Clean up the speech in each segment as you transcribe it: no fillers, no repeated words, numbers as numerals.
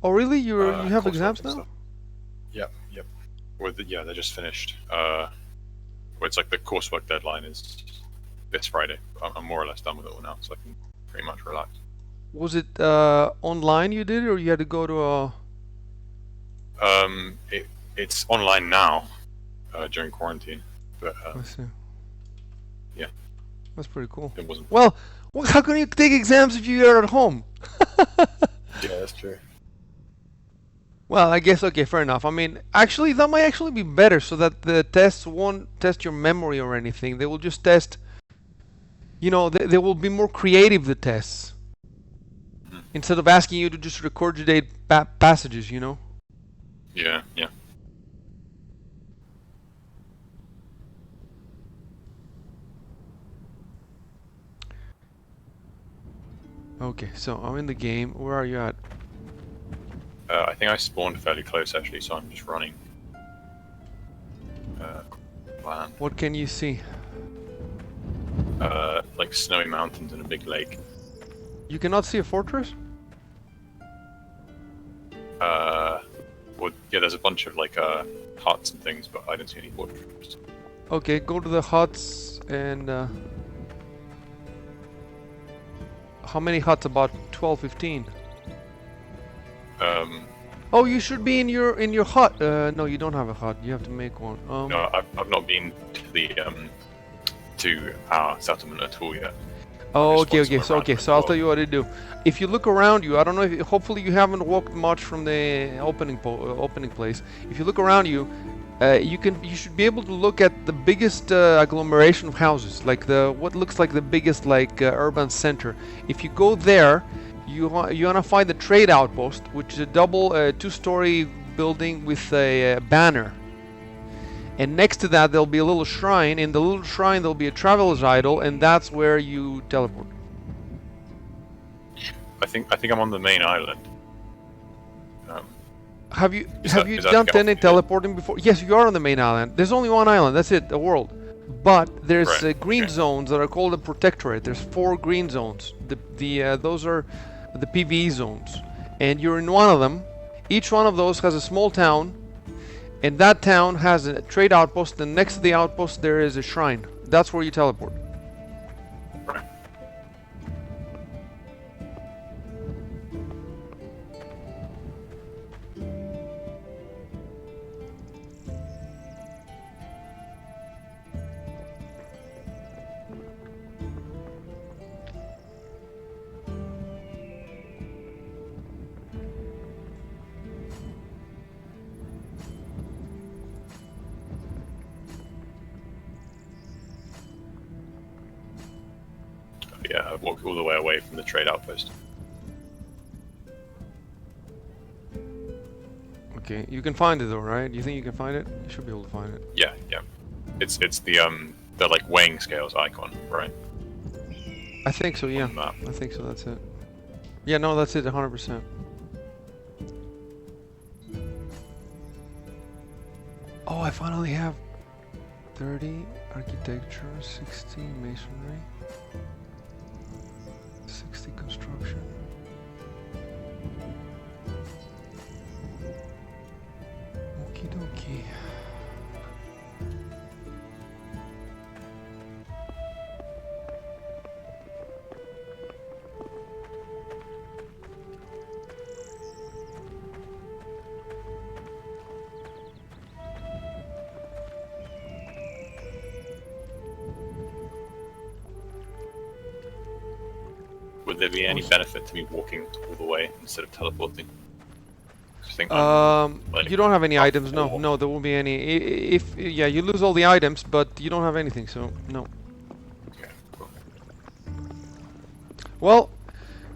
Oh, really? You have coursework exams and now? stuff. Yep, yep. Yeah, they're just finished. Well, it's like the coursework deadline is this Friday. I'm more or less done with it all now, so I can pretty much relax. Was it online you did, or you had to go to a? It's online now during quarantine, but I see. yeah, That's pretty cool. it wasn't. Well, how can you take exams if you're at home? Yeah, that's true. Well, I guess okay, fair enough. I mean, actually, that might actually be better, so that the tests won't test your memory or anything. They will just test. They will be more creative. The tests, Mhm. instead of asking you to just regurgitate passages. Yeah, yeah. Okay, so I'm in the game. Where are you at? I think I spawned fairly close actually, so I'm just running. Plan. What can you see? Like snowy mountains and a big lake. You cannot see a fortress? Well, yeah, there's a bunch of like huts and things, but I didn't see any fortresses. Okay, go to the huts and how many huts? About 12, 15. Oh, you should be in your hut. No, you don't have a hut. You have to make one. No, I've not been to our settlement at all yet. Oh, okay. So I'll tell you what to do. If you look around you, I don't know if hopefully you haven't walked much from the opening place. If you look around you, you should be able to look at the biggest agglomeration of houses, like what looks like the biggest urban center. If you go there, you wanna find the trade outpost, which is a double two-story building with a banner. And next to that there'll be a little shrine. In the little shrine there'll be a traveler's idol, and that's where you teleport. I think I'm on the main island. Have you Is that done get off any the- teleporting before? Yes, you are on the main island. There's only one island. That's it, the world. But there's Right, green okay. zones that are called the protectorate. There's 4 green zones. Those are the PvE zones, and you're in one of them. Each one of those has a small town, and that town has a trade outpost. And next to the outpost there is a shrine. That's where you teleport. Right. Yeah, I've walked all the way away from the trade outpost. Okay, you can find it though, right? You think you can find it? You should be able to find it. Yeah, yeah. It's the like weighing scales icon, right? I think so, yeah. On the map. I think so, that's it. Yeah, no, that's it, 100%. Oh, I finally have 30 architecture, 60 masonry, 60 construction. Okie dokie. Would there be any benefit to me walking all the way instead of teleporting? I think You don't have any up items. No, 4. no, there won't be any. If yeah, you lose all the items, but you don't have anything, so no. Okay, cool. Well,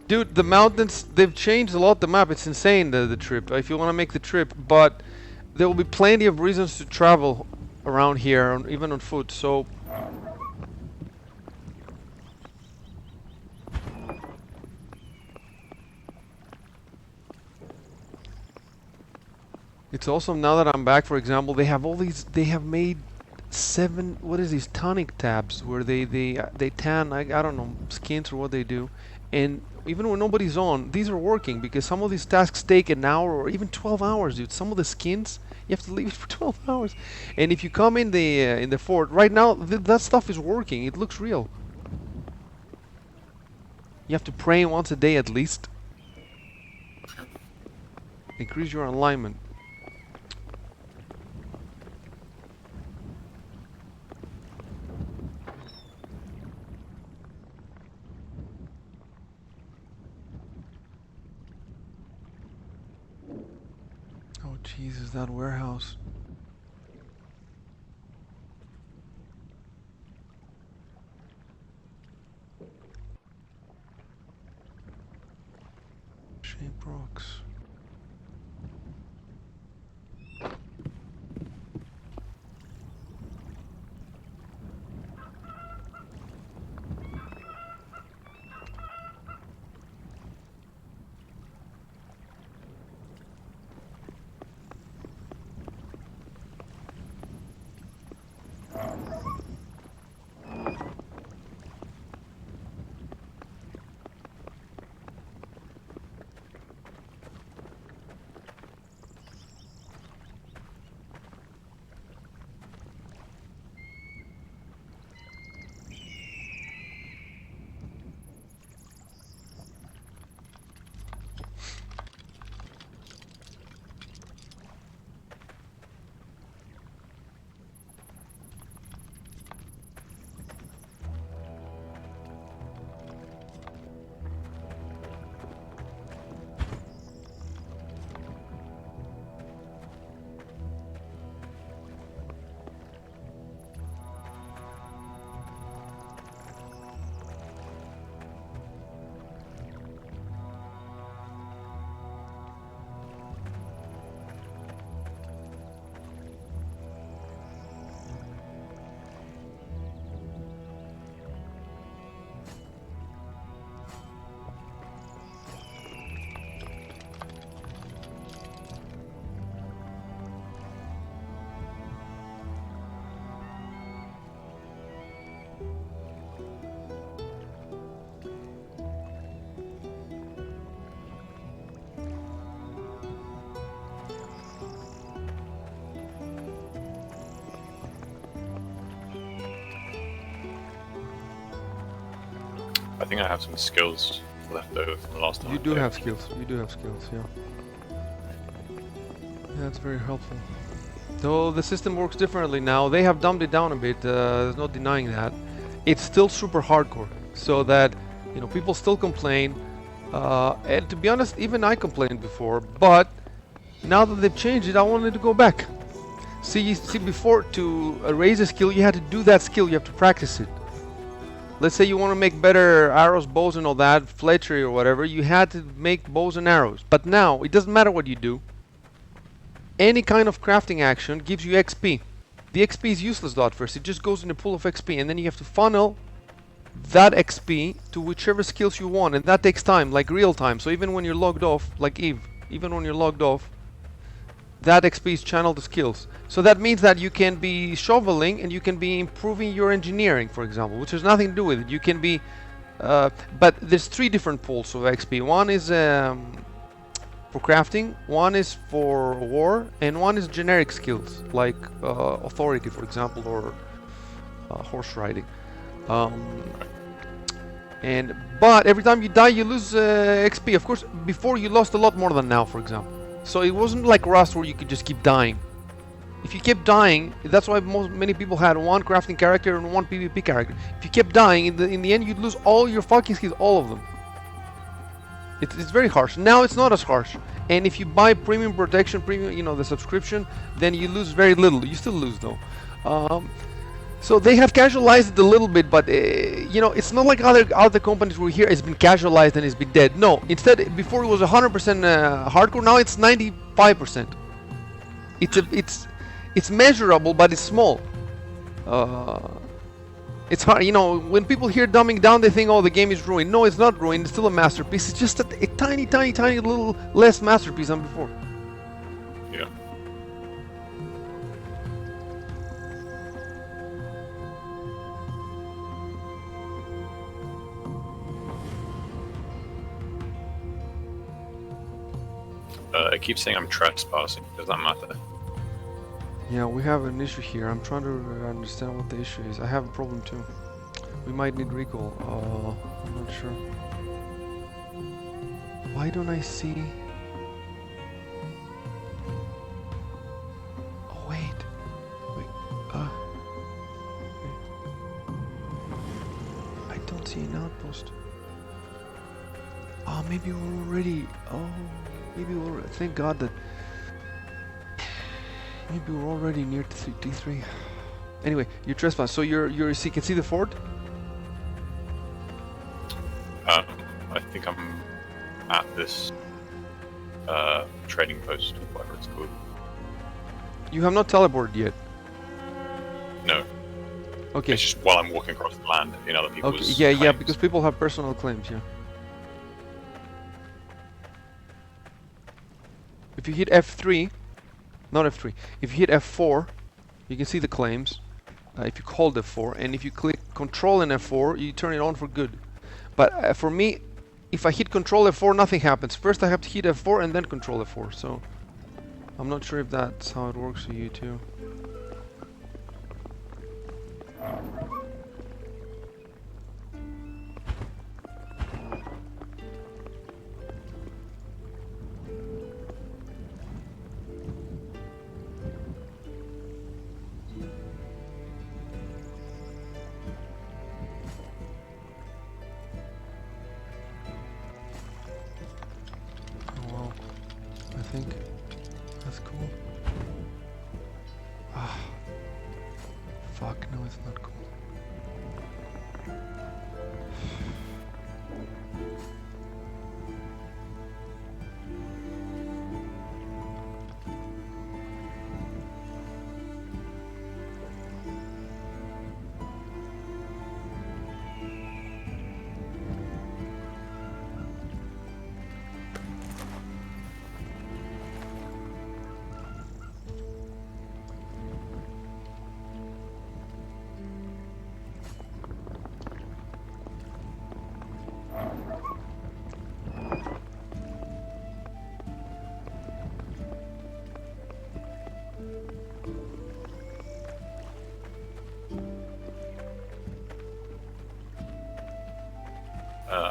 dude, the mountains, they've changed a lot the map. It's insane, the trip, if you want to make the trip, but there will be plenty of reasons to travel around here, even on foot, so it's also, now that I'm back, for example, they have made 7, what is these, tonic tabs, where they tan, I don't know, skins or what they do, and even when nobody's on, these are working because some of these tasks take an hour or even 12 hours, dude. Some of the skins, you have to leave it for 12 hours. And if you come in the fort right now, that stuff is working. It looks real. You have to pray once a day at least. Increase your alignment. Oh Jesus, that warehouse. Shape rocks. I think I have some skills left over from the last time. You do have skills. You do have skills, yeah. That's very helpful. Though the system works differently now, they have dumbed it down a bit. There's no denying that. It's still super hardcore, so that people still complain. And to be honest, even I complained before. But now that they've changed it, I wanted to go back. See, before to raise a skill, you had to do that skill. You have to practice it. Let's say you want to make better arrows, bows and all that, fletchery or whatever, you had to make bows and arrows. But now, it doesn't matter what you do. Any kind of crafting action gives you XP. The XP is useless though at first, it just goes in a pool of XP, and then you have to funnel that XP to whichever skills you want, and that takes time, like real time. So even when you're logged off, like Eve, even when you're logged off, that XP is channeled to skills. So that means that you can be shoveling and you can be improving your engineering, for example, which has nothing to do with it. You can be, but there's 3 different pools of XP. One is for crafting, one is for war, and one is generic skills, like authority, for example, or horse riding. But every time you die, you lose XP. Of course, before you lost a lot more than now, for example. So it wasn't like Rust where you could just keep dying. If you kept dying, that's why many people had one crafting character and one PvP character. If you kept dying, in the end, you'd lose all your fucking skills, all of them. It's very harsh. Now it's not as harsh. And if you buy premium protection, the subscription, then you lose very little. You still lose though. So they have casualized it a little bit, but it's not like other companies where here it's been casualized and it's been dead. No, instead before it was 100% hardcore. Now it's 95%. It's measurable, but it's small. It's hard, when people hear dumbing down, they think, oh, the game is ruined. No, it's not ruined. It's still a masterpiece. It's just a tiny, tiny, tiny little less masterpiece than before. Yeah. It keeps saying I'm trespassing. Does that matter? Yeah, we have an issue here. I'm trying to understand what the issue is. I have a problem too. We might need recall. I'm not sure. Why don't I see? Oh wait, wait. I don't see an outpost. Oh, maybe we're already. Oh, maybe we're. Thank God that. Maybe we're already near to D3. Anyway, you trespass. So you can see the fort. I think I'm at this trading post, whatever it's called. You have not teleported yet. No. Okay. It's just while I'm walking across the land in other people's Okay. Yeah, claims. because people have personal claims. Yeah. If you hit F3, not F3. If you hit F4, you can see the claims. If you hold F4, and if you click Control and F4, you turn it on for good. But for me, if I hit Control F4, nothing happens. First I have to hit F4 and then Control F4. So I'm not sure if that's how it works for you too. Oh wow, I think that's cool. Ah, fuck, no, it's not cool.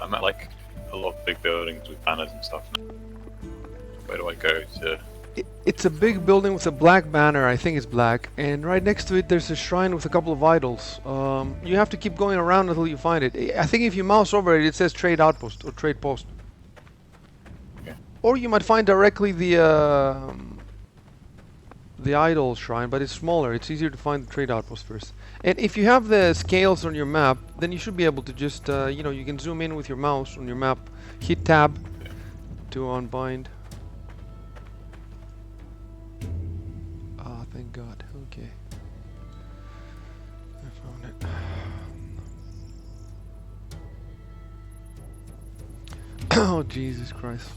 I'm at like a lot of big buildings with banners and stuff. Where do I go to? It's a big building with a black banner, I think it's black, and right next to it there's a shrine with a couple of idols. You have to keep going around until you find it. I think if you mouse over it, it says trade outpost or trade post. Okay. Or you might find directly the idol shrine, but it's smaller. It's easier to find the trade outpost first. And if you have the scales on your map, then you should be able to just, you can zoom in with your mouse on your map, hit tab to unbind. Ah, thank God. Okay. I found it. Oh, Jesus Christ.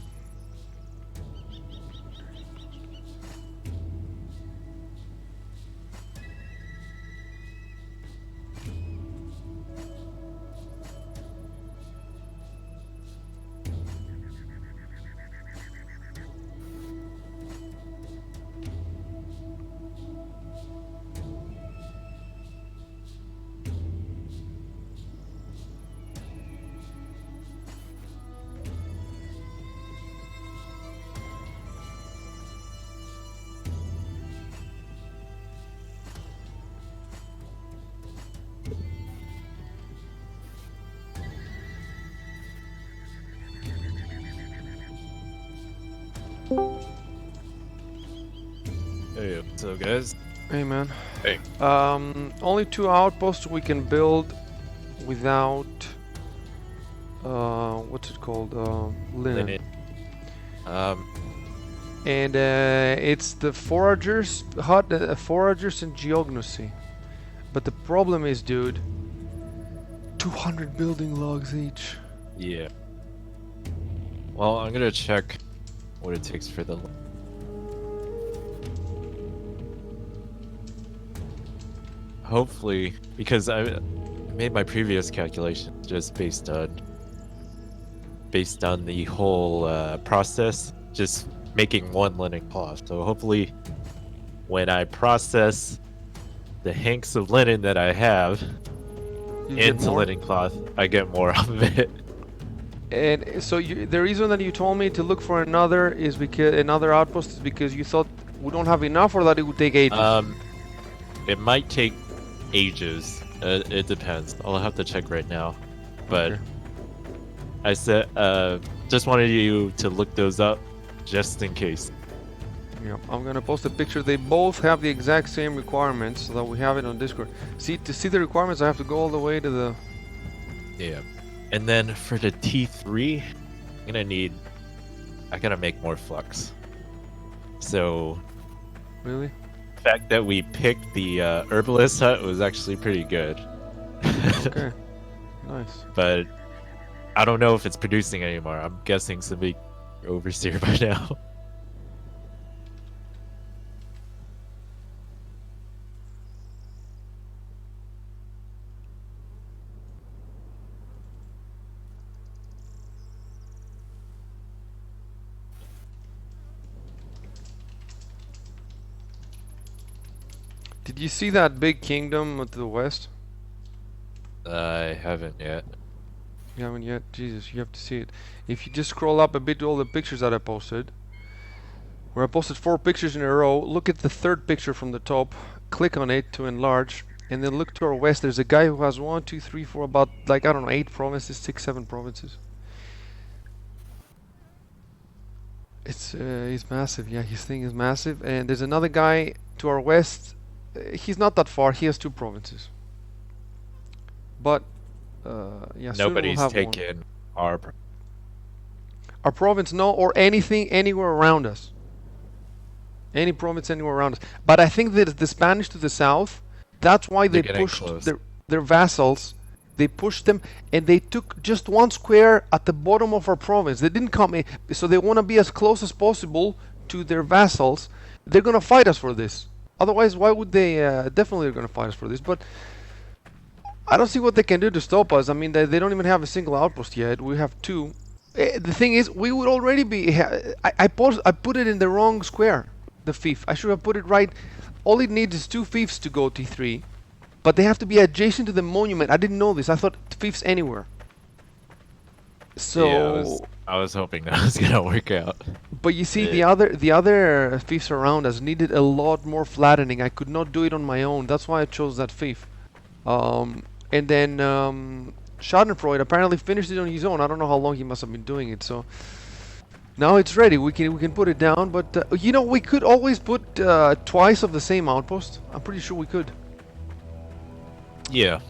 Hey, what's up, guys? Hey, man. Hey. Only 2 outposts we can build without, what's it called? Linen. And it's the foragers hut, foragers and geognosy. But the problem is, dude, 200 building logs each. Yeah. Well, I'm gonna check what it takes for the. Hopefully, because I made my previous calculations just based on the whole process, just making one linen cloth. So hopefully, when I process the hanks of linen that I have You get into more. linen cloth, I get more off of it. And so the reason that you told me to look for another is because another outpost is because you thought we don't have enough, or that it would take ages. It might take ages. It depends. I'll have to check right now. But Okay. I said, just wanted you to look those up, just in case. Yeah, I'm gonna post a picture. They both have the exact same requirements, so that we have it on Discord. See, to see the requirements, I have to go all the way to the. Yeah. And then for the T3, I gotta make more flux. So Really? the fact that we picked the herbalist hut was actually pretty good. Okay. Nice. But I don't know if it's producing anymore. I'm guessing somebody overseer by now. Did you see that big kingdom to the west? I haven't yet. You haven't yet? Jesus, you have to see it. If you just scroll up a bit to all the pictures that I posted, where I posted 4 pictures in a row, look at the third picture from the top, click on it to enlarge, and then look to our west. There's a guy who has 1, 2, 3, 4, about, like, I don't know, 8 provinces, 6, 7 provinces. He's massive. Yeah, his thing is massive. And there's another guy to our west. He's not that far. He has 2 provinces. But yeah, soon we'll Nobody's have one. taken Our province, no, or anything anywhere around us. Any province anywhere around us. But I think that the Spanish to the south, that's why They're they getting pushed close. their vassals. They pushed them, and they took just 1 square at the bottom of our province. They didn't come in, so they want to be as close as possible to their vassals. They're gonna fight us for this. Otherwise, why would they? Definitely, they're gonna fight us for this. But I don't see what they can do to stop us. I mean, they don't even have a single outpost yet. We have 2. The thing is, we would already be. I put it in the wrong square. The fief. I should have put it right. All it needs is 2 fiefs to go T3, but they have to be adjacent to the monument. I didn't know this. I thought fiefs anywhere. So. Yeah, I was hoping that was gonna work out. But you see, the other fiefs around us needed a lot more flattening. I could not do it on my own. That's why I chose that fief. And then Schadenfreude apparently finished it on his own. I don't know how long he must have been doing it. So now it's ready. We can put it down. But you know, we could always put twice of the same outpost. I'm pretty sure we could. Yeah.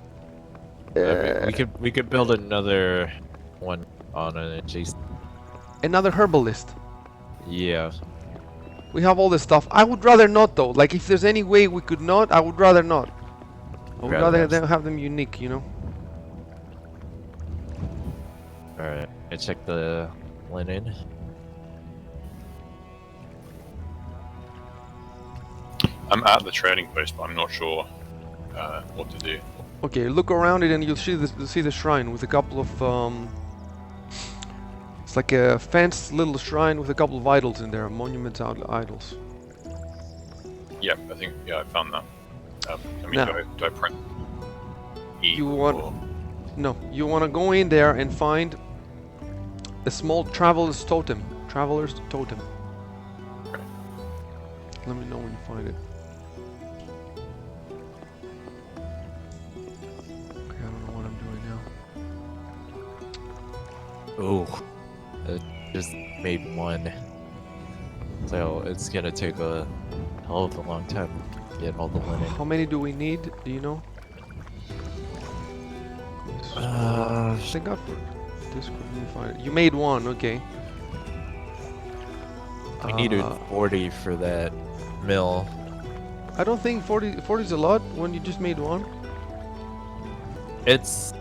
We could build another one on an adjacent. Another herbalist. Yeah. We have all this stuff. I would rather not, though. Like, if there's any way we could not, I would rather not. I would rather have them unique, you know? Alright, I checked the linen. I'm at the trading post, but I'm not sure what to do. Okay, look around it and you'll see the shrine with a couple of it's like a fenced little shrine with a couple of idols in there, monument idols. Yep, I found that. I mean, Now- do I print E? You want- or- No, you want to go in there and find a small traveler's totem. Traveler's totem. Okay. Let me know when you find it. Okay, I don't know what I'm doing now. Oh, I just made one. So it's gonna take a hell of a long time to get all the linen. How many do we need? Do you know? Uh, I think up Discord. Let me find it. You made one, okay. I needed 40 for that mill. I don't think 40 is a lot when you just made one. It's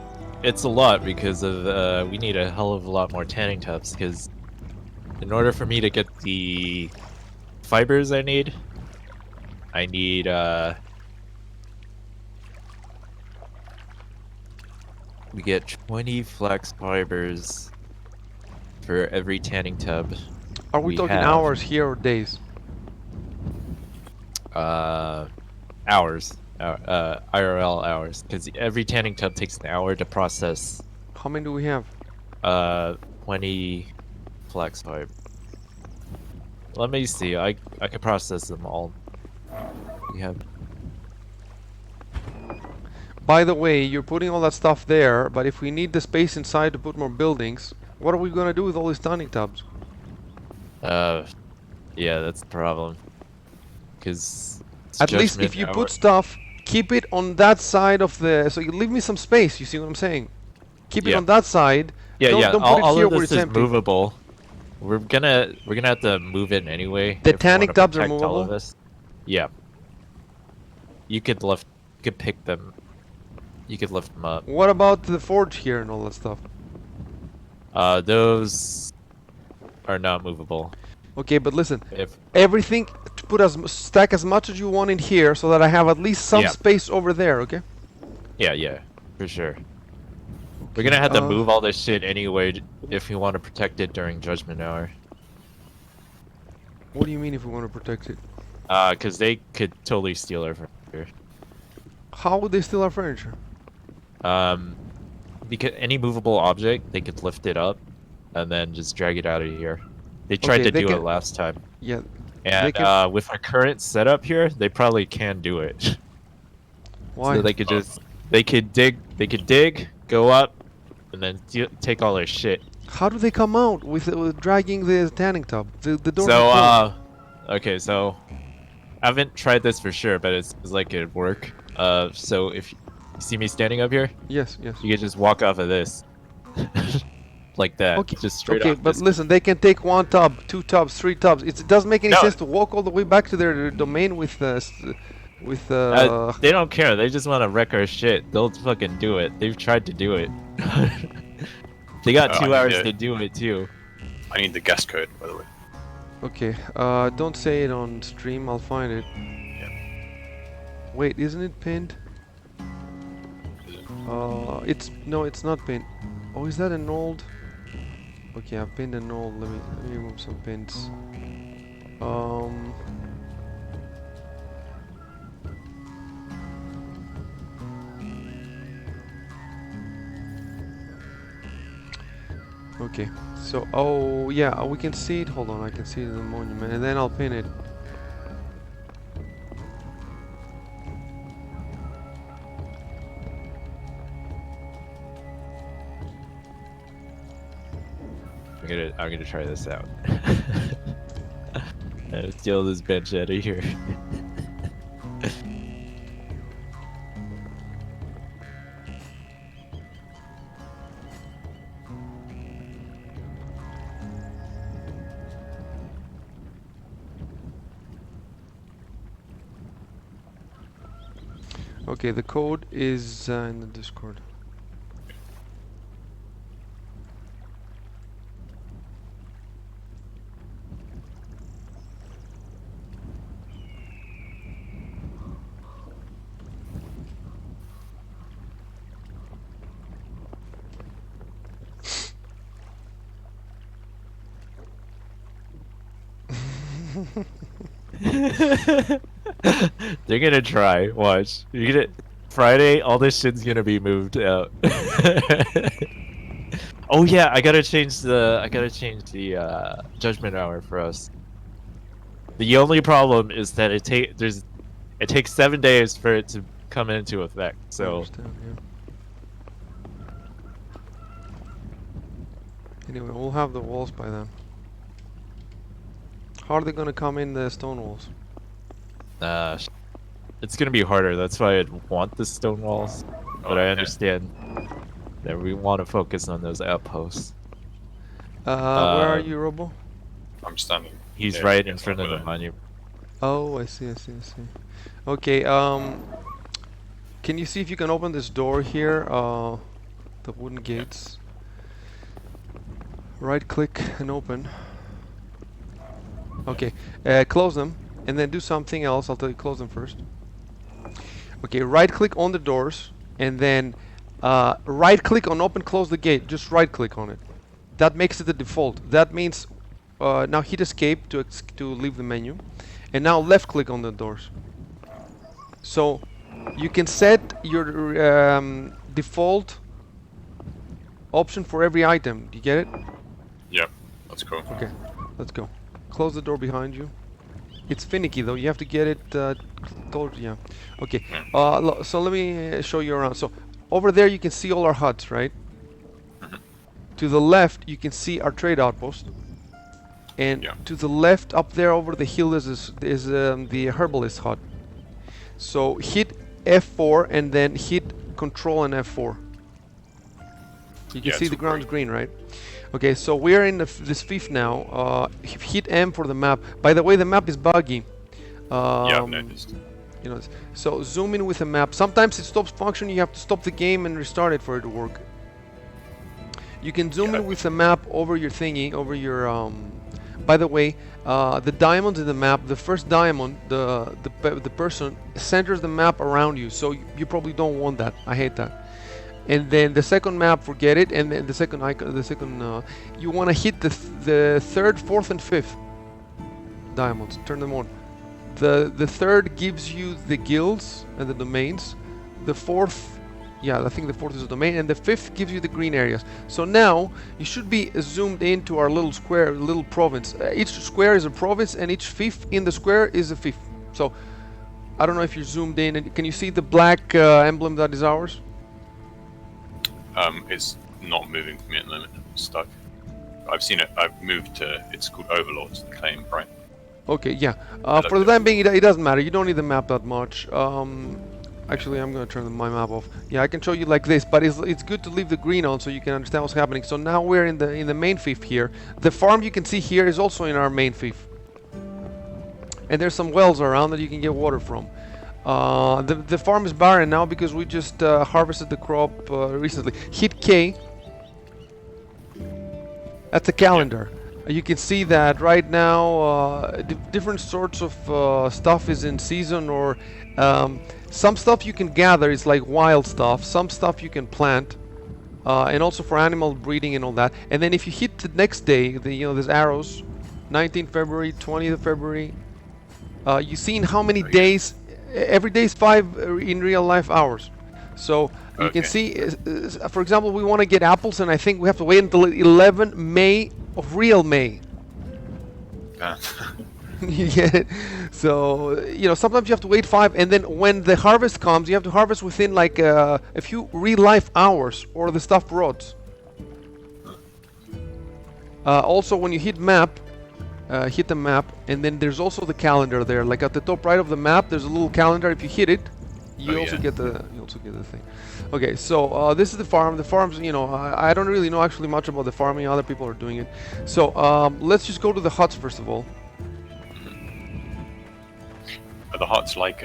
a lot because of we need a hell of a lot more tanning tubs because in order for me to get the fibers I need we get 20 flax fibers for every tanning tub. Are we talking have hours here or days? hours, IRL hours, because every tanning tub takes an hour to process. How many do we have? 20 flex pipe. Let me see. I can process them all. We have. By the way, you're putting all that stuff there, but if we need the space inside to put more buildings, what are we gonna do with all these tanning tubs? Yeah, that's the problem. Because At least if you put stuff, keep it on that side of the. So you leave me some space. You see what I'm saying? Keep it Yeah. on that side. Yeah, don't, yeah. Don't put it all here of where this it's is empty. movable. We're gonna have to move it anyway. The if we tanning wanna tubs are protect all of movable? this. Yeah. You could pick them. You could lift them up. What about the forge here and all that stuff? Those are not movable. Okay, but listen. If Everything to put stack as much as you want in here, so that I have at least some Yeah. space over there. Okay. yeah, for sure. We're gonna have to move all this shit anyway if we want to protect it during Judgment Hour. What do you mean if we want to protect it? Cause they could totally steal our furniture. How would they steal our furniture? Because any movable object, they could lift it up, and then just drag it out of here. They tried Okay, to they do can- it last time, Yeah. and can- with our current setup here, they probably can do it. Why? So they could just, they could dig, go up, and then take all their shit. How do they come out with dragging the tanning tub? The door. So, okay, so I haven't tried this for sure, but it's like it'd work. So if you see me standing up here, Yes, yes. you can just walk off of this. Like that. Okay, Just straight okay, off but this. listen, they can take 1 tub, 2 tubs, 3 tubs. It doesn't make any No. sense to walk all the way back to their domain with They don't care. They just want to wreck our shit. They'll fucking do it. They've tried to do it. They got 2 I hours need to do it too. I need the guest code, by the way. Okay, don't say it on stream, I'll find it. Wait, isn't it pinned? It's not pinned. Oh, is that an old? Okay, I've pinned an old. Let me remove some pins. Okay, so oh yeah, we can see it. Hold on, I can see the monument, and then I'll pin it. I'm gonna try this out. Steal this bench out of here. Okay, the code is in the Discord. They're gonna try. Watch. You're gonna Friday. All this shit's gonna be moved out. Oh yeah, I gotta change the judgment hour for us. The only problem is that it takes 7 days for it to come into effect. So Understand, yeah. Anyway, we'll have the walls by then. How are they gonna come in the stone walls? it's gonna be harder. That's why I'd want the stone walls, but I yeah. understand that we want to focus on those outposts. Where are you, Robo? I'm standing. He's Yeah, right yeah, in front of over the there. monument. Oh, I see. Okay, can you see if you can open this door here? The wooden gates. Right click and open. Okay, close them and then do something else. I'll tell you, close them first. Okay, right click on the doors and then right click on open close the gate. Just right click on it. That makes it the default. That means now hit escape to leave the menu, and now left click on the doors. So you can set your default option for every item. You get it? Yep, that's cool. Okay, let's go. Close the door behind you. It's finicky though. You have to get it towards. Yeah. Okay. So let me show you around. So over there you can see all our huts, right? To the left you can see our trade outpost, and to the left up there over the hill is the herbalist hut. So hit F4 and then hit Control and F4. You can see the ground's green, right? Okay, so we're in this fief now. Hit M for the map. By the way, the map is buggy. Yeah, I've noticed. You know, so zoom in with the map. Sometimes it stops functioning. You have to stop the game and restart it for it to work. You can zoom in with the map over your thingy, over your. By the way, the diamonds in the map. The first diamond, the person centers the map around you. So you probably don't want that. I hate that. And then the second map, forget it. And then the second icon, you want to hit the third, fourth, and fifth diamonds. Turn them on. The third gives you the guilds and the domains. The fourth, yeah, I think the fourth is a domain, and the fifth gives you the green areas. So now you should be zoomed into our little square, little province. Each square is a province, and each fief in the square is a fief. So I don't know if you're zoomed in. And can you see the black emblem that is ours? It's not moving for me at the moment. It's stuck. I've seen it. I've moved to. It's called Overlords, the claim, right? Okay, yeah. For the time being, it doesn't matter. You don't need the map that much. Actually, I'm gonna turn my map off. Yeah, I can show you like this, but it's good to leave the green on so you can understand what's happening. So now we're in the main fief here. The farm you can see here is also in our main fief, and there's some wells around that you can get water from. The farm is barren now because we just harvested the crop recently. Hit K. That's a calendar. You can see that right now different sorts of stuff is in season, or some stuff you can gather is like wild stuff. Some stuff you can plant, and also for animal breeding and all that. And then if you hit the next day, there's arrows. 19th February, 20th February. You've seen how many days. Every day is 5 in real life hours. So you can see, for example, we want to get apples, and I think we have to wait until 11 May of real May. You get it? So, sometimes you have to wait 5, and then when the harvest comes, you have to harvest within like a few real life hours, or the stuff rots. Also, when you hit map, hit the map, and then there's also the calendar there. Like at the top right of the map, there's a little calendar. If you hit it, you also get the thing. Okay, so this is the farm. The farm's, I don't really know actually much about the farming. Other people are doing it. So let's just go to the huts first of all. Are the huts like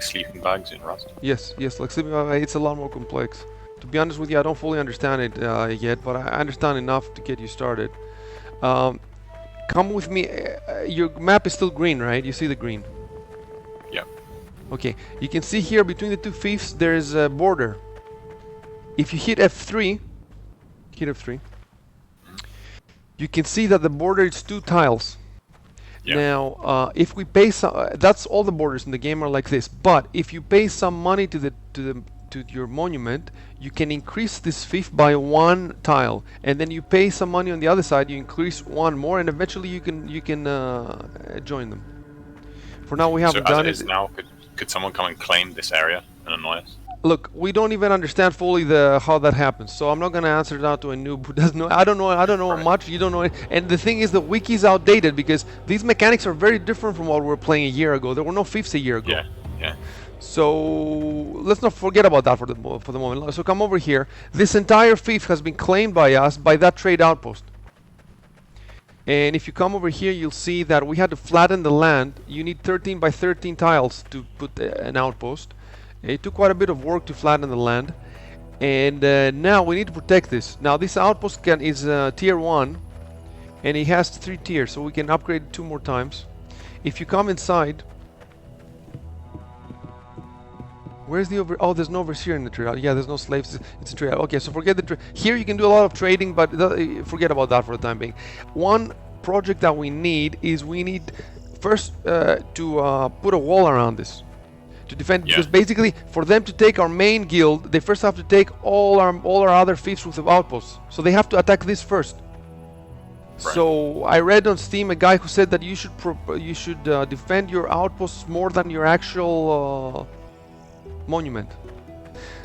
sleeping bags in Rust? Yes, like sleeping bag. It's a lot more complex. To be honest with you, I don't fully understand it yet, but I understand enough to get you started. Come with me. Your map is still green, right? You see the green? Yeah. Okay. You can see here between the two fiefs there is a border. If you hit F3, you can see that the border is 2 tiles. Yeah. Now, if we pay some, that's all the borders in the game are like this. But if you pay some money to your monument, you can increase this fief by 1 tile, and then you pay some money on the other side. You increase 1 more, and eventually you can join them. For now, we haven't done it. So as it is now, could someone come and claim this area and annoy us? Look, we don't even understand fully how that happens, so I'm not gonna answer that to a noob who doesn't know. I don't know much. You don't know it. And the thing is, the wiki's outdated because these mechanics are very different from what we were playing a year ago. There were no fiefs a year ago. Yeah. So let's not forget about that for the moment. So come over here. This entire fief has been claimed by us by that trade outpost. And if you come over here, you'll see that we had to flatten the land. You need 13 by 13 tiles to put an outpost. It took quite a bit of work to flatten the land. And now we need to protect this. Now this outpost is tier 1, and it has 3 tiers, so we can upgrade it 2 more times. If you come inside. Where's the oh, there's no overseer in the trade. Yeah, there's no slaves. It's a trade. Okay, so forget the trade. Here you can do a lot of trading, but forget about that for the time being. project that we need is we need first to put a wall around this to defend, Yeah. because basically for them to take our main guild, they first have to take all our other fiefs with the outposts. So they have to attack this first. So I read on Steam a guy who said that you should defend your outposts more than your actual monument.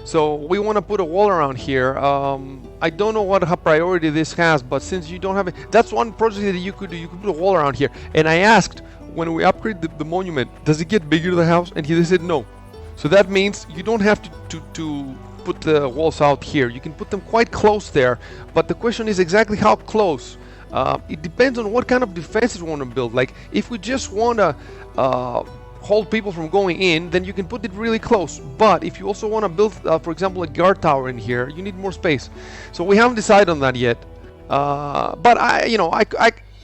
So we want to put a wall around here. I don't know what priority this has, but since you don't have it, that's one project that you could do. You could put a wall around here. And I asked, when we upgrade the monument, does it get bigger, the house? And they said no. So that means you don't have to put the walls out here. You can put them quite close there. But the question is exactly how close. It depends on what kind of defenses we want to build. Like if we just want to hold people from going in, then you can put it really close. But if you also want to build, for example, a guard tower in here, you need more space. So we haven't decided on that yet. But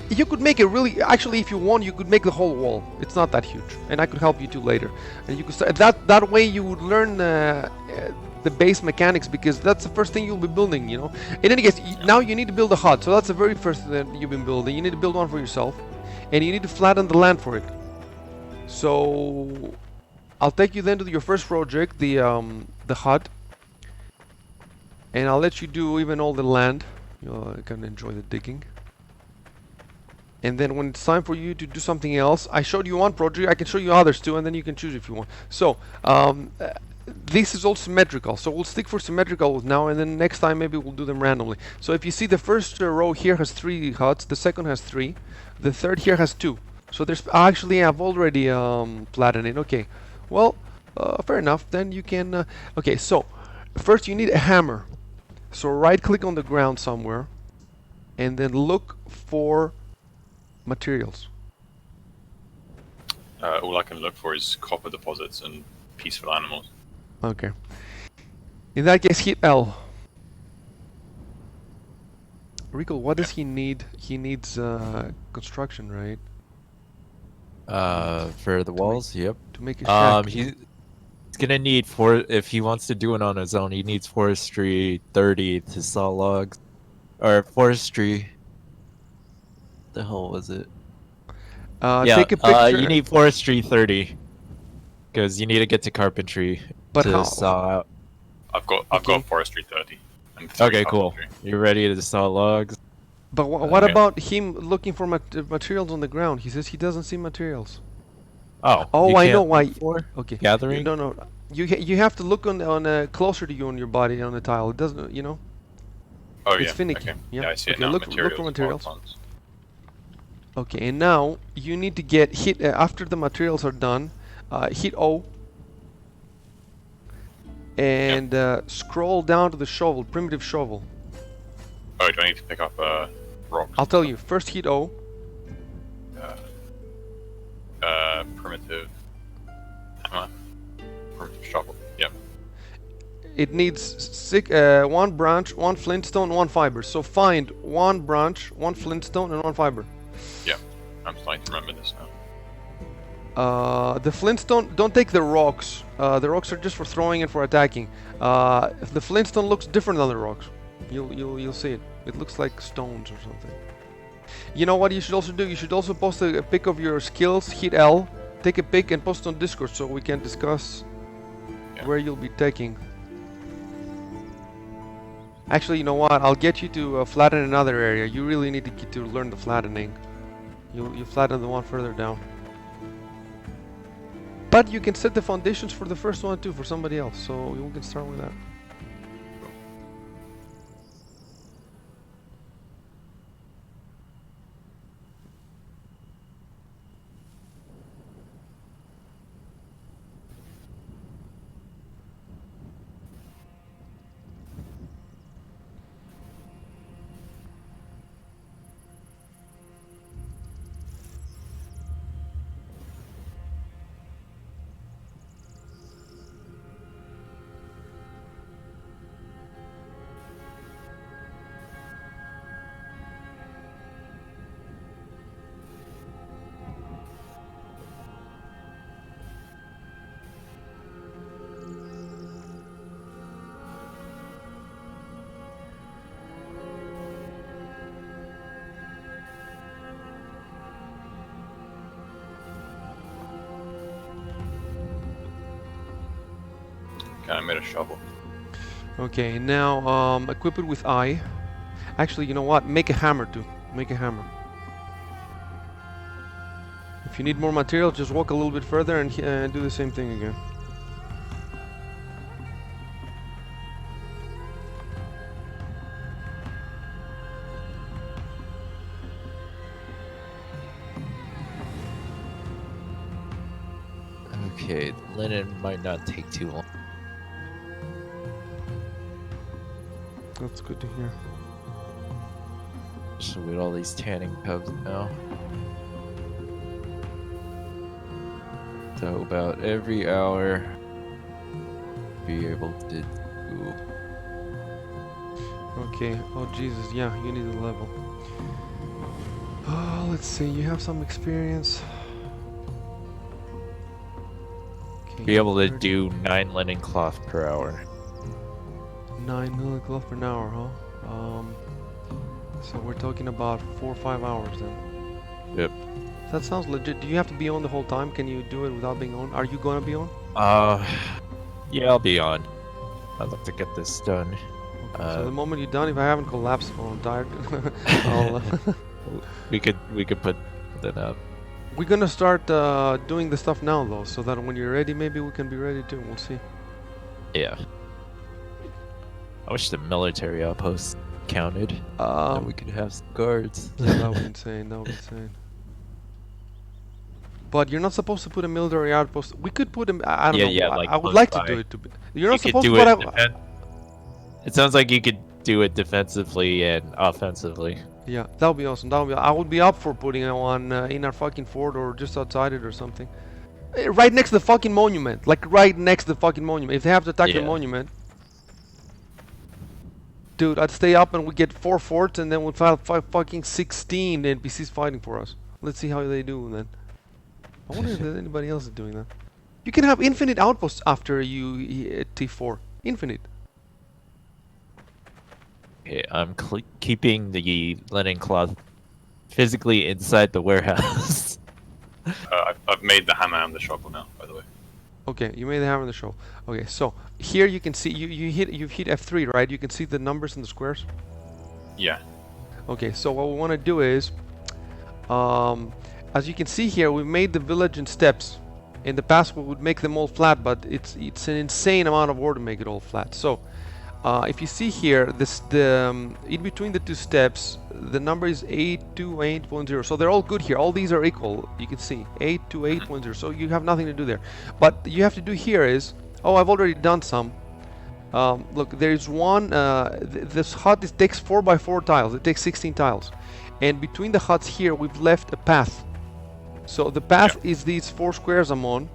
you could make it really. Actually, if you want, you could make the whole wall. It's not that huge, and I could help you too later. And you could start that way. You would learn the base mechanics, because that's the first thing you'll be building. You know. In any case, now you need to build a hut. So that's the very first thing that you've been building. You need to build one for yourself, and you need to flatten the land for it. So I'll take you then to your first project, the hut, and I'll let you do even all the land. You can enjoy the digging. And then when it's time for you to do something else, I showed you one project, I can show you others too, and then you can choose if you want. So this is all symmetrical, so we'll stick for symmetrical now, and then next time maybe we'll do them randomly. So if you see, the first row here has 3 huts, the second has 3, the third here has 2. So there's actually, I've already flattened it. Okay, well, fair enough. Then you can. Okay, so first you need a hammer. So right click on the ground somewhere, and then look for materials. All I can look for is copper deposits and peaceful animals. Okay. In that case, hit L. Rico, what does he need? He needs construction, right? For the walls, yep. To make a shack. He's gonna need if he wants to do it on his own, he needs forestry 30 to saw logs, or forestry. The hell was it? Yeah, take a picture. you need forestry 30, because you need to get to carpentry But to how? saw out. I've got forestry 30. And 3 Okay, cool. carpentry. You're ready to saw logs. But what Okay. about him looking for materials on the ground? He says he doesn't see materials. Oh, Oh, you I can't know why. look for Okay. gathering. No. You have to look on closer to you on your body on the tile. It doesn't, you know. Oh It's yeah. finicky. Okay. Yeah. I see it Okay, now. look for Materials. materials. Plants. Okay, and now you need to get hit after the materials are done. Hit O. And scroll down to the shovel, primitive shovel. Oh, do I need to pick up rocks? I'll tell you. First hit O. Primitive hammer. Primitive shovel. Yep. It needs 1 branch, 1 flintstone, 1 fiber. So find 1 branch, 1 flintstone, and 1 fiber. Yep. I'm starting to remember this now. The flintstone, don't take the rocks. The rocks are just for throwing and for attacking. The flintstone looks different than the rocks. You'll see it. It looks like stones or something. You know what you should also do? You should also post a pic of your skills. Hit L, take a pic and post on Discord so we can discuss where you'll be taking. Actually, you know what? I'll get you to flatten another area. You really need to learn the flattening. You flatten the one further down. But you can set the foundations for the first one too for somebody else. So we can start with that. Okay, I made a shovel. Okay, now equip it with I. Actually, you know what? Make a hammer too. Make a hammer. If you need more material, just walk a little bit further and do the same thing again. Okay, linen might not take too long. That's good to hear. So with all these tanning pubs now. So about every hour, be able to do. Okay. Oh Jesus, yeah, you need a level. Oh, let's see. You have some experience. Okay, Be able to 30. do 9 linen cloth per hour. 9 million cloth per hour, huh? So we're talking about 4 or 5 hours then. Yep. That sounds legit. Do you have to be on the whole time? Can you do it without being on? Are you gonna be on? Yeah, I'll be on. I'd like to get this done. So the moment you're done, if I haven't collapsed or I'm tired, I'll, we could put that up. we're gonna start doing the stuff now though, so that when you're ready, maybe we can be ready too. We'll see. Yeah. I wish the military outposts counted. Then we could have some guards. Yeah, that would be insane. That would be insane. But you're not supposed to put a military outpost. We could put him. I don't know. Yeah, I would close like to by. do it. You're not You could supposed do to. it. But It sounds like you could do it defensively and offensively. yeah, that would be awesome. That would be. I would be up for putting it on in our fucking fort or just outside it or something. Right next to the fucking monument. Like right next to the fucking monument. If they have to attack the Yeah. monument. Dude, I'd stay up and we get 4 forts and then we'll fight fucking 16 NPCs fighting for us. Let's see how they do then. I wonder if there's anybody else is doing that. You can have infinite outposts after you hit T4. Infinite. Okay, I'm keeping the linen cloth physically inside the warehouse. I've made the hammer and the shovel now, by the way. Okay, you made the hammer in the show. Okay, so here you can see you've hit F3, right? You can see the numbers in the squares. Yeah. Okay, so what we want to do is, as you can see here, we made the village in steps. In the past, we would make them all flat, but it's an insane amount of work to make it all flat. So, if you see here, in between the two steps, the number is 828.0. So they're all good here. All these are equal. You can see 828.0. So you have nothing to do there. But you have to do here is, oh, I've already done some. Look, there's one. This hut takes 4x4 tiles. It takes 16 tiles, and between the huts here, we've left a path. So the path is these 4 squares I'm on.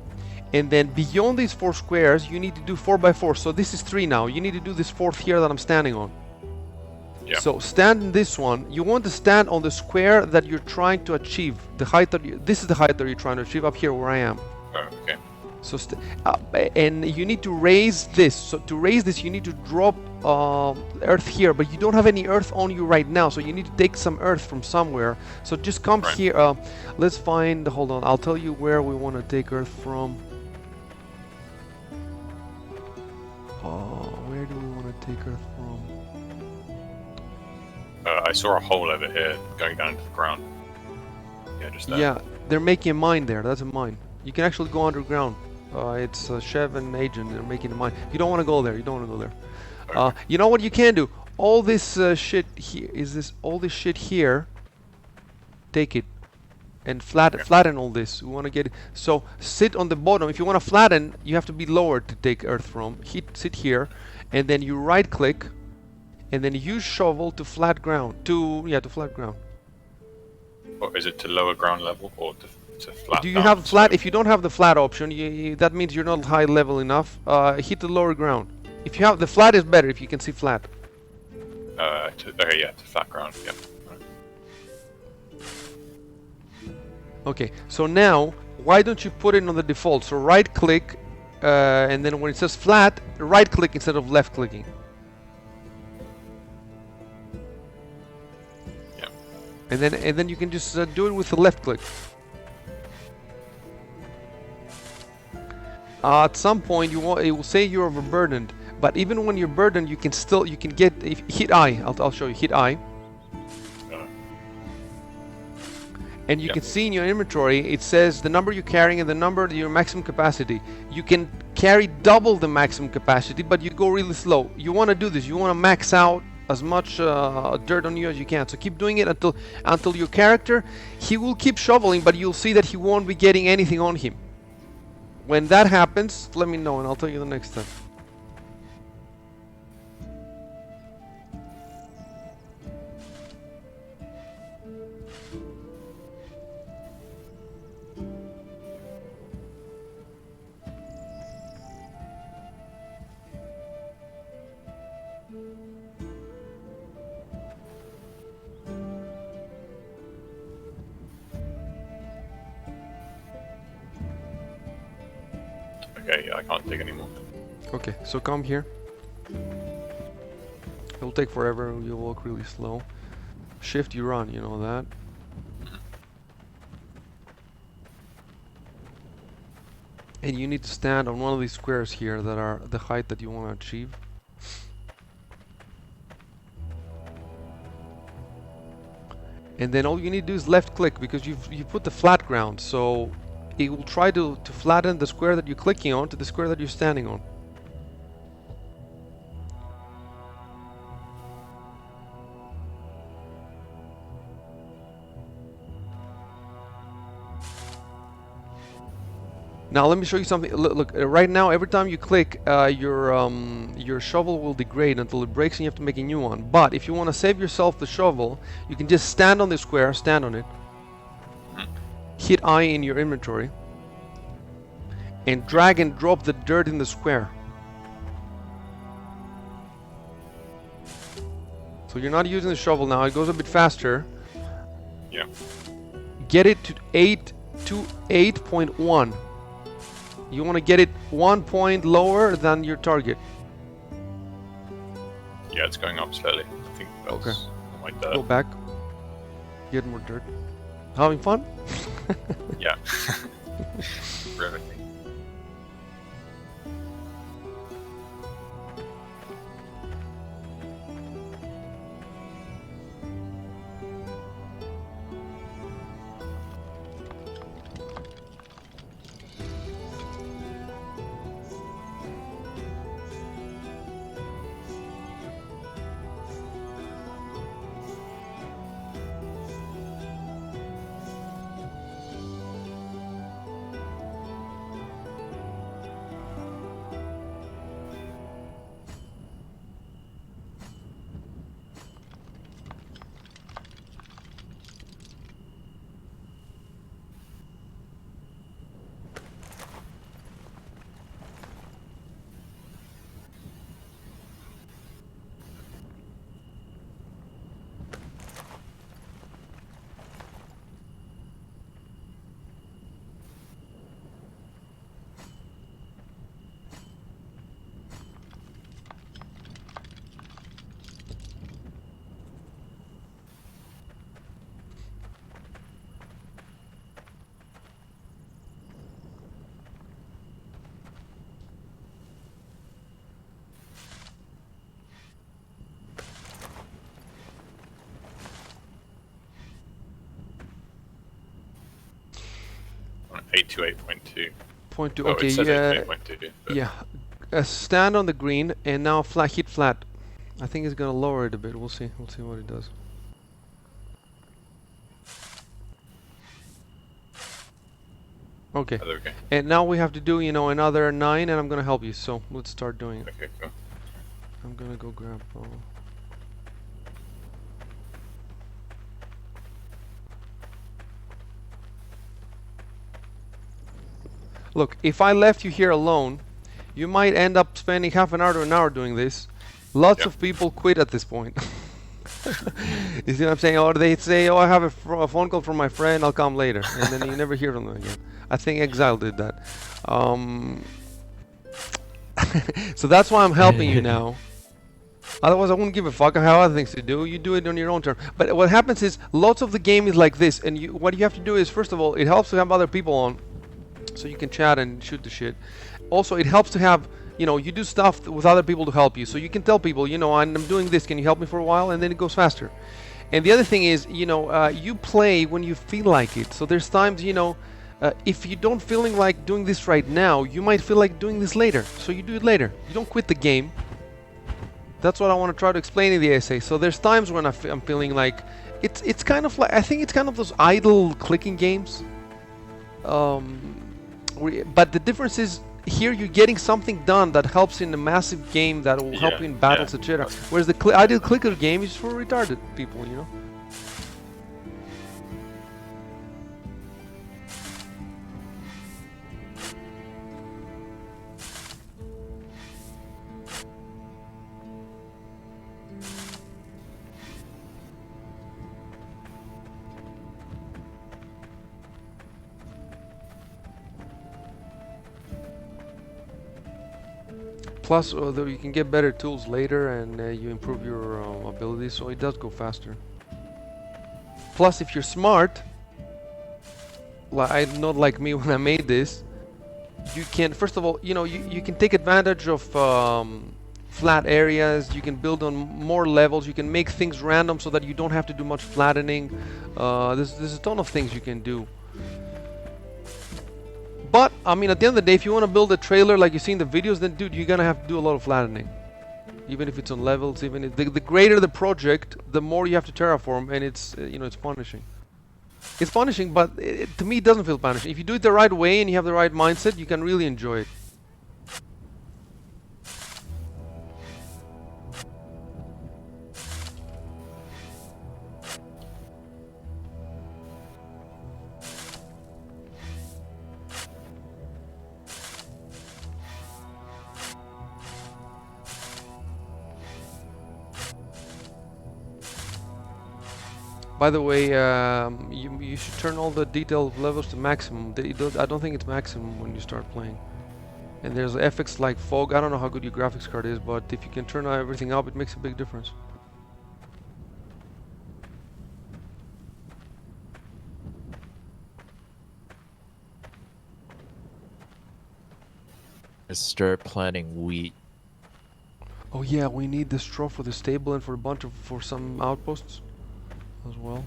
And then beyond these 4 squares, you need to do 4x4. So this is 3 now. You need to do this 4th here that I'm standing on. Yeah. So stand in this one. You want to stand on the square that you're trying to achieve. The height that this is the height that you're trying to achieve up here where I am. Oh, okay. So and you need to raise this. So to raise this, you need to drop earth here, but you don't have any earth on you right now. So you need to take some earth from somewhere. So just come here. Let's find. Hold on. I'll tell you where we want to take earth from. Where do we want to take earth from? I saw a hole over here going down into the ground. Yeah, just there. Yeah, they're making a mine there. That's a mine. You can actually go underground. It's Chev and Agent. They're making a mine. You don't want to go there. You don't want to go there. Okay. You know what you can do? All this shit here all this shit here. Take it and flatten all this. We want to get it. So sit on the bottom. If you want to flatten, you have to be lower to take earth from. Sit here, and then you right click, and then use shovel to flat ground. To flat ground. Or is it to lower ground level or to flat? Do you down have to flat? slope? If you don't have the flat option, that means you're not high level enough. Hit the lower ground. If you have the flat is better if you can see flat. To flat ground. Yeah. Okay, so now why don't you put it on the default? So right click, and then when it says flat, right click instead of left clicking. Yeah. And then you can just do it with the left click. At some point, it will say you're overburdened. But even when you're burdened, you can get hit I. I'll show you hit I. And you can see in your inventory, it says the number you're carrying and the number your maximum capacity. You can carry double the maximum capacity, but you go really slow. You want to do this. You want to max out as much dirt on you as you can. So keep doing it until your character, he will keep shoveling, but you'll see that he won't be getting anything on him. When that happens, let me know and I'll tell you the next step. Okay, yeah, I can't take any more. Okay, so come here. It'll take forever, you'll walk really slow. Shift, you run, you know that. And you need to stand on one of these squares here that are the height that you want to achieve. And then all you need to do is left click because you put the flat ground, so it will try to flatten the square that you're clicking on to the square that you're standing on. Now let me show you something. Look, right now every time you click, your shovel will degrade until it breaks and you have to make a new one. But if you want to save yourself the shovel, you can just stand on the square, stand on it, hit I in your inventory, and drag and drop the dirt in the square. So you're not using the shovel now, it goes a bit faster. Yeah. Get it to 8.1. You want to get it 1 point lower than your target. Yeah, it's going up slowly. I think that's Okay. like Go back. Get more dirt. Having fun? Yeah. Riveting. On 828.2. Point two. Oh, Okay, it says yeah. 8.2. But Yeah. Stand on the green and now hit flat. I think it's gonna lower it a bit. We'll see. We'll see what it does. Okay. Oh, there we go. And now we have to do, another 9, and I'm gonna help you. So let's start doing it. Okay, cool. I'm gonna go grab. Look, if I left you here alone, you might end up spending half an hour to an hour doing this. Lots Yep. of people quit at this point. You see what I'm saying? Or they say, "Oh, I have a phone call from my friend. I'll come later," and then you never hear from them again. I think Exile did that. So that's why I'm helping you now. Otherwise, I wouldn't give a fuck. I have other things to do. You do it on your own term. But what happens is, lots of the game is like this, and what you have to do is, first of all, it helps to have other people on, so you can chat and shoot the shit. Also, it helps to have, you do stuff with other people to help you. So you can tell people, I'm doing this, can you help me for a while? And then it goes faster. And the other thing is, you play when you feel like it. So there's times, if you don't feeling like doing this right now, you might feel like doing this later. So you do it later. You don't quit the game. That's what I want to try to explain in the essay. So there's times when I'm feeling like it's kind of like, I think it's kind of those idle clicking games. But the difference is here you're getting something done that helps in a massive game that will help you in battles, etc. Whereas the idle clicker game is for retarded people. Plus, though you can get better tools later and you improve your abilities, so it does go faster. Plus, if you're smart, not like me when I made this, you can, first of all, you can take advantage of flat areas, you can build on more levels, you can make things random so that you don't have to do much flattening. There's a ton of things you can do. But, I mean, at the end of the day, if you want to build a trailer like you see in the videos, then, dude, you're going to have to do a lot of flattening. Even if it's on levels, even if the greater the project, the more you have to terraform, and it's, it's punishing. It's punishing, but to me, it doesn't feel punishing. If you do it the right way and you have the right mindset, you can really enjoy it. By the way, you should turn all the detail levels to maximum. I don't think it's maximum when you start playing. And there's effects like fog. I don't know how good your graphics card is, but if you can turn everything up, it makes a big difference. Start planting wheat. Oh yeah, we need the straw for the stable and for some outposts as well.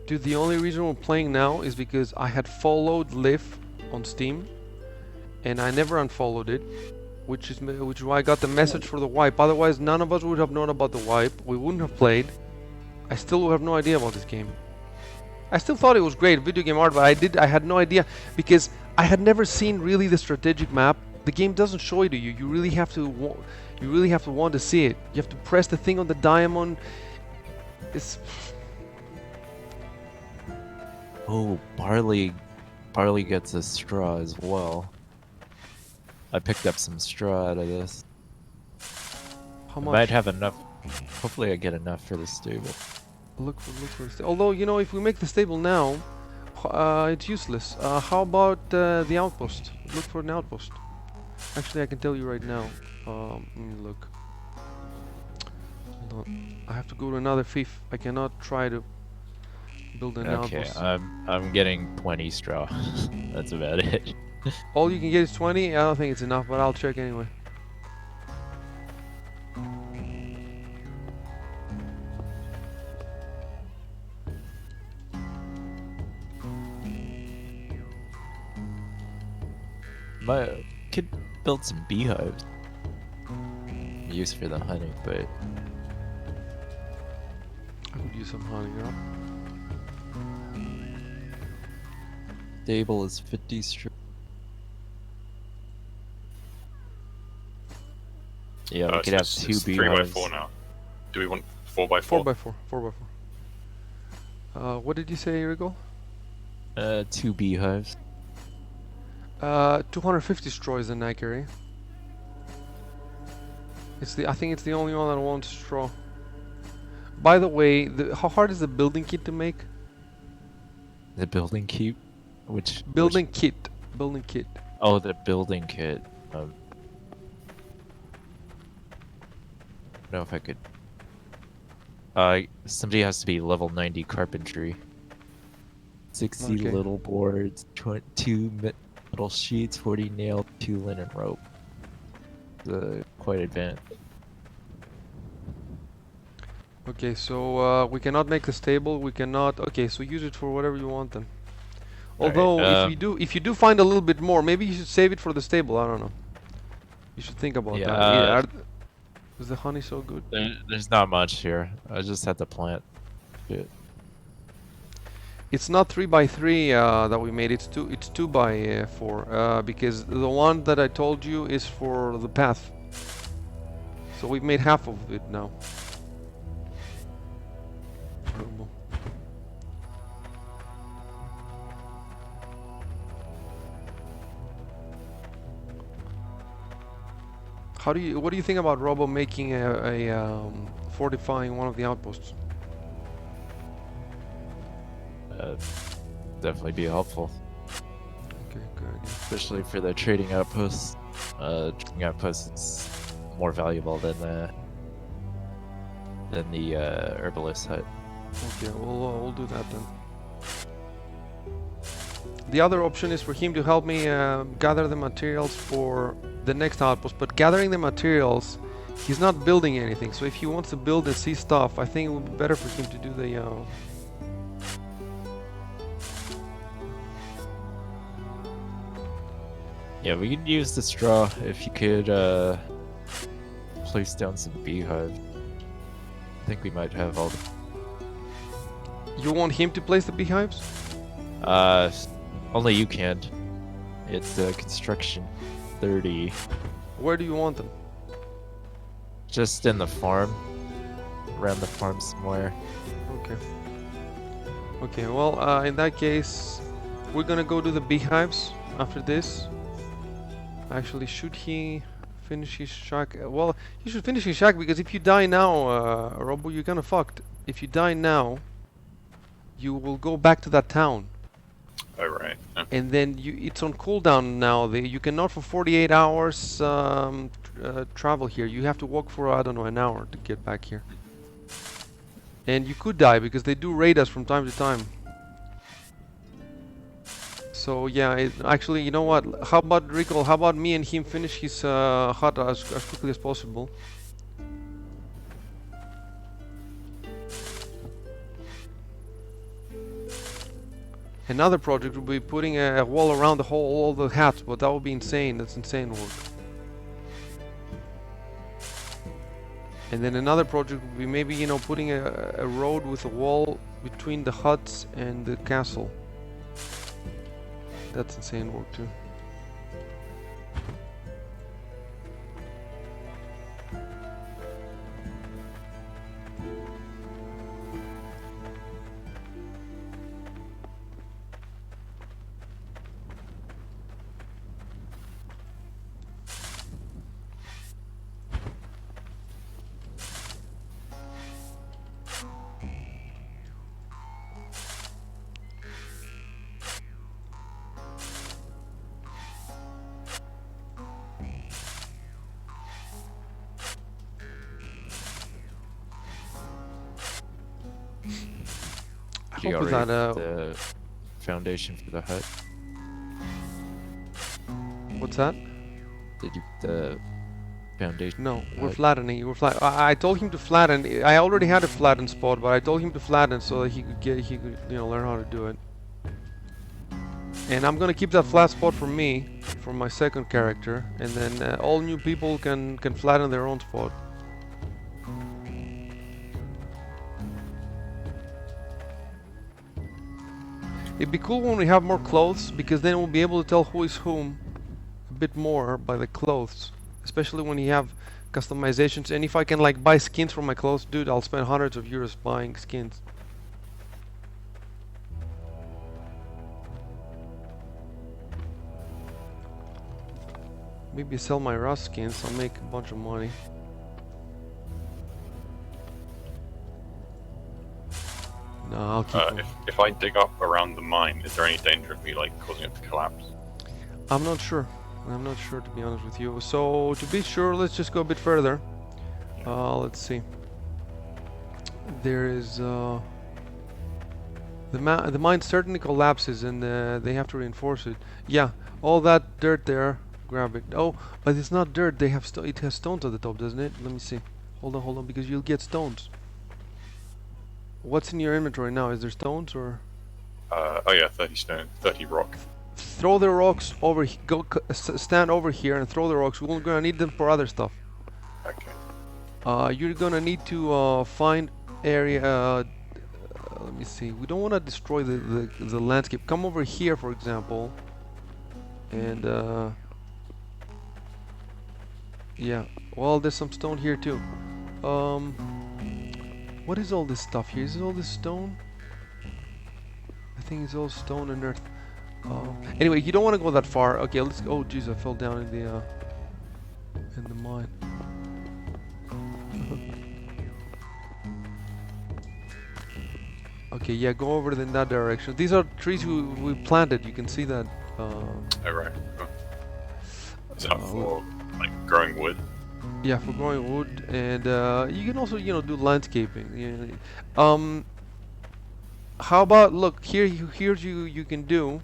Dude, the only reason we're playing now is because I had followed Liv on Steam and I never unfollowed it, which is why I got the message for the wipe. Otherwise, none of us would have known about the wipe. We wouldn't have played. I still would have no idea about this game. I still thought it was great video game art, but I had no idea because I had never seen really the strategic map. The game doesn't show it to you. You really have to want to see it. You have to press the thing on the diamond. It's Oh, barley gets a straw as well. I picked up some straw out of this. how I much? might have enough. Hopefully I get enough for the stable. Look for the although if we make the stable now, it's useless. How about the outpost? Look for an outpost. Actually, I can tell you right now. Let me look. Hold on. I have to go to another fief. I cannot try to build an outpost. I'm getting 20 straw. That's about it. All you can get is 20. I don't think it's enough, but I'll check anyway. Could build some beehives. Use for the honey, but I could use some honey, yeah. stable is 50 straw. Yeah, we could have two it's beehives. 3x4 now. Do we want 4x4? 4x4. 4x4. What did you say, Rigo? 2 beehives. 250 straw is the Nikeri. I think it's the only one that wants straw. By the way, how hard is the building kit to make? The building kit? Building kit. Oh, the building kit. I don't know if I could Somebody has to be level 90 carpentry. 60 Okay. little boards, 2 metal sheets, 40 nail, 2 linen rope. Quite advanced. Okay, so we cannot make the stable. We cannot. Okay, so use it for whatever you want then. Although, Alright, if you do find a little bit more, maybe you should save it for the stable. I don't know. You should think about yeah, that. Is the honey so good? there's not much here. I just had to plant it. It's not 3 by 3 that we made. It's 2 by 4 because the one that I told you is for the path. So we've made half of it now. Horrible. What do you think about Robo making fortifying one of the outposts? Definitely be helpful, Okay, good idea. especially for the trading outposts. Trading outposts, it's more valuable than the herbalist hut. Okay, we'll do that then. The other option is for him to help me gather the materials for the next outpost, but gathering the materials, he's not building anything. So if he wants to build and see stuff, I think it would be better for him to do the Yeah, we could use the straw if you could place down some beehives. I think we might have all the... You want him to place the beehives? Only you can. It's construction 30. Where do you want them? Just in the farm. Around the farm somewhere. Okay. Okay, well, in that case, we're gonna go do the beehives after this. Actually, should he finish his shack? Well, he should finish his shack because if you die now, Robo, you're kinda fucked. If you die now, you will go back to that town. Oh, right. Yeah. And then it's on cooldown now. You cannot for 48 hours travel here. You have to walk for, I don't know, an hour to get back here. And you could die because they do raid us from time to time. So yeah, actually, you know what? How about Rico? How about me and him finish his hut as quickly as possible? Another project would be putting a wall around all the hats, but that would be insane. That's insane work. And then another project would be maybe, you know, putting a road with a wall between the huts and the castle. That's insane work too. I Do you hope with already that, the foundation for the hut? what's that? Did you the foundation? No, for the we're hut? flattening. I told him to flatten. I already had a flatten spot, but I told him to flatten so that he could you know, learn how to do it. And I'm gonna keep that flat spot for me, for my second character, and then all new people can flatten their own spot. It'd be cool when we have more clothes, because then we'll be able to tell who is whom a bit more by the clothes. Especially when you have customizations, and if I can like buy skins for my clothes, dude, I'll spend hundreds of euros buying skins. Maybe sell my Rust skins, I'll make a bunch of money. No, I'll keep them. If I dig up around the mine, is there any danger of me like causing it to collapse? I'm not sure. I'm not sure, to be honest with you. So to be sure, let's just go a bit further. Let's see. There is the mine certainly collapses, and they have to reinforce it. Yeah, all that dirt there, grab it. Oh, but it's not dirt. They have it has stones at the top, doesn't it? Let me see. Hold on, because you'll get stones. What's in your inventory now? Is there stones or? Oh yeah, 30 stone, 30 rock. Throw the rocks over. Stand over here and throw the rocks. We're gonna need them for other stuff. Okay. You're gonna need to find area. Let me see. We don't want to destroy the landscape. Come over here, for example, and yeah. Well, there's some stone here too. What is all this stuff here? Is it all this stone? I think it's all stone and earth. Anyway, you don't want to go that far. Okay, let's go. Oh, jeez, I fell down in the mine. Okay, yeah, go over in that direction. These are trees we planted. You can see that. Oh right. Oh. Is that for like growing wood? Yeah, for growing wood, and you can also, do landscaping. Yeah. How about look here? Here's you can do.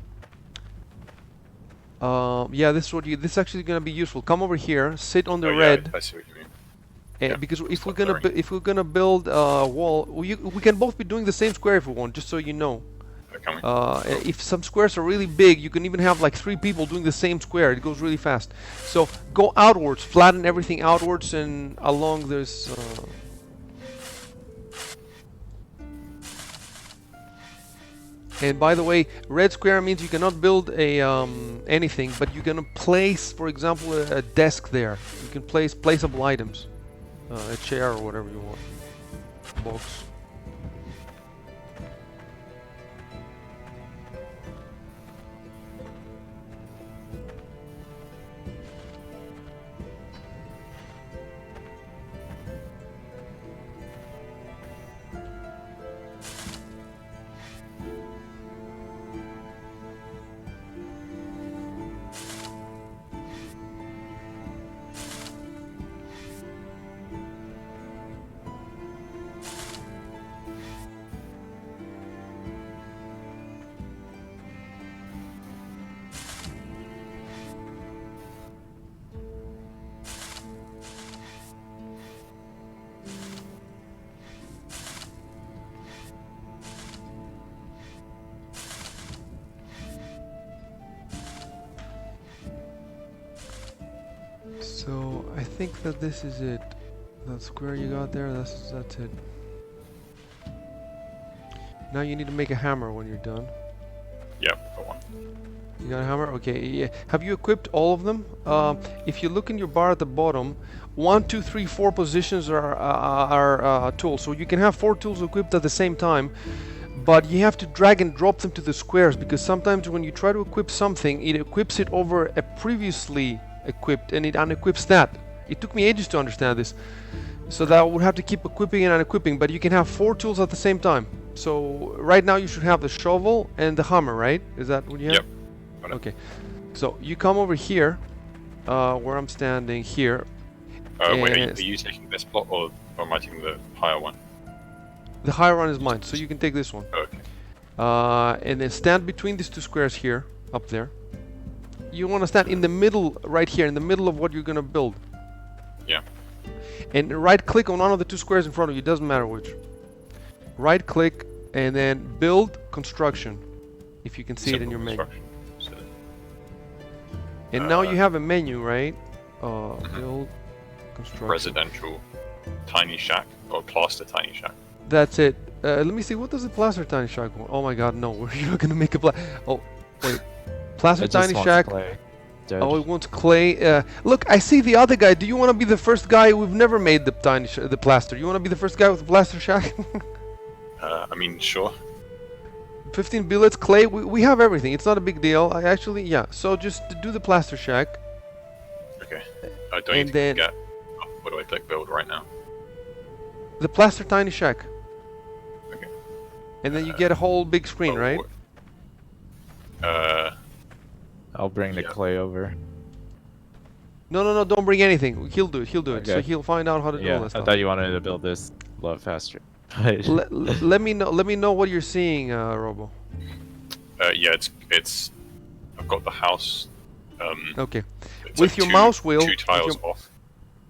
Yeah, this is what you. This is actually gonna be useful. Come over here, sit on the red. Yeah, I see what you mean. Yeah, Because if we're gonna build a wall, we can both be doing the same square if we want, just so you know. Can we? If some squares are really big, you can even have like 3 people doing the same square. It goes really fast. So go outwards, flatten everything outwards and along this. And by the way, red square means you cannot build a anything, but you can place, for example, a desk there. You can place placeable items, a chair or whatever you want, box. So I think that this is it. That square you got there, that's it. Now you need to make a hammer when you're done. Yep, got one. You got a hammer? Okay. Yeah. Have you equipped all of them? If you look in your bar at the bottom, 1, 2, 3, 4 positions are tools. So you can have 4 tools equipped at the same time, but you have to drag and drop them to the squares, because sometimes when you try to equip something, it equips it over a previously equipped and it unequips that. It took me ages to understand this. So that I would have to keep equipping and unequipping, but you can have 4 tools at the same time. So right now you should have the shovel and the hammer, right? Is that what you have? Yep. Okay. So you come over here, where I'm standing here. Wait, are you taking this block or am I taking the higher one? The higher one is mine, so you can take this one. Okay. And then stand between these 2 squares here, up there. You want to stand in the middle, right here, in the middle of what you're gonna build. Yeah. And right click on one of the 2 squares in front of you, doesn't matter which. Right click and then build construction, if you can see it in your menu. And now you have a menu, right? Build construction. Residential tiny shack or plaster tiny shack. That's it. Let me see, what does the plaster tiny shack want? Oh my god, no, you're not gonna make a oh, wait. Plaster tiny shack. Oh, it wants clay. Look, I see the other guy. Do you want to be the first guy? We've never made the the plaster. You want to be the first guy with the plaster shack? I mean, sure. 15 billets, clay. We have everything. It's not a big deal. Yeah. So just do the plaster shack. Okay. I don't need to get. Oh, what do I click build right now? The plaster tiny shack. Okay. And then you get a whole big screen, right? I'll bring the clay over. No, don't bring anything. He'll do it. Okay. So he'll find out how to do all Yeah, that I stuff. thought you wanted to build this a lot faster. But Let me know. Let me know what you're seeing, Robo. Yeah, it's. I've got the house. Okay. It's With like your mouse wheel, two tiles off.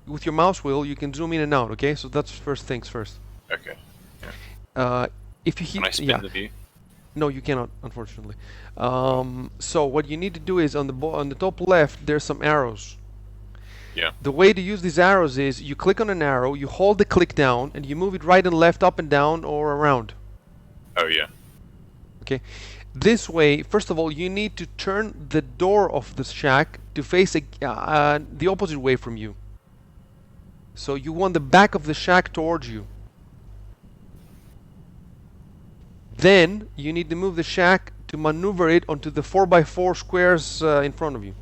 with your mouse wheel, you can zoom in and out. Okay, so that's first things first. Okay. Yeah. If you Can I hit, spin yeah, the view? no, you cannot, unfortunately. So what you need to do is on the top left, there's some arrows. Yeah. The way to use these arrows is you click on an arrow, you hold the click down, and you move it right and left, up and down, or around. Oh yeah. Okay. This way, first of all, you need to turn the door of the shack to face the opposite way from you. So you want the back of the shack towards you. Then you need to move the shack to maneuver it onto the 4x4 squares in front of you.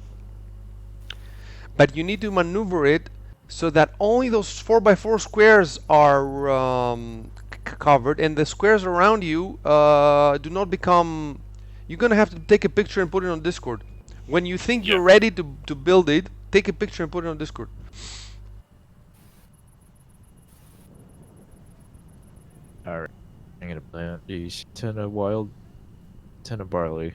But you need to maneuver it so that only those 4x4 squares are covered, and the squares around you do not become. You're gonna have to take a picture and put it on Discord. When you think Yeah. you're ready to build it, take a picture and put it on Discord. alright, I'm gonna plant a ton of ton of barley.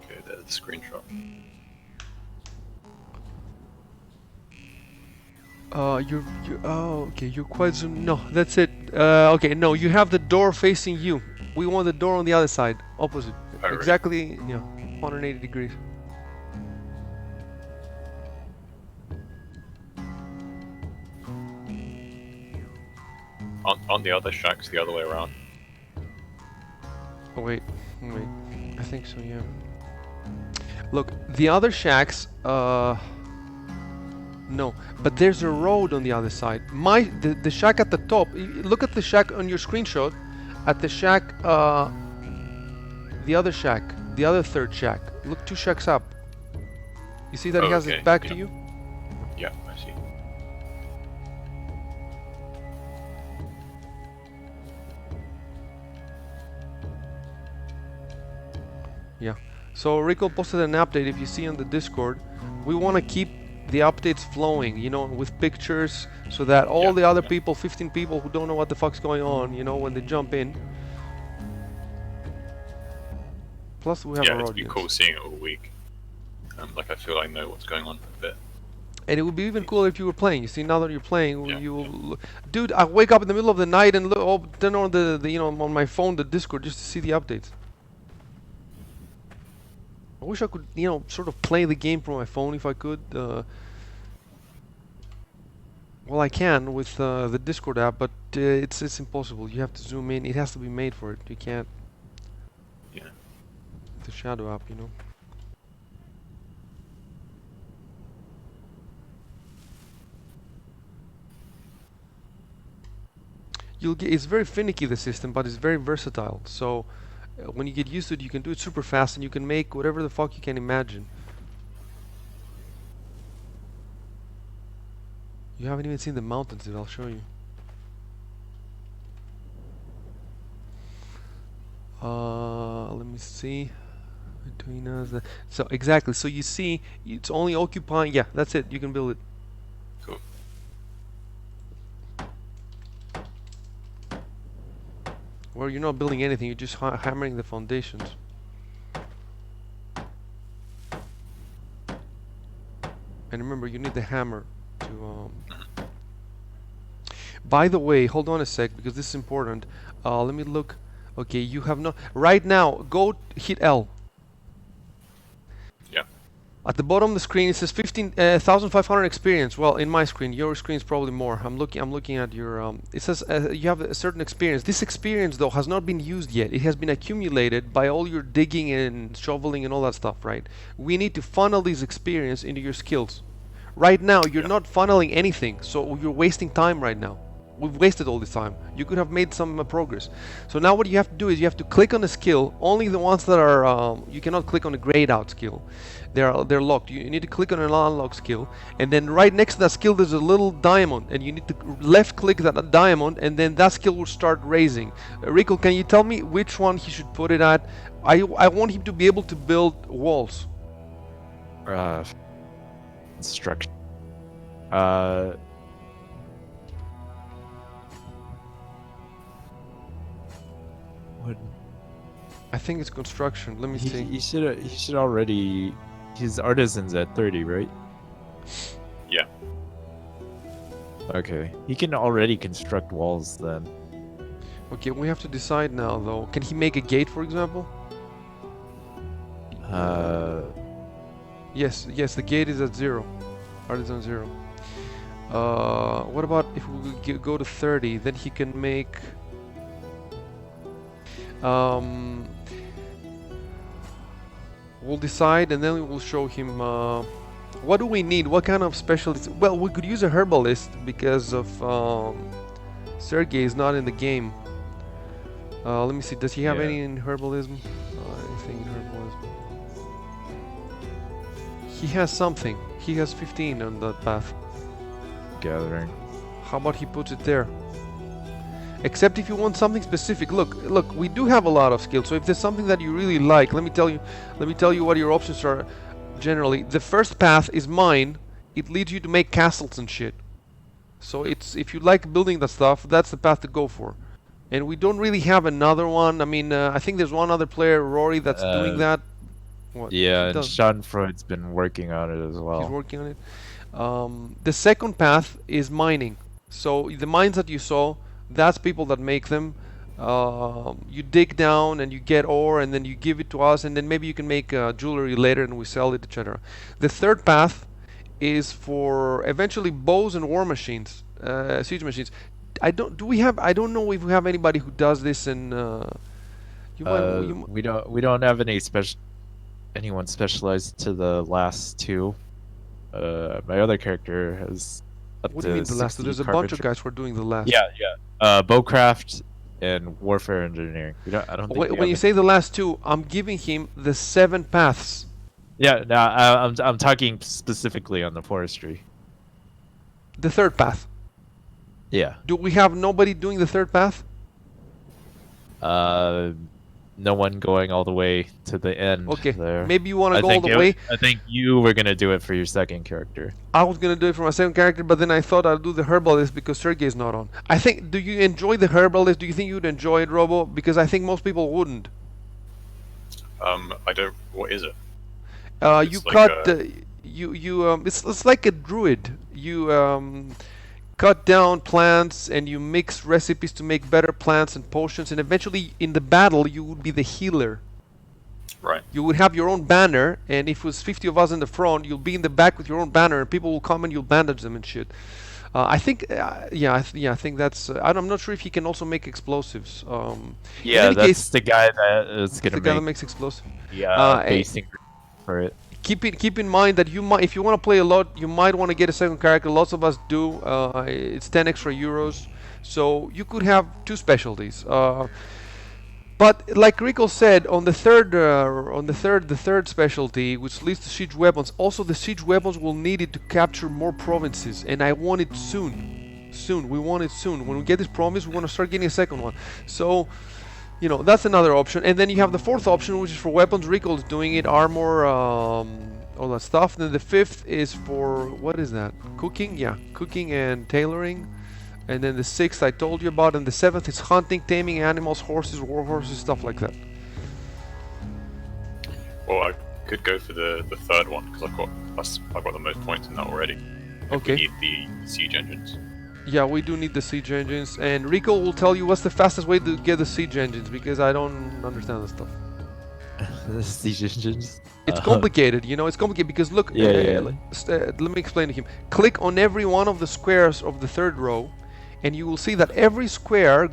Okay, there's the screenshot. Okay, you're quite zoom. No, that's it. Okay, no, you have the door facing you. We want the door on the other side, opposite. Oh, really? Exactly, yeah, 180 degrees. Aren't the other shacks the other way around? Oh wait, I think so, yeah. Look, the other shacks, no, but there's a road on the other side. The shack at the top. Look at the shack on your screenshot. At the shack, the other shack, the other third shack. Look, 2 shacks up. You see that he has his Okay, back yeah. to you? Yeah, I see. Yeah. So Rico posted an update. If you see on the Discord, we want to keep the updates flowing, you know, with pictures, so that all Yeah, the other yeah. people, 15 people who don't know what the fuck's going on, you know, when they jump in. Plus, we have Yeah, our it'd be audience. cool seeing it all week. Like I feel I know what's going on a bit. And it would be even cooler if you were playing. You see, now that you're playing, Yeah, you yeah. will, dude. I wake up in the middle of the night and turn on the you know, on my phone the Discord just to see the updates. I wish I could, you know, sort of play the game from my phone if I could. Well, I can with the Discord app, but it's impossible. You have to zoom in. It has to be made for it. You can't. Yeah. The Shadow app, you know. You'll get. It's very finicky, the system, but it's very versatile. So when you get used to it, you can do it super fast, and you can make whatever the fuck you can imagine. You haven't even seen the mountains yet. I'll show you. Let me see. Between us, so exactly. So you see, it's only occupying. Yeah, that's it. You can build it. Cool. Where you're not building anything, you're just hammering the foundations. And remember, you need the hammer to. By the way, hold on a sec because this is important. Let me look. Okay, you have no. Right now, go hit L. Yeah. At the bottom of the screen, it says 15,500 experience. Well, in my screen, your screen is probably more. I'm looking at your. It says you have a certain experience. This experience, though, has not been used yet. It has been accumulated by all your digging and shoveling and all that stuff, right? We need to funnel this experience into your skills. Right now, you're not funneling anything, so you're wasting time right now. We've wasted all this time. You could have made some progress. So now what you have to do is you have to click on the skill, only the ones that are, you cannot click on the grayed out skill. They're locked. You need to click on an unlock skill, and then right next to that skill there's a little diamond, and you need to left click that diamond, and then that skill will start raising. Rico, can you tell me which one he should put it at? I want him to be able to build walls. Construction. What? I think it's construction. Let me see. He should already. His artisan's at 30, right? Yeah. Okay. He can already construct walls then. Okay, we have to decide now though. Can he make a gate, for example? Yes, the gate is at 0. Artisan 0. What about if we go to 30? Then he can make. We'll decide, and then we will show him. What do we need? What kind of specialist? Well, we could use a herbalist because of Sergey is not in the game. Let me see. Does he have any in herbalism? Anything in herbalism? He has something. He has 15 on that path. Gathering. How about he puts it there? Except if you want something specific. Look, we do have a lot of skills. So if there's something that you really like, let me tell you what your options are. Generally, the first path is mine. It leads you to make castles and shit. So it's, if you like building that stuff, that's the path to go for. And we don't really have another one. I mean, I think there's one other player, Rory, that's doing that. What? Yeah, and Schadenfreud's been working on it as well. He's working on it. The second path is mining. So the mines that you saw, that's people that make them. You dig down and you get ore, and then you give it to us, and then maybe you can make jewelry later and we sell it, etc. The third path is for eventually bows and war machines, siege machines. I don't know if we have anybody who does this in. We don't have anyone specialized to the last two. My other character has up What to do you mean the last two? 60 There's a bunch of guys who are doing the last. Yeah. Bowcraft and warfare engineering. I don't think When you say the last two, I'm giving him the 7 paths. Yeah, no, I'm talking specifically on the forestry. The third path. Yeah. Do we have nobody doing the third path? No one going all the way to the end. Okay, there. maybe you want to go all the way. I think you were gonna do it for your second character. I was gonna do it for my second character, but then I thought I'd do the herbalist because Sergey's not on. I think. Do you enjoy the herbalist? Do you think you'd enjoy it, Robo? Because I think most people wouldn't. I don't. What is it? You like cut. It's like a druid. You cut down plants and you mix recipes to make better plants and potions, and eventually in the battle you would be the healer. Right. You would have your own banner, and if it was 50 of us in the front, you'll be in the back with your own banner, and people will come and you'll bandage them and shit. I think, I think that's. I'm not sure if he can also make explosives. Yeah, that's the guy that is gonna the guy that makes explosives. basing for it. Keep in mind that you might, if you want to play a lot, you might want to get a second character. Lots of us do. It's 10 extra euros, so you could have 2 specialties. But like Rico said, on the third specialty, which leads to siege weapons. Also, the siege weapons will need it to capture more provinces, and I want it soon. We want it soon. When we get this province, we want to start getting a second one. So, that's another option. And then you have the fourth option, which is for weapons. Rico is doing it, armor, all that stuff. And then the fifth is for, what is that? Cooking? Yeah, cooking and tailoring. And then the 6th I told you about, and the 7th is hunting, taming animals, horses, war horses, stuff like that. Well, I could go for the third one because I've got the most points in that already. If Okay. we need the siege engines. Yeah, we do need the siege engines, and Rico will tell you what's the fastest way to get the siege engines, because I don't understand this stuff. Siege engines. It's complicated, you know, it's complicated because look, Yeah. let me explain to him. Click on every one of the squares of the third row, and you will see that every square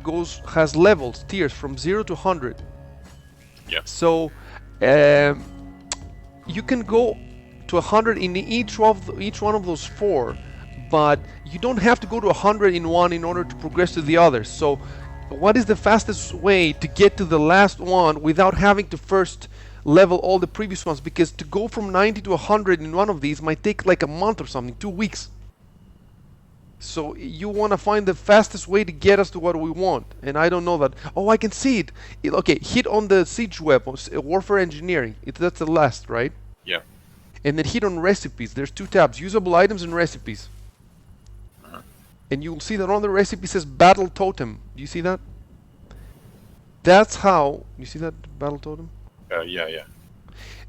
has levels, tiers from 0 to 100. Yeah. So, you can go to 100 in each one of those 4, but you don't have to go to 100 in one in order to progress to the others. So, what is the fastest way to get to the last one without having to first level all the previous ones? Because to go from 90 to 100 in one of these might take like a month or something, 2 weeks. So you want to find the fastest way to get us to what we want, and I don't know that. Oh, I can see it. Okay, hit on the siege weapons, warfare engineering. That's the last, right? Yeah. And then hit on recipes. There's 2 tabs: usable items and recipes. And you will see that on the recipe says battle totem. Do you see that? That's how. You see that battle totem? Yeah.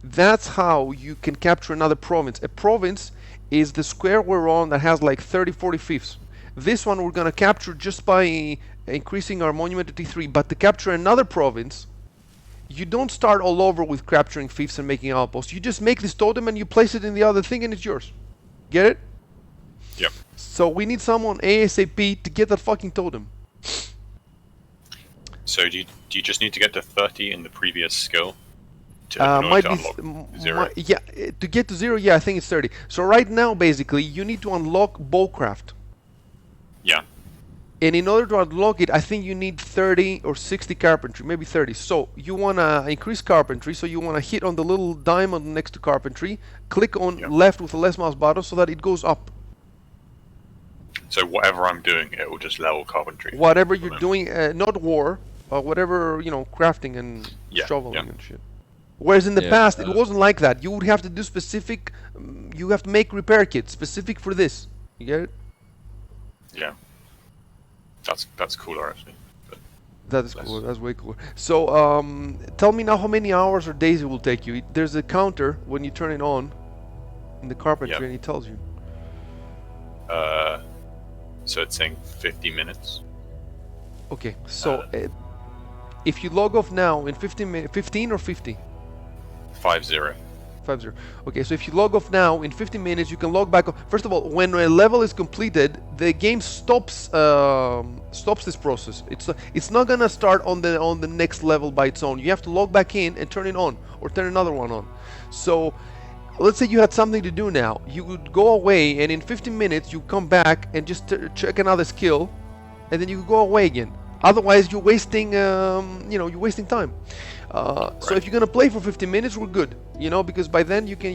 That's how you can capture another province. A province is the square we're on that has like 30-40 fiefs. This one we're gonna capture just by increasing our monument to T3. But to capture another province, you don't start all over with capturing fiefs and making outposts. You just make this totem and you place it in the other thing and it's yours. Get it? Yep. So we need someone ASAP to get that fucking totem. So do you just need to get to 30 in the previous skill in order Might to be unlock 0? yeah, to get to 0, yeah, I think it's 30. So right now, basically, you need to unlock bowcraft. Yeah. And in order to unlock it, I think you need 30 or 60 carpentry, maybe 30. So you want to increase carpentry, so you want to hit on the little diamond next to carpentry, click on left with the left mouse button so that it goes up. So whatever I'm doing, it will just level carpentry. Whatever you're doing, not war, whatever, you know, crafting and shoveling and shit. Whereas in the past, it wasn't like that. You would have to do specific, you have to make repair kits specific for this. You get it? Yeah. That's cooler, actually. But that is cool. That's way cooler. So, tell me now how many hours or days it will take you. There's a counter when you turn it on in the carpentry, and it tells you. So it's saying 50 minutes. Okay, so if you log off now in 15 minutes, 15 or 50? 50. 50. Okay, so if you log off now in 15 minutes, you can log back. First of all, when a level is completed, the game stops this process. It's not gonna start on the next level by its own. You have to log back in and turn it on, or turn another one on. So let's say you had something to do now. You would go away, and in 15 minutes you come back and just check another skill, and then you go away again. Otherwise, you're wasting, you're wasting time. So if you're gonna play for 15 minutes, we're good, because by then you can,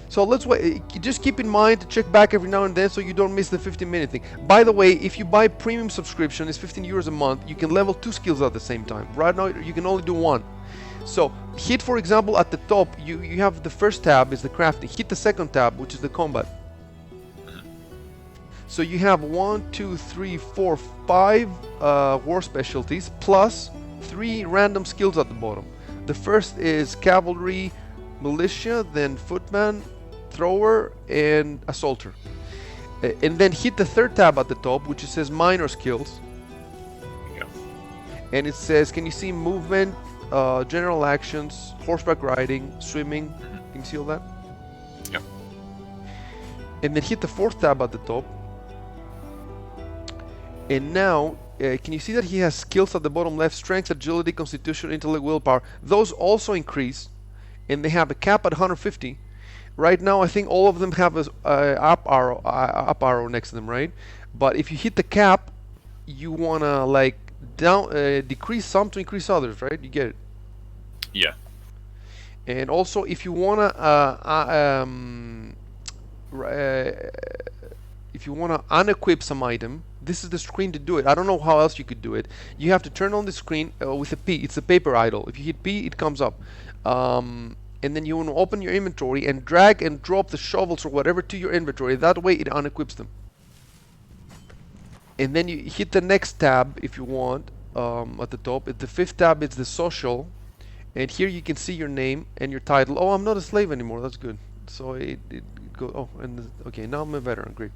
so let's wait. Just keep in mind to check back every now and then so you don't miss the 15-minute thing. By the way, if you buy premium subscription, it's 15 euros a month. You can level 2 skills at the same time. Right now, you can only do 1. So hit, for example, at the top, you have the first tab is the crafting. Hit the second tab, which is the combat. So you have 1, 2, 3, 4, 5 war specialties plus 3 random skills at the bottom. The first is cavalry, militia, then footman, thrower, and assaulter. And then hit the third tab at the top, which says minor skills. Yeah. And it says, can you see movement, general actions, horseback riding, swimming? Can you see all that? Yeah. And then hit the fourth tab at the top. And now, can you see that he has skills at the bottom left? Strength, agility, constitution, intellect, willpower. Those also increase, and they have a cap at 150. Right now, I think all of them have a up arrow next to them, right? But if you hit the cap, you wanna like decrease some to increase others, right? You get it? Yeah. And also, if you wanna unequip some item, this is the screen to do it. I don't know how else you could do it. You have to turn on the screen with a P. It's a paper idle. If you hit P, it comes up. And then you want to open your inventory and drag and drop the shovels or whatever to your inventory. That way it unequips them. and then you hit the next tab if you want at the top. At the fifth tab, it's the social, and here you can see your name and your title. Oh, I'm not a slave anymore. That's good. So it go. Oh, and okay, now I'm a veteran. Great.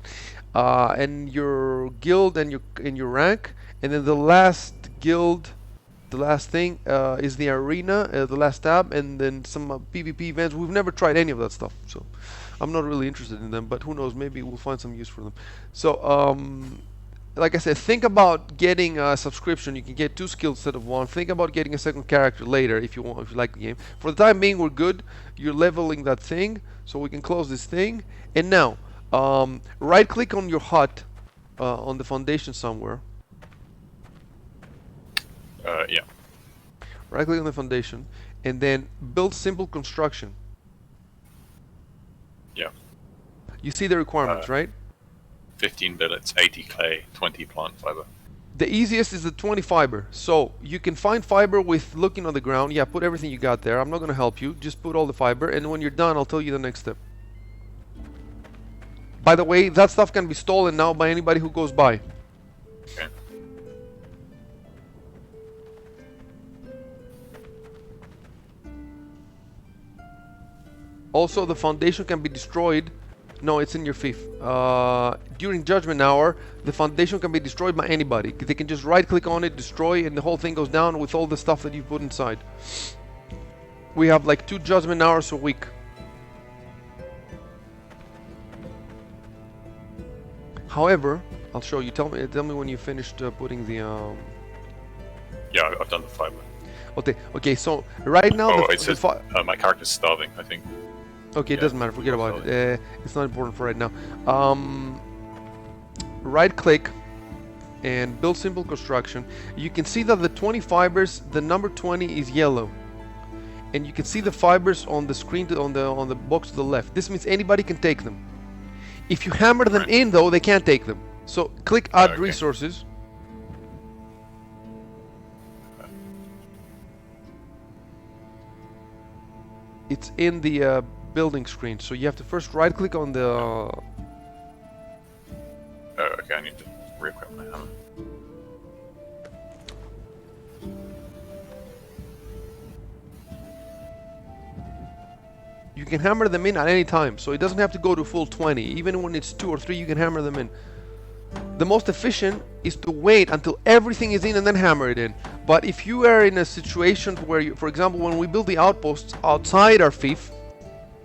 And your guild and your rank, and then the last guild. The last thing is the arena, the last tab, and then some PvP events. We've never tried any of that stuff, so I'm not really interested in them, but who knows, maybe we'll find some use for them. So, like I said, think about getting a subscription. You can get 2 skills instead of 1. Think about getting a second character later if you want, if you like the game. For the time being, we're good. You're leveling that thing, so we can close this thing. And now, right-click on your hut on the foundation somewhere. Yeah. Right click on the foundation and then build simple construction. Yeah. You see the requirements, right? 15 billets, 80 clay, 20 plant fiber. The easiest is the 20 fiber. So you can find fiber with looking on the ground. Yeah, put everything you got there. I'm not going to help you. Just put all the fiber, and when you're done, I'll tell you the next step. By the way, that stuff can be stolen now by anybody who goes by. Okay. Also, the foundation can be destroyed. No, it's in your fifth. During Judgment Hour, the foundation can be destroyed by anybody. They can just right-click on it, destroy, and the whole thing goes down with all the stuff that you put inside. We have like 2 Judgment Hours a week. However, I'll show you. Tell me when you finished putting the. Yeah, I've done the fiber. Okay. Okay. So right now, Oh, it says my character's starving, I think. Okay, it Yeah, doesn't matter. Forget it's about it. It's not important for right now. Right-click and build simple construction. You can see that the 20 fibers, the number 20 is yellow, and you can see the fibers on the screen on the box to the left. This means anybody can take them. If you hammer them Right. in, though, they can't take them. So click Add Okay. Resources. It's in the building screen, so you have to first right-click on the. Oh, okay, I need to re-equip my hammer. You can hammer them in at any time, so it doesn't have to go to full 20. Even when it's 2 or 3, you can hammer them in. The most efficient is to wait until everything is in and then hammer it in. But if you are in a situation where, you, for example, when we build the outposts outside our fief,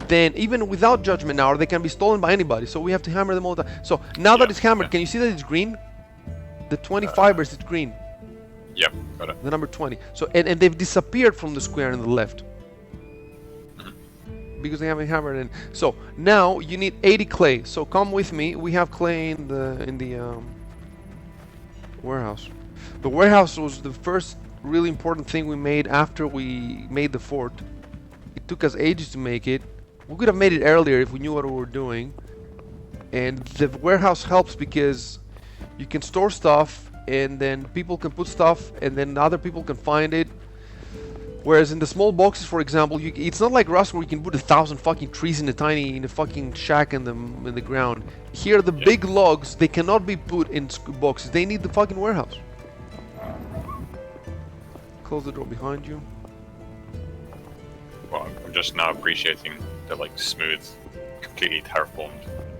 then even without Judgment Hour, they can be stolen by anybody. So we have to hammer them all the time. So now that Yeah, it's hammered, okay. can you see that it's green? The 20 fibers, it's green. Yep, got it. The number 20. So and they've disappeared from the square on the left. Because they haven't hammered in. So now you need 80 clay. So come with me. We have clay in the warehouse. The warehouse was the first really important thing we made after we made the fort. It took us ages to make it. We could have made it earlier if we knew what we were doing. And the warehouse helps because you can store stuff, and then people can put stuff, and then other people can find it. Whereas in the small boxes, for example, it's not like Rust where you can put 1,000 fucking trees in a fucking shack in the ground. Here, the big logs, they cannot be put in boxes. They need the fucking warehouse. Close the door behind you. Well, I'm just now appreciating the like smooth, completely terraformed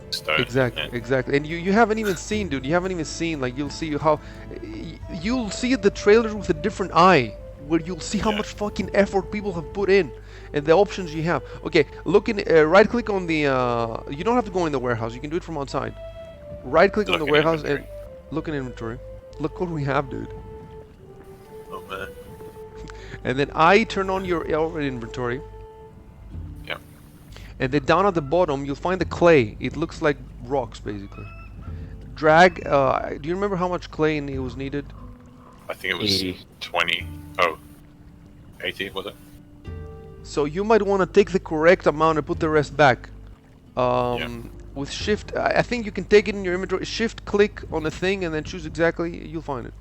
stone. Exactly, Yeah. exactly. And you haven't even seen, dude. You haven't even seen. Like you'll see how you'll see the trailers with a different eye, where you'll see how Yeah. much fucking effort people have put in, and the options you have. Okay, look in. Right-click on the. You don't have to go in the warehouse. You can do it from outside. Right-click on Look the in warehouse inventory. and look in inventory. Look what we have, dude. Oh man. And then I turn on your inventory. Yeah. And then down at the bottom, you'll find the clay. It looks like rocks, basically. Drag. Do you remember how much clay it was needed? I think it was 80. 20. Oh. 80 was it? So you might want to take the correct amount and put the rest back. With shift, I think you can take it in your inventory. Shift click on the thing and then choose exactly. You'll find it.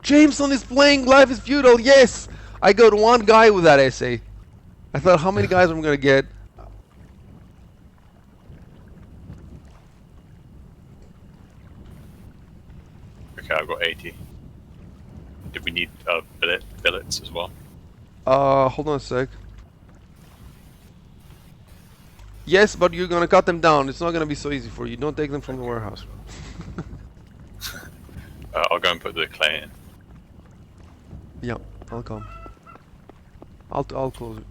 Jameson is playing Life is Futile. Yes, I got one guy with that essay. I thought, how many guys am I gonna get? Okay, I've got 80. Did we need billets as well? Hold on a sec. Yes, but you're gonna cut them down. It's not gonna be so easy for you. Don't take them from the warehouse. I'll go and put the clay in. Yeah, I'll come. I'll close it.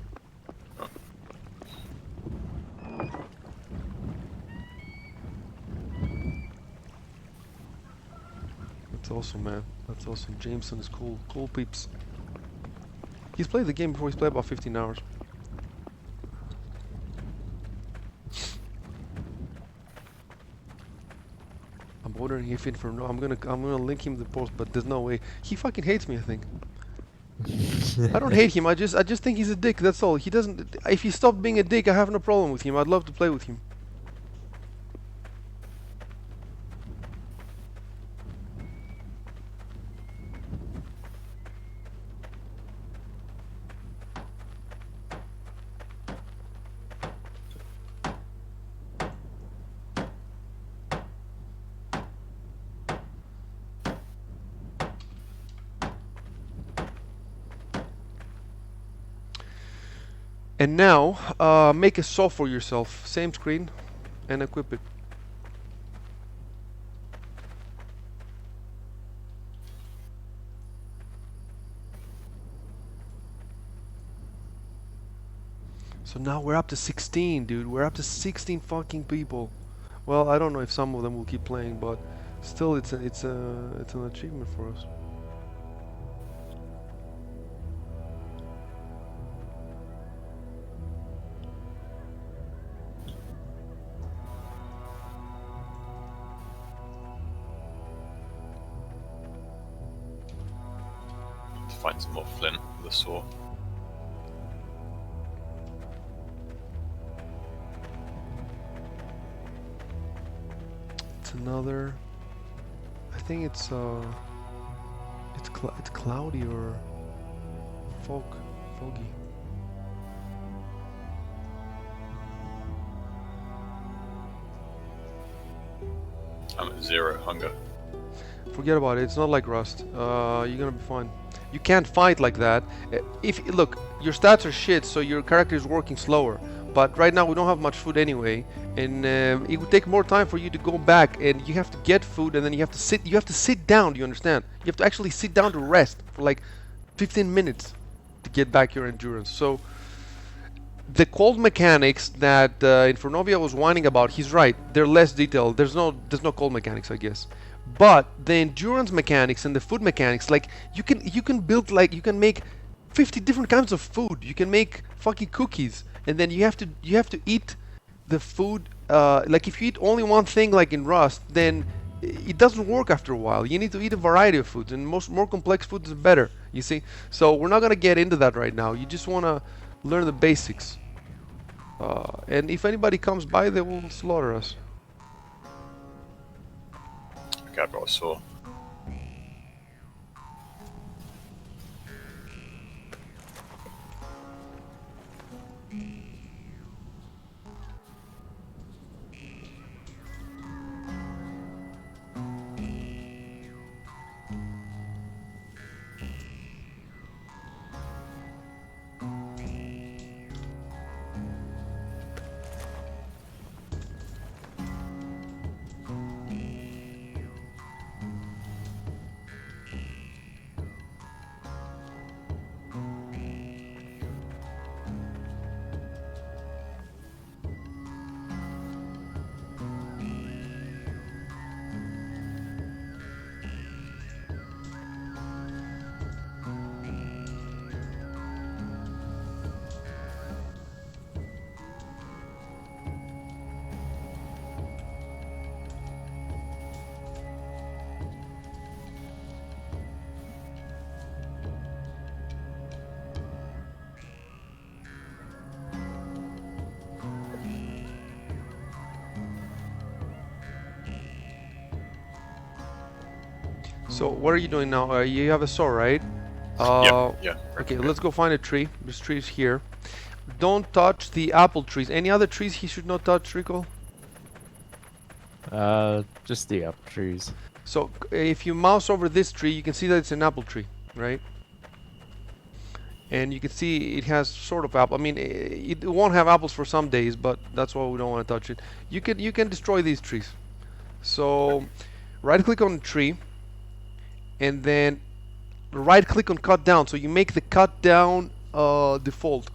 That's awesome, man. That's awesome. Jameson is cool. Cool peeps. He's played the game before. He's played about 15 hours. I'm wondering if Inferno. I'm gonna link him the post, but there's no way. He fucking hates me, I think. I don't hate him. I just think he's a dick. That's all. He doesn't. If he stopped being a dick, I have no problem with him. I'd love to play with him. And now, make a saw for yourself. Same screen, and equip it. So now we're up to 16, dude. We're up to 16 fucking people. Well, I don't know if some of them will keep playing, but still, it's an achievement for us. To find some more flint with a saw. It's another. I think it's cloudy or foggy. I'm at 0 hunger. Forget about it. It's not like Rust. You're gonna be fine. You can't fight like that. If look, your stats are shit, so your character is working slower. But right now we don't have much food anyway, and it would take more time for you to go back, and you have to get food, and then you have to sit. You have to sit down. Do you understand? You have to actually sit down to rest for like 15 minutes to get back your endurance. So the cold mechanics that Infernovia was whining about, he's right. They're less detailed. There's no cold mechanics, I guess. But the endurance mechanics and the food mechanics, like you can build, like you can make 50 different kinds of food. You can make fucking cookies, and then you have to eat the food. Like if you eat only one thing, like in Rust, then it doesn't work after a while. You need to eat a variety of foods, and more complex foods is better. You see, so we're not gonna get into that right now. You just wanna learn the basics. And if anybody comes by, they will slaughter us. Okay, I've got a saw. So what are you doing now? You have a saw, right? Yeah. Okay, let's go find a tree. This tree is here. don't touch the apple trees. Any other trees he should not touch, Rico? Just the apple trees. So if you mouse over this tree, you can see that it's an apple tree, right? And you can see it has sort of apple. I mean, it won't have apples for some days, but that's why we don't want to touch it. You can destroy these trees. So right-click on the tree, and then right-click on cut down. So you make the cut down default.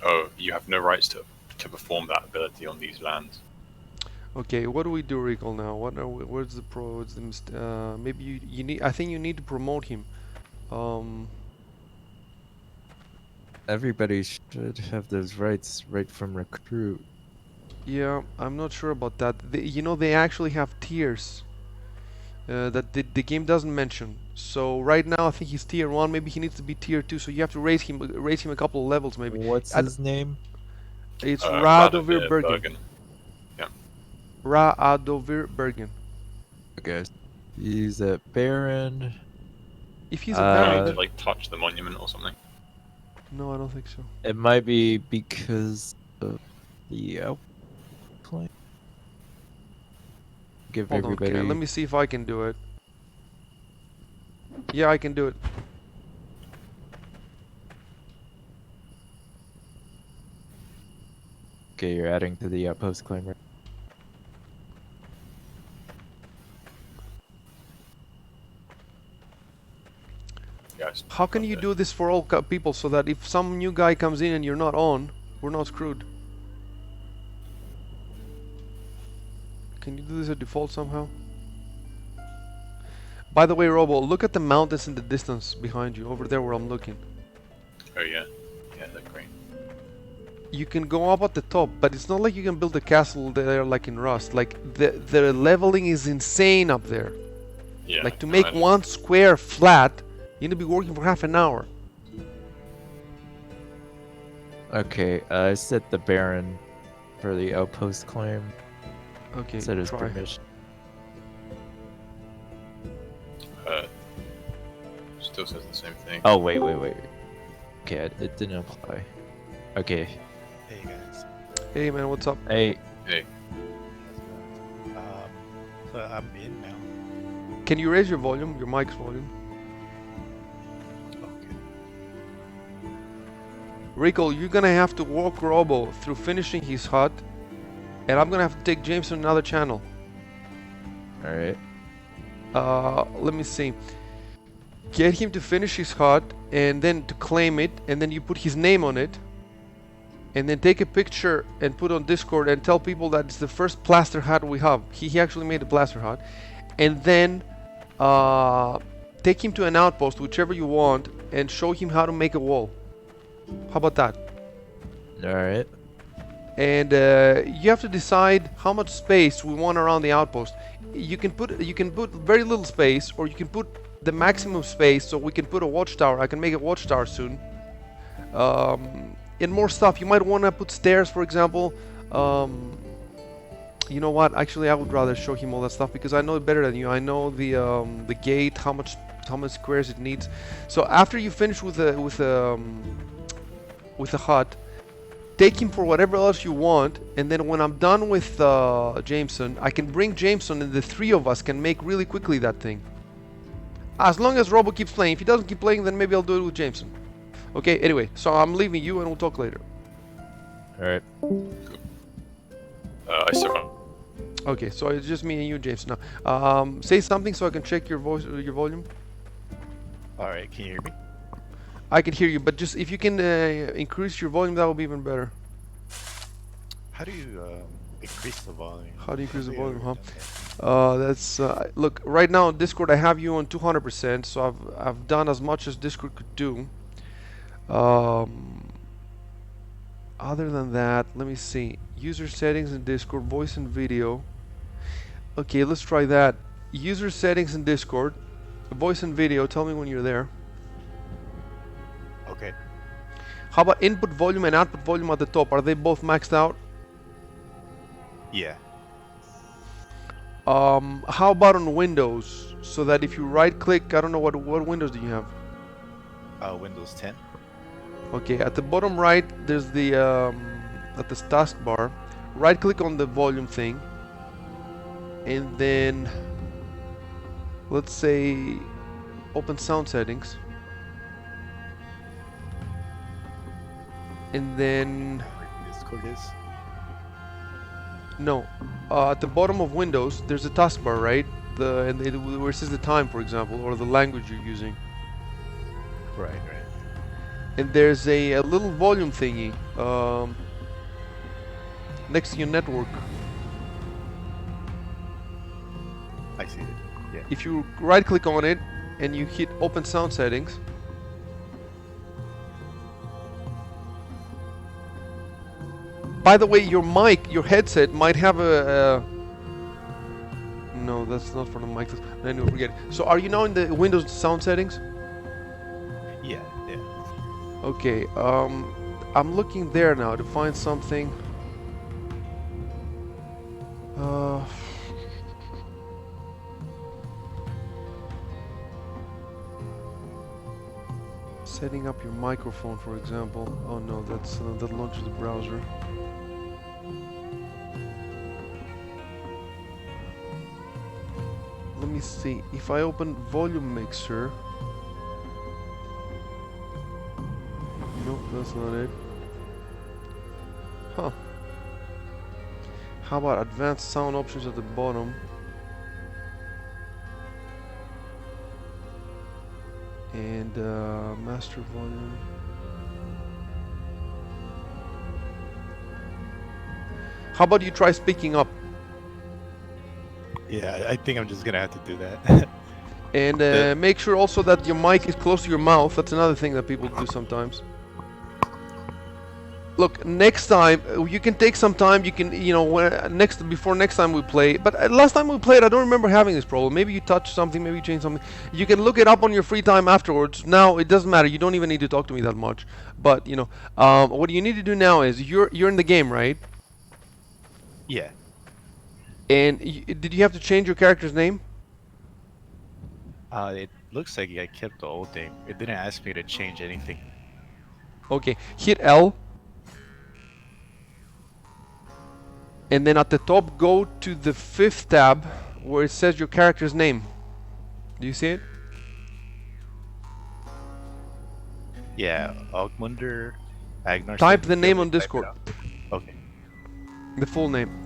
Oh, you have no rights to perform that ability on these lands. Okay, what do we do, Recall now? What are we, where's the pro? What's the maybe you need. I think you need to promote him. Everybody should have those rights right from recruit. Yeah, I'm not sure about that. You know, they actually have tiers that the game doesn't mention. So right now, I think he's tier 1. Maybe he needs to be tier 2. So you have to raise him a couple of levels, maybe. What's his name? It's Radomir Radomir Bergen. Yeah. Radomir Bergen. Okay. He's a baron. If he's a Do you baron, need to like touch the monument or something? no, I don't think so. It might be because of the outplay. Give Hold on, everybody. let me see if I can do it. Yeah, I can do it. Okay, you're adding to the outpost claim, right? Yes. How can you do this for all people so that if some new guy comes in and you're not on, we're not screwed? Can you do this at default somehow? By the way, Robo, look at the mountains in the distance behind you, over there where I'm looking. Oh yeah. Yeah, they're great. You can go up at the top, but it's not like you can build a castle there like in Rust. Like the leveling is insane up there. Yeah. Like to no, make I know. one square flat, you need to be working for half an hour. Okay, I set the baron for the outpost claim. Okay, Set his try. permission. Still says the same thing. Oh wait. Okay, it didn't apply. Okay. Hey guys. Hey man, what's up? Hey, Hey. So I'm in now. Can you raise your volume, your mic's volume? Okay. Rico, you're gonna have to walk Robo through finishing his hut, and I'm gonna have to take James on another channel. all right. Let me see. Get him to finish his hut, and then to claim it, and then you put his name on it, and then take a picture and put on Discord and tell people that it's the first plaster hut we have. He actually made a plaster hut, and then take him to an outpost, whichever you want, and show him how to make a wall. How about that? All right. And you have to decide how much space we want around the outpost. You can put very little space, or you can put the maximum space, so we can put a watchtower. I can make a watchtower soon. And more stuff. You might want to put stairs, for example. You know what? Actually, I would rather show him all that stuff because I know it better than you. I know the gate, how much squares it needs. So after you finish with the hut, take him for whatever else you want, and then when I'm done with Jameson, I can bring Jameson, and the three of us can make really quickly that thing. As long as Robo keeps playing. If he doesn't keep playing, then maybe I'll do it with Jameson. Okay, anyway, so I'm leaving you and we'll talk later. All right. I survived. Okay, so it's just me and you, Jameson. Now, say something so I can check your voice, your volume. Alright, can you hear me? I can hear you, but just if you can increase your volume, that will be even better. How do you increase the volume? How do you increase the Have you volume, ever huh? done that? That's look, right now on Discord I have you on 200%, so I've done as much as Discord could do. Other than that, let me see. User settings in Discord, voice and video. Okay, let's try that. User settings in Discord, voice and video. Tell me when you're there. Okay. How about input volume and output volume at the top? Are they both maxed out? Yeah. How about on Windows? So that if you right click, I don't know what Windows do you have? Windows 10. Okay, at the bottom right, there's the at this taskbar. Right click on the volume thing, and then let's say open sound settings, and then Discord is. no, at the bottom of Windows, there's a taskbar, right? Where it says the time, for example, or the language you're using, Right, right. and there's a little volume thingy next to your network. I see it. Yeah. If you right click on it and you hit open sound settings, by the way, your mic, your headset might have no, that's not for the mic. Anyway, forget it. So are you now in the Windows sound settings? Yeah, yeah. Okay, I'm looking there now to find something. Setting up your microphone, for example. Oh no, that launches the browser. Let me see. If I open volume mixer. Nope, that's not it. Huh. How about advanced sound options at the bottom? And master volume. How about you try speaking up? Yeah, I think I'm just gonna have to do that. And make sure also that your mic is close to your mouth. That's another thing that people do sometimes. Look, next time you can take some time. You can, before next time we play. But last time we played, I don't remember having this problem. Maybe you touched something, maybe you changed something. You can look it up on your free time afterwards. Now it doesn't matter. You don't even need to talk to me that much. But what you need to do now is you're in the game, right? Yeah. And did you have to change your character's name? It looks like I kept the old name. It didn't ask me to change anything. Okay, hit L. And then at the top, go to the 5th tab where it says your character's name. Do you see it? Yeah, Augmunder, Agnar. Type the name on Discord. Okay. The full name.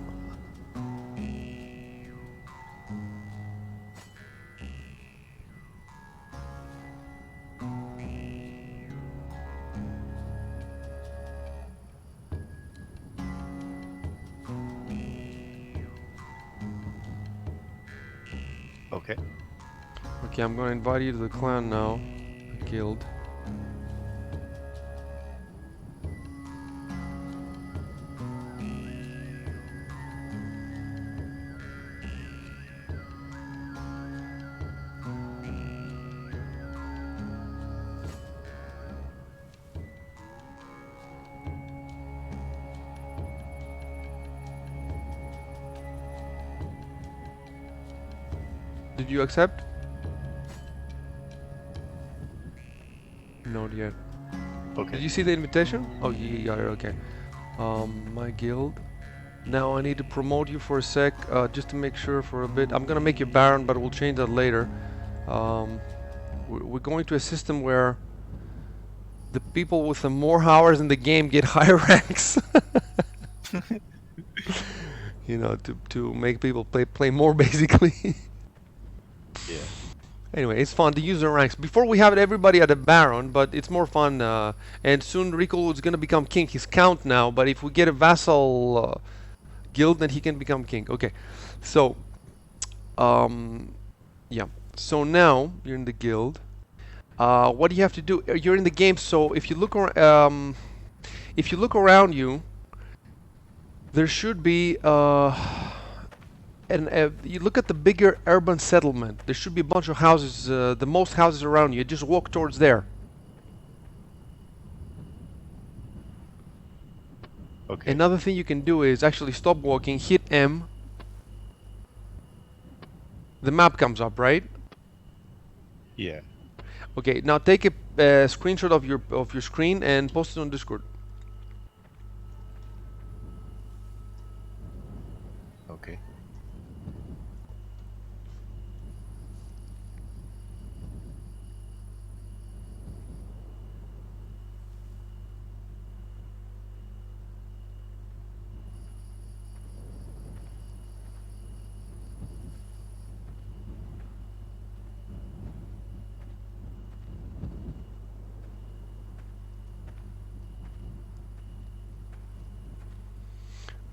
Okay. Okay, I'm gonna invite you to the clan now. The guild. Did you accept? Not yet. Okay. Did you see the invitation? Oh, you got it. Okay. My guild. Now I need to promote you for a sec, just to make sure for a bit. I'm gonna make you Baron, but we'll change that later. We're going to a system where the people with the more hours in the game get higher ranks. To make people play more, basically. Yeah. Anyway, it's fun to use the ranks. Before we have everybody at a Baron, but it's more fun. And soon Rico is gonna become king. He's count now, but if we get a vassal guild, then he can become king. Okay, so yeah. So now you're in the guild. What do you have to do? You're in the game. So if you look around you, there should be you look at the bigger urban settlement. There should be a bunch of houses, the most houses around you. Just walk towards there. Okay. Another thing you can do is actually stop walking, hit M. The map comes up, right? Yeah. Okay, now take a screenshot of your screen and post it on Discord. Okay.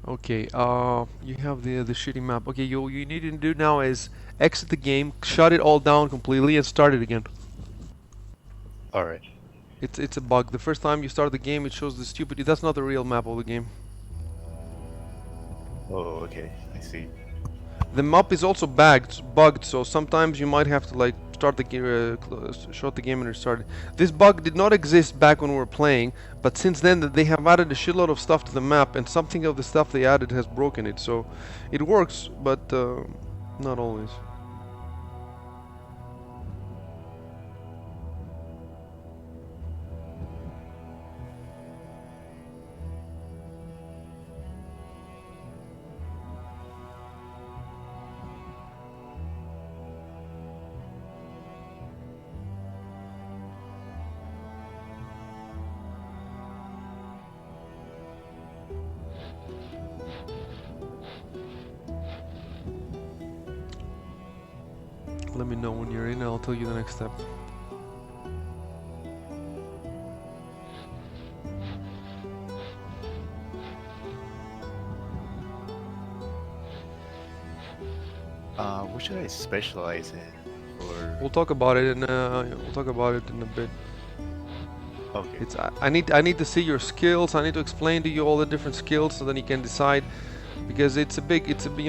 Okay, you have the shitty map. Okay, you need to do now is exit the game, shut it all down completely, and start it again. All right. It's a bug. The first time you start the game, it shows the stupid. That's not the real map of the game. Oh, okay. I see. The map is also bugged. So sometimes you might have to like start the game, shut the game and restart it. This bug did not exist back when we were playing, but since then they have added a shitload of stuff to the map, and something of the stuff they added has broken it. So it works, but not always. Let me know when you're in, and I'll tell you the next step. What should I specialize in? Or We'll talk about it, and we'll talk about it in a bit. okay. It's I need to see your skills. I need to explain to you all the different skills, so then you can decide, because it's a big decision.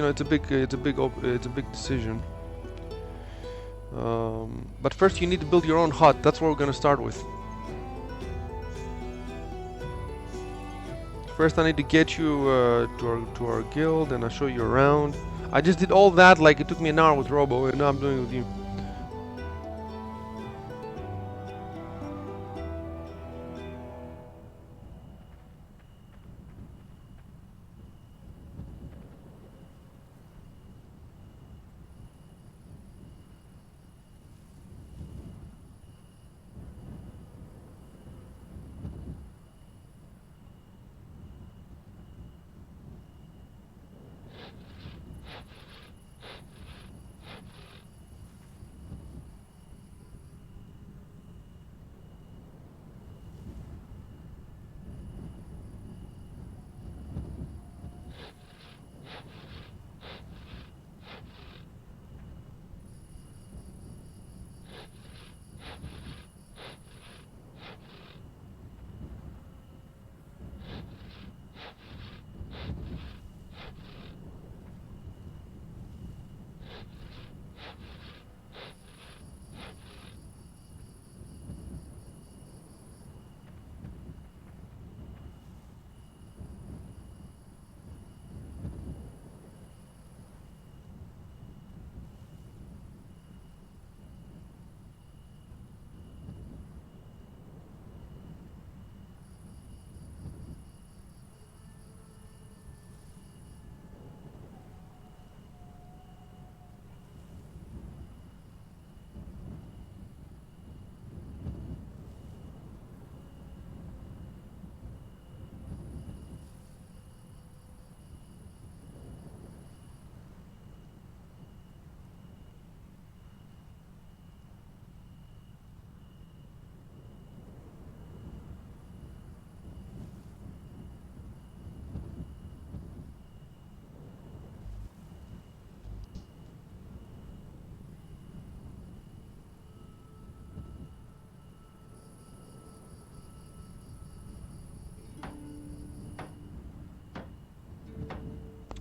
But first you need to build your own hut. That's what we're gonna start with. First I need to get you to our guild, and I'll show you around. I just did all that, like it took me an hour with Robo, and now I'm doing it with you.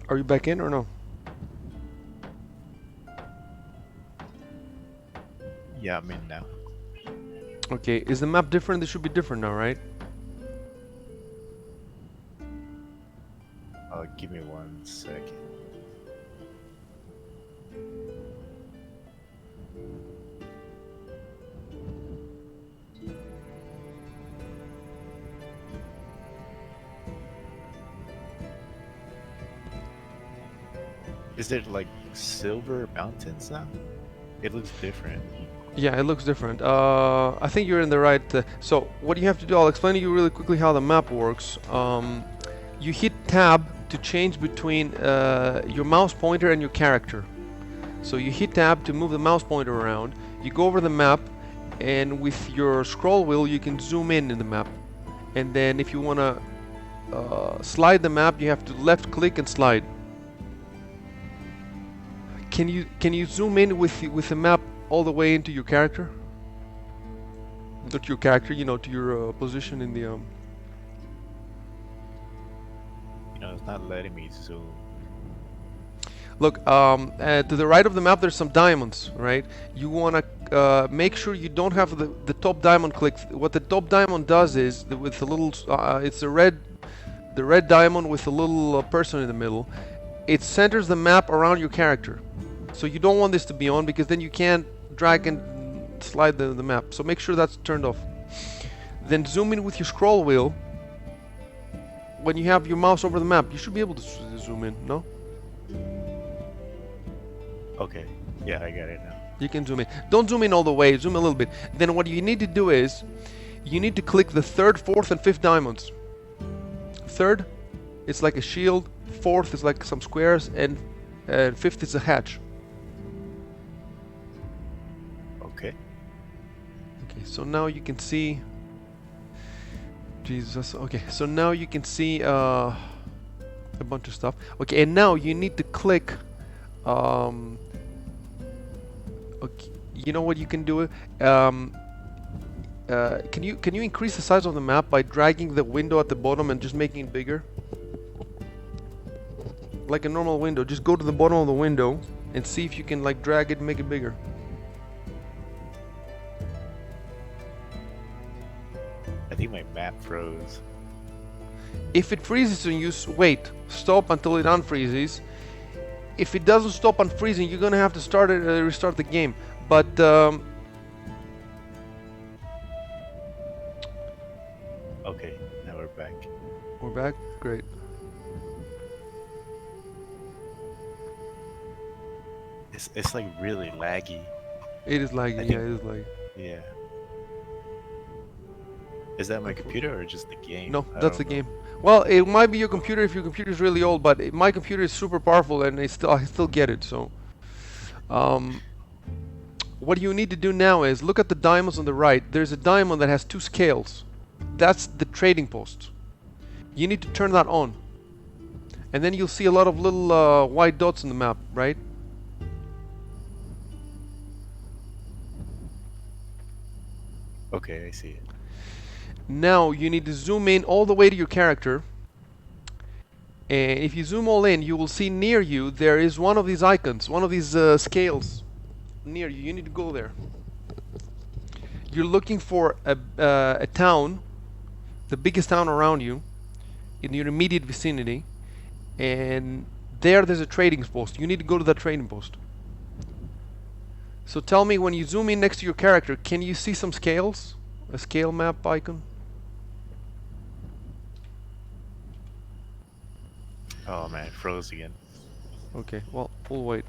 Are you back in or no? Yeah, I'm in now. Okay, is the map different? This should be different now, right? Give me 1 second. Is there like silver mountains now? It looks different. Yeah, it looks different. I think you're in the right. So what you have to do, I'll explain to you really quickly how the map works. You hit tab to change between your mouse pointer and your character. So you hit tab to move the mouse pointer around. You go over the map, and with your scroll wheel you can zoom in the map. And then if you want to slide the map, you have to left click and slide. Can you zoom in with the map all the way into your character? Not your character, you know, to your position in the You know, it's not letting me zoom. Look, to the right of the map there's some diamonds, right? You want to make sure you don't have the top diamond clicked. What the top diamond does is, with the little, it's the red diamond with a little person in the middle. It centers the map around your character. So you don't want this to be on, because then you can't drag and slide the map. So make sure that's turned off. Then zoom in with your scroll wheel. When you have your mouse over the map, you should be able to zoom in, no? Okay. Yeah, I got it now. You can zoom in. Don't zoom in all the way, zoom a little bit. Then what you need to do is, you need to click the third, fourth, and fifth diamonds. Third, it's like a shield. Fourth is like some squares, and fifth is a hatch. Okay. Okay, so now you can see. Jesus. Okay, so now you can see a bunch of stuff. Okay, and now you need to click. Okay, you know what you can do? Can you increase the size of the map by dragging the window at the bottom and just making it bigger? Like a normal window, just go to the bottom of the window and see if you can like drag it and make it bigger. I think my map froze. If it freezes and you wait, stop until it unfreezes. If it doesn't stop unfreezing, you're gonna have to start it, restart the game. But Okay, now we're back. we're back. Great. It's like really laggy. It is laggy. I Yeah, think- it is laggy. Yeah. Is that my computer or just the game? No, I that's the don't know. game. Well, it might be your computer if your computer is really old, but my computer is super powerful and I still get it. So, what you need to do now is look at the diamonds on the right. There's a diamond that has two scales. That's the trading post. You need to turn that on, and then you'll see a lot of little white dots on the map, right? Okay, I see it. Now you need to zoom in all the way to your character, and if you zoom all in, you will see near you there is one of these icons, one of these scales near you. You need to go there. You're looking for a town, the biggest town around you, in your immediate vicinity, and there's a trading post. You need to go to that trading post. So tell me, when you zoom in next to your character, can you see some scales? A scale map icon? Oh man, it froze again. Okay, well, we'll wait.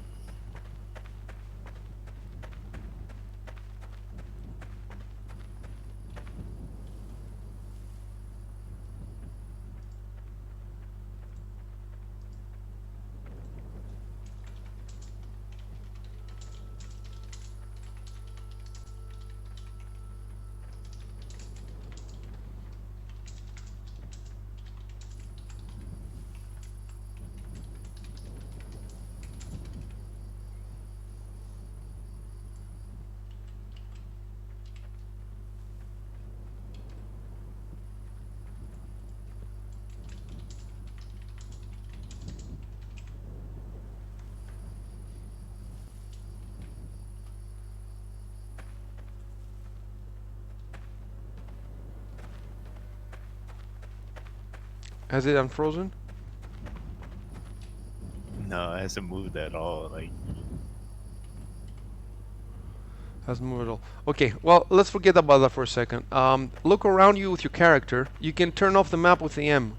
Has it unfrozen? No, it hasn't moved at all. Like, Hasn't moved at all. Okay, well, let's forget about that for a second. Look around you with your character. You can turn off the map with the M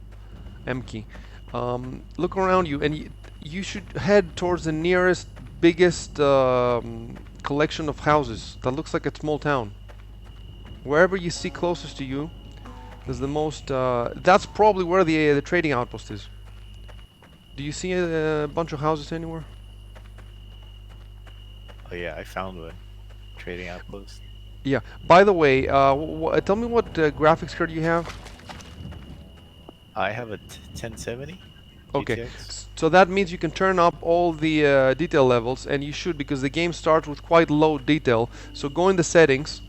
key. Look around you, and you should head towards the nearest, biggest collection of houses that looks like a small town. Wherever you see closest to you, there's the most. That's probably where the trading outpost is. Do you see a bunch of houses anywhere? Oh yeah, I found one. Trading outpost. Yeah. By the way, tell me what graphics card you have. I have a 1070 Okay, GTX. so that means you can turn up all the detail levels, and you should, because the game starts with quite low detail. So go in the settings,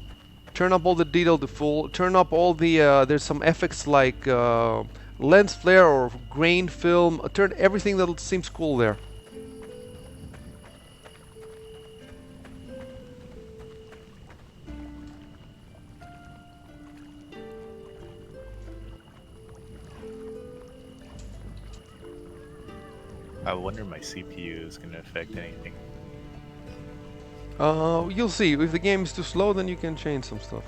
turn up all the detail to full, turn up all the, there's some effects like lens flare or grain film, turn everything that seems cool there. I wonder my CPU is gonna affect anything. You'll see, if the game is too slow, then you can change some stuff.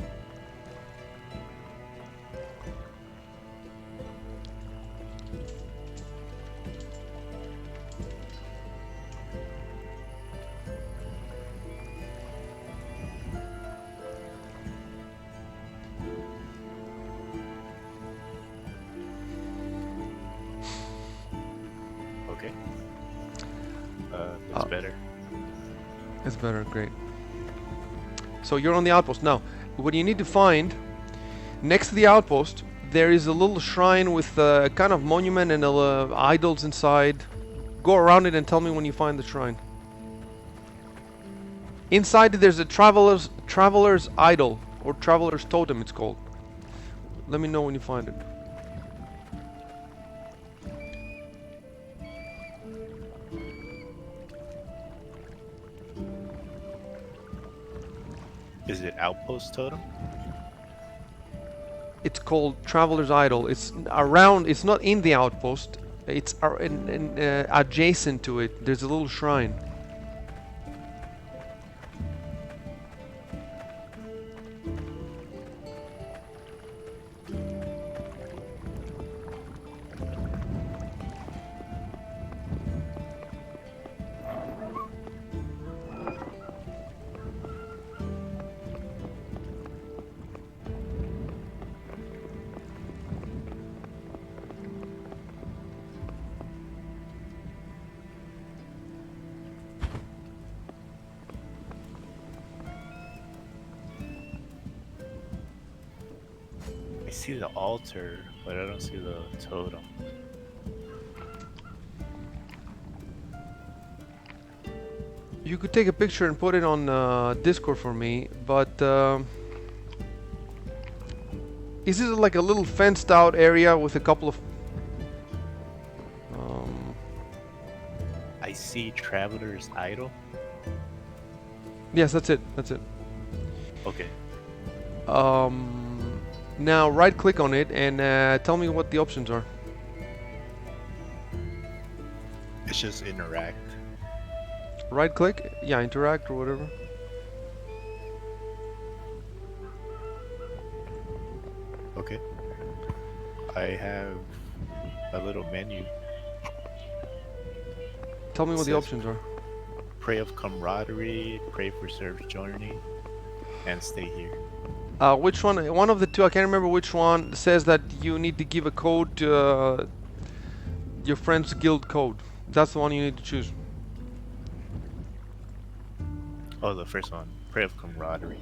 Okay. That's better. It's better, great. So you're on the outpost. Now, what you need to find, next to the outpost, there is a little shrine with a kind of monument and idols inside. Go around it and tell me when you find the shrine. Inside there's a traveler's idol, or traveler's totem it's called. Let me know when you find it. Is it outpost totem? It's called Traveler's Idol. It's around. It's not in the outpost. It's adjacent to it. There's a little shrine. I see the altar, but I don't see the totem. You could take a picture and put it on Discord for me, but is this like a little fenced out area with a couple of I see Traveler's Idol. yes, that's it. That's it. Okay. Now right click on it and tell me what the options are. It's just interact. Right click, yeah, interact or whatever. Okay. I have a little menu. Tell me what the Says- options are. Pray of camaraderie, pray for service journey, and stay here. Which one? One of the two, I can't remember which one, says that you need to give a code to your friend's guild code. That's the one you need to choose. Oh, the first one. Pray of camaraderie.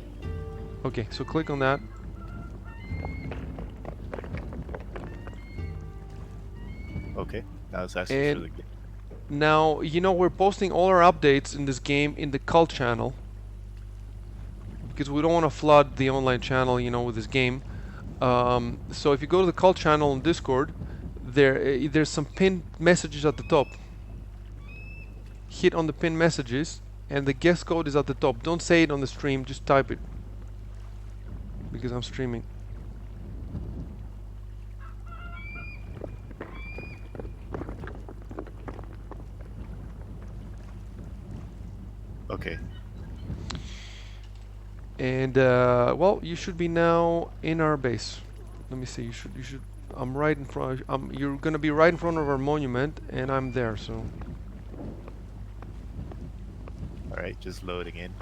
Okay, so click on that. Okay. Now it's asking And- for the. Now, you know, we're posting all our updates in this game in the cult channel. Because we don't want to flood the online channel, you know, with this game. So if you go to the cult channel on Discord, there's some pinned messages at the top. Hit on the pinned messages, and the guest code is at the top. Don't say it on the stream, just type it. Because I'm streaming. Okay. And well, you should be now in our base. Let me see. You should. I'm right in front. You're gonna be right in front of our monument, and I'm there. So Alright, just loading in.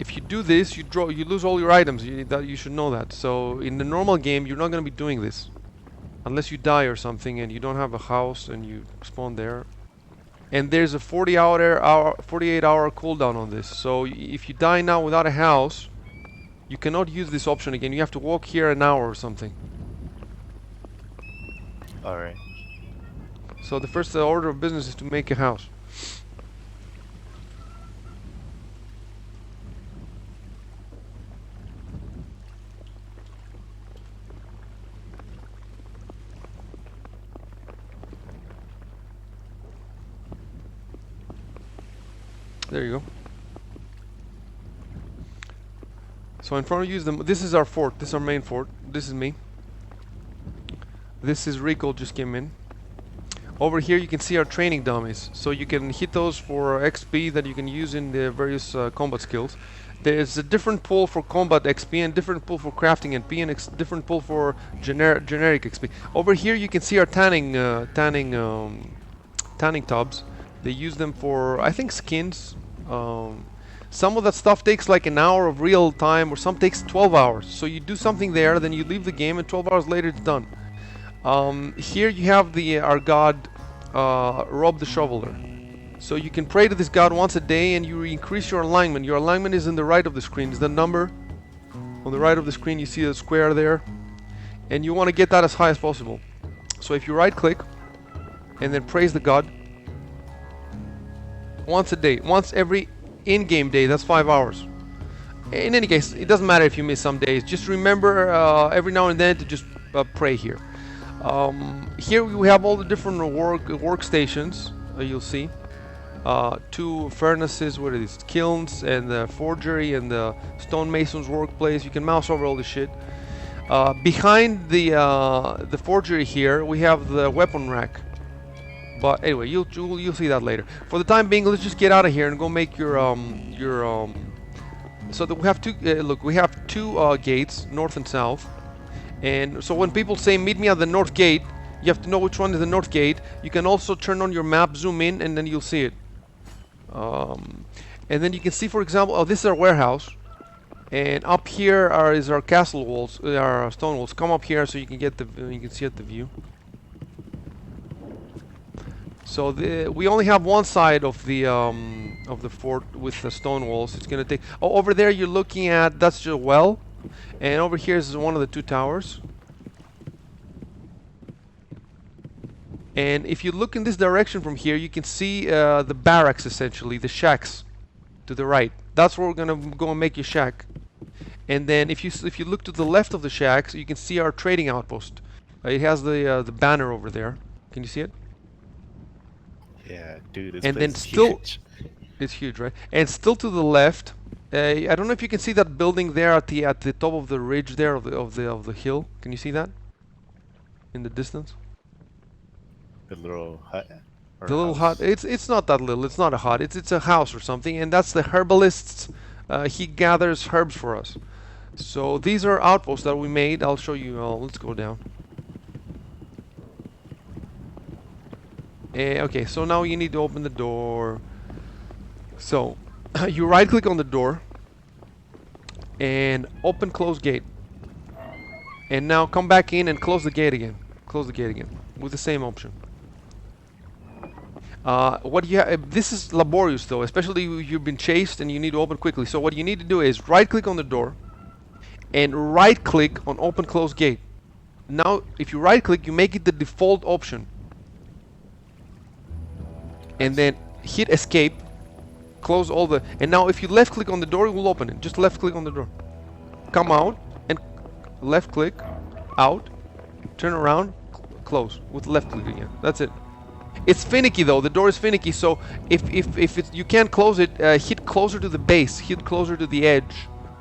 If you do this, you lose all your items. You should know that. So in the normal game, you're not going to be doing this. Unless you die or something and you don't have a house and you spawn there. And there's a 48 hour cooldown on this. So if you die now without a house, you cannot use this option again. You have to walk here an hour or something. Alright. So the first order of business is to make a house. There you go. So in front of you is this is our fort. This is our main fort. This is me. This is Rico, just came in. Over here you can see our training dummies. So you can hit those for XP that you can use in the various combat skills. There's a different pool for combat XP and different pool for crafting XP and different pool for generic XP. Over here you can see our tanning tubs. They use them for, I think, skins. Some of that stuff takes like an hour of real time, or some takes 12 hours. So you do something there, then you leave the game, and 12 hours later it's done. Here you have our god, Rob the Shoveler. So you can pray to this god once a day, and you increase your alignment. Your alignment is in the right of the screen. It's the number on the right of the screen. You see the square there, and you want to get that as high as possible. So if you right-click and then praise the god once a day, once every in-game day, that's 5 hours. In any case, it doesn't matter if you miss some days. Just remember every now and then to just pray here. Here we have all the different workstations. You'll see 2 furnaces. What are these? Kilns and the forgery and the stonemason's workplace. You can mouse over all this shit. Behind the forgery here, we have the weapon rack. But anyway, you'll see that later. For the time being, let's just get out of here and go make your so that we have 2 look, we have 2 gates, north and south. And so when people say meet me at the north gate, you have to know which one is the north gate. You can also turn on your map, zoom in, and then you'll see it. And then you can see, for example, oh, this is our warehouse. And up here is our castle walls, our stone walls. Come up here so you can get you can see at the view. So we only have one side of the fort with the stone walls. It's gonna take. Oh, over there you're looking at, that's your well, and over here is one of the 2 towers. And if you look in this direction from here, you can see the barracks, essentially the shacks to the right. That's where we're gonna go and make your shack. And then if you look to the left of the shacks, you can see our trading outpost. It has the banner over there. Can you see it? Yeah, dude, this And place then is still, huge. it's huge, right? And still to the left, I don't know if you can see that building there at the top of the ridge there of the hill. Can you see that in the distance? The little hut. Or The little house. hut. It's not that little. It's not a hut. It's a house or something. And that's the herbalist's. He gathers herbs for us. So these are outposts that we made. I'll show you. Let's go down. Okay, so now you need to open the door. So you right click on the door and open close gate. And now come back in and close the gate again. Close the gate again with the same option. This is laborious though, especially if you've been chased and you need to open quickly. So what you need to do is right click on the door and right click on open close gate. Now if you right click, you make it the default option. And then hit escape, close all the, and now if you left click on the door, it will open it. Just left click on the door. Come out and left click, out, turn around, close with left click again. That's it. It's finicky though, the door is finicky, so if you can't close it, hit closer to the base, hit closer to the edge.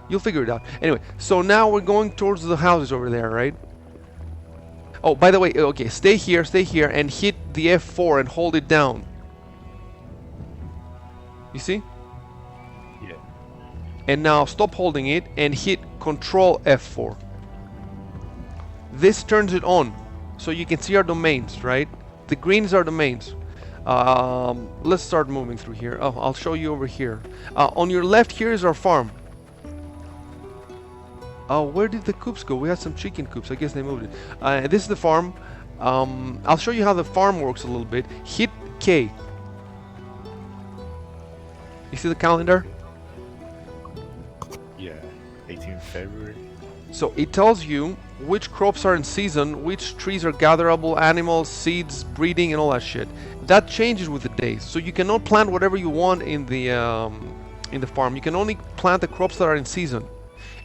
You'll figure it out. Anyway, so now we're going towards the houses over there, right? Oh, by the way, okay, stay here, and hit the F4 and hold it down. You see? Yeah. And now stop holding it and hit Control F4. This turns it on, so you can see our domains, right? The green is our domains. Let's start moving through here. Oh, I'll show you over here. On your left here is our farm. Oh, where did the coops go? We had some chicken coops. I guess they moved it. This is the farm. I'll show you how the farm works a little bit. Hit K. You see the calendar? Yeah, 18th February. So it tells you which crops are in season, which trees are gatherable, animals, seeds, breeding, and all that shit. That changes with the days. So you cannot plant whatever you want in the farm. You can only plant the crops that are in season.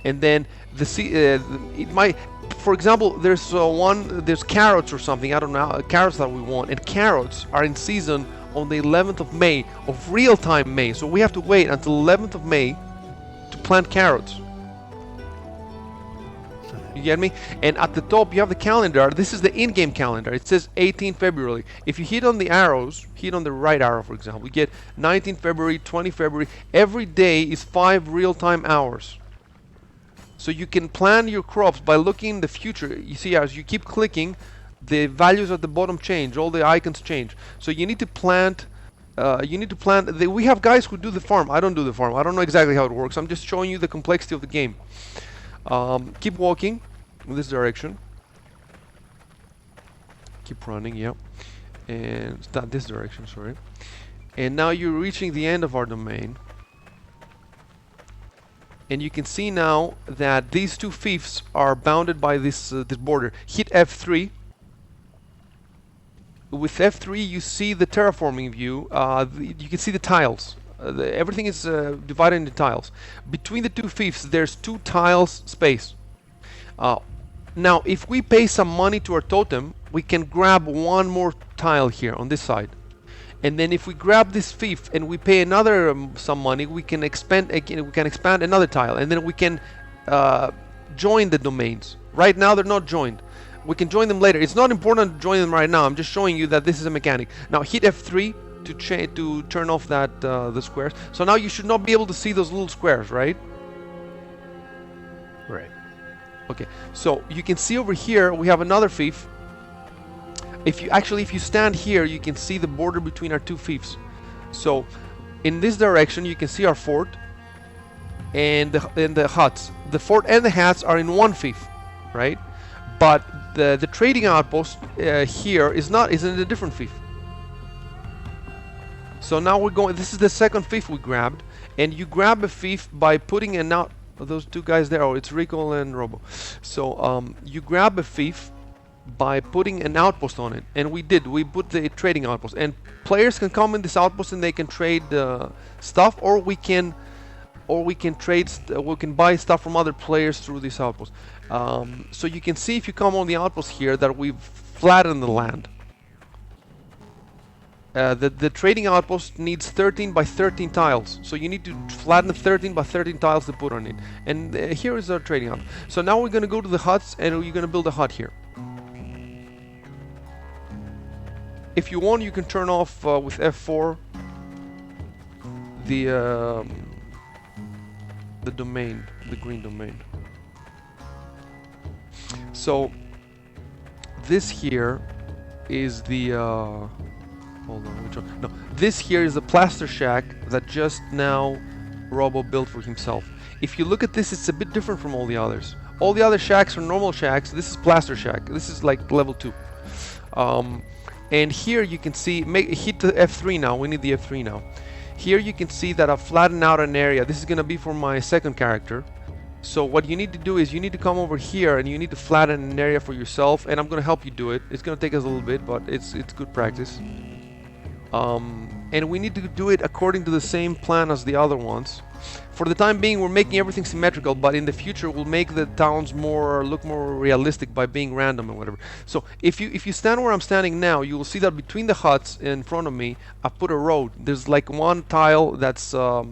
And then it might, for example, there's carrots or something. I don't know, carrots that we want, and carrots are in season on the 11th of May of real-time May. So we have to wait until 11th of May to plant carrots. You get me? And at the top you have the calendar. This is the in-game calendar. It says 18 February. If you hit on the arrows, hit on the right arrow for example, you get 19 February, 20 February. Every day is 5 real-time hours. So you can plan your crops by looking in the future. You see, as you keep clicking, the values at the bottom change. All the icons change. So you need to plant. We have guys who do the farm. I don't do the farm. I don't know exactly how it works. I'm just showing you the complexity of the game. Keep walking in this direction. Keep running. Yep. And start this direction. Sorry. And now you're reaching the end of our domain. And you can see now that these two fiefs are bounded by this border. Hit F3. With F3 you see the terraforming view. You can see the tiles. Everything is divided into tiles. Between the two fiefs there's 2 tiles space. Now if we pay some money to our totem, we can grab one more tile here on this side. And then if we grab this fief and we pay another some money, we can expand again. We can expand another tile, and then we can join the domains. Right now they're not joined. We can join them later. It's not important to join them right now. I'm just showing you that this is a mechanic. Now hit F3 to turn off that the squares. So now you should not be able to see those little squares, right? Right. Okay. So you can see over here we have another fief. If you stand here, you can see the border between our two fiefs. So in this direction you can see our fort and the huts. The fort and the huts are in one fief, right? But the trading outpost here is in a different fief. So now we're going. This is the second fief we grabbed, and you grab a fief by putting an out. Those two guys there. Oh, it's Rico and Robo. So you grab a fief by putting an outpost on it, and we put the trading outpost, and players can come in this outpost and they can trade stuff, or we can buy stuff from other players through this outpost. So you can see if you come on the outpost here that we've flattened the land. The trading outpost needs 13 by 13 tiles, so you need to flatten the 13 by 13 tiles to put on it. And here is our trading outpost. So now we're going to go to the huts, and we're going to build a hut here. If you want, you can turn off with F4 the domain, the green domain. So this here is the hold on, which one? No, this here is the plaster shack that just now Robo built for himself. If you look at this, it's a bit different from all the others. All the other shacks are normal shacks. This is plaster shack. This is like level 2. And here you can see, hit the F3 now. We need the F3 now. Here you can see that I've flattened out an area. This is going to be for my second character. So what you need to do is you need to come over here and you need to flatten an area for yourself. And I'm going to help you do it. It's going to take us a little bit, but it's good practice. And we need to do it according to the same plan as the other ones. For the time being, we're making everything symmetrical, but in the future we'll make the towns look more realistic by being random and whatever. So if you stand where I'm standing now, you will see that between the huts in front of me, I put a road. There's like one tile that's a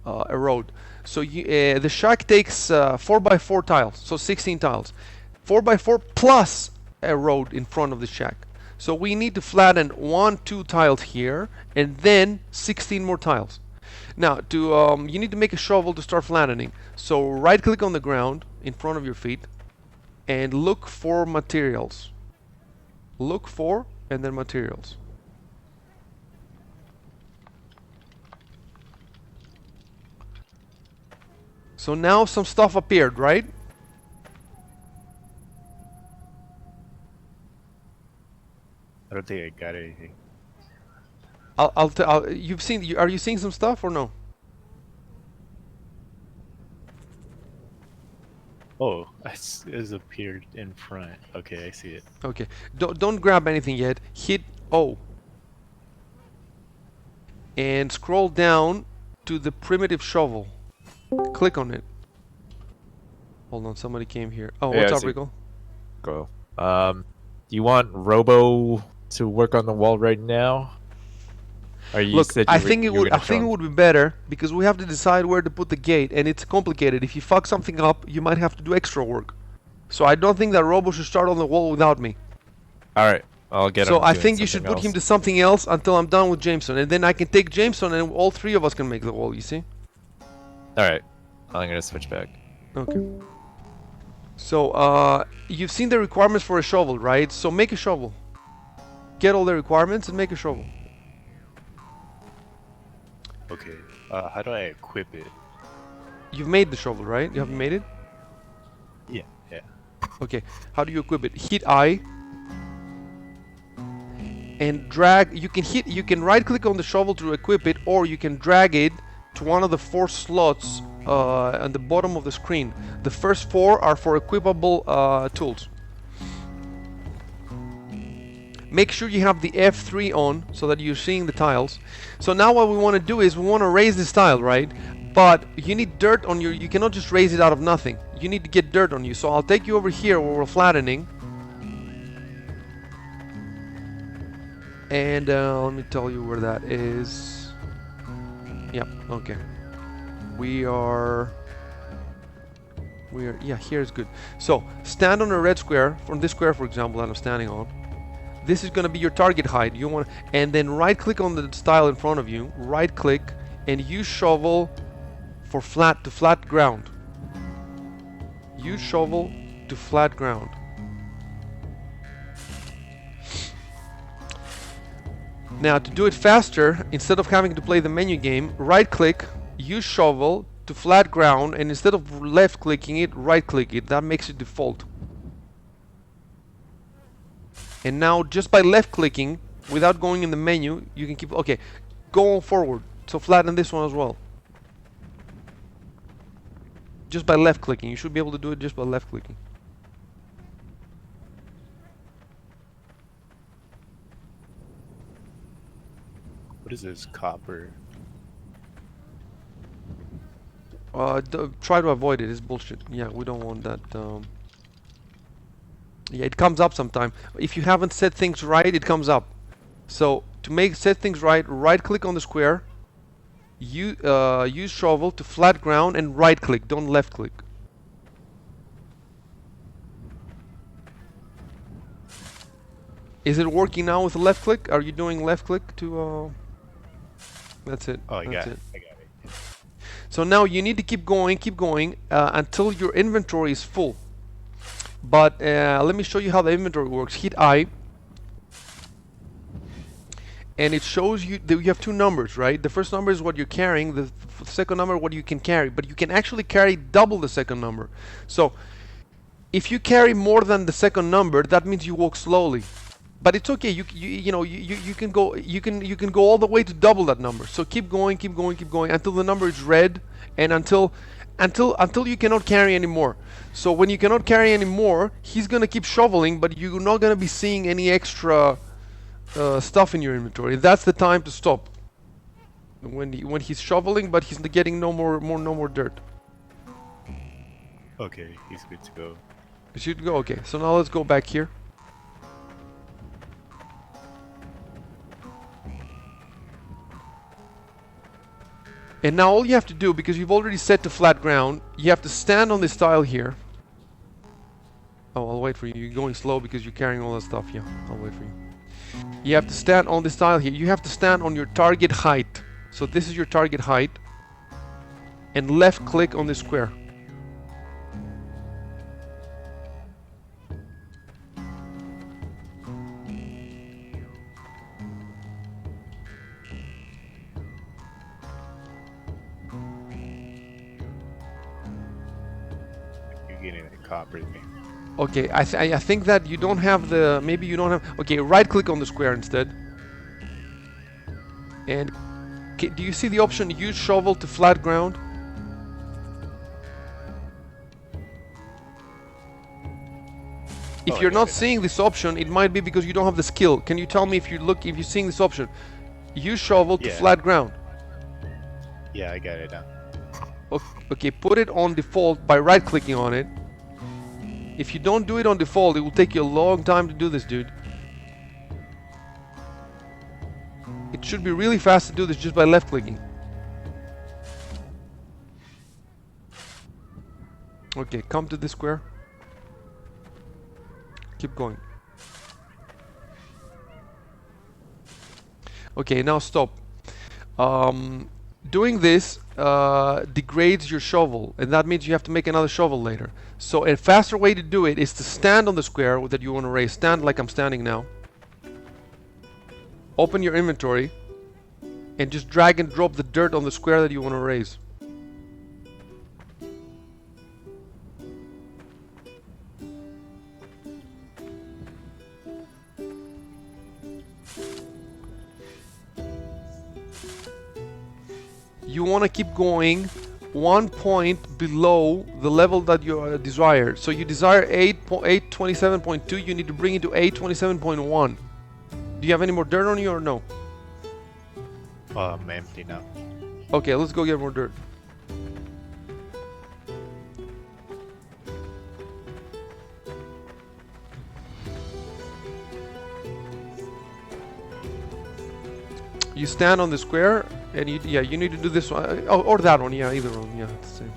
road. So the shack takes 4x4 tiles, so 16 tiles. 4x4 plus a road in front of the shack. So we need to flatten 2 tiles here, and then 16 more tiles. Now, you need to make a shovel to start flattening. So right-click on the ground in front of your feet, and look for materials. Look for, and then materials. So now some stuff appeared, right? I don't think I got anything. You've seen, are you seeing some stuff or no? Oh, it's appeared in front. Okay, I see it. Okay. Don't grab anything yet. Hit O. And scroll down to the primitive shovel. Click on it. Hold on, somebody came here. Oh, Yeah, what's I up, see. Rico? Go. Do you want Robo to work on the wall right now? Or you Look, said I you were, think it you were would. I gonna show think it him? would be better because we have to decide where to put the gate, and it's complicated. If you fuck something up, you might have to do extra work. So I don't think that Robo should start on the wall without me. All right, I'll get So him I doing think you something should put him else. to something else until I'm done with Jameson, and then I can take Jameson, and all three of us can make the wall. You see? All right, I'm gonna switch back. Okay. So you've seen the requirements for a shovel, right? So make a shovel. Get all the requirements and make a shovel. Okay. How do I equip it? You've made the shovel, right? You haven't made it? Yeah, yeah. Okay. How do you equip it? Hit I and drag. You can right click on the shovel to equip it, or you can drag it to one of the 4 slots on the bottom of the screen. The first 4 are for equipable tools. Make sure you have the F3 on so that you're seeing the tiles. So now what we want to do is we want to raise this tile, right? But you need dirt on you cannot just raise it out of nothing. You need to get dirt on you. So I'll take you over here where we're flattening. And let me tell you where that is. Yep, okay. Yeah, here's good. So stand on a red square, from this square for example that I'm standing on. This is going to be your target height. You want, and then right click on the tile in front of you, right click and use shovel for flat ground. Use shovel to flat ground. Now to do it faster, instead of having to play the menu game, right click, use shovel to flat ground, and instead of left clicking it, right click it. That makes it default. And now just by left clicking, without going in the menu, you can keep, okay, go forward. So flatten this one as well. Just by left clicking. You should be able to do it just by left clicking. What is this? Copper. Try to avoid it. It's bullshit. Yeah, we don't want that. Yeah, it comes up sometime. If you haven't set things right, it comes up. So to set things right, right click on the square. Use shovel to flat ground and right click. Don't left click. Is it working now with the left click? Are you doing left click to? That's it. Oh, I That's got it. it. I got it. So now you need to keep going until your inventory is full. But let me show you how the inventory works. Hit I, and it shows you that you have 2 numbers, right? The first number is what you're carrying, the second number what you can carry, but you can actually carry double the second number. So if you carry more than the second number, that means you walk slowly. But it's okay. You can go all the way to double that number. So keep going until the number is red, and until you cannot carry anymore. So when you cannot carry anymore, he's gonna keep shoveling, but you're not gonna be seeing any extra stuff in your inventory. That's the time to stop. When he's shoveling, but he's getting no more dirt. Okay, he's good to go. You should go. Okay. So now let's go back here. And now all you have to do, because you've already set to flat ground, you have to stand on this tile here. Oh, I'll wait for you. You're going slow because you're carrying all that stuff. Yeah, I'll wait for you. You have to stand on this tile here. You have to stand on your target height. So this is your target height. And left click on the square. getting a copper thing. Okay, I think that you don't have the, maybe you don't have, okay, right click on the square instead. And do you see the option use shovel to flat ground? If Oh, you're I got not it. seeing this option, it might be because you don't have the skill. Can you tell me if you're seeing this option? Use shovel to Yeah. flat ground. Yeah, I got it now. Okay, put it on default by right clicking on it. If you don't do it on default, it will take you a long time to do this, dude. It should be really fast to do this just by left clicking. Okay, come to this square. Keep going. Okay, now stop. Doing this degrades your shovel, and that means you have to make another shovel later. So a faster way to do it is to stand on the square that you want to raise. Stand like I'm standing now. Open your inventory and just drag and drop the dirt on the square that you want to raise. You want to keep going 1 point below the level that you desire. So you desire 827.2, you need to bring it to 827.1. Do you have any more dirt on you or no? I'm empty now. Okay, let's go get more dirt. You stand on the square, and you need to do this one, or that one, yeah, either one, yeah, it's the same.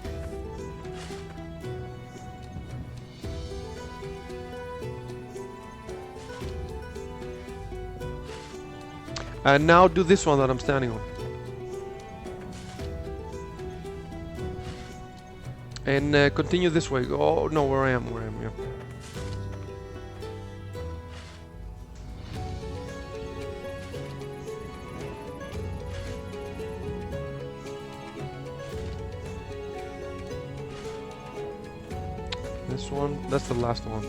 And now do this one that I'm standing on. And continue this way. Oh no, where I am, yeah. This one, that's the last one.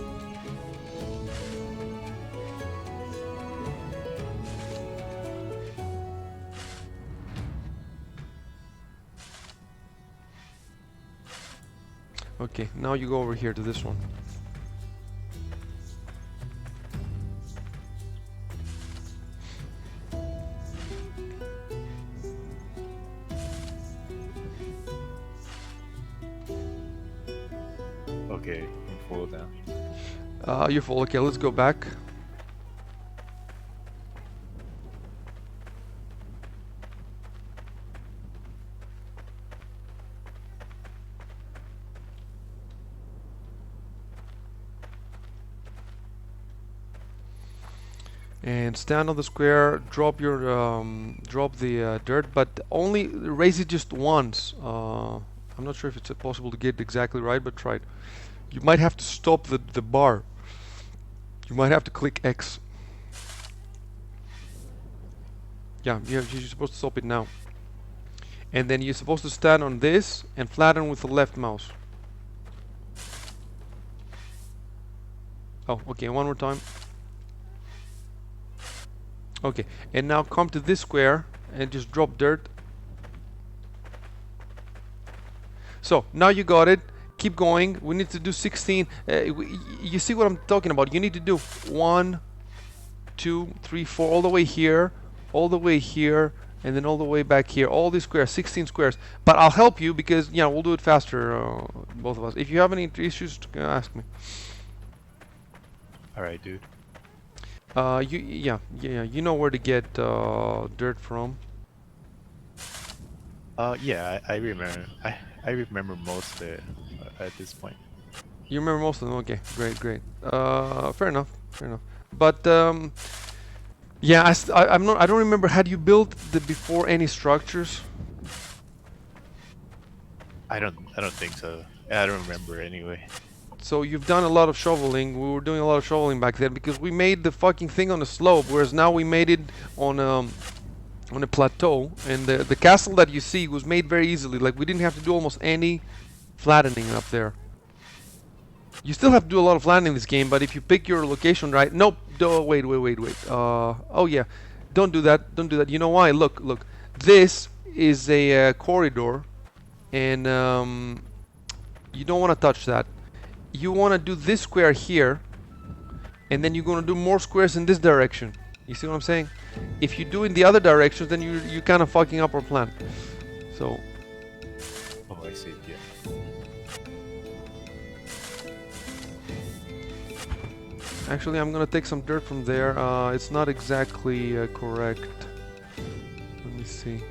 Okay, now you go over here to this one. Okay, I'm full now. You're full. Okay, let's go back. And stand on the square, drop your drop the dirt, but only raise it just once. I'm not sure if it's possible to get it exactly right, but try it. You might have to stop the bar. You might have to click X. Yeah, you're supposed to stop it now. And then you're supposed to stand on this and flatten with the left mouse. Oh, okay, one more time. Okay, and now come to this square and just drop dirt. So now you got it. Keep going. We need to do 16. You see what I'm talking about? You need to do 1, 2, 3, 4, all the way here, all the way here, and then all the way back here. All these squares, 16 squares. But I'll help you because we'll do it faster, both of us. If you have any issues, ask me. All right, dude. You know where to get dirt from. Yeah, I remember. I remember most of it at this point. You remember most of them? Okay, great. Fair enough. But yeah, I don't remember. Had you built before any structures? I don't think so. I don't remember anyway. So you've done a lot of shoveling. We were doing a lot of shoveling back then because we made the fucking thing on a slope, whereas now we made it on a plateau. And the castle that you see was made very easily. Like we didn't have to do almost any flattening up there. You still have to do a lot of landing in this game, but if you pick your location right, nope. Wait. Oh yeah, don't do that. Don't do that. You know why? Look. This is a corridor, and you don't want to touch that. You want to do this square here, and then you're going to do more squares in this direction. You see what I'm saying? If you do in the other directions, then you're kind of fucking up our plan. So Oh, I see. Yeah. actually, I'm gonna take some dirt from there. It's not exactly correct. Let me see.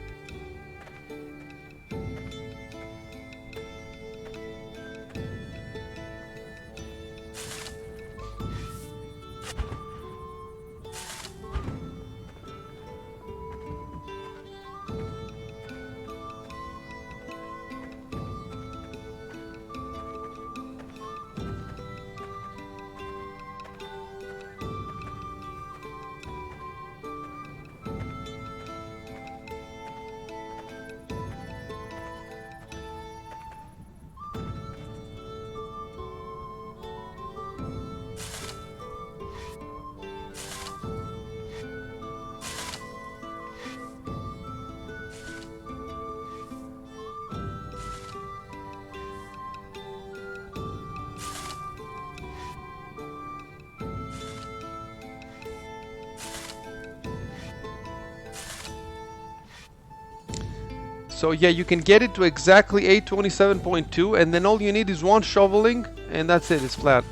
So yeah, you can get it to exactly 827.2, and then all you need is one shoveling, and that's it. It's flat.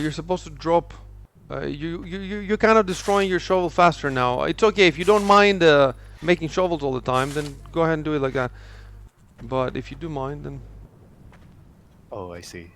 You're supposed to drop. You're kind of destroying your shovel faster now. It's okay if you don't mind making shovels all the time, then go ahead and do it like that. But if you do mind, then Oh, I see.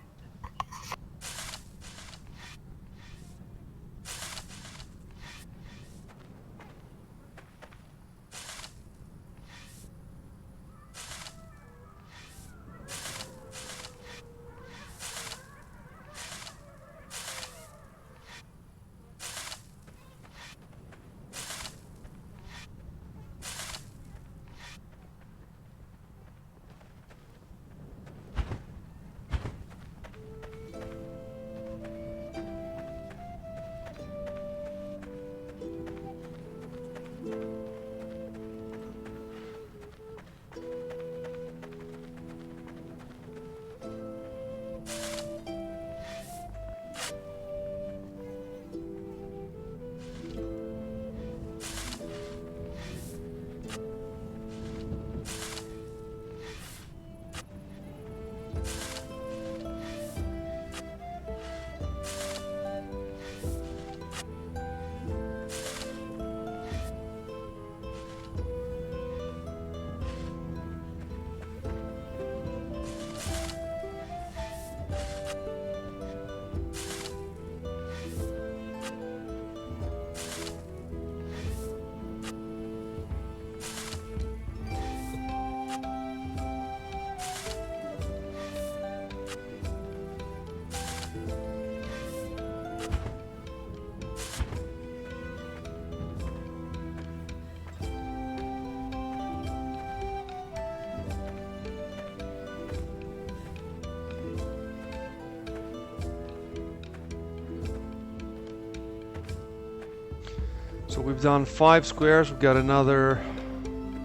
So we've done 5 squares. We've got another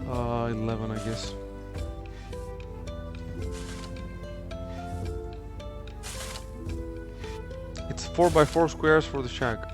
11, I guess. It's 4x4 squares for the shack.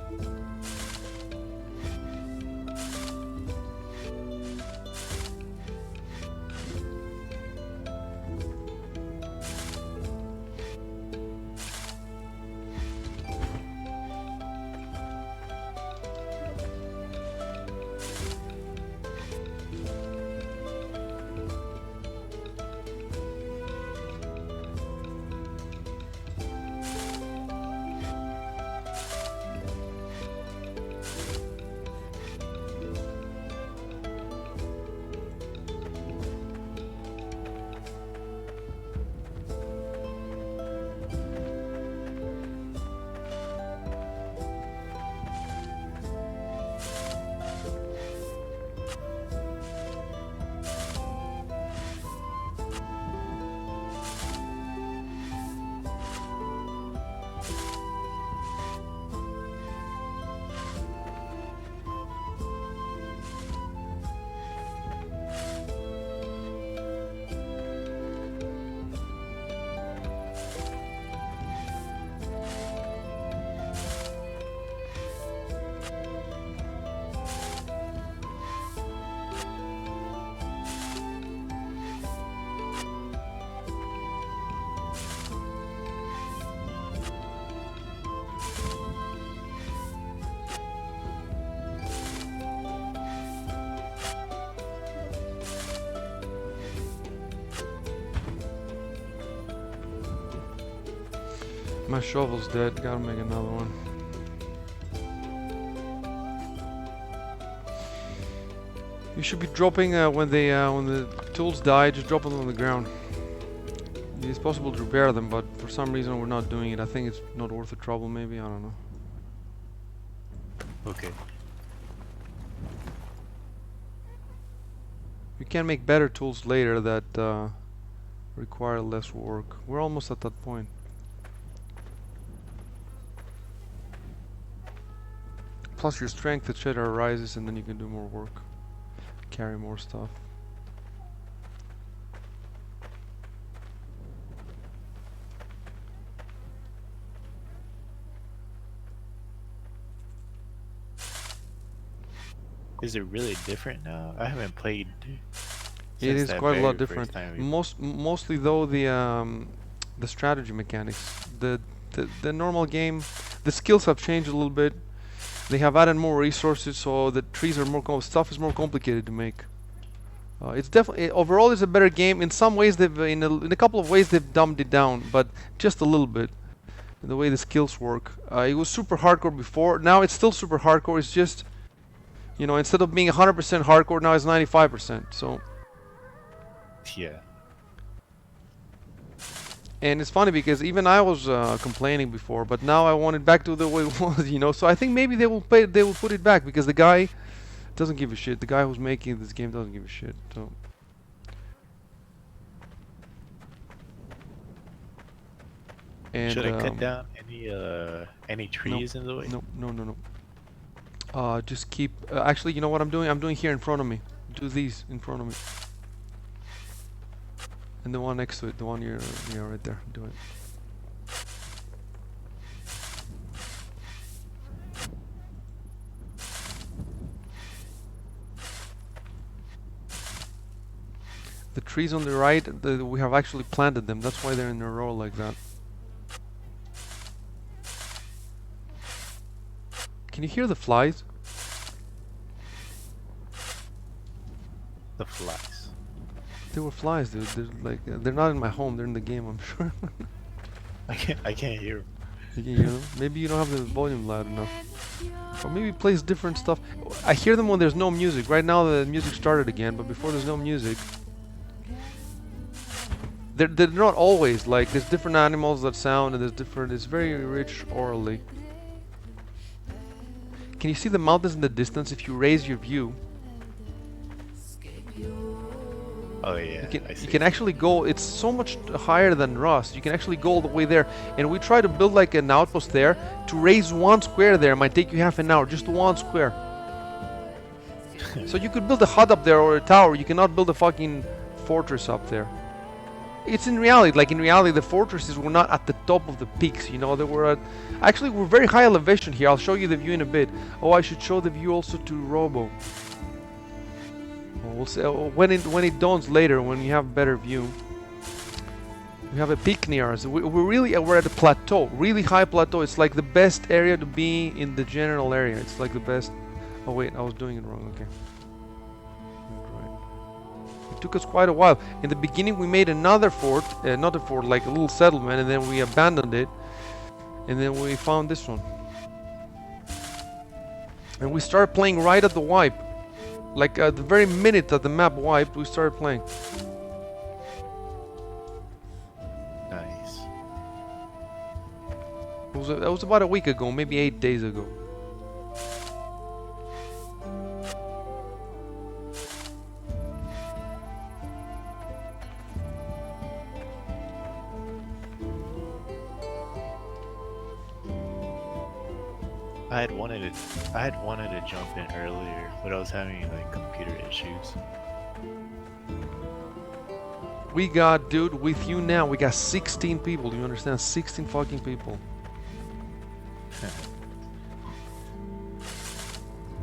My shovel's dead. Gotta make another one. You should be dropping when the tools die. Just drop them on the ground. It's possible to repair them, but for some reason we're not doing it. I think it's not worth the trouble. Maybe, I don't know. Okay. You can make better tools later that require less work. We're almost at that point. Plus your strength, etc. rises, and then you can do more work, carry more stuff. Is it really different now? I haven't played. It is that quite a lot very different. first time we- Mostly though the strategy mechanics, the normal game, the skills have changed a little bit. They have added more resources, so the trees are stuff is more complicated to make. It's definitely overall it's a better game. In some ways they've in a couple of ways they've dumbed it down, but just a little bit. The way the skills work. It was super hardcore before. Now it's still super hardcore. It's just, you know, instead of being 100% hardcore, now it's 95%. So. Yeah. And it's funny because even I was complaining before, but now I want it back to the way it was, you know. So I think maybe they will put it back because the guy doesn't give a shit. The guy who's making this game doesn't give a shit. So. And, should I cut down any trees in the way? No. Just keep. Actually, you know what I'm doing? I'm doing here in front of me. Do these in front of me. And the one next to it, the one you're right there. Do it. The trees on the right, we have actually planted them. That's why they're in a row like that. Can you hear the flies? The flies. They were flies, dude. They're like they're not in my home. They're in the game, I'm sure. I can't hear 'em. You can hear them. Maybe you don't have the volume loud enough, or maybe it plays different stuff. I hear them when there's no music. Right now the music started again, but before there's no music. They're not always like. There's different animals that sound, and there's different. It's very rich orally. Can you see the mountains in the distance if you raise your view? Oh yeah, You can actually go, it's so much higher than Rust. You can actually go all the way there. And we try to build like an outpost there. To raise one square there might take you half an hour, just one square. So you could build a hut up there or a tower. You cannot build a fucking fortress up there. It's in reality, like in reality, the fortresses were not at the top of the peaks, you know, they were at, actually we're very high elevation here. I'll show you the view in a bit. Oh, I should show the view also to Robo. We'll see, when it dawns later, when we have a better view. We have a peak near us. We're at a plateau, really high plateau. It's like the best area to be in the general area. It's like the best. Oh wait, I was doing it wrong. Okay. Right. It took us quite a while. In the beginning, we made another fort, not a fort, like a little settlement, and then we abandoned it, and then we found this one. And we started playing right at the wipe, like the very minute that the map wiped, we started playing. Nice. That was about a week ago, maybe 8 days ago. I had wanted to jump in earlier, but I was having like computer issues. We got, dude, with you now, we got 16 people. Do you understand? 16 fucking people.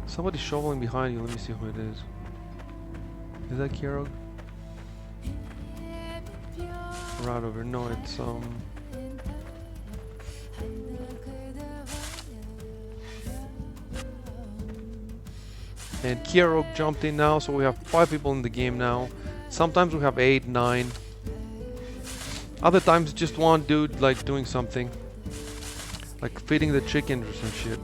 Somebody's shoveling behind you. Let me see who it is. Is that Kirog? Right over. No, it's And Kirog jumped in now, so we have 5 people in the game now. Sometimes we have 8, 9. Other times just one dude like doing something. Like feeding the chickens or some shit.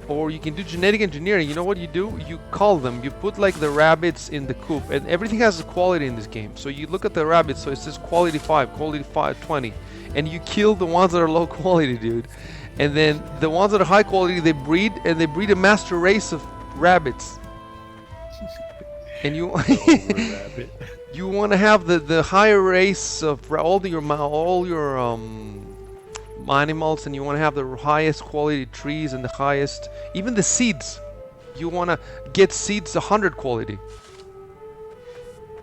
Or you can do genetic engineering. You know what you do? You call them. You put like the rabbits in the coop. And everything has a quality in this game. So you look at the rabbits, so it says quality 5, quality 5, 20. And you kill the ones that are low quality, dude. And then the ones that are high quality, they breed, and they breed a master race of rabbits. And you you want to have the higher race of all your animals, and you want to have the highest quality trees and the highest, even the seeds. You want to get seeds 100 quality.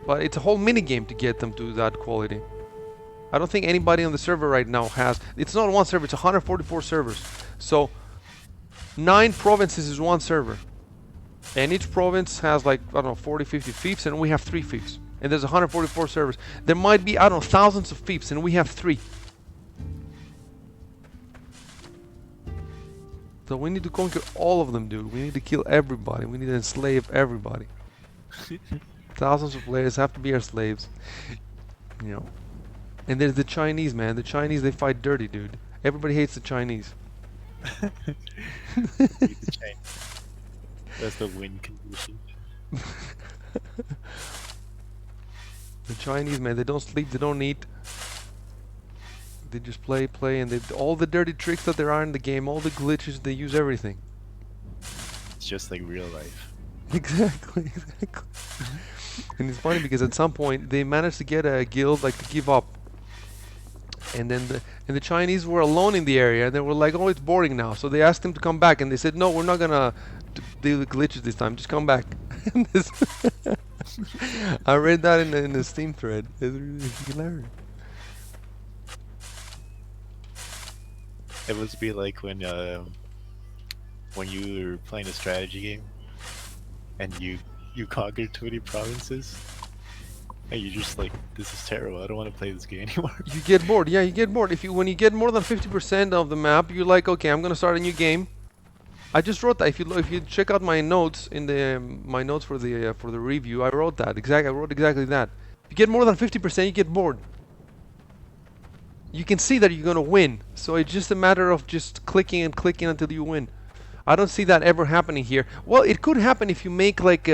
But it's a whole mini game to get them to that quality. I don't think anybody on the server right now has. It's not one server. It's 144 servers. So 9 provinces is one server. And each province has like, I don't know, 40, 50 fiefs, and we have 3 fiefs. And there's 144 servers. There might be, I don't know, thousands of fiefs, and we have 3. So we need to conquer all of them, dude. We need to kill everybody. We need to enslave everybody. Thousands of players have to be our slaves. You know. And there's the Chinese, man. The Chinese, they fight dirty, dude. Everybody hates the Chinese. That's the win condition. The Chinese, man, they don't sleep, they don't eat. They just play, and all the dirty tricks that there are in the game, all the glitches, they use everything. It's just like real life. Exactly. And it's funny because at some point they managed to get a guild like to give up. And then the Chinese were alone in the area, and they were like, oh, it's boring now. So they asked them to come back, and they said, no, we're not gonna deal with glitches this time. Just come back. I read that in the Steam thread. It's really hilarious. It must be like when you were playing a strategy game, and you conquered 20 provinces. And you're just like, this is terrible. I don't want to play this game anymore. You get bored. Yeah, you get bored. When you get more than 50% of the map, you're like, okay, I'm gonna start a new game. I just wrote that. If you check out my notes in the my notes for the review, I wrote that exactly. I wrote exactly that. If you get more than 50%, you get bored. You can see that you're gonna win, so it's just a matter of just clicking and clicking until you win. I don't see that ever happening here. Well, it could happen if you make like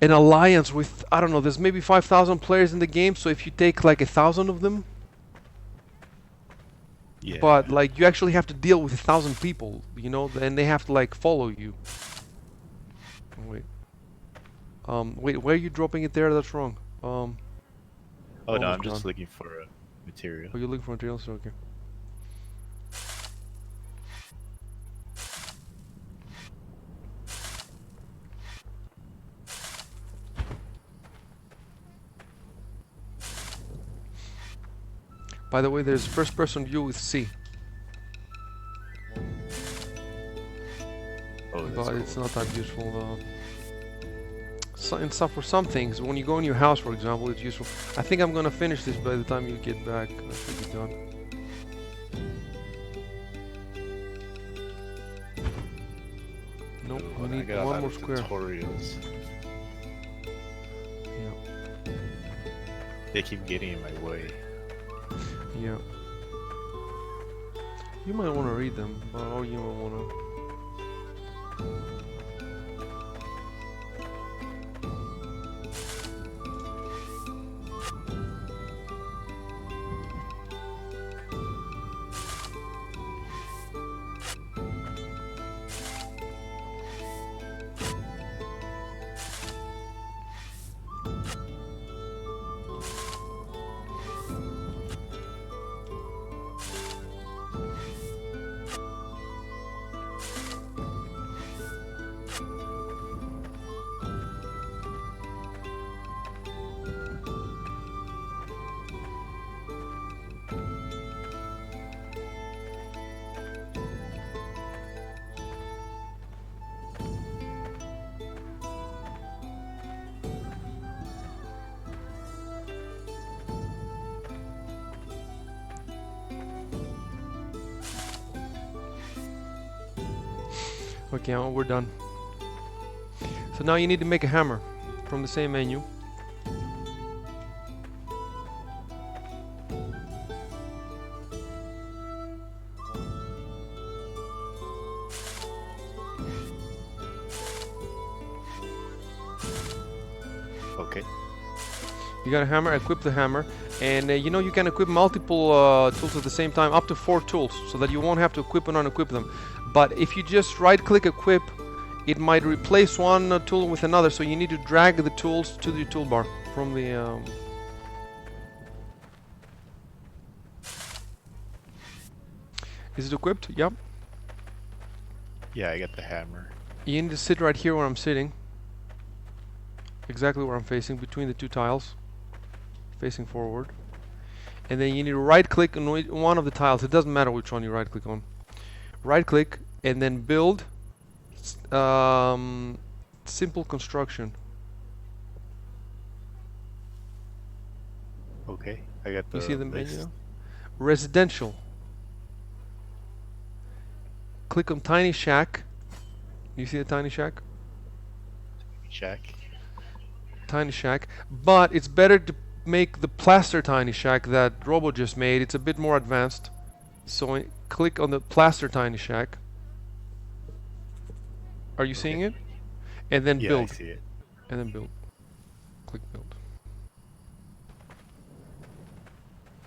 an alliance with, I don't know, there's maybe 5,000 players in the game, so if you take like 1,000 of them, Yeah. but like you actually have to deal with 1,000 people, you know, and they have to like follow you. Wait. Wait, where are you dropping it there? That's wrong. Oh no, almost I'm just gone. looking for material. Oh, you're looking for materials? Okay. By the way, there's first person view with C, Oh, that's but cool. it's not that useful though. So, and stuff for some things, when you go in your house, for example, it's useful. I think I'm gonna finish this by the time you get back. That should be done. Nope, we Well, I need got a one lot more of square. tutorials. Yeah, They keep getting in my way. yeah. You might want to read them, or you might want to. Okay, well, we're done. So now you need to make a hammer from the same menu. Okay. You got a hammer, equip the hammer, and you know you can equip multiple tools at the same time, up to 4 tools, so that you won't have to equip and unequip them. But if you just right-click equip, it might replace one tool with another, so you need to drag the tools to the toolbar from the... Is it equipped? Yep. Yeah, I got the hammer. You need to sit right here where I'm sitting. Exactly where I'm facing, between the 2 tiles. Facing forward. And then you need to right-click on one of the tiles. It doesn't matter which one you right-click on. Right-click, and then build simple construction. Okay, I got the You see the list. menu now? Residential. Click on Tiny Shack. You see the Tiny Shack? Shack. Tiny Shack. But it's better to make the plaster Tiny Shack that Robo just made. It's a bit more advanced. So click on the plaster Tiny Shack. Are you seeing it? And then Yeah, build. I see it. And then build. Click build.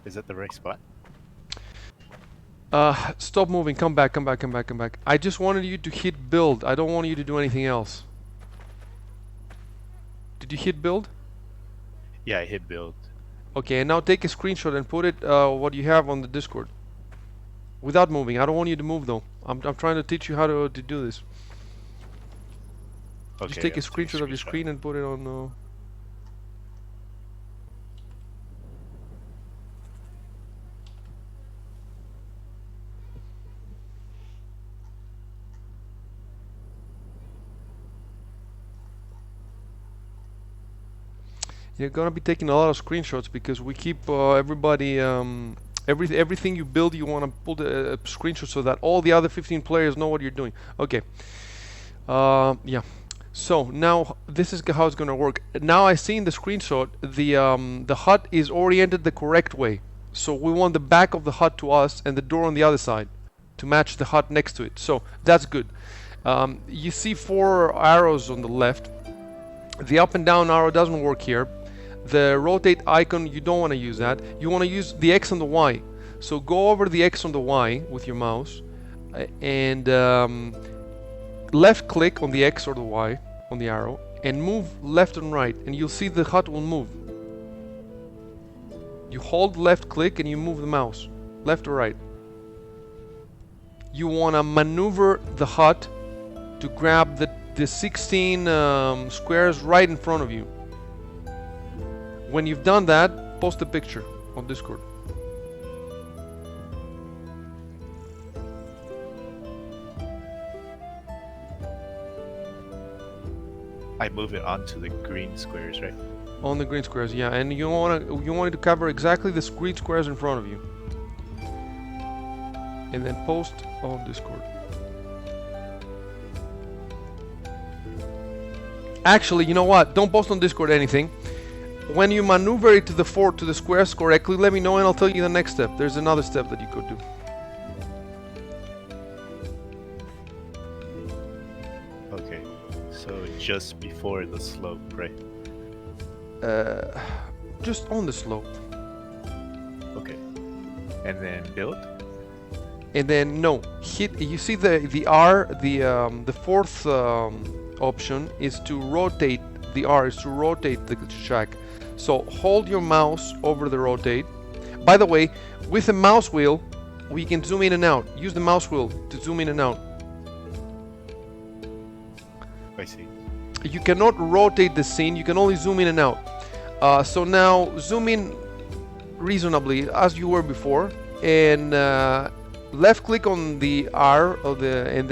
Is that the right spot? Stop moving. Come back, come back, come back, come back. I just wanted you to hit build. I don't want you to do anything else. Did you hit build? Yeah, I hit build. Okay, and now take a screenshot and put it what you have on the Discord. Without moving. I don't want you to move though. I'm trying to teach you how to do this. Okay, Just take a I'll screenshot of your screen and put it on... You're gonna be taking a lot of screenshots because we keep everybody... everything you build, you want to put a screenshot so that all the other 15 players know what you're doing. Okay. Yeah. So now this is how it's gonna work. Now I see in the screenshot the hut is oriented the correct way. So we want the back of the hut to us and the door on the other side to match the hut next to it. So that's good. You see 4 arrows on the left. The up and down arrow doesn't work here. The rotate icon, you don't want to use that. You want to use the X and the Y. So go over the X and the Y with your mouse and left click on the X or the Y on the arrow and move left and right, and you'll see the hut will move. You hold left click and you move the mouse left or right. You want to maneuver the hut to grab the 16 squares right in front of you. When you've done that, post a picture on Discord. I move it onto the green squares, right? On the green squares, yeah, and you want it to cover exactly the green squares in front of you. And then post on Discord. Actually, you know what? Don't post on Discord anything. When you maneuver it to the squares correctly, let me know and I'll tell you the next step. There's another step that you could do. Okay, so just before the slope, right? Just on the slope. Okay, and then build. And then no, hit. You see the R, the fourth option is to rotate. The R is to rotate the shack. So hold your mouse over the rotate. By the way, with the mouse wheel, we can zoom in and out. Use the mouse wheel to zoom in and out. I see. You cannot rotate the scene. You can only zoom in and out. So now zoom in reasonably as you were before, and left click on the R of and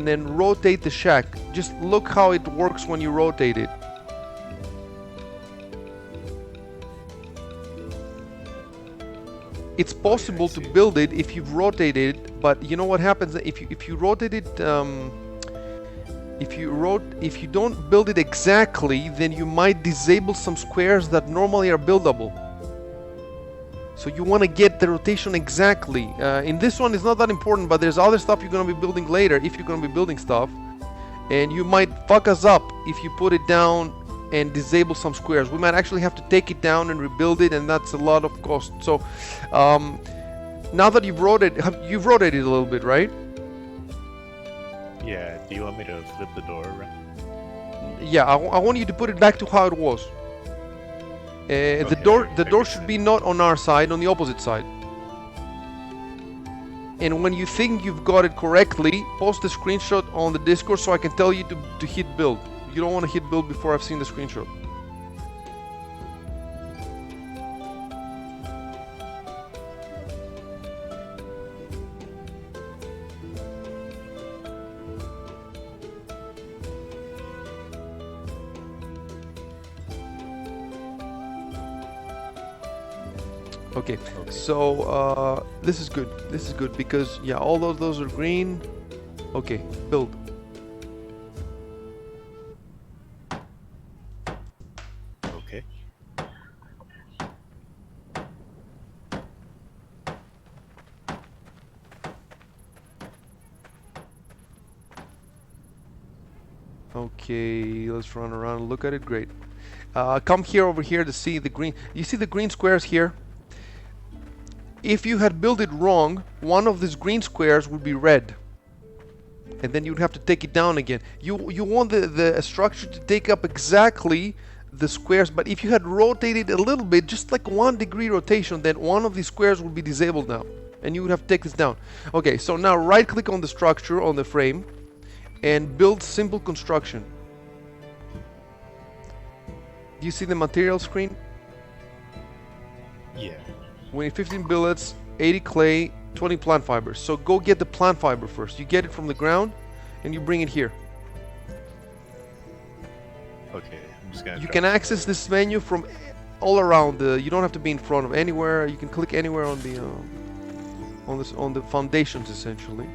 then rotate the shack. Just look how it works when you rotate it. It's possible to build it if you've rotated it, but you know what happens if you rotate it. If you don't build it exactly, then you might disable some squares that normally are buildable. So you want to get the rotation exactly. In this one, it's not that important, but there's other stuff you're going to be building later if you're going to be building stuff. And you might fuck us up if you put it down and disable some squares. We might actually have to take it down and rebuild it, and that's a lot of cost. So now that you've rotated a little bit, right? Yeah, do you want me to flip the door around? Yeah, I want you to put it back to how it was. The door should be not on our side, on the opposite side. And when you think you've got it correctly, post a screenshot on the Discord so I can tell you to hit build. You don't want to hit build before I've seen the screenshot. Okay, so this is good. This is good because yeah, all those are green. Okay, build. Okay. Okay, let's run around and look at it. Great. Come here over here to see the green. You see the green squares here? If you had built it wrong, one of these green squares would be red. And then you'd have to take it down again. You want the structure to take up exactly the squares, but if you had rotated a little bit, just like 1 degree rotation, then one of these squares would be disabled now. And you would have to take this down. Okay, so now right click on the structure, on the frame, and build simple construction. Do you see the material screen? Yeah. We need 15 billets, 80 clay, 20 plant fibers. So go get the plant fiber first. You get it from the ground and you bring it here. Okay, I'm just gonna. You can access this menu from all around. You don't have to be in front of anywhere. You can click anywhere on the foundations essentially.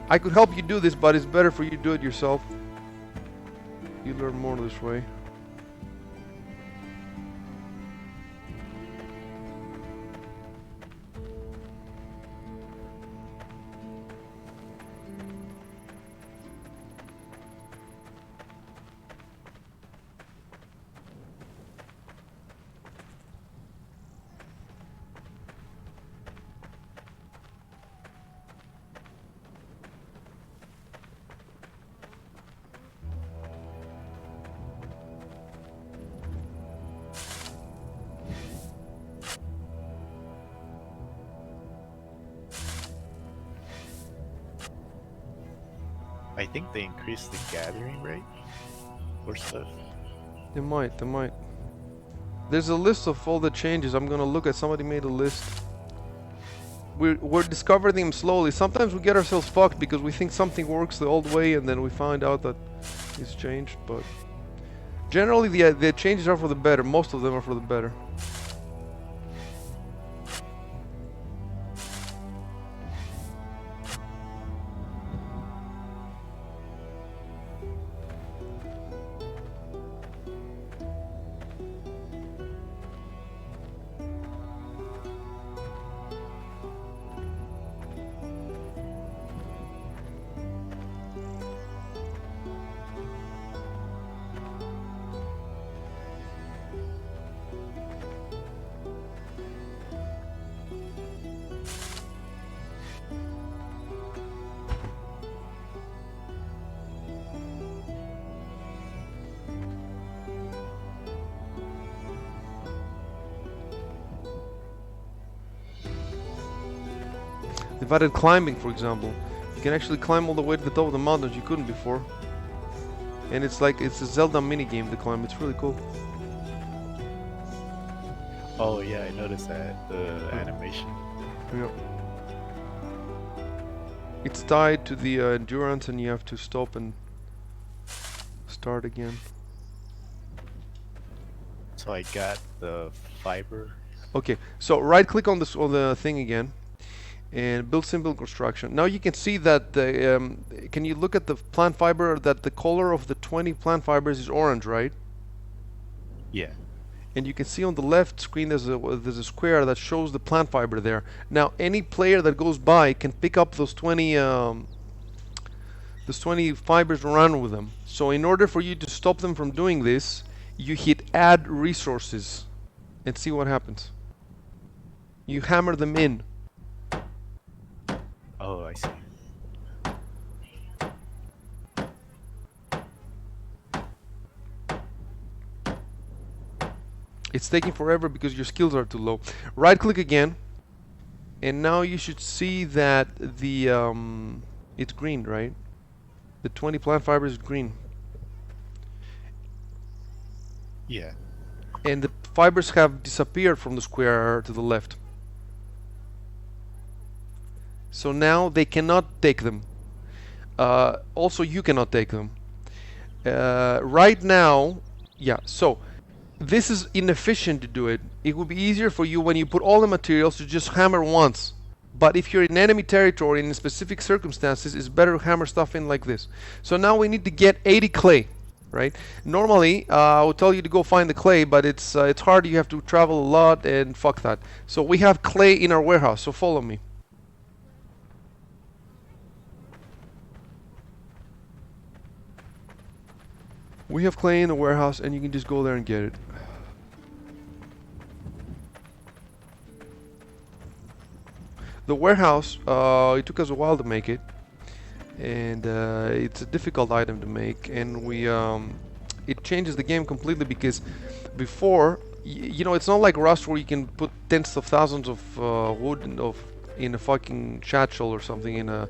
I could help you do this, but it's better for you to do it yourself. You learn more this way. I think they increased the gathering rate or stuff. They might. There's a list of all the changes. I'm gonna look at. Somebody made a list. we're discovering them slowly. Sometimes we get ourselves fucked because we think something works the old way, and then we find out that it's changed. But generally, the changes are for the better. Most of them are for the better. They've added climbing, for example. You can actually climb all the way to the top of the mountains you couldn't before. And it's like, it's a Zelda minigame to climb. It's really cool. Oh yeah, I noticed that the animation. Yeah. It's tied to the endurance, and you have to stop and start again. So I got the fiber. Okay, so right click on this on the thing again and build simple construction. Now you can see that the can you look at the plant fiber, that the color of the 20 plant fibers is orange, right? Yeah. And you can see on the left screen there's a square that shows the plant fiber there. Now any player that goes by can pick up those 20 fibers and run with them. So in order for you to stop them from doing this, you hit add resources and see what happens. You hammer them in. Oh, I see. It's taking forever because your skills are too low. Right click again, and now you should see that the it's green, right? The 20 plant fibers is green, Yeah. and the fibers have disappeared from the square to the left. So now they cannot take them. Also, you cannot take them. Right now, yeah, so this is inefficient to do it. It would be easier for you when you put all the materials to just hammer once. But if you're in enemy territory in specific circumstances, it's better to hammer stuff in like this. So now we need to get 80 clay, right? Normally, I would tell you to go find the clay, but it's hard. You have to travel a lot, and fuck that. So we have clay in our warehouse, so follow me. We have clay in the warehouse, and you can just go there and get it. The warehouse, it took us a while to make it, and it's a difficult item to make, and it changes the game completely, because before, you know, it's not like Rust where you can put tens of thousands of wood in a fucking satchel or something.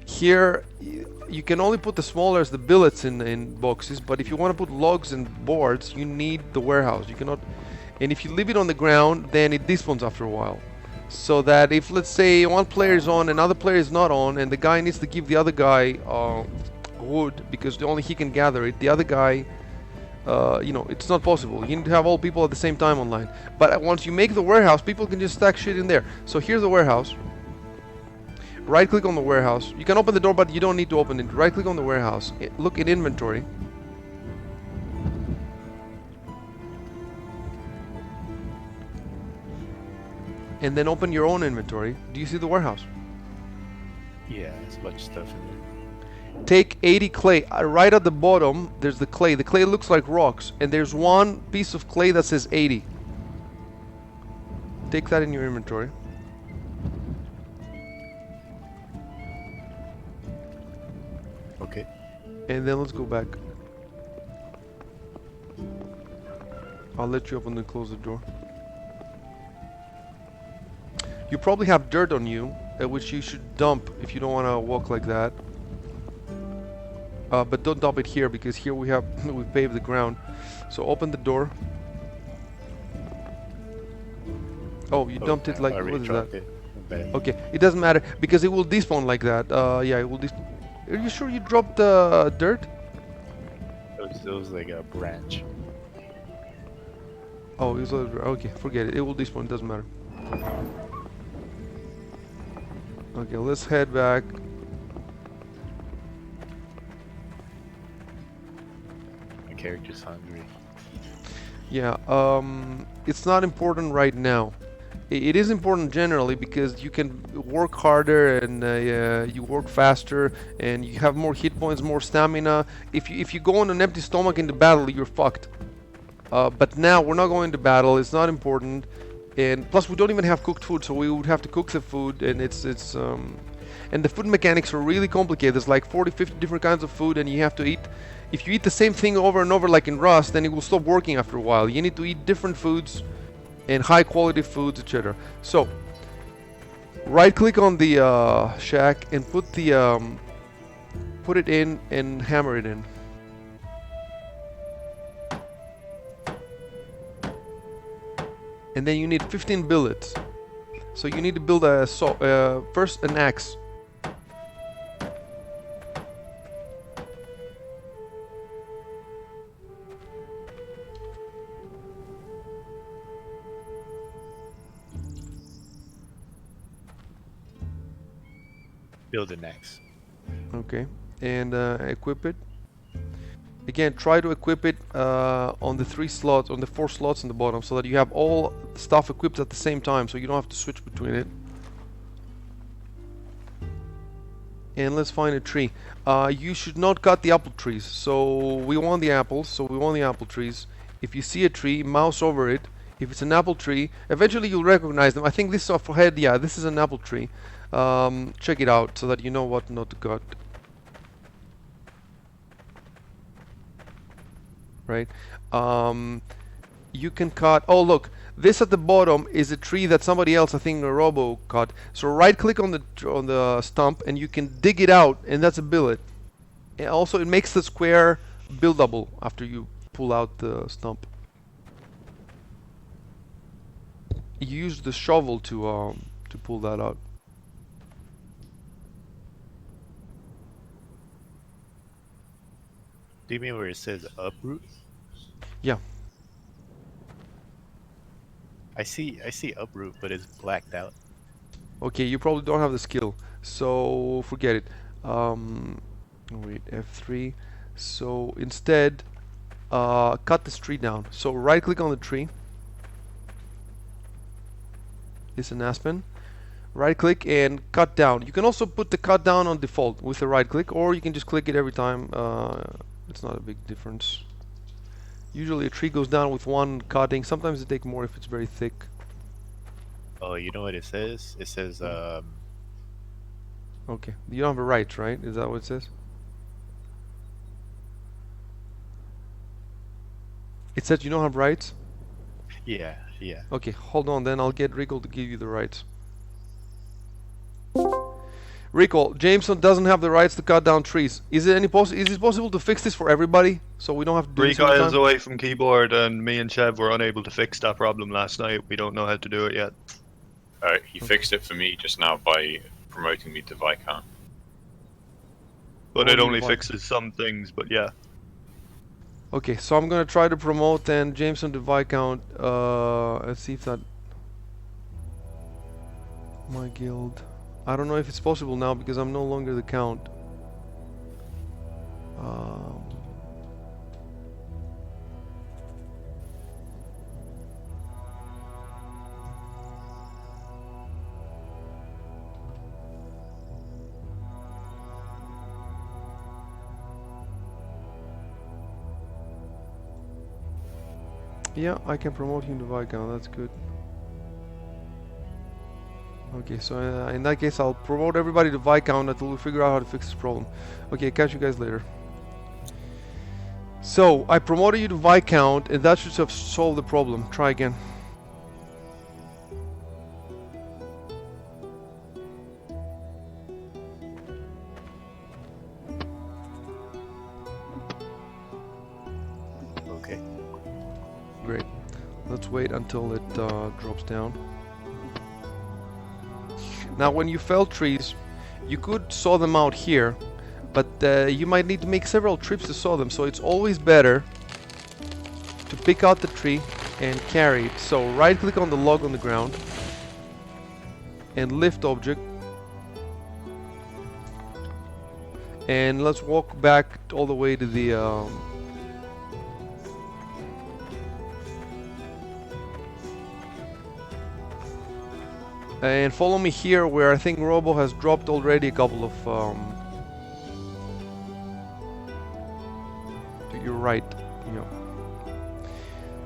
Here, you can only put the smaller as the billets in boxes, but if you want to put logs and boards, you need the warehouse. You cannot, and if you leave it on the ground, then it despawns after a while. So that if, let's say, one player is on, another player is not on, and the guy needs to give the other guy wood because only he can gather it, the other guy, you know, it's not possible. You need to have all people at the same time online. But once you make the warehouse, people can just stack shit in there. So here's the warehouse. Right click on the warehouse. You can open the door, but you don't need to open it. Right click on the warehouse. Look in inventory. And then open your own inventory. Do you see the warehouse? Yeah, there's a bunch of stuff in there. Take 80 clay. Right at the bottom, there's the clay. The clay looks like rocks, and there's one piece of clay that says 80. Take that in your inventory. Okay. And then let's go back. I'll let you open and close the door. You probably have dirt on you, which you should dump if you don't want to walk like that. But don't dump it here, because here we paved the ground. So open the door. Oh, you dumped it like, I already what is dropped that? it. bet. Okay, it doesn't matter because it will despawn like that. Yeah, it will despawn. Are you sure you dropped the dirt? It was like a branch. Oh, it's okay. Forget it. It will despawn. It doesn't matter. Okay, let's head back. My character's hungry. Yeah. It's not important right now. It is important generally because you can work harder and you work faster and you have more hit points, more stamina. If you go on an empty stomach into battle, you're fucked. But now we're not going to battle. It's not important, and plus we don't even have cooked food, so we would have to cook the food, and and the food mechanics are really complicated. There's like 40, 50 different kinds of food, and you have to eat. If you eat the same thing over and over, like in Rust, then it will stop working after a while. You need to eat different foods and high quality foods, etc. So right click on the shack and put it in and hammer it in. And then you need 15 billets. So you need to build first an axe. Build an axe. Okay, and equip it. Again, try to equip it on the 4 slots in the bottom, so that you have all stuff equipped at the same time, so you don't have to switch between it. And let's find a tree. You should not cut the apple trees. So we want the apples, so we want the apple trees. If you see a tree, mouse over it. If it's an apple tree, eventually you'll recognize them. I think this off ahead, yeah, this is an apple tree. Check it out so that you know what not to cut. Right? You can cut. Oh, look, this at the bottom is a tree that somebody else, I think, a robo cut. So right-click on the stump, and you can dig it out, and that's a billet. And also, it makes the square buildable after you pull out the stump. You use the shovel to pull that out. Do you mean where it says uproot? Yeah. I see uproot, but it's blacked out. Okay, you probably don't have the skill, so forget it. Wait, F3. So instead, cut this tree down. So right-click on the tree. It's an aspen. Right-click and cut down. You can also put the cut down on default with the right-click, or you can just click it every time. It's not a big difference. Usually a tree goes down with one cutting. Sometimes it takes more if it's very thick. Oh, you know what it says? It says Okay, you don't have a right, right? Is that what it says? It says you don't have rights? yeah. Okay, hold on, then I'll get Rico to give you the rights. Rico, Jameson doesn't have the rights to cut down trees. Is it possible to fix this for everybody, so we don't have to do this every Recoil's time? away from keyboard, and me and Chev were unable to fix that problem last night. We don't know how to do it yet. He fixed it for me just now by promoting me to Viscount. But Oh, it you only like- fixes some things, but yeah. Okay, so I'm gonna try to promote then Jameson to Viscount. Let's see if that... My guild. I don't know if it's possible now because I'm no longer the count. Yeah, I can promote him to Viscount, that's good. Okay, so in that case I'll promote everybody to Viscount until we figure out how to fix this problem. Okay, catch you guys later. So, I promoted you to Viscount and that should have solved the problem. Try again. Okay. Great. Let's wait until it drops down. Now when you fell trees, you could saw them out here, but you might need to make several trips to saw them, so it's always better to pick out the tree and carry it. So right click on the log on the ground and lift object, and let's walk back all the way to the and follow me here where I think Robo has dropped already a couple of to your right. Yeah.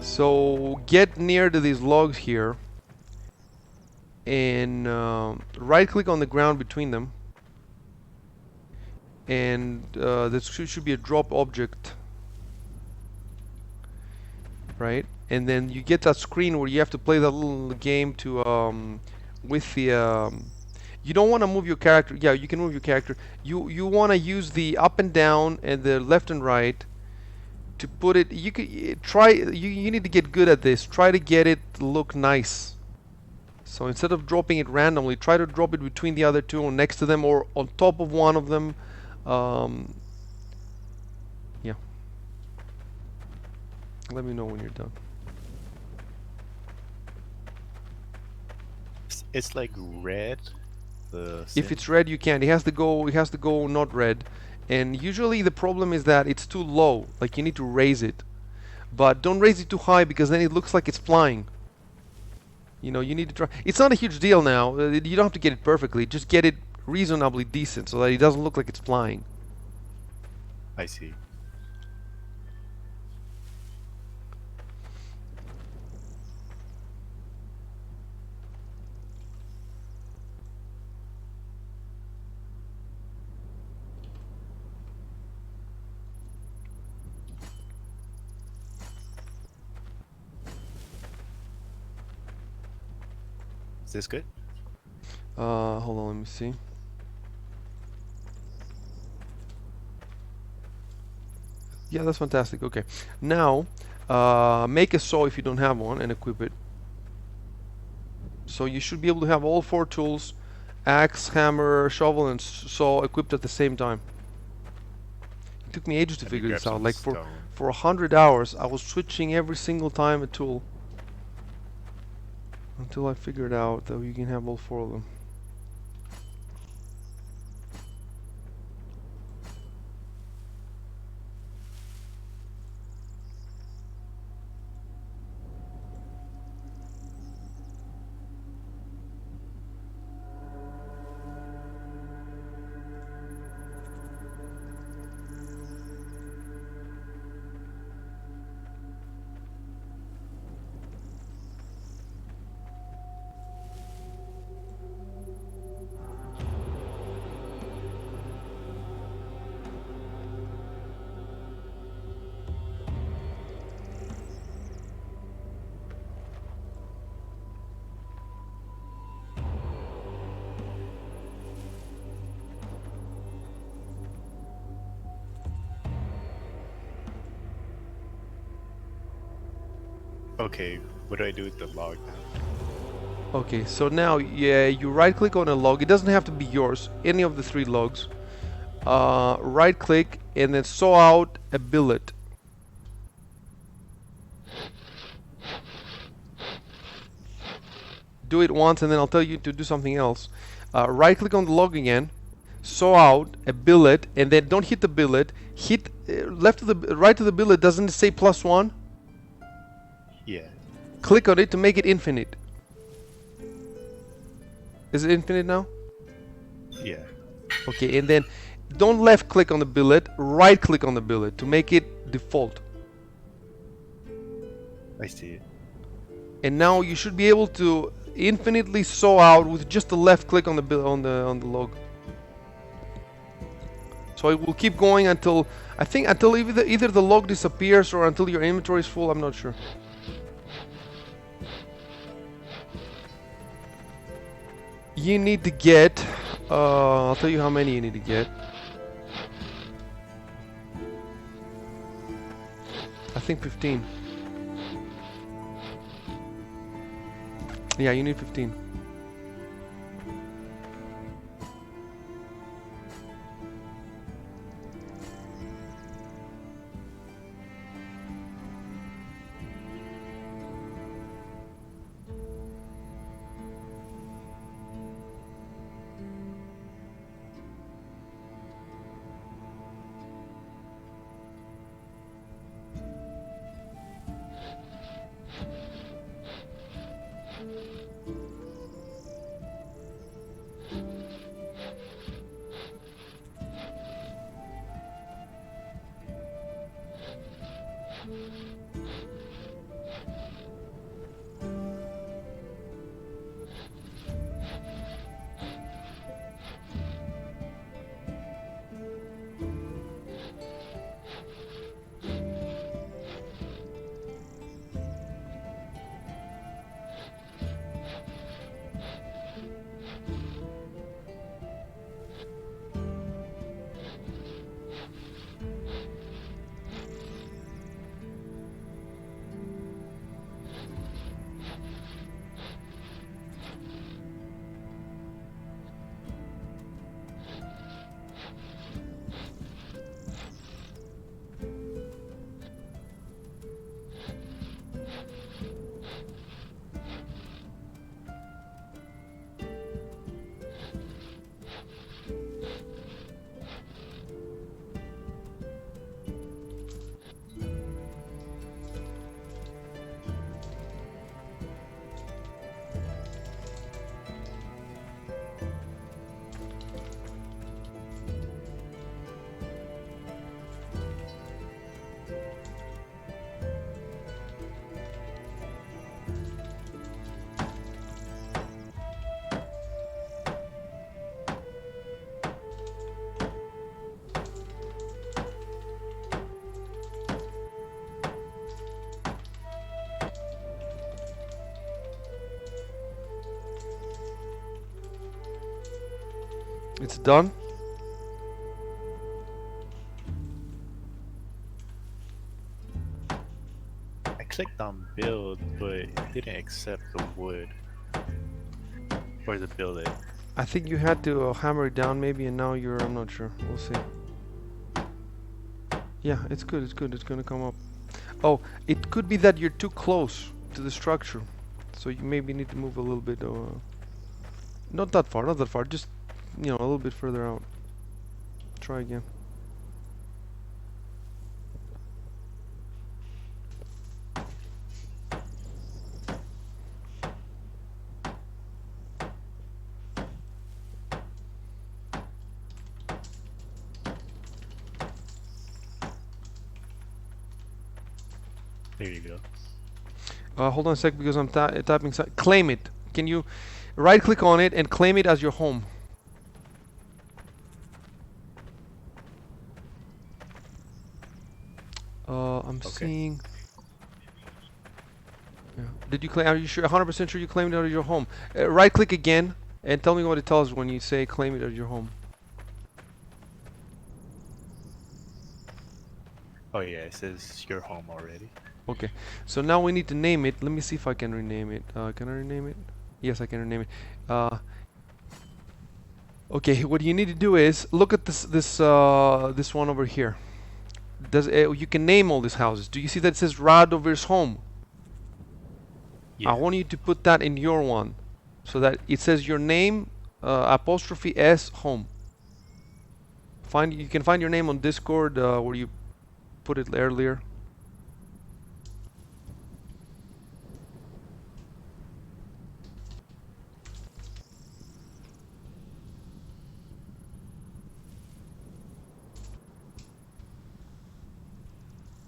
So get near to these logs here and right click on the ground between them, and this should be a drop object, right? And then you get that screen where you have to play that little game to with the you don't want to move your character. Yeah, you can move your character. You want to use the up and down and the left and right to put it. You could try. You need to get good at this. Try to get it to look nice. So instead of dropping it randomly, try to drop it between the other two, or next to them, or on top of one of them. Yeah. Let me know when you're done. It's like red. If it's red, you can't. It has to go. It has to go not red. And usually the problem is that it's too low. Like you need to raise it, but don't raise it too high because then it looks like it's flying. You know, you need to try. It's not a huge deal now. You don't have to get it perfectly. Just get it reasonably decent so that it doesn't look like it's flying. I see. Is this good? Hold on, let me see. Yeah, that's fantastic. Okay, now make a saw if you don't have one and equip it. So you should be able to have all 4 tools: axe, hammer, shovel, and saw equipped at the same time. It took me ages to figure this out. Like for 100 hours, I was switching every single time a tool until I figured out that you can have all 4 of them. Okay, what do I do with the log now? Okay, so now yeah, you right click on a log. It doesn't have to be yours, any of the 3 logs. Right click and then saw out a billet. Do it once and then I'll tell you to do something else. Right click on the log again, saw out a billet, and then don't hit the billet. Hit right to the billet. Doesn't it say +1? Yeah. Click on it to make it infinite. Is it infinite now? Yeah. Okay, and then don't left click on the billet, right click on the billet to make it default. I see it. And now you should be able to infinitely saw out with just the left click on the on the log. So it will keep going until I think until either the log disappears or until your inventory is full. I'm not sure. You need to get. I'll tell you how many you need to get. I think 15. Yeah, you need 15. It's done. I clicked on build, but it didn't accept the wood. Or the build it. I think you had to hammer it down maybe, and now you're. I'm not sure. We'll see. Yeah, it's good. It's good. It's gonna come up. Oh, it could be that you're too close to the structure, so you maybe need to move a little bit. Not that far. Not that far. Just a little bit further out. Try again. There you go. Hold on a sec because I'm typing. Claim it. Can you right click on it and claim it as your home? I'm seeing. Yeah. Did you claim? Are you sure? 100% sure you claimed it as your home? Right click again and tell me what it tells when you say claim it as your home. Oh yeah, it says your home already. Okay, so now we need to name it. Let me see if I can rename it. Can I rename it? Yes, I can rename it. Okay, what you need to do is look at this one over here. You can name all these houses. Do you see that it says Radovir's home? Yeah. I want you to put that in your one, so that it says your name apostrophe S home. You can find your name on Discord where you put it earlier.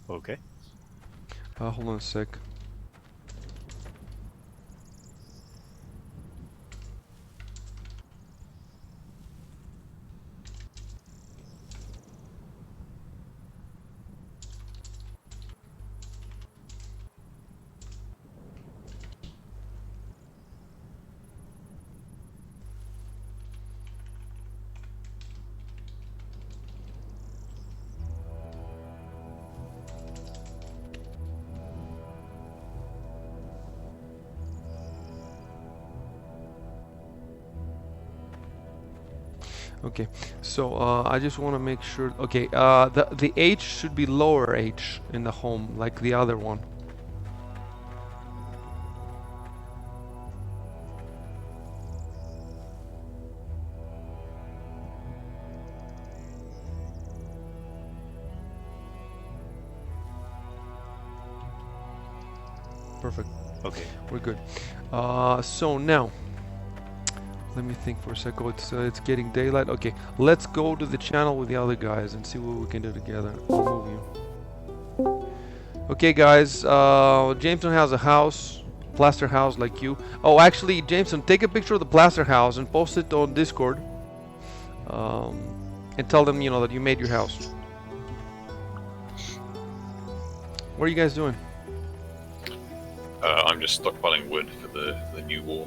Okay. Hold on a sec. Okay, so I just want to make sure. Okay, the H should be lower H in the home, like the other one. Perfect. Okay. We're good. So now, let me think for a second. It's getting daylight. Okay, let's go to the channel with the other guys and see what we can do together. I'll move you. Okay, guys. Jameson has a house, plaster house like you. Oh, actually, Jameson, take a picture of the plaster house and post it on Discord. And tell them, that you made your house. What are you guys doing? I'm just stockpiling wood for the new wall.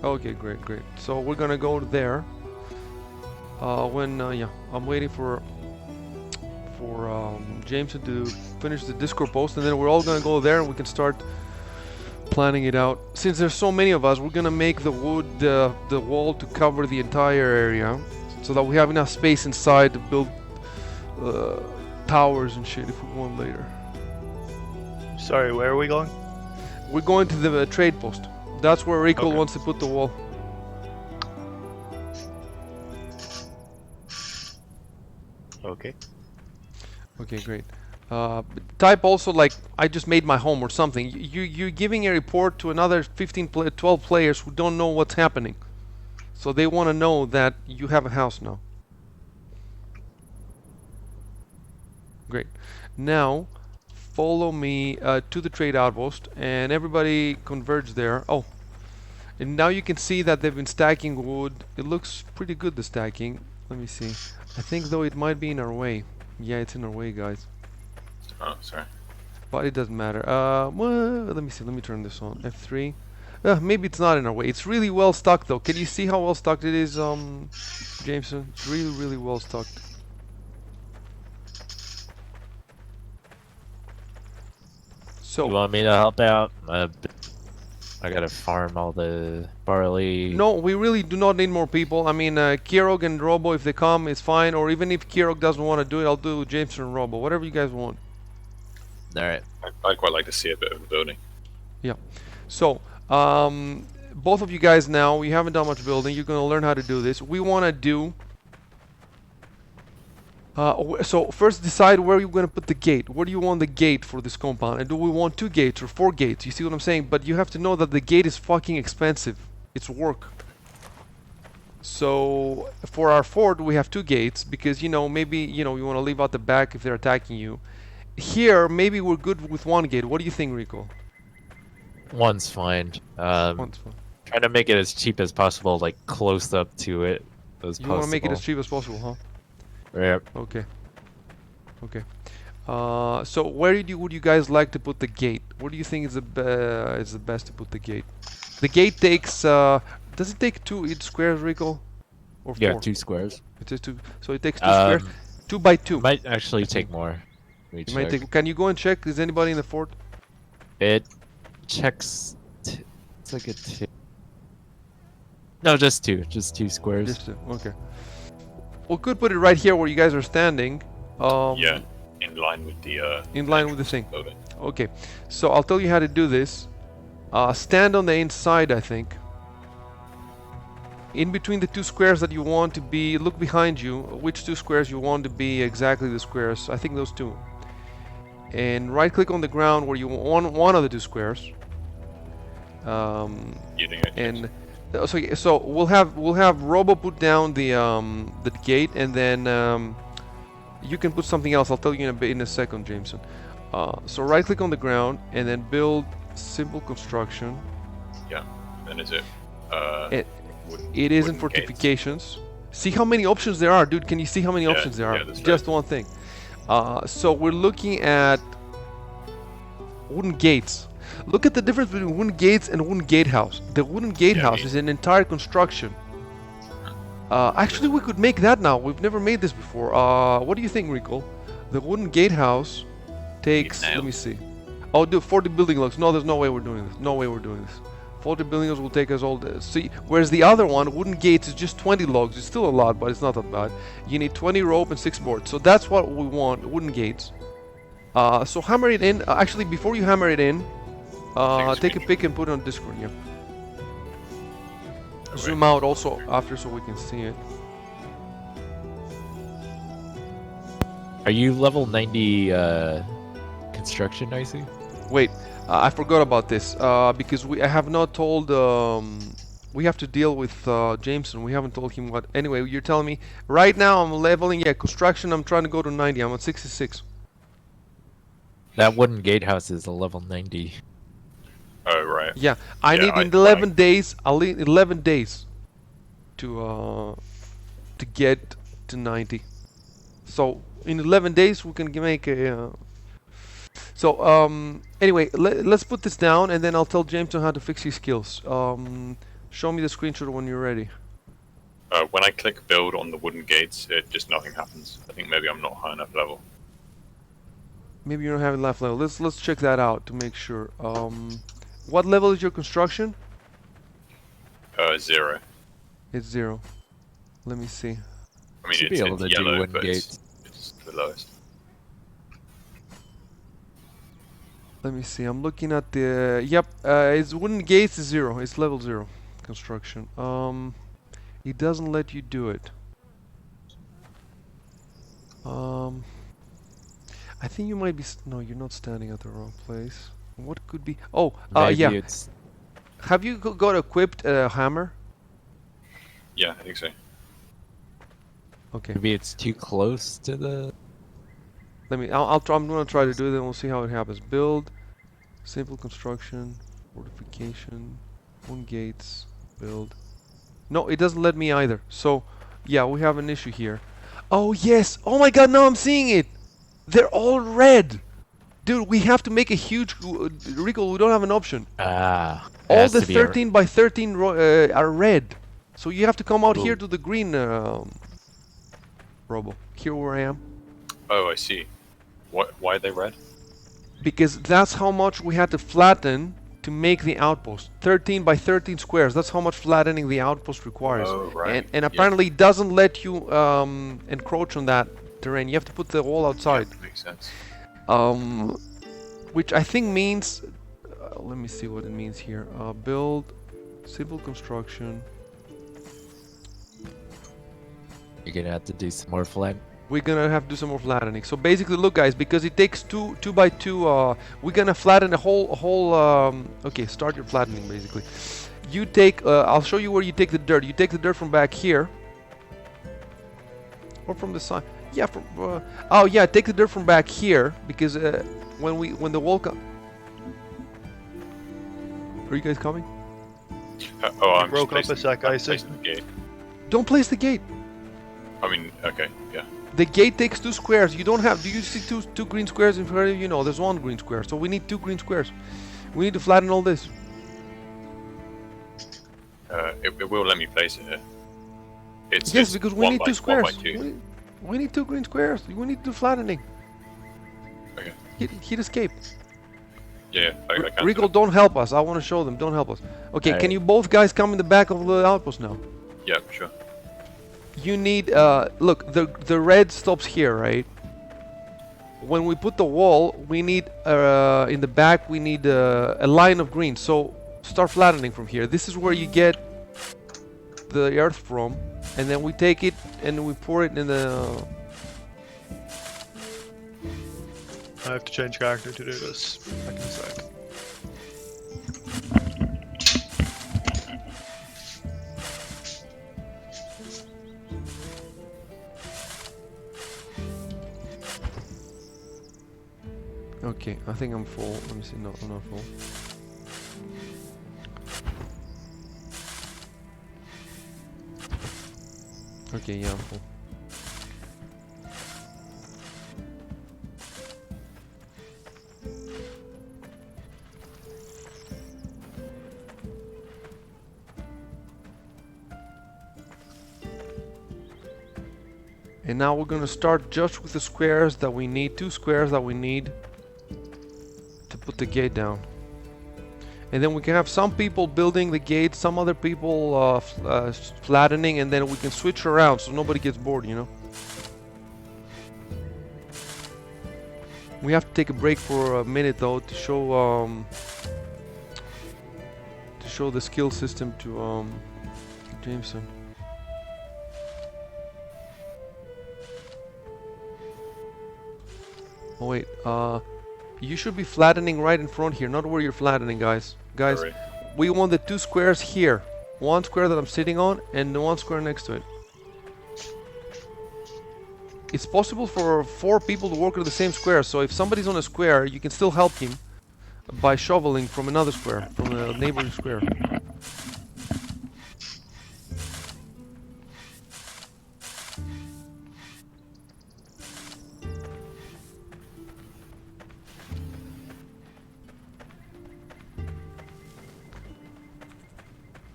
Okay, great. So we're gonna go there. Yeah, I'm waiting for Jameson to finish the Discord post, and then we're all gonna go there and we can start planning it out. Since there's so many of us, we're gonna make the wood the wall to cover the entire area, so that we have enough space inside to build towers and shit if we want later. Sorry, where are we going? We're going to the trade post. That's where Rico Okay. wants to put the wall. Okay. Okay, great. Type also like I just made my home or something. You're giving a report to another 12 players who don't know what's happening. So they want to know that you have a house now. Great. Now, follow me to the trade outpost and everybody converge there. Oh, and now you can see that they've been stacking wood. It looks pretty good, the stacking. Let me see. I think though it might be in our way. Yeah, it's in our way, guys. Oh, sorry. But it doesn't matter. Well, let me see. Let me turn this on. F3. Maybe it's not in our way. It's really well stocked though. Can you see how well stocked it is, Jameson? It's really, really well stocked. You So, want me to help out? I gotta farm all the barley. no, we really do not need more people. I mean, Kirog and Robo, if they come, it's fine. Or even if Kirog doesn't want to do it, I'll do it with Jameson and Robo. Whatever you guys want. Alright. I'd quite like to see a bit of the building. Yeah. So, both of you guys now, we haven't done much building. You're going to learn how to do this. We want to do... so first decide where you're going to put the gate. Where do you want the gate for this compound? And do we want 2 gates or 4 gates? You see what I'm saying? But you have to know that the gate is fucking expensive. It's work. So for our fort we have 2 gates because, you know, maybe, you know, you want to leave out the back if they're attacking you. Here maybe we're good with 1 gate. What do you think, Rico? One's fine. One's fine. Trying to make it as cheap as possible, like close up to it as You possible. want to make it as cheap as possible, huh? Yep. Okay. Okay. So where would you guys like to put the gate? Where do you think is the best to put the gate? The gate takes does it take 2 each squares, Rico? Or 4? Yeah, 2 squares. It is 2. So it takes 2 squares. 2 by 2. Might actually take more. It might take. Can you go and check? Is anybody in the fort? It checks. It's like a no, just 2. Just 2 squares. Just 2. Okay. We could put it right here where you guys are standing. Yeah, in line with the. In line with the thing. Building. Okay. So I'll tell you how to do this. Stand on the inside, I think. In between the 2 squares that you want to be, look behind you. Which 2 squares you want to be exactly the squares? I think those 2. And right-click on the ground where you want one of the 2 squares. Using it. And so we'll have Robo put down the gate, and then you can put something else. I'll tell you in a second, Jameson. So right-click on the ground and then build simple construction. Yeah. And is it? It is in wooden fortifications. See how many options there are, dude. Can you see how many options there are? yeah, that's Just one thing. So we're looking at wooden gates. Look at the difference between wooden gates and wooden gatehouse. The wooden gatehouse is an entire construction. Actually, we could make that now. We've never made this before. What do you think, Rico? The wooden gatehouse takes. Let me see. Oh, do 40 building logs. No, there's no way we're doing this. No way we're doing this. 40 building logs will take us all day. See, whereas the other one, wooden gates, is just 20 logs. It's still a lot, but it's not that bad. You need 20 rope and 6 boards. So that's what we want. Wooden gates. So hammer it in. Actually, before you hammer it in, take a pic and put it on Discord. Yeah. Okay. Zoom out also after so we can see it. Are you level 90 construction, Icy? Wait, I forgot about this because I have not told. We have to deal with Jameson. We haven't told him what. Anyway, you're telling me right now I'm leveling. Yeah, construction. I'm trying to go to 90. I'm at 66. That wooden gatehouse is a level 90. Oh right. Yeah, I need 11 days. I'll need 11 days to get to 90. So in 11 days we can make a. So anyway, let's put this down, and then I'll tell Jameson how to fix his skills. Show me the screenshot when you're ready. When I click build on the wooden gates, it just nothing happens. I think maybe I'm not high enough level. Maybe you don't have enough level. Let's check that out to make sure. What level is your construction? 0. It's 0. Let me see. I mean, Should it's be able to do yellow, wooden but gates. it's the lowest. Let me see. I'm looking at the. Yep. It's wooden gates is 0. It's level 0 construction. It doesn't let you do it. I think you might be. No, you're not standing at the wrong place. What could be? Oh, Maybe yeah. it's Have you got equipped a hammer? Yeah, I think so. Okay. maybe it's too close to the. Let me. I'm gonna try to do it, and we'll see how it happens. Build, simple construction, fortification, wooden gates, build. No, it doesn't let me either. So, yeah, we have an issue here. Oh yes! Oh my God! Now I'm seeing it. They're all red. Dude, we have to make a huge... Rico, we don't have an option. Ah. it All has the to be a- 13 by 13 are red. So you have to come out here Ooh. to the green, Robo. Here where I am. Oh, I see. Why are they red? Because that's how much we had to flatten to make the outpost. 13 by 13 squares. That's how much flattening the outpost requires. Oh, right. And Yeah. apparently it doesn't let you encroach on that terrain. You have to put the wall outside. Yeah, makes sense. Which I think means... let me see what it means here. Build, civil construction. You're gonna have to do some more flat. We're gonna have to do some more flattening. So basically, look, guys, because it takes two by two. We're gonna flatten a whole. Okay, start your flattening. Basically, you take. I'll show you where you take the dirt. You take the dirt from back here, or from the side. Yeah, from. Oh yeah, take the dirt from back here because when the wall comes. Are you guys coming? Oh, I'm broke up just a sec, I'm Isaac. placing the gate. Don't place the gate. I mean, okay, yeah. The gate takes 2 squares. You don't have. Do you see two green squares in front of you? No, there's 1 green square. So we need 2 green squares. We need to flatten all this. It will let me place it here. It's Yes, it's because we 1 need by- 2 1 squares. by 2. We need 2 green squares. We need to do flattening. Okay. Hit escape. Yeah, I can. Rico, don't help us. I want to show them. Don't help us. Okay, can Alright. you both guys come in the back of the outpost now? Yeah, sure. You need, look, the red stops here, right? When we put the wall, we need, in the back, we need a line of green. So start flattening from here. This is where you get the earth from. And then we take it and we pour it in the... I have to change character to do this. Back in a sec. Okay, I think I'm full. Let me see. No, I'm not full. Okay, yeah, I'm full. And now we're gonna start just with the squares that we need, 2 squares that we need to put the gate down. And then we can have some people building the gate, some other people flattening, and then we can switch around so nobody gets bored, you know? We have to take a break for a minute though to show the skill system to Jameson. Oh wait, you should be flattening right in front here, not where you're flattening, guys. Guys, Alright. we want the 2 squares here. 1 square that I'm sitting on, and the 1 square next to it. It's possible for 4 people to work on the same square, so if somebody's on a square, you can still help him by shoveling from another square, from the neighboring square.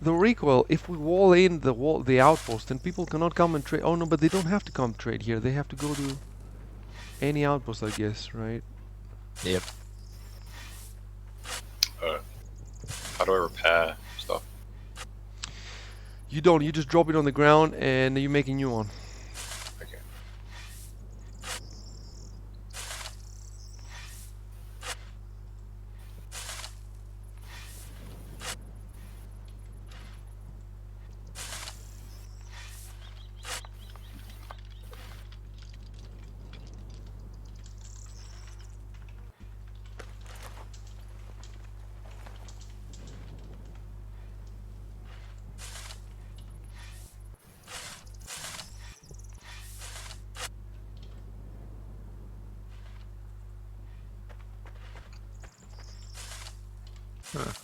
The recoil, if we wall in the outpost, then people cannot come and trade. Oh no, but they don't have to come trade here. They have to go to any outpost, I guess, right? Yep. How do I repair stuff? You don't. You just drop it on the ground and you make a new one. Okay.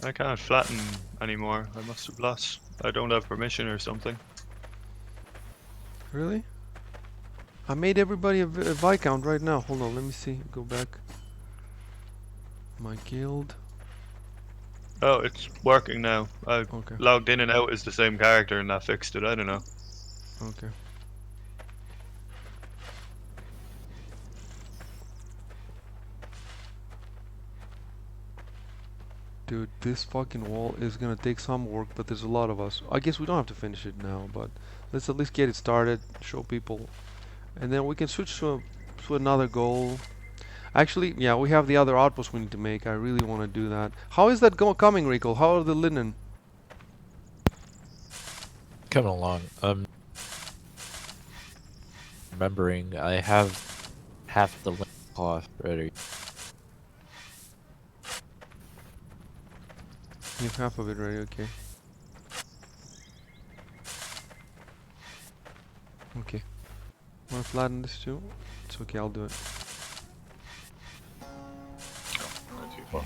I can't flatten anymore. I must have lost. I don't have permission or something. Really? I made everybody a Viscount right now. Hold on, let me see. Go back. My guild. Oh, it's working now. I Okay. logged in and out as the same character and that fixed it. I don't know. Okay. Dude, this fucking wall is gonna take some work, but there's a lot of us. I guess we don't have to finish it now, but let's at least get it started, show people, and then we can switch to another goal. Actually, yeah, we have the other outpost we need to make. I really want to do that. How is that coming, Rico? How are the linen? Coming along. Remembering I have half the linen cloth ready. You have half of it ready, okay. Okay. Want to flatten this too? It's okay, I'll do it. No, not too far.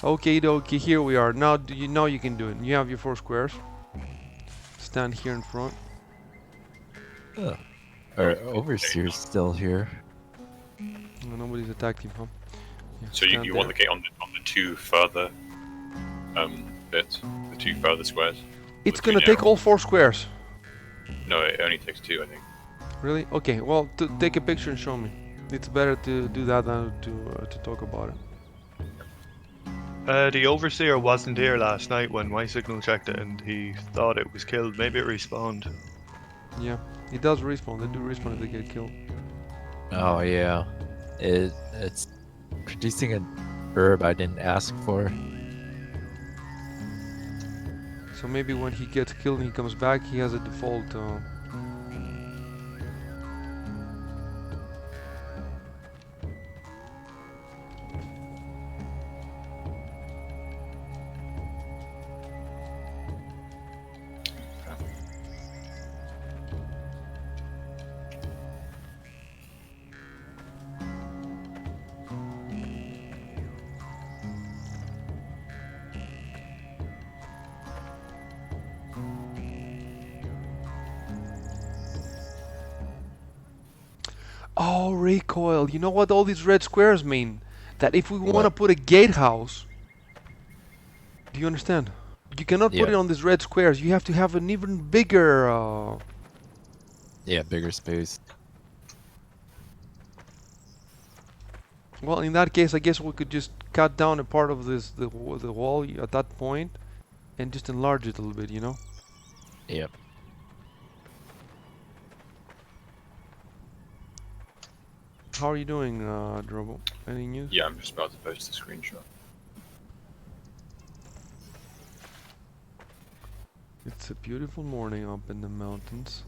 Okay, dokie, here we are. Now, do you know you can do it? You have your 4 squares. Stand here in front. Our overseer's still here. No, nobody's attacked him, huh? Yeah, So you, stand you want there. the gate on the 2 further bits, the 2 further squares? It's the two gonna take narrow- all 4 squares. No, it only takes 2, I think. Really? Okay, well, take a picture and show me. It's better to do that than to talk about it. The overseer wasn't here last night when my signal checked it, and he thought it was killed. Maybe it respawned. Yeah, it does respawn. They do respawn if they get killed. Oh yeah, it's producing an herb I didn't ask for. So maybe when he gets killed and he comes back, he has a default. Oh, recoil. You know what all these red squares mean? That if we want to What? put a gatehouse, do you understand? You cannot put Yeah. it on these red squares. You have to have an even bigger. Yeah, bigger space. Well, in that case, I guess we could just cut down a part of the wall at that point, and just enlarge it a little bit. You know. Yep. How are you doing, Drobo? Any news? Yeah, I'm just about to post the screenshot. It's a beautiful morning up in the mountains.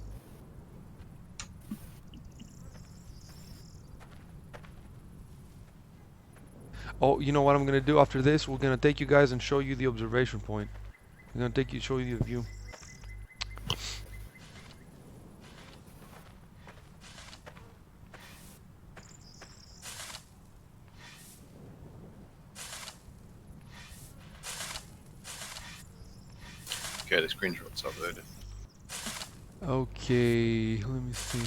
Oh, you know what I'm gonna do after this? We're gonna take you guys and show you the observation point. I'm gonna show you the view. Okay, the screenshot's uploaded. Okay, let me see.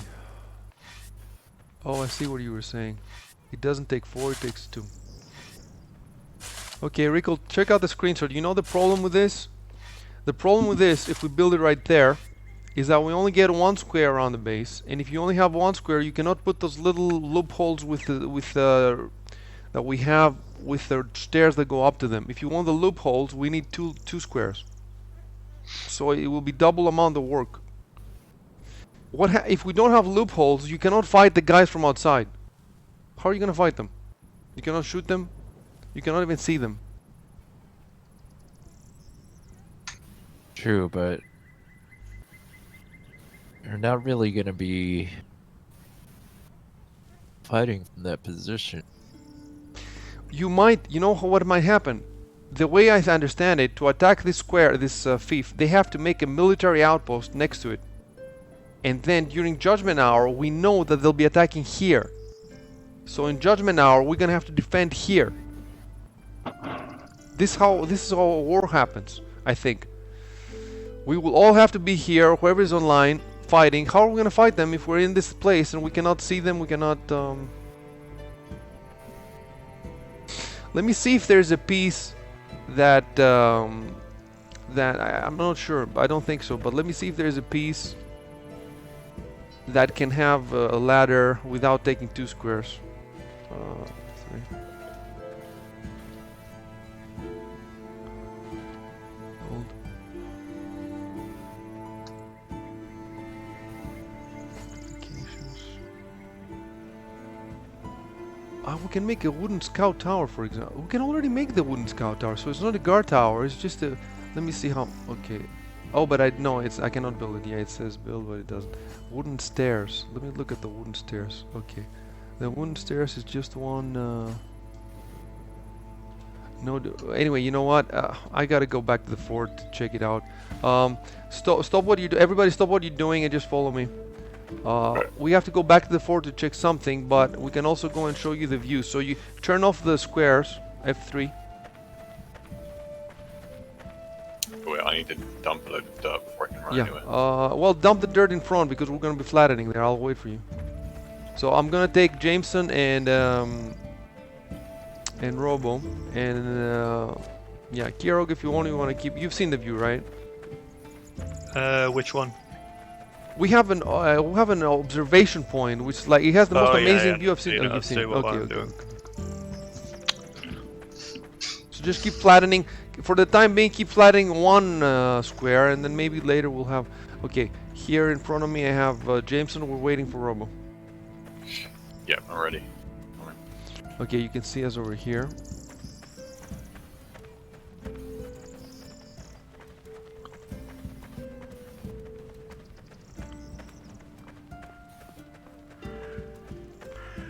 Oh, I see what you were saying. It doesn't take 4, it takes 2. Okay, Rico, check out the screenshot. You know the problem with this? The problem with this, if we build it right there, is that we only get 1 square around the base, and if you only have 1 square, you cannot put those little loopholes that we have with the stairs that go up to them. If you want the loopholes, we need two squares. So it will be double amount of work. If we don't have loopholes, you cannot fight the guys from outside. How are you gonna fight them? You cannot shoot them. You cannot even see them. True, but you're not really gonna be fighting from that position. You know what might happen? The way I understand it, to attack this square, this fief, they have to make a military outpost next to it. And then during Judgment Hour, we know that they'll be attacking here. So in Judgment Hour, we're gonna have to defend here. This is how war happens, I think. We will all have to be here, whoever is online, fighting. How are we gonna fight them if we're in this place and we cannot see them? We cannot. Let me see if there's a piece that I'm not sure. I don't think so. But let me see if there's a piece that can have a ladder without taking 2 squares. 3. Hold. We can make a wooden scout tower, for example. We can already make the wooden scout tower, so it's not a guard tower. It's just a. Let me see how. Okay. Oh, but I cannot build it. Yeah, it says build, but it doesn't. Wooden stairs. Let me look at the wooden stairs. Okay, the wooden stairs is just one. No. Anyway, you know what? I gotta go back to the fort to check it out. Stop what you do. Everybody, stop what you're doing and just follow me. We have to go back to the fort to check something, but we can also go and show you the view. So you turn off the squares, F3. Wait, I need to dump a load of dirt before I can run Yeah. anyway. Well, dump the dirt in front because we're gonna be flattening there. I'll wait for you. So I'm gonna take Jameson and Robo and yeah, Kirog, if you wanna keep. You've seen the view, right? Which one? We have an observation point, which like it has the most Oh, yeah, amazing yeah. view I've seen. You Oh, know, you've seen see it. what Okay, I'm okay. doing. So just keep flattening. For the time being, keep flattening one square, and then maybe later we'll have. Okay, here in front of me I have Jameson. We're waiting for Robo. Yeah, I'm ready. Okay, you can see us over here.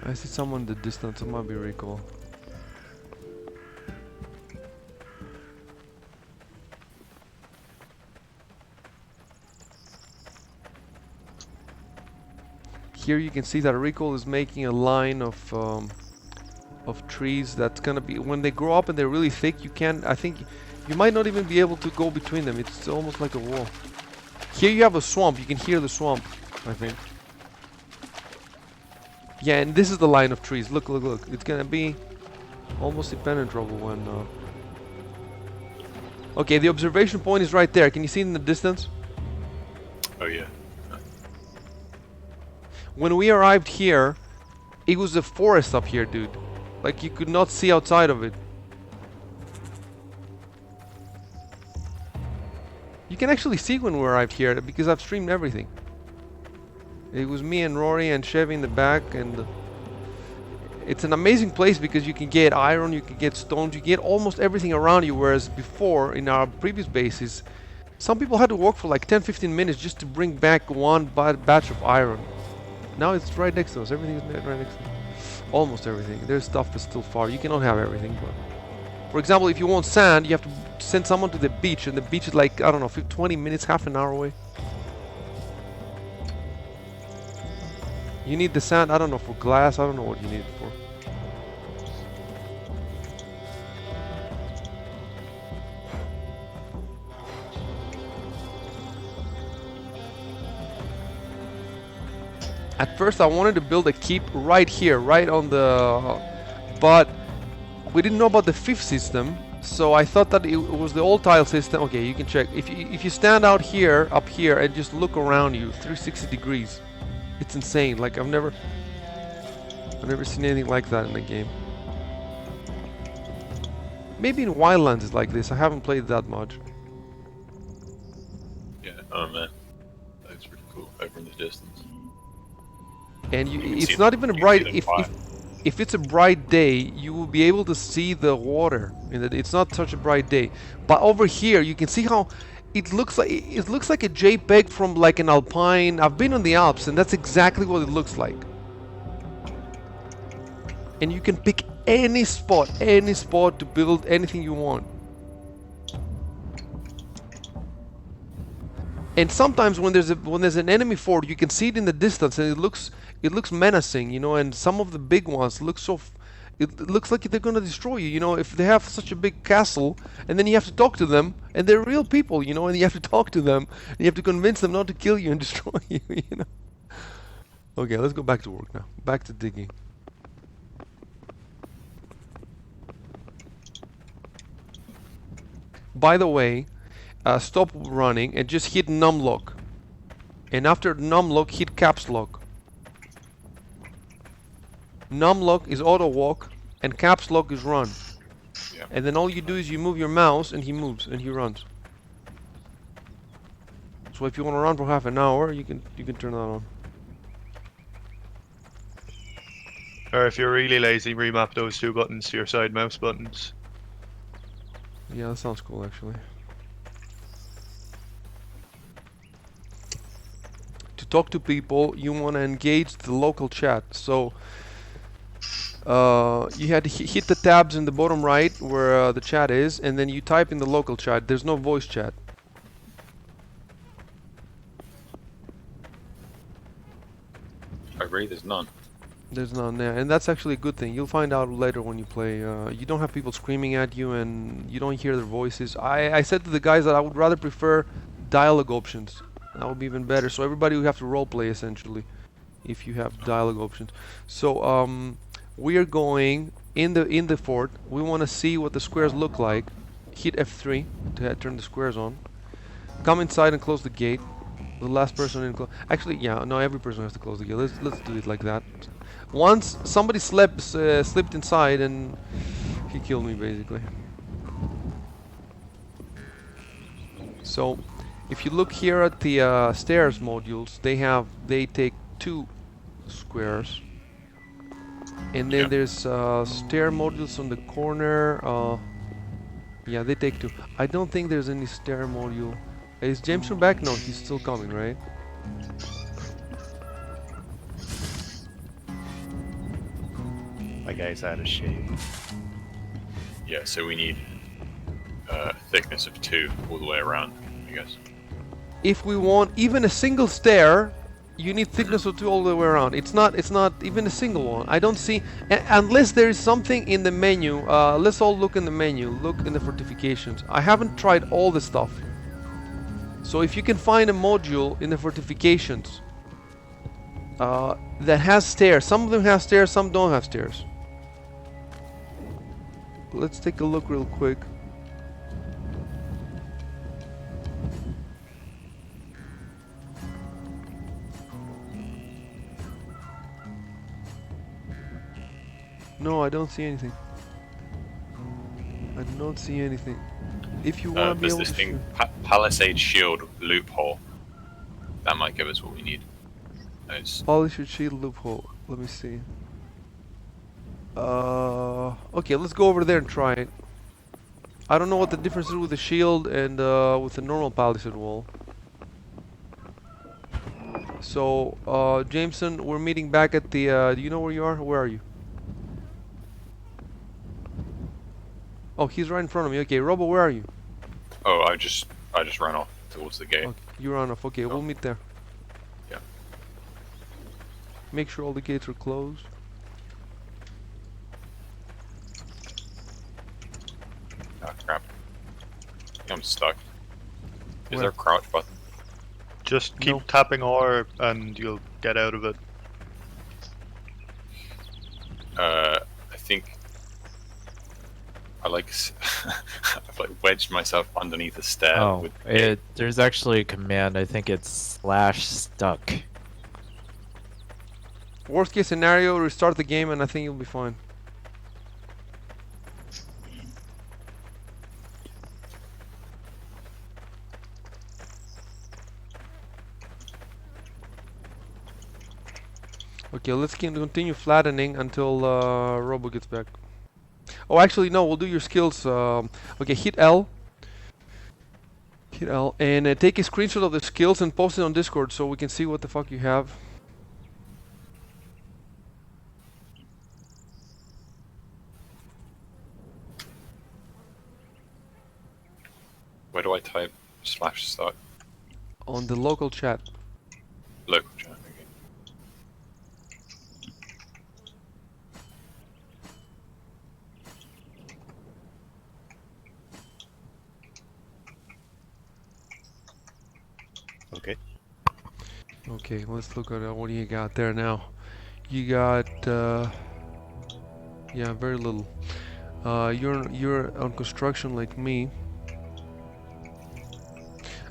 I see someone in the distance. It might be Rico. Here you can see that Rico is making a line of trees that's gonna be when they grow up and they're really thick. You can I think you might not even be able to go between them. It's almost like a wall. Here you have a swamp. You can hear the swamp, I think. Yeah, and this is the line of trees. Look, look, look. It's gonna be almost impenetrable when. Okay, the observation point is right there. Can you see it in the distance? Oh yeah. When we arrived here, it was a forest up here, dude. Like you could not see outside of it. You can actually see when we arrived here because I've streamed everything. It was me and Rory and Chevy in the back, and it's an amazing place because you can get iron, you can get stones, you get almost everything around you, whereas before in our previous bases some people had to walk for like 10-15 minutes just to bring back one batch of iron. Now it's right next to us. Everything is right next to us. Almost everything. There's stuff that's still far. You cannot have everything, but for example, if you want sand, you have to send someone to the beach, and the beach is like, I don't know, 20 minutes, half an hour away. You need the sand, I don't know, for glass. I don't know what you need it for. At first I wanted to build a keep right here, right on the... But we didn't know about the fifth system, so I thought that it was the old tile system. Okay, you can check. If you stand out here, up here, and just look around you, 360 degrees, it's insane. Like I've never seen anything like that in a game. Maybe in Wildlands it's like this. I haven't played that much. Yeah. Oh man, that's pretty cool. Over in the distance. And You can it's see not them- even a you can bright. see them fly. If it's a bright day, you will be able to see the water. It's not such a bright day, but over here you can see how it looks like. It looks like a JPEG from like an Alpine. I've been on the Alps, and that's exactly what it looks like. And you can pick any spot to build anything you want. And sometimes when there's an enemy fort, you can see it in the distance, and it looks menacing, you know. And some of the big ones look so It looks like they're gonna destroy you. You know, if they have such a big castle, and then you have to talk to them, and they're real people. You know, and you have to talk to them, and you have to convince them not to kill you and destroy you. You know. Okay, let's go back to work now. Back to digging. By the way, stop running and just hit numlock. And after numlock, hit caps lock. Numlock is auto walk, and caps lock is run. Yeah. And then all you do is you move your mouse, and he moves, and he runs. So if you want to run for half an hour, you can turn that on. Or if you're really lazy, remap those 2 buttons to your side mouse buttons. Yeah, that sounds cool actually. To talk to people, you want to engage the local chat. So you had to hit the tabs in the bottom right where the chat is, and then you type in the local chat. There's no voice chat. I agree, there's none. There's none there, and that's actually a good thing. You'll find out later when you play. You don't have people screaming at you, and you don't hear their voices. I said to the guys that I would rather prefer dialogue options. That would be even better. So everybody would have to roleplay essentially, if you have dialogue options. So we are going in the fort. We want to see what the squares look like. Hit F3 to turn the squares on. Come inside and close the gate. The last person in actually, yeah, no, every person has to close the gate. Let's do it like that. Once somebody slipped inside and he killed me basically. So if you look here at the stairs modules, they take 2 squares, and then there's stair modules on the corner. Yeah, they take 2. I don't think there's any stair module. Is Jameson back? No, he's still coming, right? My guy's out of shape. Yeah, so we need thickness of 2 all the way around, I guess. If we want even a single stair, you need thickness of 2 all the way around. It's not even a single one. I don't see, unless there is something in the menu. Let's all look in the menu. Look in the fortifications. I haven't tried all the stuff. So if you can find a module in the fortifications that has stairs, some of them have stairs, some don't have stairs. Let's take a look real quick. No, I don't see anything. I don't see anything. If you want to be There's able this to thing, Palisade Shield Loophole. That might give us what we need. Nice. polish your shield loophole. Let me see. Okay, let's go over there and try it. I don't know what the difference is with the shield and with the normal palisade wall. So, Jameson, we're meeting back at the, do you know where you are? Where are you? Oh, he's right in front of me. Okay, Robo, where are you? Oh, I just ran off towards the gate. Okay, you're on off. Okay, we'll meet there. Yeah. Make sure all the gates are closed. Ah, crap. I'm stuck. Is Where? there a crouch button? Just keep No. tapping R and you'll get out of it. I think I like I've like wedged myself underneath a stair. Oh, with there's actually a command. I think it's /stuck. Worst case scenario, restart the game and I think you'll be fine. Okay, let's continue flattening until Robo gets back. Oh, actually, no, we'll do your skills. Okay, hit L. Hit L, and take a screenshot of the skills and post it on Discord so we can see what the fuck you have. Where do I type /start? On the local chat. Local chat. Okay. Okay, let's look at what you got there now. You got yeah, very little. You're on construction like me.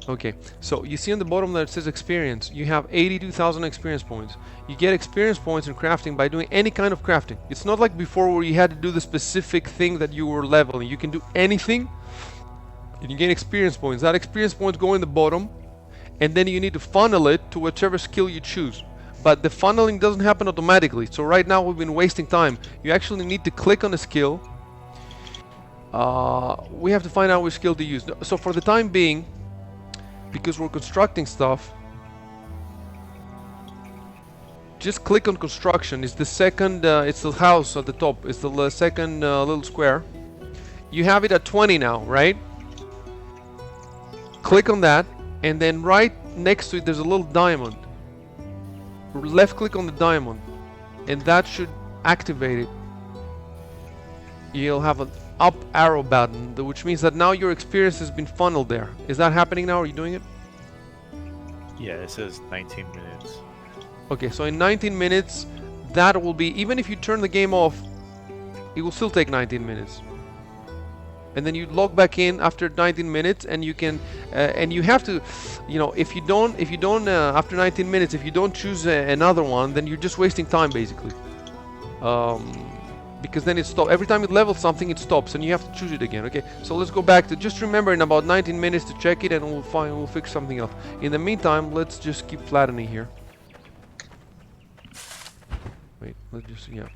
Okay, so you see on the bottom that it says experience. You have 82,000 experience points. You get experience points in crafting by doing any kind of crafting. It's not like before where you had to do the specific thing that you were leveling. You can do anything and you gain experience points. That experience points go in the bottom and then you need to funnel it to whichever skill you choose. But the funneling doesn't happen automatically. So right now we've been wasting time. You actually need to click on a skill. We have to find out which skill to use. So for the time being, because we're constructing stuff, just click on construction. It's the second, it's the house at the top. It's the second little square. You have it at 20 now, right? Click on that, and then right next to it there's a little diamond. Left click on the diamond, and that should activate it. You'll have an up arrow button, which means that now your experience has been funneled there. Is that happening now? Are you doing it? Yeah, it says 19 minutes. Okay, so in 19 minutes, that will be, even if you turn the game off, it will still take 19 minutes. And then you log back in after 19 minutes, and you can, and you have to, you know, if you don't, after 19 minutes, if you don't choose another one, then you're just wasting time basically. Because then it stops. Every time you level something, it stops, and you have to choose it again. Okay, so let's go back to, just remember in about 19 minutes to check it, and we'll fix something else. In the meantime, let's just keep flattening here. Wait, let's just, yeah.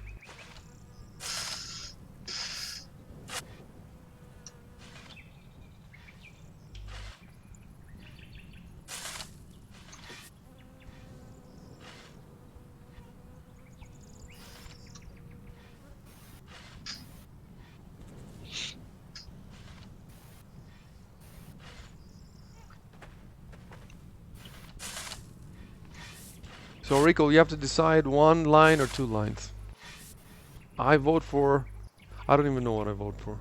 So Rico, you have to decide one line or two lines. I vote for, I don't even know what I vote for.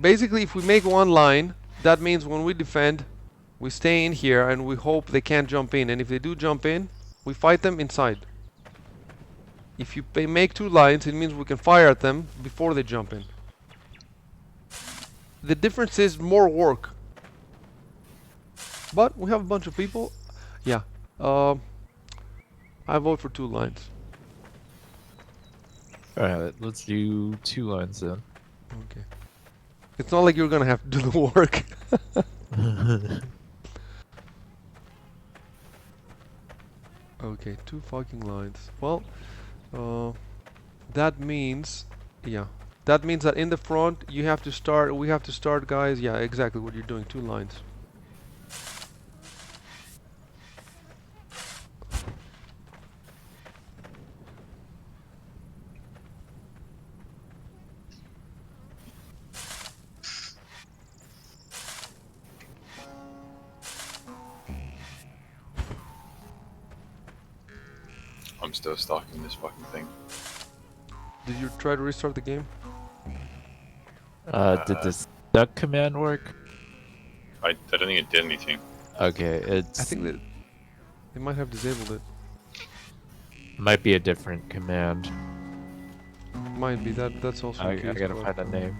Basically, if we make one line, that means when we defend, we stay in here and we hope they can't jump in. And if they do jump in, we fight them inside. If you make two lines, it means we can fire at them before they jump in. The difference is more work. But we have a bunch of people. Yeah. I vote for two lines. Alright, let's do 2 lines then. Okay. It's not like you're gonna have to do the work. Okay, 2 fucking lines. Well, that means, yeah. That means that in the front you have to start, we have to start, guys. Yeah, exactly what you're doing, 2 lines. I'm still stuck in this fucking thing. Did you try to restart the game? Did the stuck command work? I don't think it did anything. Okay, it's I think that they might have disabled it. might be a different command. Might be, that's also I the case, gotta but- find a name.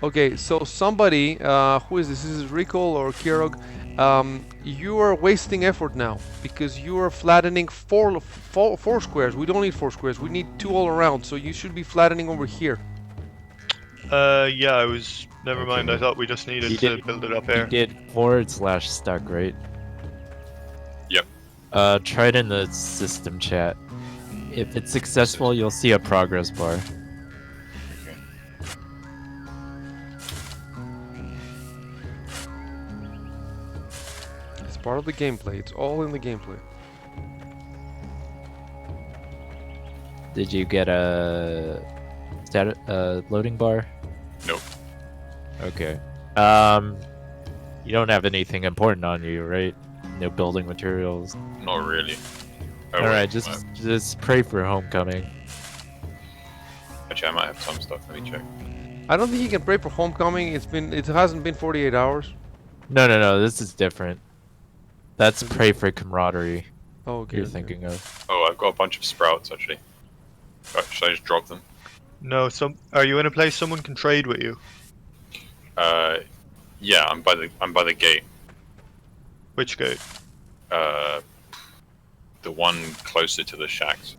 Okay, so somebody, who is this? This is Rico or Kirog. You are wasting effort now because you are flattening four squares. We don't need 4 squares. We need 2 all around. So you should be flattening over here. Yeah, I was. Never mind. I thought we just needed You to did- build it up You here. did /stuck, right? Yep. Try it in the system chat. If it's successful, you'll see a progress bar. Okay. It's part of the gameplay. It's all in the gameplay. Did you get a loading bar? Nope. Okay. You don't have anything important on you, right? No building materials. Not really. Oh, All wait, right, just pray for homecoming. Actually, I might have some stuff. Let me check. I don't think you can pray for homecoming. It hasn't been 48 hours. No. This is different. That's Is it? pray for camaraderie. Oh, okay. You're Okay. thinking of. Oh, I've got a bunch of sprouts actually. Should I just drop them? No, are you in a place someone can trade with you? Yeah, I'm by the gate. Which gate? The one closer to the shacks.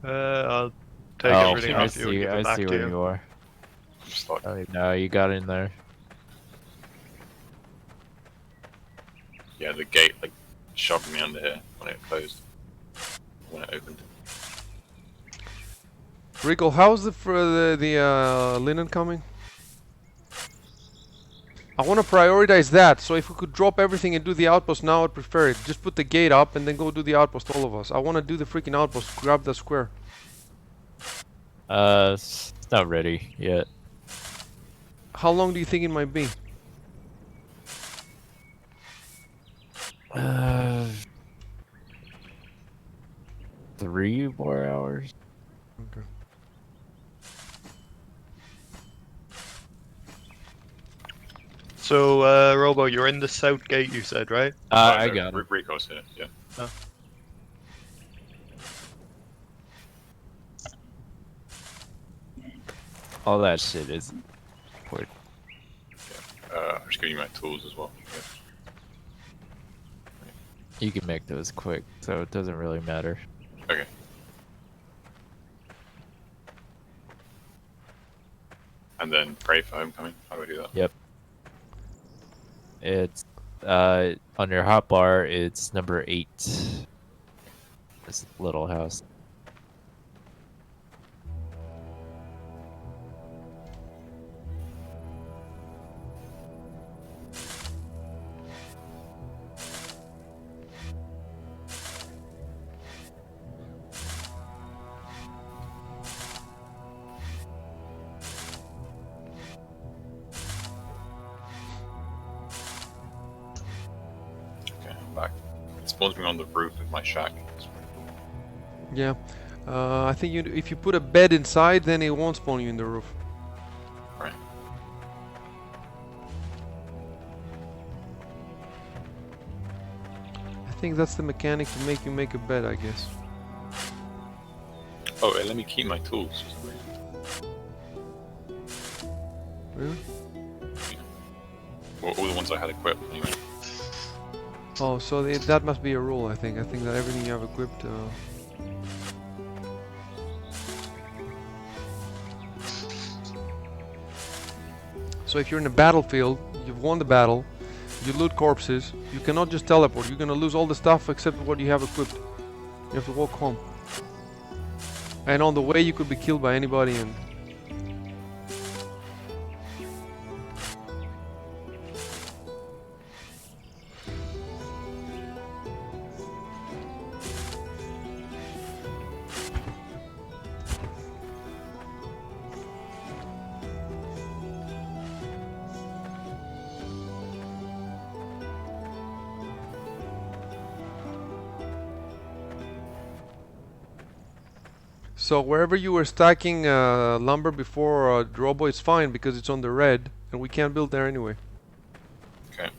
I'll take Oh, everything I off you and see. give I it back see to where you. you are. Just like, Oh, no, you got in there. yeah, the gate like shoved me under here when it closed. When it opened. Rico, how's the linen coming? I want to prioritize that. So if we could drop everything and do the outpost now, I'd prefer it. Just put the gate up and then go do the outpost, all of us. I want to do the freaking outpost. Grab the square. It's not ready yet. How long do you think it might be? 3 more hours. Okay. So, Robo, you're in the south gate, you said, right? I no, got it. Rico's here. Yeah. All that shit is quick. I'm just giving you my tools as well. Yeah. You can make those quick, so it doesn't really matter. Okay. And then pray for homecoming. How do I do that? Yep. It's on your hotbar. It's number 8. This little house. Okay, I'm back. It spawns me on the roof of my shack. It's pretty cool. Yeah. I think if you put a bed inside, then it won't spawn you in the roof. Right. I think that's the mechanic to make you make a bed, I guess. Oh, let me keep my tools. For some reason. Really? Well, all the ones I had equipped anyway. Oh, so that must be a rule, I think. I think that everything you have equipped... So if you're in a battlefield, you've won the battle, you loot corpses, you cannot just teleport. You're gonna lose all the stuff except what you have equipped. You have to walk home. And on the way you could be killed by anybody and... So wherever you were stacking lumber before Drobo, it's fine because it's on the red and we can't build there anyway. Okay.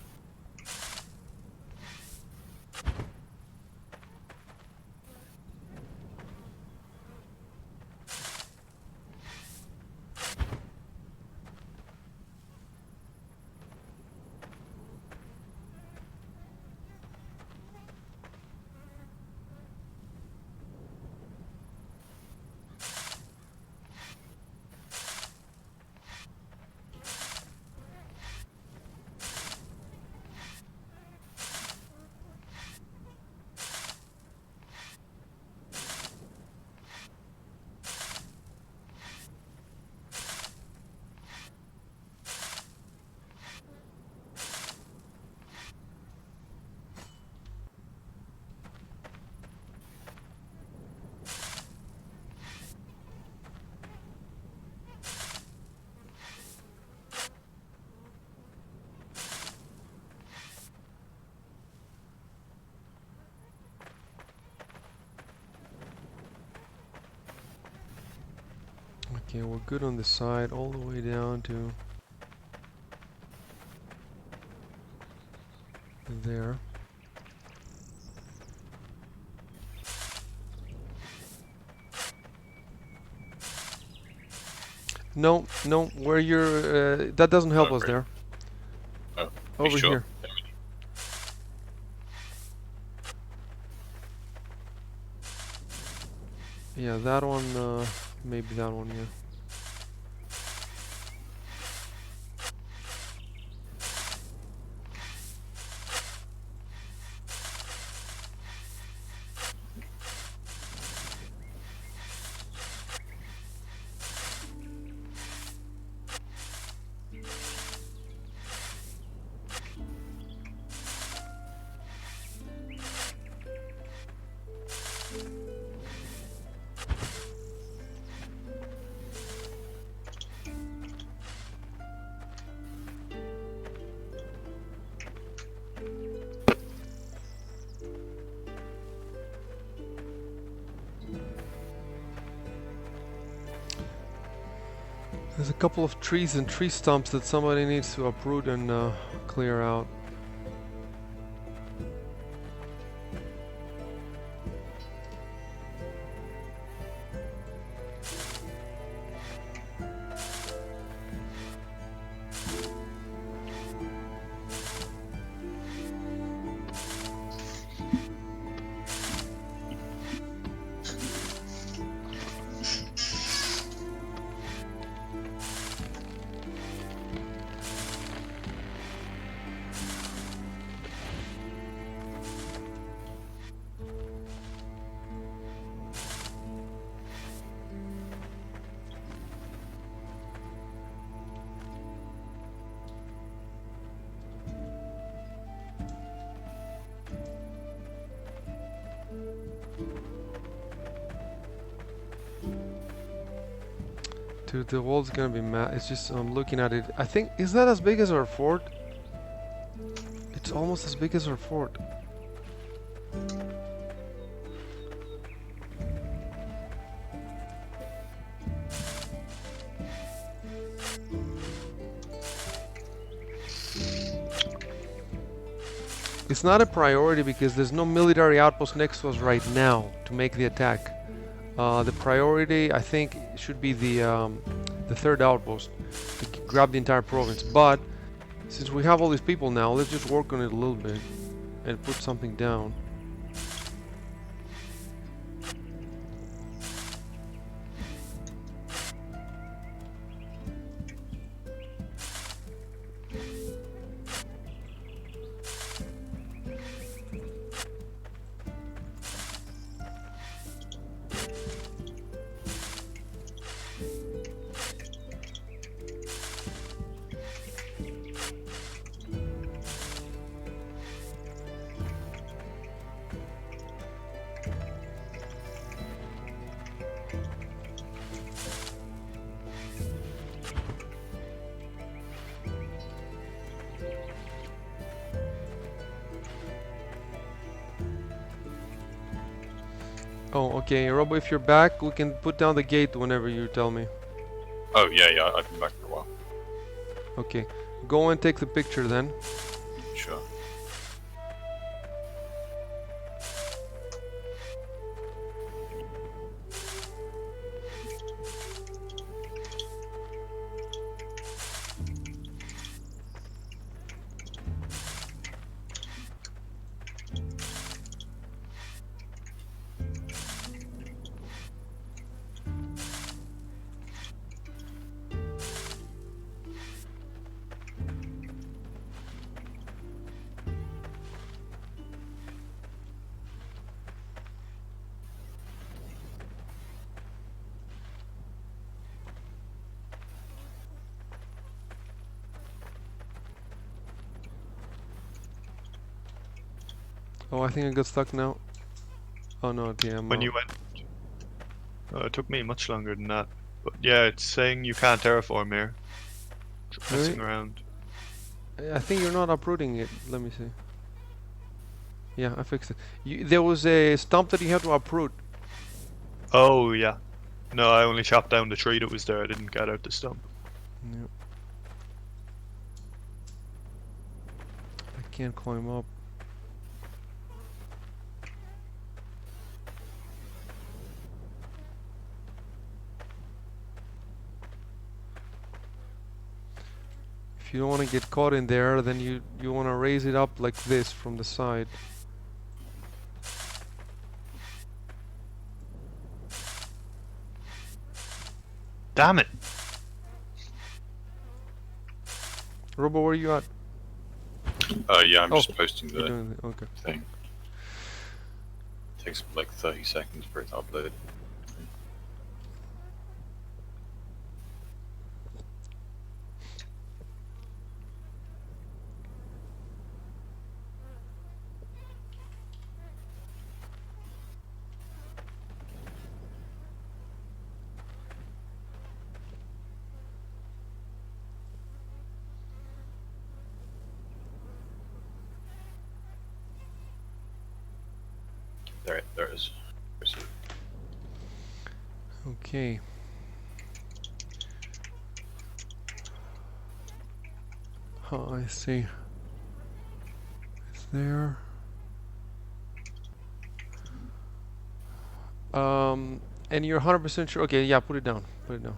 Okay, we're good on the side all the way down to there. No, no, where you're, that doesn't help us great. there. Oh, you Over sure? here. Yeah, that one, maybe that one, yeah. There's a couple of trees and tree stumps that somebody needs to uproot and clear out. Dude, the wall's gonna be mad. It's just, I'm looking at it. I think, is that as big as our fort? It's almost as big as our fort. It's not a priority because there's no military outpost next to us right now to make the attack. The priority, I think, should be the third outpost to grab the entire province. But since we have all these people now, let's just work on it a little bit and put something down. Oh, okay, Robo, if you're back, we can put down the gate whenever you tell me. Oh, yeah, yeah, I've been back for a while. Okay, go and take the picture then. Sure. Oh, I think I got stuck now. Oh no, okay, I'm When out. you went, it took me much longer than that. But yeah, it's saying you can't terraform here. It's messing Really? around. I think you're not uprooting it. Let me see. Yeah, I fixed it. There was a stump that you had to uproot. Oh yeah. No, I only chopped down the tree that was there. I didn't get out the stump. Yep. I can't climb up. If you don't want to get caught in there, then you want to raise it up like this from the side. Damn it! Robo, where are you at? Yeah, I'm Oh, just posting You're the doing it. Okay. thing. Takes like 30 seconds for it to upload. There it is. Okay. Oh, I see. It's there. And you're 100% sure? Okay, yeah, put it down. Put it down.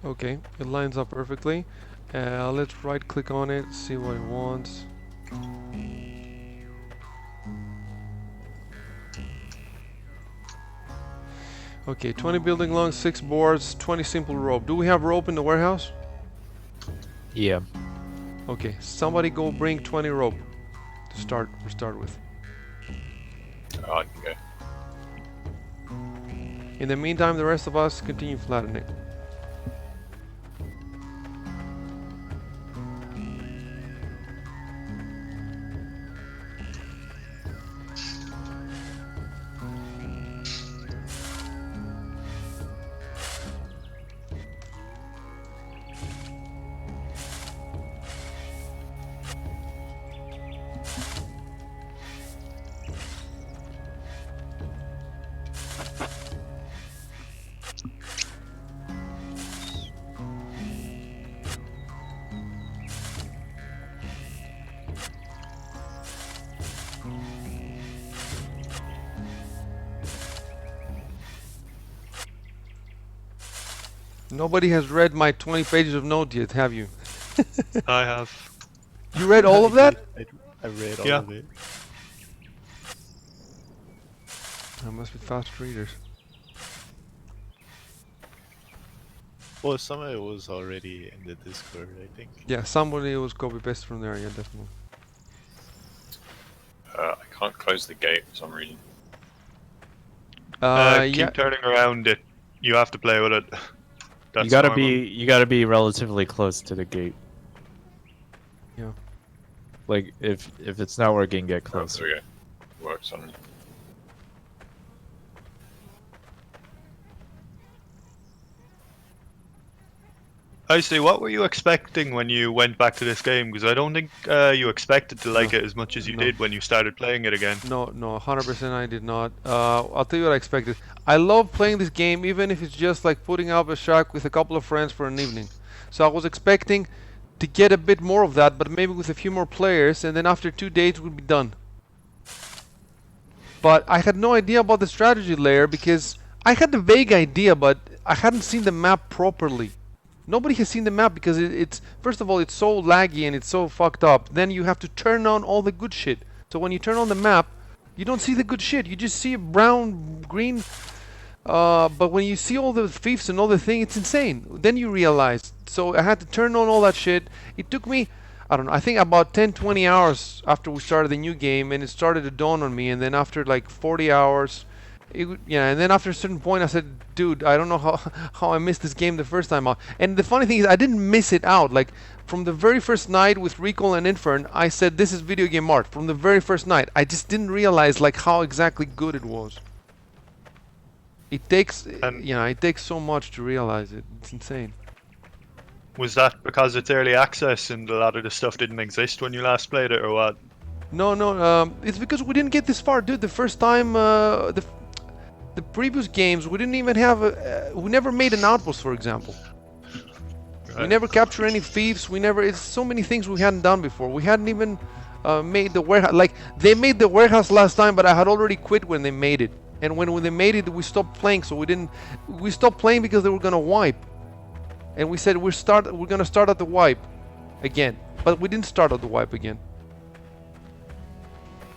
Okay, it lines up perfectly. Let's right click on it, see what it wants. Okay, 20 building long, 6 boards, 20 simple rope. Do we have rope in the warehouse? Yeah. Okay, somebody go bring 20 rope to start with. Oh, I can go. In the meantime, the rest of us continue flattening. Nobody has read my 20 pages of note yet, have you? I have. You read all of that? I read all Yeah. of it. I must be fast readers. Well, some of it was already in the Discord, I think. Yeah, somebody was copy paste from there, yeah, definitely. I can't close the gate for some reason. Keep Yeah, turning around it. You have to play with it. That's you gotta normal. be relatively close to the gate. Yeah. Like if it's not working, get Oh, closer. there we go. Works on. I see. What were you expecting when you went back to this game? Because I don't think you expected to like No. it as much as you No. did when you started playing it again. no, 100% I did not. I'll tell you what I expected. I love playing this game, even if it's just like putting up a shack with a couple of friends for an evening. So I was expecting to get a bit more of that, but maybe with a few more players, and then after 2 days we'd be done. But I had no idea about the strategy layer because I had the vague idea, but I hadn't seen the map properly. Nobody has seen the map because it's first of all it's so laggy and it's so fucked up. Then you have to turn on all the good shit. So when you turn on the map, you don't see the good shit. You just see brown, green. But when you see all the fiefs and all the thing, it's insane. Then you realize. So I had to turn on all that shit. It took me, I don't know, I think about 10-20 hours after we started the new game, and it started to dawn on me. And then after like 40 hours, yeah, and then after a certain point I said, dude, I don't know how I missed this game the first time out. And the funny thing is I didn't miss it out. Like from the very first night with Recall and Infern, I said this is video game art. From the very first night, I just didn't realize like how exactly good it was. It takes, And it takes so much to realize it. It's insane. was that because it's early access and a lot of the stuff didn't exist when you last played it, or what? No, no, it's because we didn't get this far, dude. The first time, the previous games, we didn't even have we never made an outpost, for example. We Right. never captured any thieves. We never. It's so many things we hadn't done before. We hadn't even made the warehouse. Like they made the warehouse last time, but I had already quit when they made it. And when they made it, we stopped playing. So we didn't. We stopped playing because they were gonna wipe. And we said we're gonna start at the wipe again. But we didn't start at the wipe again.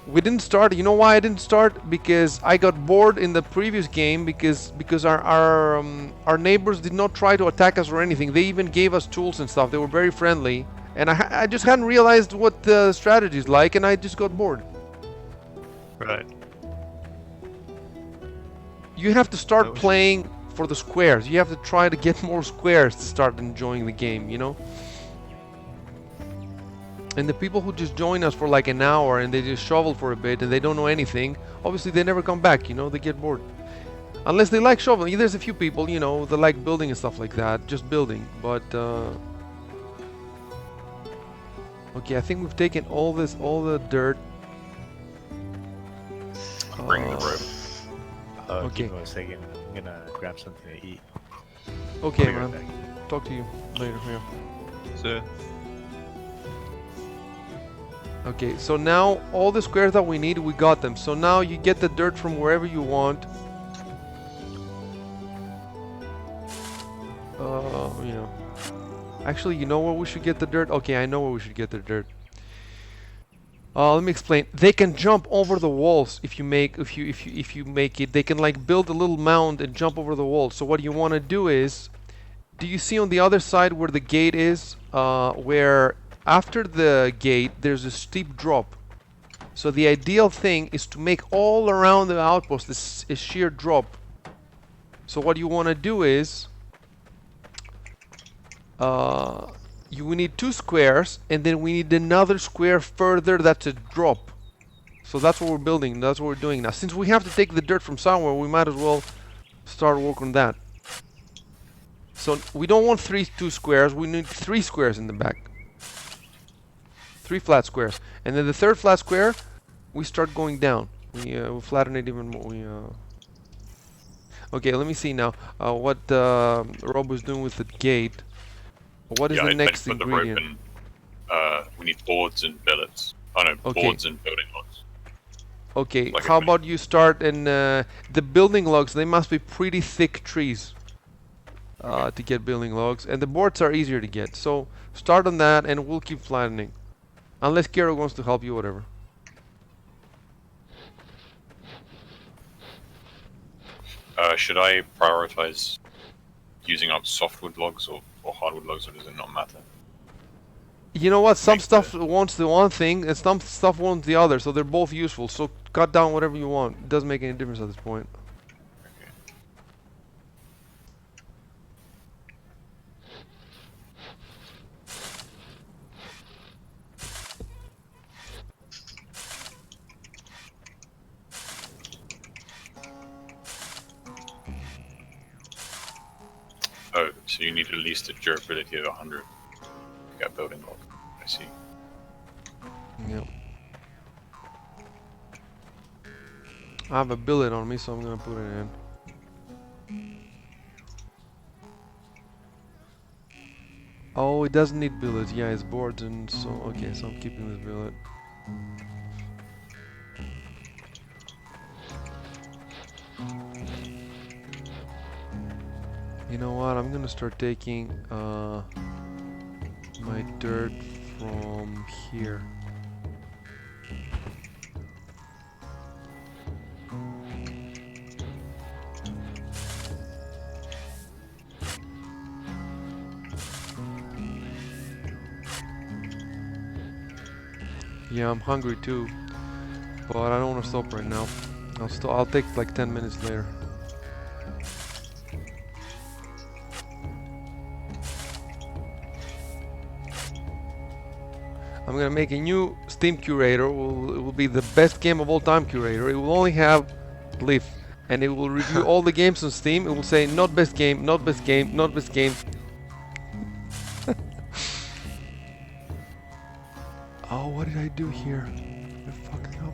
We didn't start. You know why I didn't start? Because I got bored in the previous game because our neighbors did not try to attack us or anything. They even gave us tools and stuff. They were very friendly, and I just hadn't realized what the strategy is like, and I just got bored. Right. You have to That start was- playing for the squares. You have to try to get more squares to start enjoying the game, you know? And the people who just join us for like an hour and they just shovel for a bit and they don't know anything, obviously they never come back, you know, they get bored. Unless they like shoveling. There's a few people, you know, that like building and stuff like that, just building. But, okay, I think we've taken all the dirt. I'm bringing the rope. Okay. Give me 1 second. I'm gonna grab something to eat. Okay, Be right man. back. Talk to you later, yeah. So, Okay, so now all the squares that we need, we got them. So now you get the dirt from wherever you want. You know. Actually, you know where we should get the dirt? Okay, I know where we should get the dirt. Let me explain. They can jump over the walls if you make it. They can like build a little mound and jump over the wall. So what you want to do is, do you see on the other side where the gate is? Where after the gate there's a steep drop. So the ideal thing is to make all around the outpost this a sheer drop. So what you want to do is, we need 2 squares, and then we need another square further that's a drop. So that's what we're building. That's what we're doing now. Since we have to take the dirt from somewhere, we might as well start work on that. So we don't want 2 squares. We need 3 squares in the back. 3 flat squares, and then the 3rd flat square, we start going down. We flatten it even more. Okay, let me see now what Rob is doing with the gate. What is Yeah, the I next put the ingredient? rope in. We need boards and billets. Oh no, Okay. boards and building logs. Okay, Like how a- about you start and the building logs? They must be pretty thick trees to get building logs, and the boards are easier to get. So start on that, and we'll keep flattening. Unless Kero wants to help you, whatever. Should I prioritize using up softwood logs or hardwood logs, or does it not matter? You know what? Some Make stuff wants the one thing, and some stuff wants the other. So they're both useful. So cut down whatever you want. It doesn't make any difference at this point. Okay. Oh, so you need at least a durability of 100 to get building log. I see. Yep. I have a billet on me, so I'm gonna put it in. Oh, it doesn't need billets. Yeah, it's boards and so. Okay, so I'm keeping this billet. You know what? I'm gonna start taking my dirt from here. Yeah, I'm hungry too, but I don't want to stop right now. I'll take like 10 minutes later. I'm gonna make a new Steam curator. It will be the best game of all time curator. It will only have Leaf, and it will review all the games on Steam. It will say not best game, not best game, not best game. Oh, what did I do here? I fucked up.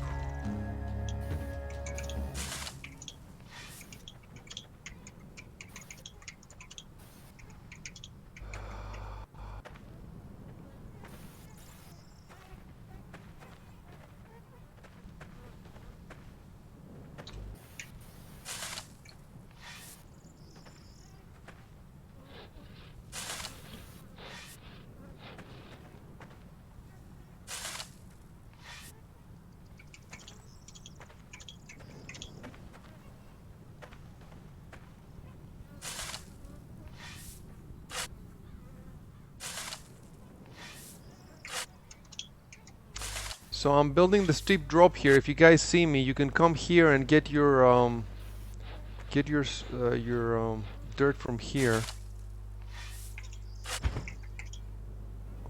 So I'm building the steep drop here. If you guys see me, you can come here and get your dirt from here.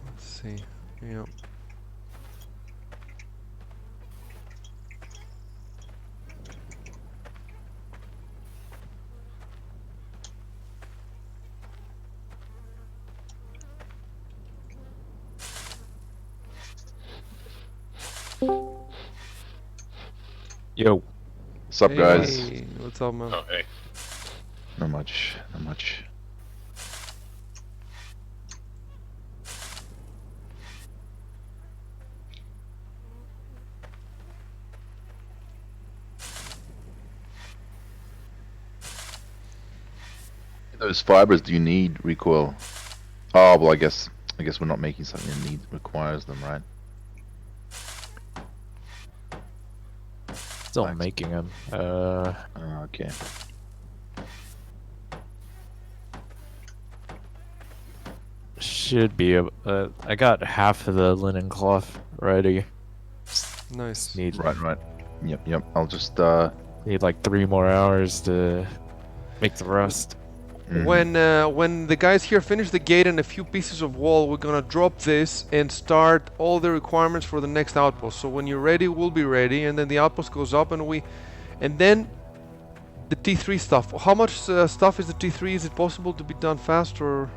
Let's see. Yeah. Yo. What's up, guys? Hey, what's up, man? Oh, hey. Not much. Not much. Those fibers, do you need recoil? Oh, well, I guess we're not making something that requires them, right? Still Nice. making them. Okay. Should be. I got half of the linen cloth ready. Nice. Need Right. Yep. I'll just need like 3 more hours to make the rest. When the guys here finish the gate and a few pieces of wall, we're gonna drop this and start all the requirements for the next outpost. So when you're ready, we'll be ready, and then the outpost goes up, and then the T3 stuff. How much stuff is the T3? Is it possible to be done fast, or?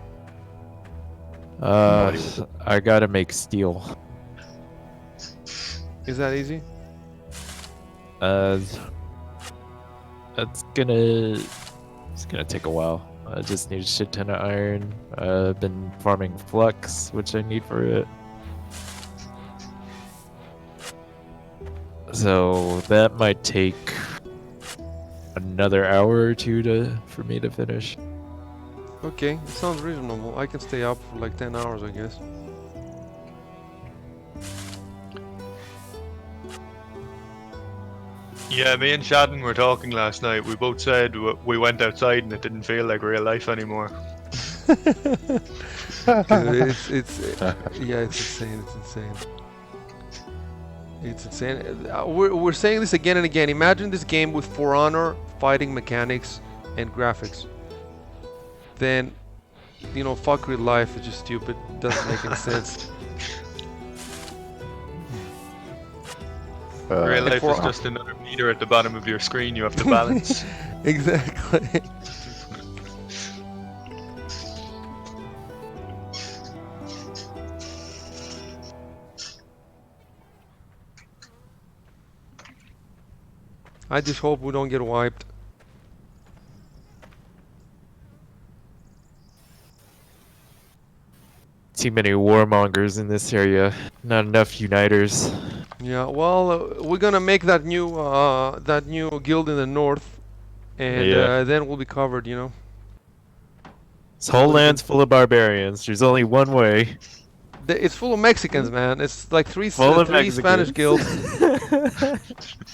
I gotta make steel. Is that easy? It's gonna take a while. I just need a shit ton of iron. I've been farming flux, which I need for it. So that might take another hour or two for me to finish. Okay, it sounds reasonable. I can stay up for like 10 hours, I guess. Yeah, me and Shadden were talking last night. We both said we went outside and it didn't feel like real life anymore. Dude, yeah, it's insane. It's insane. It's insane. We're saying this again and again. Imagine this game with For Honor fighting mechanics and graphics. Then, you know, fuck real life. It's just stupid. Doesn't make any sense. Real life For- is just another meter at the bottom of your screen you have to balance. Exactly. I just hope we don't get wiped. Too many warmongers in this area. Not enough uniters. Yeah, well, we're gonna make that new guild in the north, and Yeah. then we'll be covered, you know. This whole land's full of barbarians. There's only one way. It's full of Mexicans, man. It's like three Full of Spanish Mexicans. guilds,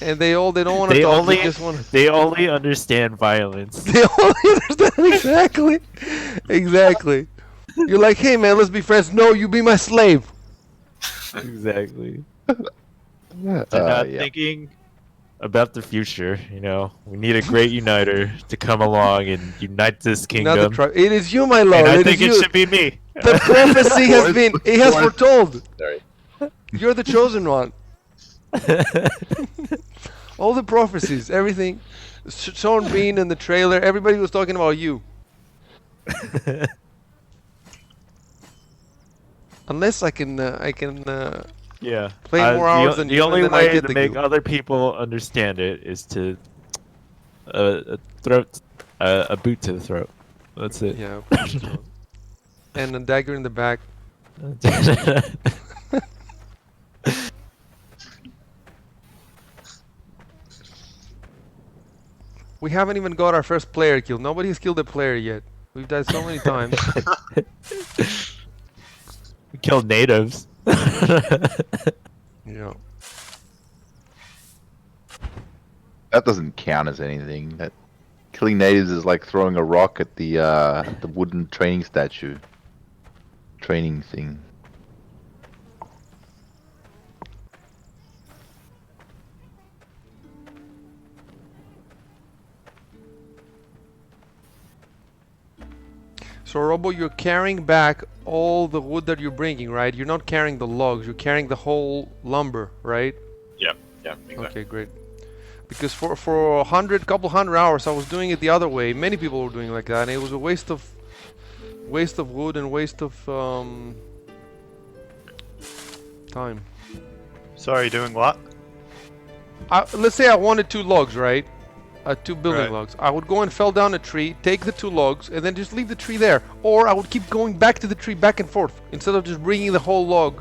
and they don't want to They talk. only They just want. they only understand violence. They only understand exactly, exactly. You're like, hey man, let's be friends. No, you be my slave. Exactly. They're not yeah. thinking about the future. You know, we need a great uniter to come along and unite this Not the kingdom. tribe. It is you, my lord. And I It think is it you. should be me. The prophecy has been. It has foretold. Sorry. You're the chosen one. All the prophecies, everything. Sean Bean in the trailer, everybody was talking about you. Unless I can Yeah. play more hours than The you, and only then I way get to the make guild. other people understand it is to a boot to the throat. That's it. Yeah, and a dagger in the back. We haven't even got our first player kill. Nobody's killed a player yet. We've died so many times. Killed natives. Yeah. That doesn't count as anything. That killing natives is like throwing a rock at the wooden training statue. Training thing. So Robo, you're carrying back all the wood that you're bringing, right? You're not carrying the logs. You're carrying the whole lumber, right? Yeah, exactly. Okay, great. Because for a couple hundred hours, I was doing it the other way. Many people were doing like that, and it was a waste of wood and waste of time. Sorry, doing what? Let's say I wanted 2 logs, right? 2 building Right. logs. I would go and fell down a tree, take the 2 logs, and then just leave the tree there. Or I would keep going back to the tree, back and forth, instead of just bringing the whole log.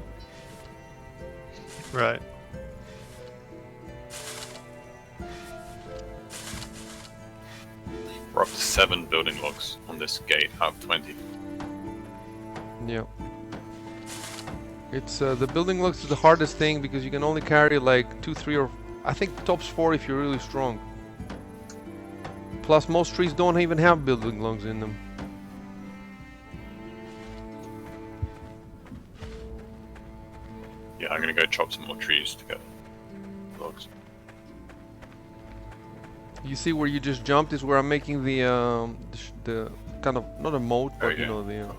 Right. We're up to 7 building logs on this gate out of 20. Yeah. It's the building logs is the hardest thing because you can only carry like 2, 3, or I think tops 4 if you're really strong. Plus, most trees don't even have building logs in them. Yeah, I'm gonna go chop some more trees to get logs. You see where you just jumped is where I'm making the kind of not a moat, Oh, but you yeah. know the.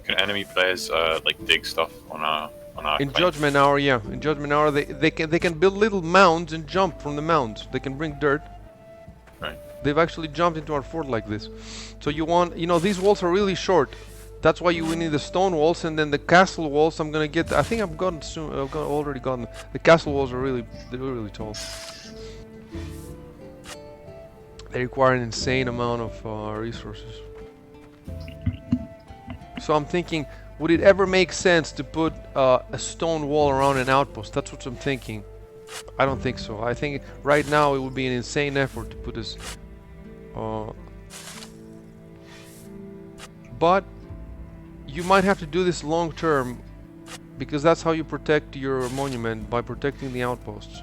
Can enemy players like dig stuff on our In claim? Judgment Hour, yeah. In Judgment Hour, they can build little mounds and jump from the mounds. They can bring dirt. Right. They've actually jumped into our fort like this. So these walls are really short. That's why we need the stone walls, and then the castle walls. I'm gonna get. I think I've gotten soon. Already gotten. The castle walls are they're really tall. They require an insane amount of resources. So I'm thinking, would it ever make sense to put a stone wall around an outpost? That's what I'm thinking. I don't think so. I think right now it would be an insane effort to put this. But you might have to do this long term, because that's how you protect your monument, by protecting the outposts.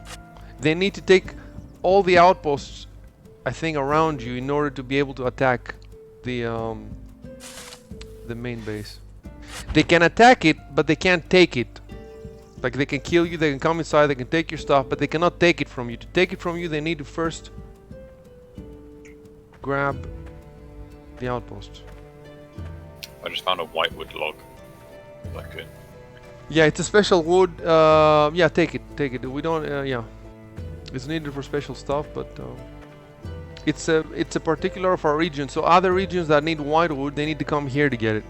They need to take all the outposts, I think, around you in order to be able to attack the main base. They can attack it, but they can't take it. Like, they can kill you, they can come inside, they can take your stuff, but they cannot take it from you. To take it from you, they need to first grab the outpost. I just found a whitewood log. Is that good? Yeah, it's a special wood. Yeah, take it. We don't. Yeah, it's needed for special stuff, but it's a particular of our region. So other regions that need whitewood, they need to come here to get it.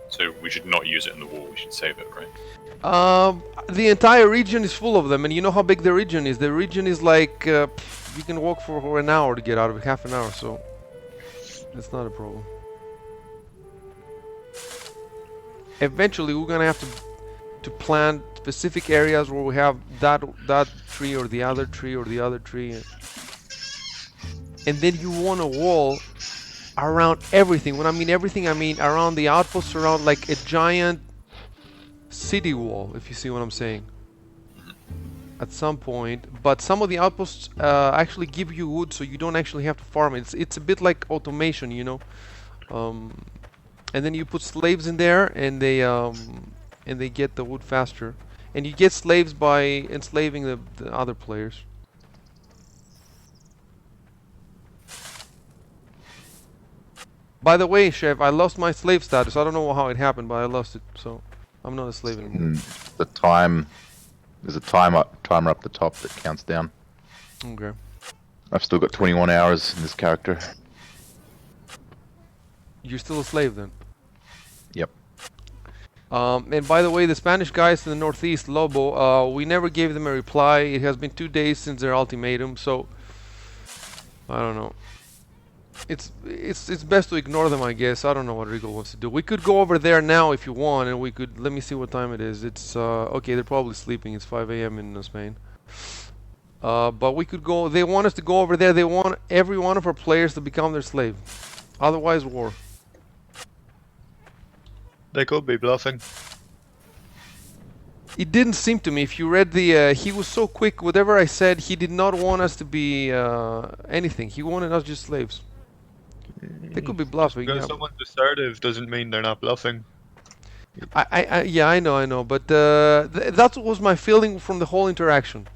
So we should not use it in the wall. We should save it, right? The entire region is full of them, and you know how big the region is. The region is like you can walk for an hour to get out of it, half an hour. So it's not a problem. Eventually, we're gonna have to plant specific areas where we have that tree or the other tree or the other tree, and then you want a wall around everything. When I mean everything, I mean around the outposts, around like a giant city wall, if you see what I'm saying. At some point, but some of the outposts actually give you wood, so you don't actually have to farm it. It's a bit like automation, you know. And then you put slaves in there, and they get the wood faster. And you get slaves by enslaving the other players. By the way, Chef, I lost my slave status. I don't know how it happened, but I lost it. So I'm not a slave anymore. And the time, there's a timer up the top that counts down. Okay. I've still got 21 hours in this character. You're still a slave then. Yep. And by the way, the Spanish guys in the northeast, Lobo, we never gave them a reply. It has been 2 days since their ultimatum, so I don't know. It's best to ignore them, I guess. I don't know what Regal wants to do. We could go over there now if you want, and we could. Let me see what time it is. It's okay. They're probably sleeping. It's 5 a.m. in Spain. But we could go. They want us to go over there. They want every one of our players to become their slave. Otherwise, war. They could be bluffing. It didn't seem to me. If you read the, he was so quick. Whatever I said, he did not want us to be anything. He wanted us just slaves. They could be bluffing. Because Yeah. someone's assertive doesn't mean they're not bluffing. Yeah, I know. But that was my feeling from the whole interaction.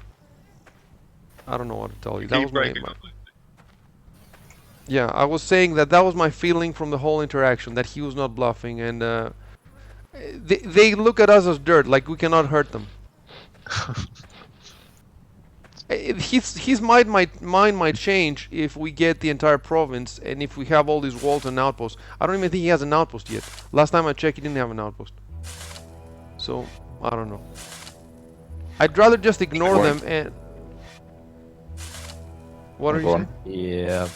I don't know what to tell you. That Keep was my, breaking my up. yeah. I was saying that was my feeling from the whole interaction. That he was not bluffing, and they look at us as dirt. Like we cannot hurt them. His mind might change if we get the entire province and if we have all these walls and outposts. I don't even think he has an outpost yet. Last time I checked, he didn't have an outpost. So I don't know. I'd rather just ignore them and. What are you saying? Yeah.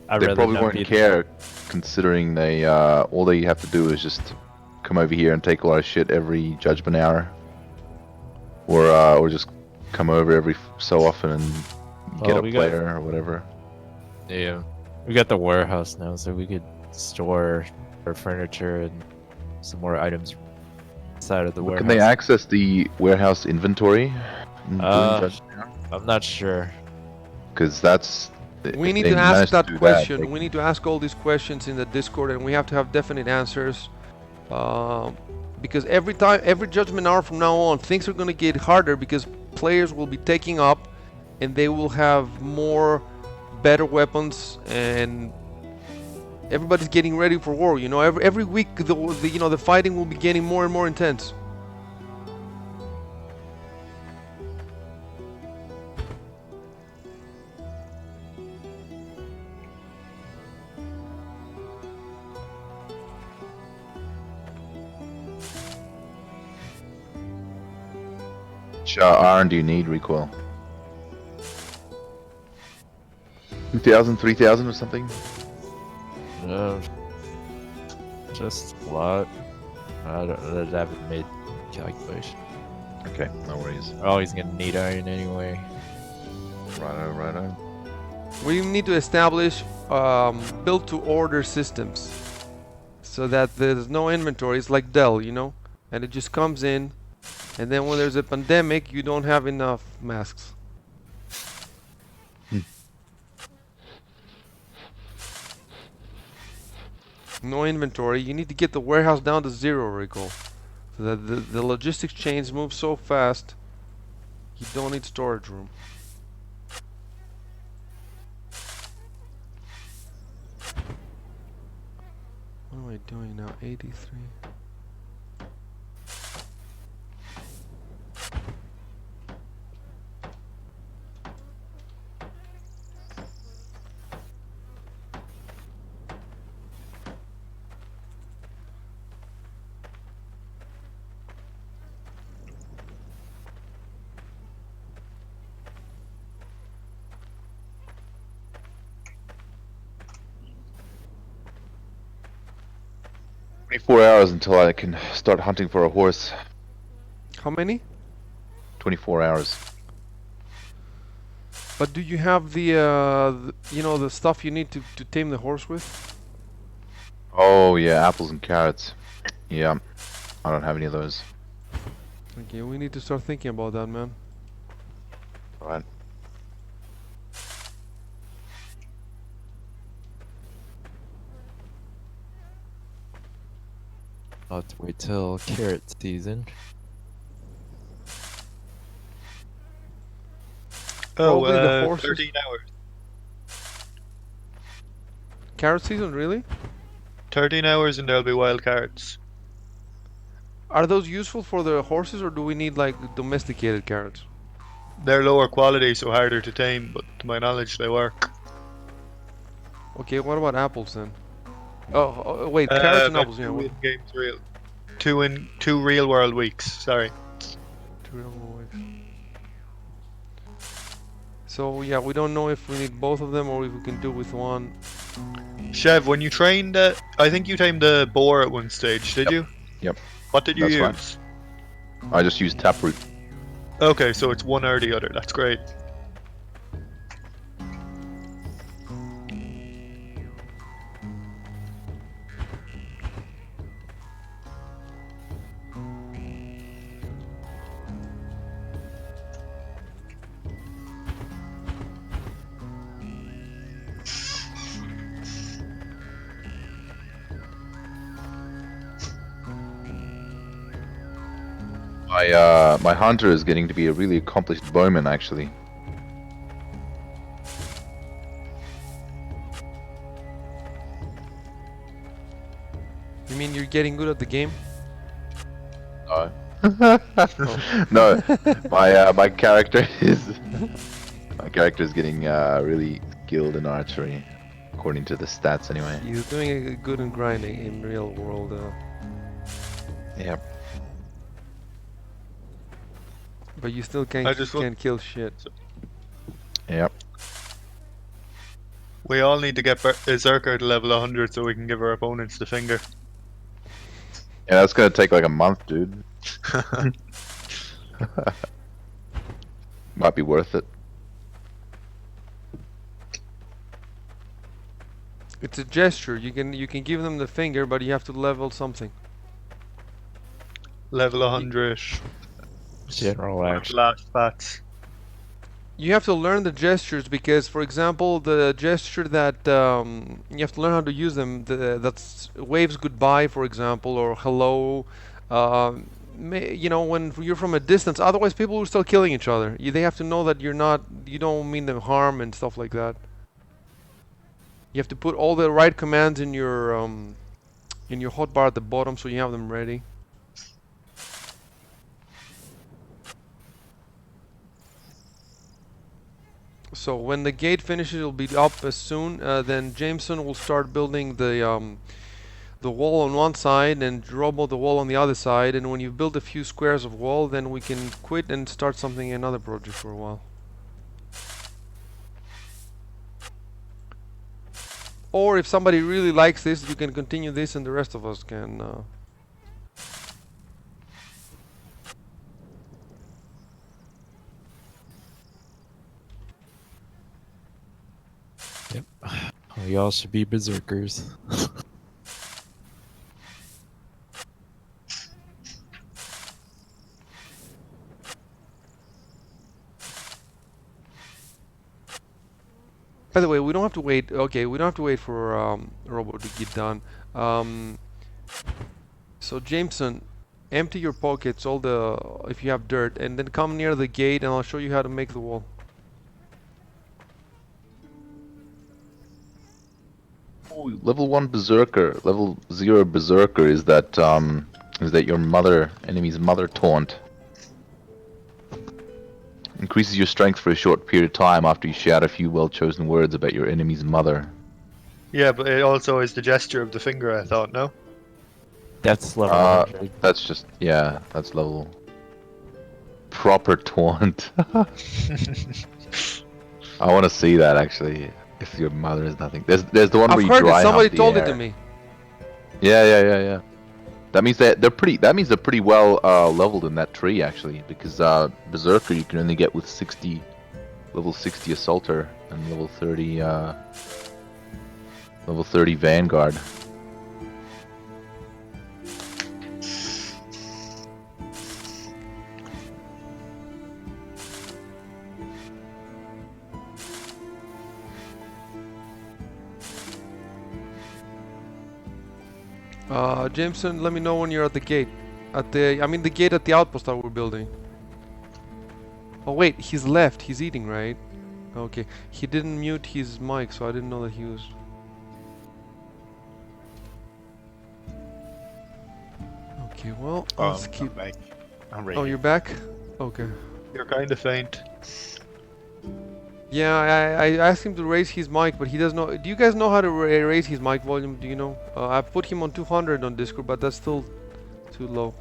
I'd They rather probably not won't be care, considering they all they have to do is just come over here and take a lot of shit every judgment hour, or just come over every so often and get a we got- player or whatever. Yeah. We got the warehouse now, so we could store our furniture and some more items inside of the But warehouse. can they access the warehouse inventory? I'm not sure. Because that's. We if need they to ask manage to that do question. they We need to ask all these questions in the Discord, and we have to have definite answers. Because every judgment hour from now on, things are going to get harder because players will be taking up, and they will have more, better weapons, and everybody's getting ready for war. You know, every week the fighting will be getting more and more intense. Which iron do you need, recoil? 2,000, 3,000 or something? Just a lot. I haven't made calculation. Okay, no worries. We're always gonna need iron anyway. Righto. We need to establish build-to-order systems so that there's no inventory. It's like Dell, you know, and it just comes in, and then when there's a pandemic, you don't have enough masks. No inventory. You need to get the warehouse down to 0, Rico, so that the logistics chains move so fast. You don't need storage room. What am I doing now? 83. "24 hours until I can start hunting for a horse. How many? 24 hours. But do you have the the stuff you need to tame the horse with? Oh yeah, apples and carrots. Yeah, I don't have any of those. Okay, we need to start thinking about that, man. Alright. I'll have to wait till carrot season. Probably the Oh, horses. 13 hours. Carrot season, really? 13 hours and there'll be wild carrots. Are those useful for the horses, or do we need like domesticated carrots? They're lower quality, so harder to tame, but to my knowledge, they work. Okay, what about apples then? Oh, wait, carrots and But apples. Yeah, two what? in games real, two real world weeks. Sorry. So yeah, we don't know if we need both of them or if we can do with one. Chev, when you trained, I think you tamed the boar at one stage. Did you? Yep. What did you That's right. use? I just use taproot. Okay, so it's one or the other. That's great. My hunter is getting to be a really accomplished bowman, actually. You mean you're getting good at the game? No. No, my character is getting really skilled in archery, according to the stats anyway. He's doing a good in grinding in real world. Yep. But you still I just can't kill shit. Yep. We all need to get Berserker to level 100 so we can give our opponents the finger. Yeah, that's gonna take like a month, dude. Might be worth it. It's a gesture. You can give them the finger, but you have to level something. Level 100. General action. Last bats. You have to learn the gestures because, for example, the gesture that you have to learn how to use them. That's waves goodbye, for example, or hello. You know, when you're from a distance, otherwise people will start killing each other. They have to know that you don't mean them harm and stuff like that. You have to put all the right commands in your hotbar at the bottom so you have them ready. So when the gate finishes, it'll be up as soon. Then Jameson will start building the wall on one side and Robo the wall on the other side. And when you've built a few squares of wall, then we can quit and start something another project for a while. Or if somebody really likes this, you can continue this, and the rest of us can. Yep. We all should be berserkers. By the way, we don't have to wait. Okay, we don't have to wait for Robo to get done. So Jameson, empty your pockets, all the if you have dirt, and then come near the gate, and I'll show you how to make the wall. Oh, level 1 berserker, level 0 berserker is that your enemy's mother taunt. Increases your strength for a short period of time after you shout a few well-chosen words about your enemy's mother. Yeah, but it also is the gesture of the finger, I thought, no? That's level 100. That's just, yeah, that's level proper taunt. I want to see that actually. If your mother is nothing, there's the one where I've you heard dry it. Somebody hump the told it air. to me. Yeah. That means they're pretty. That means they're pretty well leveled in that tree actually, because berserker you can only get with level 60 assaulter and level 30 vanguard. Jameson, let me know when you're at the gate. The gate at the outpost that we're building. Oh wait, he's left. He's eating, right? Okay. He didn't mute his mic, so I didn't know that he was... Okay, well, let's I'm keep. back. I'm right Oh, here. you're back? Okay. You're kind of faint. Yeah, I asked him to raise his mic, but he doesn't know. Do you guys know how to raise his mic volume? Do you know? I put him on 200 on Discord, but that's still too low.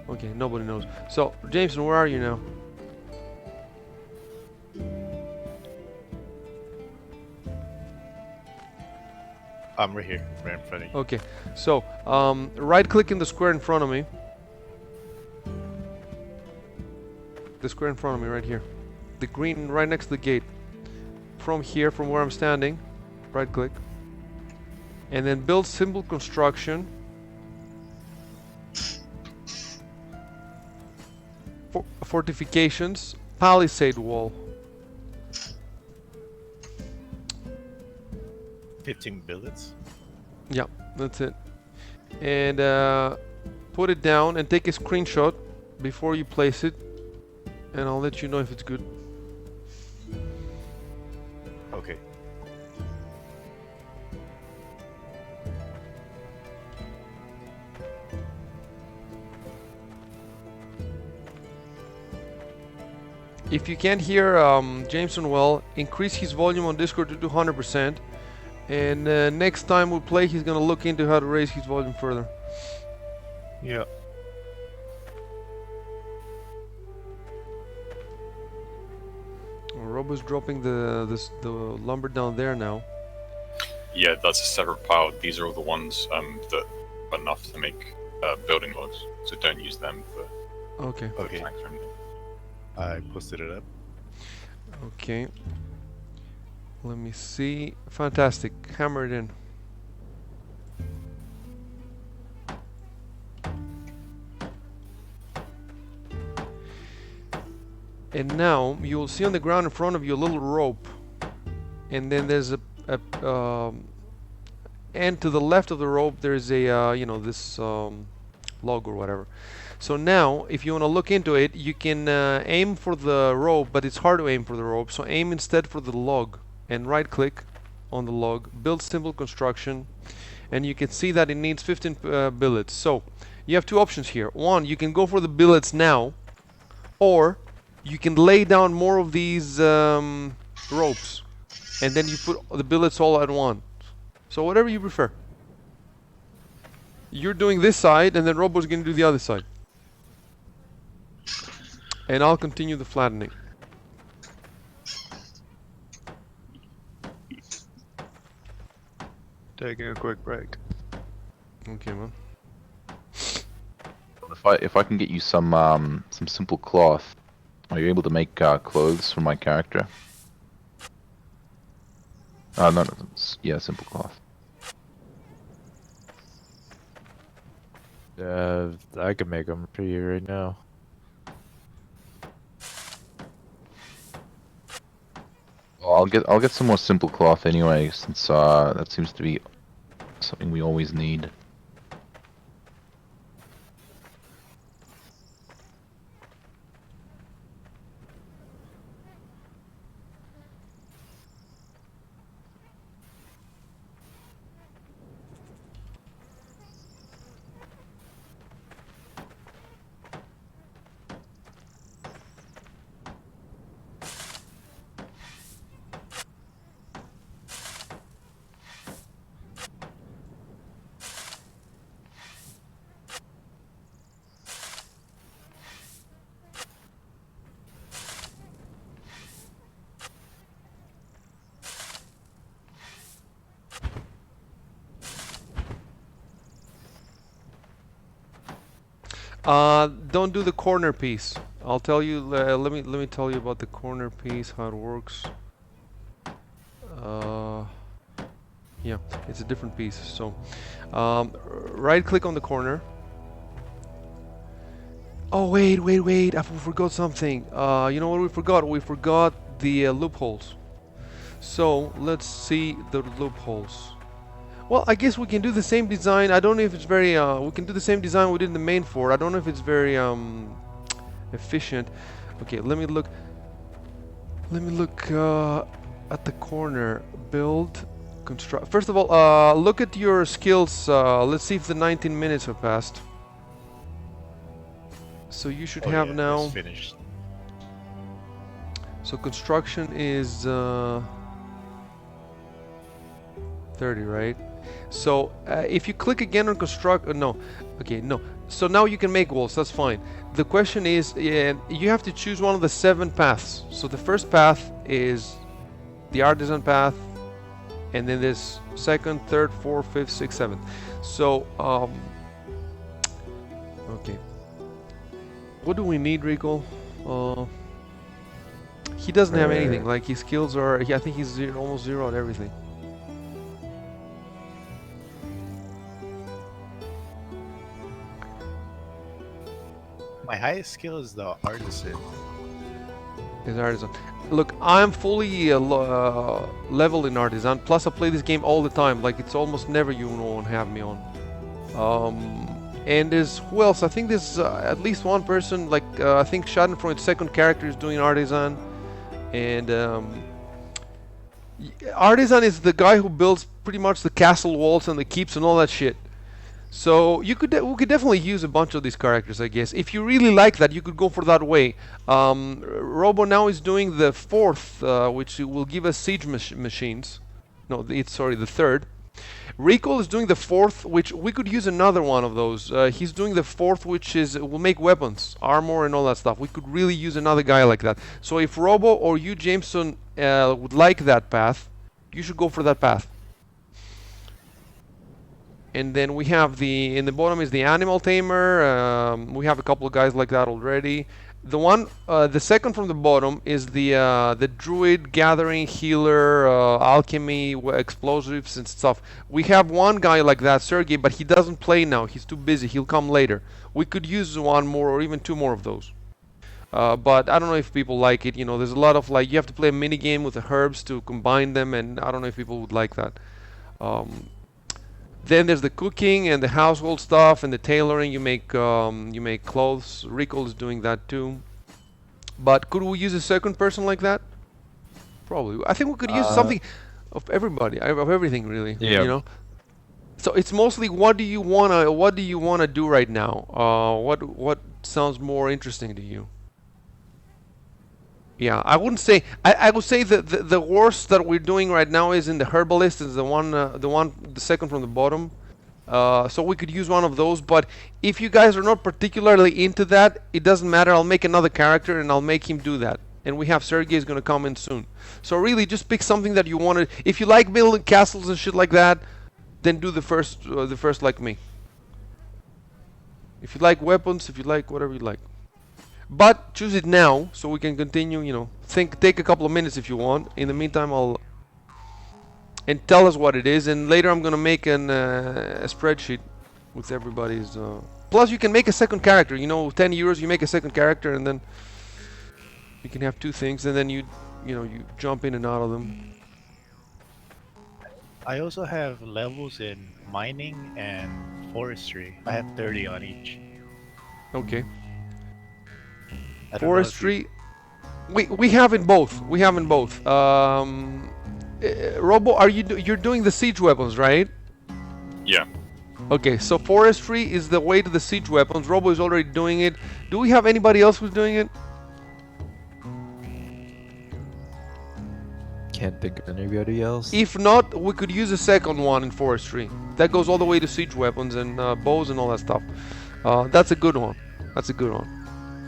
Okay, nobody knows. So, Jameson, where are you now? I'm right here, right in front of you. Okay, so right-click in the square in front of me. The square in front of me, right here. The green right next to the gate. From here, from where I'm standing, right-click. And then build simple construction. Fortifications, palisade wall. 15 billets. Yeah, that's it. And put it down and take a screenshot before you place it, and I'll let you know if it's good. Okay. If you can't hear Jameson well, increase his volume on Discord to 200%. And next time we play, he's gonna look into how to raise his volume further. Yeah. Robo's dropping the lumber down there now. Yeah, that's a separate pile. These are all the ones that are enough to make building logs. So don't use them for Okay. Okay. tanks or anything. I posted it up. Okay. Let me see. Fantastic. Hammer it in. And now you'll see on the ground in front of you a little rope, and then there's and to the left of the rope there's a you know, this log or whatever. So now if you want to look into it, you can aim for the rope, but it's hard to aim for the rope, so aim instead for the log and right click on the log, build simple construction, and you can see that it needs 15 billets. So you have two options here. One, you can go for the billets now, or you can lay down more of these ropes, and then you put the billets all at once. So whatever you prefer. You're doing this side, and then Robo's going to do the other side. And I'll continue the flattening. Taking a quick break. Okay, man. If I can get you some simple cloth, are you able to make clothes for my character? No, yeah, simple cloth. I can make them for you right now. Well, I'll get some more simple cloth anyway, since that seems to be something we always need. Don't do the corner piece. I'll tell you. Let me tell you about the corner piece, how it works. Yeah, it's a different piece. So, right-click on the corner. Oh wait! I forgot something. You know what we forgot? We forgot the loopholes. So let's see the loopholes. Well, I guess we can do the same design. I don't know if it's very, we can do the same design we did in the main fort. I don't know if it's very efficient. Okay, let me look. at the corner, build, construct. First of all, look at your skills. Let's see if the 19 minutes have passed. So you should Oh, have yeah, now. it's finished. So construction is 30, right? So if you click again on construct, no, okay, no. So now you can make walls. That's fine. The question is, you have to choose one of the 7 paths. So the first path is the artisan path, and then there's second, third, fourth, fifth, sixth, seventh. So okay. What do we need, Rico? He doesn't have anything. Like his skills are. I think he's almost zero at everything. My highest skill is the artisan. His artisan. Look, I'm fully leveled in artisan. Plus, I play this game all the time. Like it's almost never you won't have me on. And there's who else? I think there's at least one person. Like I think Schadenfreund's second character is doing artisan, and artisan is the guy who builds pretty much the castle walls and the keeps and all that shit. So you could we could definitely use a bunch of these characters, I guess. If you really like that, you could go for that way. Robo now is doing the 4th, which will give us siege machines. No, it's sorry, the 3rd. Recall is doing the 4th, which we could use another one of those. He's doing the 4th, which is will make weapons, armor, and all that stuff. We could really use another guy like that. So if Robo or you, Jameson, would like that path, you should go for that path. And then we have in the bottom is the animal tamer. We have a couple of guys like that already. The second from the bottom is the druid, gathering, healer, alchemy, explosives and stuff. We have one guy like that, Sergey, but he doesn't play now. He's too busy. He'll come later. We could use one more or even 2 more of those. But I don't know if people like it. You know, there's a lot of like you have to play a mini game with the herbs to combine them, and I don't know if people would like that. Then there's the cooking and the household stuff and the tailoring. You make clothes. Rico is doing that too. But could we use a second person like that? Probably. I think we could use something of everybody, of everything really. Yeah. You know. So it's mostly what do you wanna do right now? What sounds more interesting to you? Yeah, I wouldn't say. I would say that the worst that we're doing right now is in the herbalist. Is the second from the bottom. So we could use one of those. But if you guys are not particularly into that, it doesn't matter. I'll make another character and I'll make him do that. And we have Sergey is gonna come in soon. So really, just pick something that you want to. If you like building castles and shit like that, then do the first like me. If you like weapons, if you like whatever you like. But choose it now, so we can continue, you know. Take a couple of minutes if you want. In the meantime, and tell us what it is. And later I'm gonna make a spreadsheet with everybody's. Plus, you can make a second character. You know, 10 euros, you make a second character, and then you can have 2 things, and then you jump in and out of them. I also have levels in mining and forestry. I have 30 on each. Okay. I don't know if Forestry. We have in both. We have in both. Robo, you're doing the siege weapons, right? Yeah. Okay, so forestry is the way to the siege weapons. Robo is already doing it. Do we have anybody else who's doing it? Can't think of anybody else. If not, we could use a second one in forestry. That goes all the way to siege weapons and bows and all that stuff. That's a good one. That's a good one.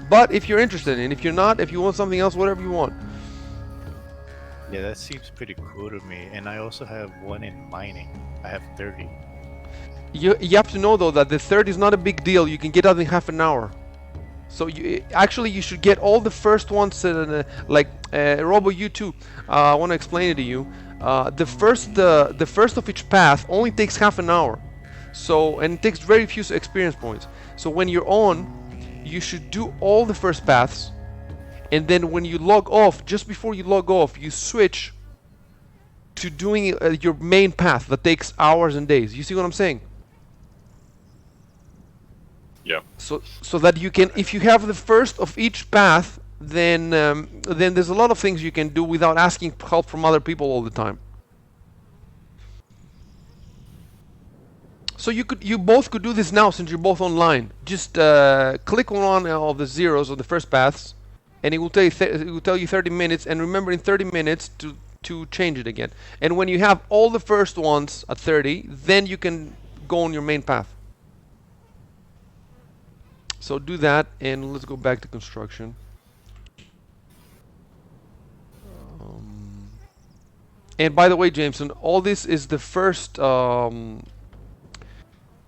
But if you're interested in, if you're not, if you want something else, whatever you want. Yeah, that seems pretty cool to me. And I also have one in mining. I have 30. You have to know though that the 3rd is not a big deal. You can get out in half an hour. So you should get all the first ones. Like Robo, you too. I want to explain it to you. The first of each path only takes half an hour. So and it takes very few experience points. So when you're on, you should do all the first paths, and then when you log off, just before you log off, you switch to doing your main path that takes hours and days. You see what I'm saying? Yeah. So that you can, if you have the first of each path then there's a lot of things you can do without asking help from other people all the time. So you both could do this now since you're both online. Just click on one of the zeros of the first paths, and it will tell you 30 minutes. And remember, in 30 minutes to change it again. And when you have all the first ones at 30, then you can go on your main path. So do that, and let's go back to construction. And by the way, Jameson, all this is the first.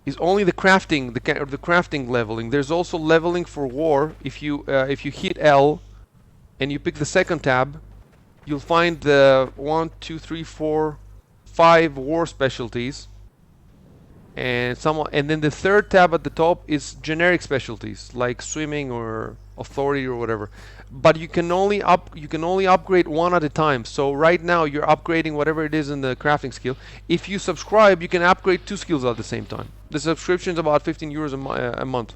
Is only the crafting, the crafting leveling. There's also leveling for war. If you hit L, and you pick the second tab, you'll find the 1, 2, 3, 4, 5 war specialties, and then the third tab at the top is generic specialties like swimming or authority or whatever. But you can only upgrade one at a time. So right now you're upgrading whatever it is in the crafting skill. If you subscribe, you can upgrade 2 skills at the same time. The subscription is about 15 euros a month.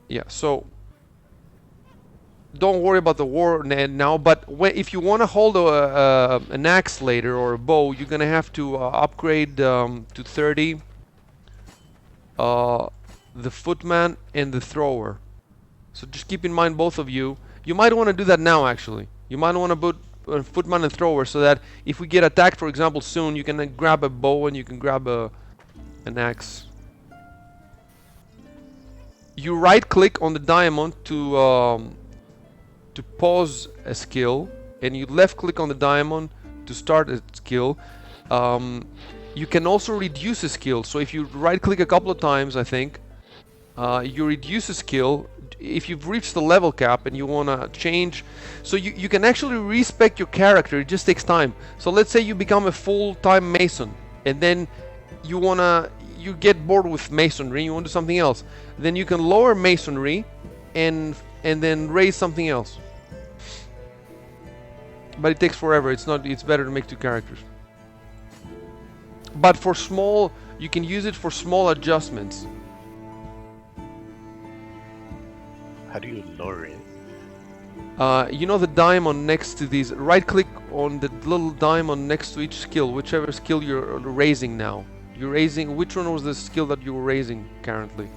Yeah, so don't worry about the war now. But if you want to hold an axe later or a bow, you're gonna have to upgrade to 30 the footman and the thrower. So just keep in mind, both of you. You might want to do that now, actually. You might want to put footman and thrower so that if we get attacked, for example, soon, you can then grab a bow and you can grab an axe. You right-click on the diamond to pause a skill, and you left-click on the diamond to start a skill. You can also reduce a skill. So if you right-click a couple of times, I think, you reduce a skill. If you've reached the level cap and you want to change, so you can actually respec your character. It just takes time. So let's say you become a full-time mason, and then you get bored with masonry, you want to do something else. Then you can lower masonry and then raise something else. But it takes forever. It's better to make 2 characters. But for small, you can use it for small adjustments. How do you lower it? You know the diamond next to these. Right click on the little diamond next to each skill, whichever skill you're raising now. You're raising, which one was the skill that you were raising currently?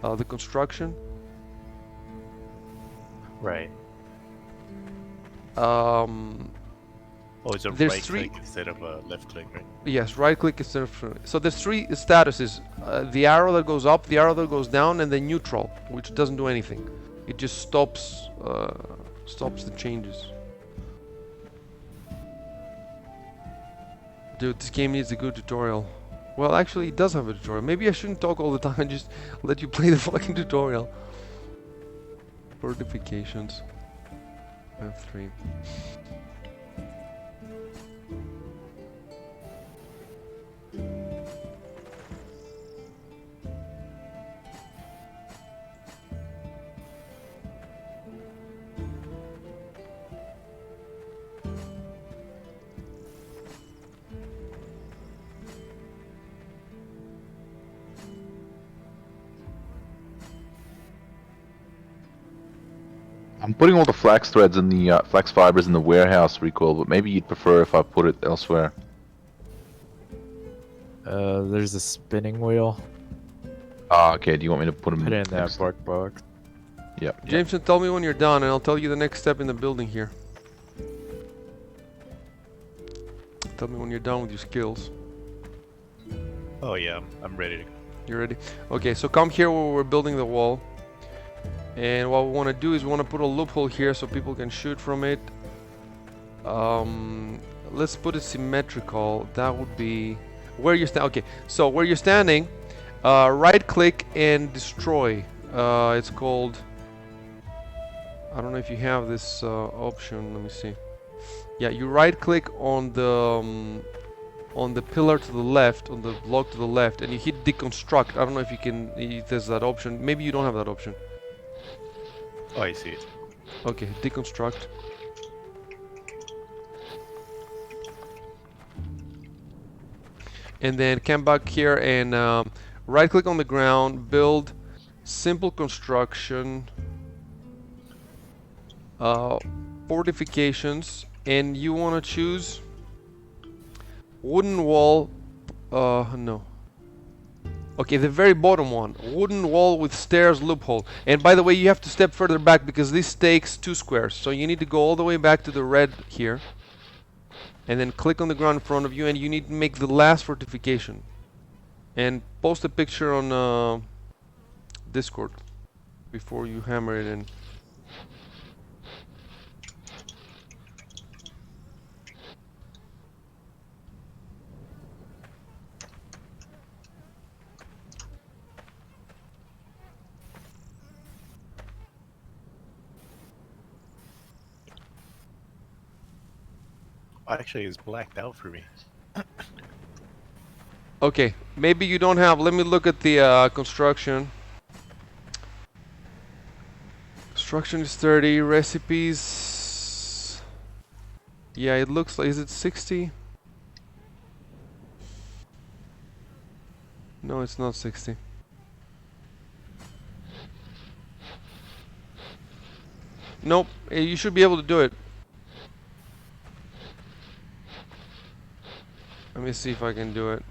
The construction? Right. Oh, it's a there's right 3 click instead of a left click, right? Yes, right click instead of. So there's 3 statuses: the arrow that goes up, the arrow that goes down, and the neutral, which doesn't do anything. It just stops the changes. Dude, this game needs a good tutorial. Well, actually, it does have a tutorial. Maybe I shouldn't talk all the time and just let you play the fucking tutorial. Fortifications. F3. I'm putting all the flax threads and the flax fibers in the warehouse, Recall, but maybe you'd prefer if I put it elsewhere. There's a spinning wheel. Ah, okay. Do you want me to put them Put it in that next? bark box. Yep. Jameson, tell me when you're done, and I'll tell you the next step in the building here. Tell me when you're done with your skills. Oh yeah, I'm ready to go. You ready? Okay, so come here where we're building the wall. And what we want to do is we want to put a loophole here so people can shoot from it. Let's put it symmetrical. That would be where you're standing. Okay, so where you're standing, right click and destroy. It's called, I don't know if you have this option. Let me see. Yeah, you right click on the pillar to the left, on the block to the left, and you hit deconstruct. I don't know if you can, if there's that option. Maybe you don't have that option. Oh, I see it. Okay, deconstruct. And then come back here and right click on the ground, build simple construction, fortifications, and you want to choose wooden wall. No. Okay, the very bottom one. Wooden wall with stairs loophole. And by the way, you have to step further back because this takes 2 squares. So you need to go all the way back to the red here. And then click on the ground in front of you, and you need to make the last fortification. And post a picture on Discord before you hammer it in. Actually, it's blacked out for me. Okay, maybe you don't have. Let me look at the construction. Construction is 30. Recipes. Yeah, it looks like. Is it 60? No, it's not 60. Nope, you should be able to do it. Let me see if I can do it.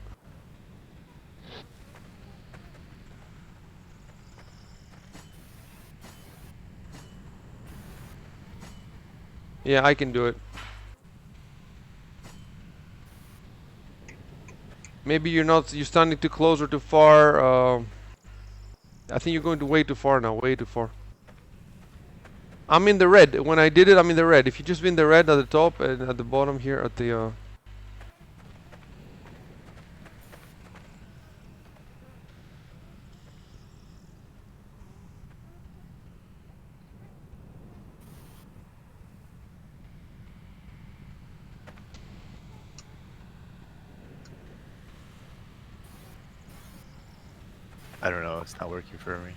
Yeah, I can do it. Maybe you're standing too close or too far. I think you're going to way too far now, way too far. I'm in the red. When I did it, I'm in the red. If you just be in the red at the top and at the bottom here at the I don't know. It's not working for me.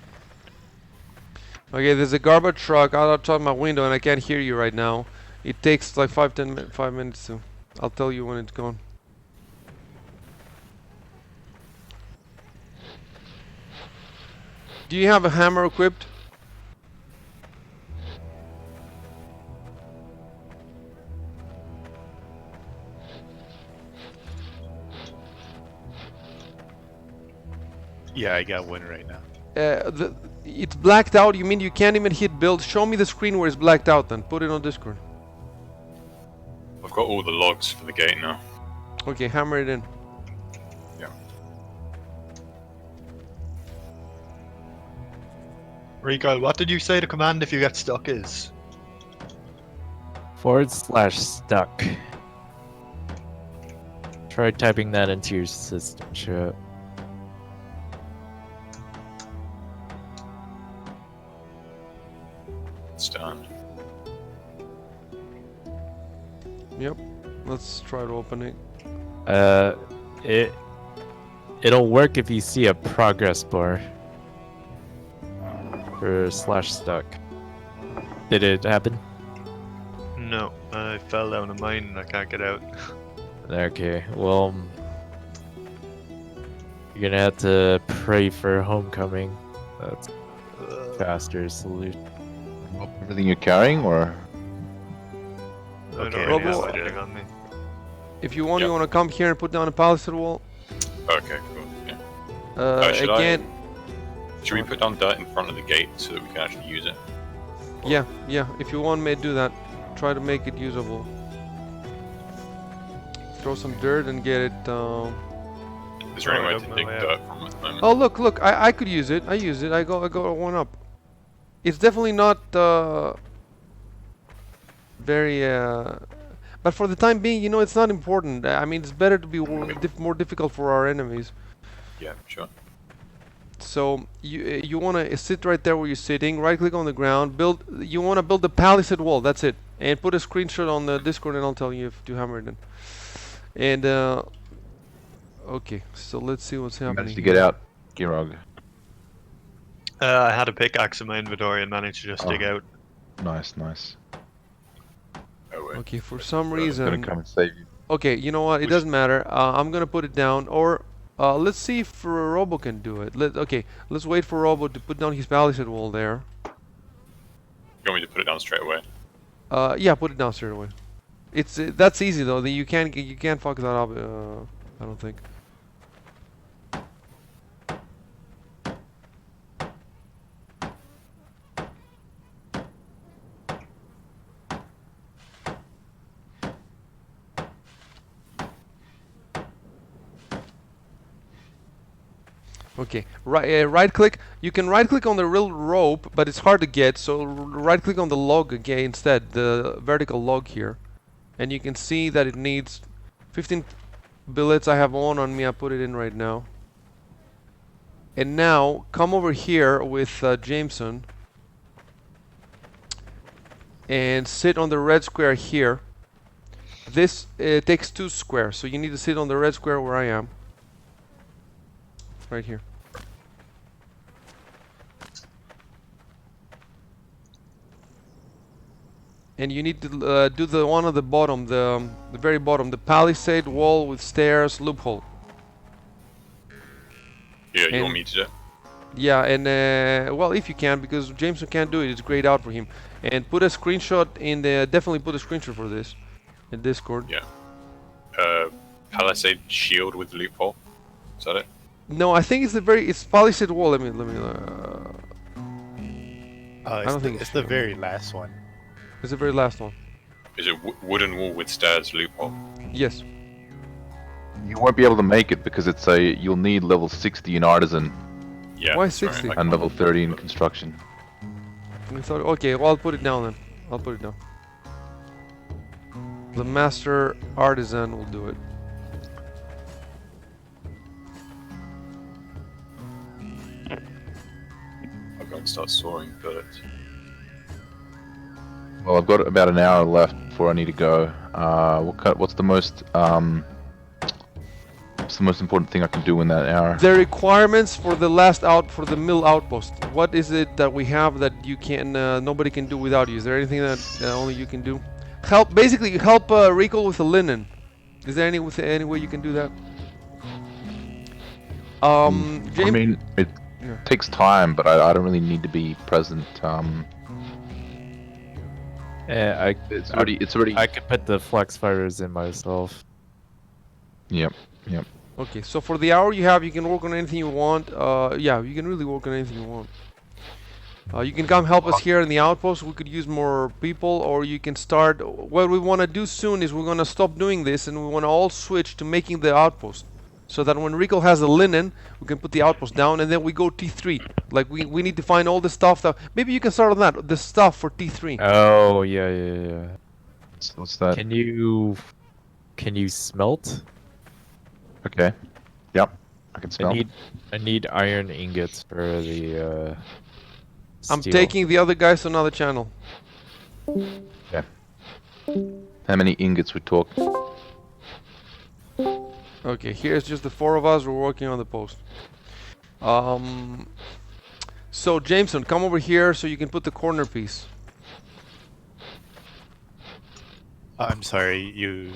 Okay, there's a garbage truck outside my window and I can't hear you right now. It takes like 5 minutes to. I'll tell you when it's gone. Do you have a hammer equipped? Yeah, I got one right now. It's blacked out. You mean you can't even hit build? Show me the screen where it's blacked out then. Put it on Discord. I've got all the logs for the gate now. Okay, hammer it in. Yeah. Rico, what did you say the command if you get stuck is? /stuck. Try typing that into your system chat. It's done. Yep. Let's try to open it. It'll work if you see a progress bar for /stuck. Did it happen? No, I fell down a mine and I can't get out. Okay, well, you're gonna have to pray for homecoming. That's a faster solution. Everything you're carrying, or I don't Okay, really have Robo- anything on me. If you want, Yep. you want to come here and put down a palisade wall. Okay, cool. Yeah. Should Again, Should we put down dirt in front of the gate so that we can actually use it? yeah. If you want me to do that, try to make it usable. Throw some dirt and get it. Is there any Oh, I way don't to know, dig yeah. dirt from at the moment? Oh look! I could use it. I use it. I go one up. It's definitely not very. But for the time being, it's not important. I mean, it's better to be more difficult for our enemies. Yeah, sure. So you want to sit right there where you're sitting. Right click on the ground. Build. You want to build the palisade wall. That's it. And put a screenshot on the Discord, and I'll tell you if to hammer it in. And okay. So let's see what's you happening. managed to get here. out, Girog? I had a pickaxe in my inventory and managed to just dig Oh. out. Nice, nice. Oh, wait. Okay. For some Gonna reason. come and save you. Okay. You know what? It Which- doesn't matter. I'm gonna put it down, or Let's see if Robo can do it. Okay, let's wait for Robo to put down his palisade wall there. You want me to put it down straight away? Yeah, put it down straight away. It's that's easy though. You can't fuck that up. I don't think. Okay, right click. You can right click on the real rope, but it's hard to get. So right click on the log again instead, the vertical log here, and you can see that it needs 15 billets. I have one on me. I put it in right now. And now come over here with Jameson and sit on the red square here. This takes 2 squares, so you need to sit on the red square where I am. Right here. And you need to do the one at the bottom, the very bottom, the palisade wall with stairs, loophole. Yeah, you And- want me to do it? Yeah, and well, if you can, because Jameson can't do it, it's grayed out for him. And put a screenshot in the, definitely put a screenshot for this in Discord. Yeah. Palisade shield with loophole. Is that it? No, I think it's palisade wall. Let me. I don't think it's it's the true. very last one. It's the very last one. Is it wooden wall with stairs loophole? Yes. You won't be able to make it because you'll need level 60 in artisan Yeah. Why sorry, 60? I and can't- level 30 in construction. We thought, okay, well, I'll put it down then. I'll put it down. The master artisan will do it. I'll go and start sawing billets. Well, I've got about an hour left before I need to go. What's the most important thing I can do in that hour? The requirements for the for the mill outpost. What is it that we have that you can, nobody can do without you? Is there anything that only you can do? Basically help Rico with the linen. Is there any way you can do that? James. I mean, it Yeah. takes time, but I don't really need to be present. It's already. I could put the flex fibers in myself. Yep. Okay, so for the hour you have, you can work on anything you want. Yeah, you can really work on anything you want. You can come help us here in the outpost. We could use more people, or you can start. What we want to do soon is we're going to stop doing this, and we want to all switch to making the outpost, so that when Rico has the linen, we can put the outpost down, and then we go T3. Like we need to find all the stuff that maybe you can start on that. The stuff for T3. Oh yeah. What's that? Can you smelt? Okay. Yep. I can smell. I need iron ingots for the. I'm steel. taking the other guys to another channel. How many ingots we talk? Okay, here's just the 4 of us. We're working on the post. So Jameson, come over here so you can put the corner piece. I'm sorry, you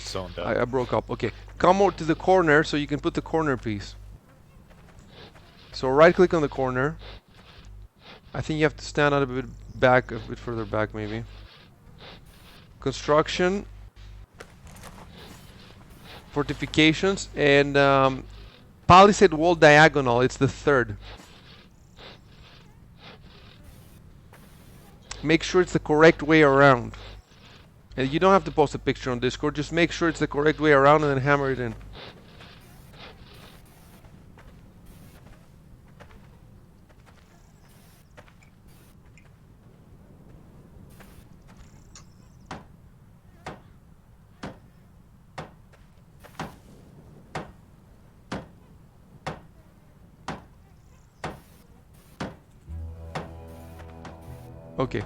zoned out. I broke up. Okay, come over to the corner so you can put the corner piece. So right click on the corner. I think you have to stand out a bit back, a bit further back maybe. Construction. Fortifications and palisade wall diagonal. It's the 3rd. Make sure it's the correct way around. And you don't have to post a picture on Discord. Just make sure it's the correct way around and then hammer it in. Okay,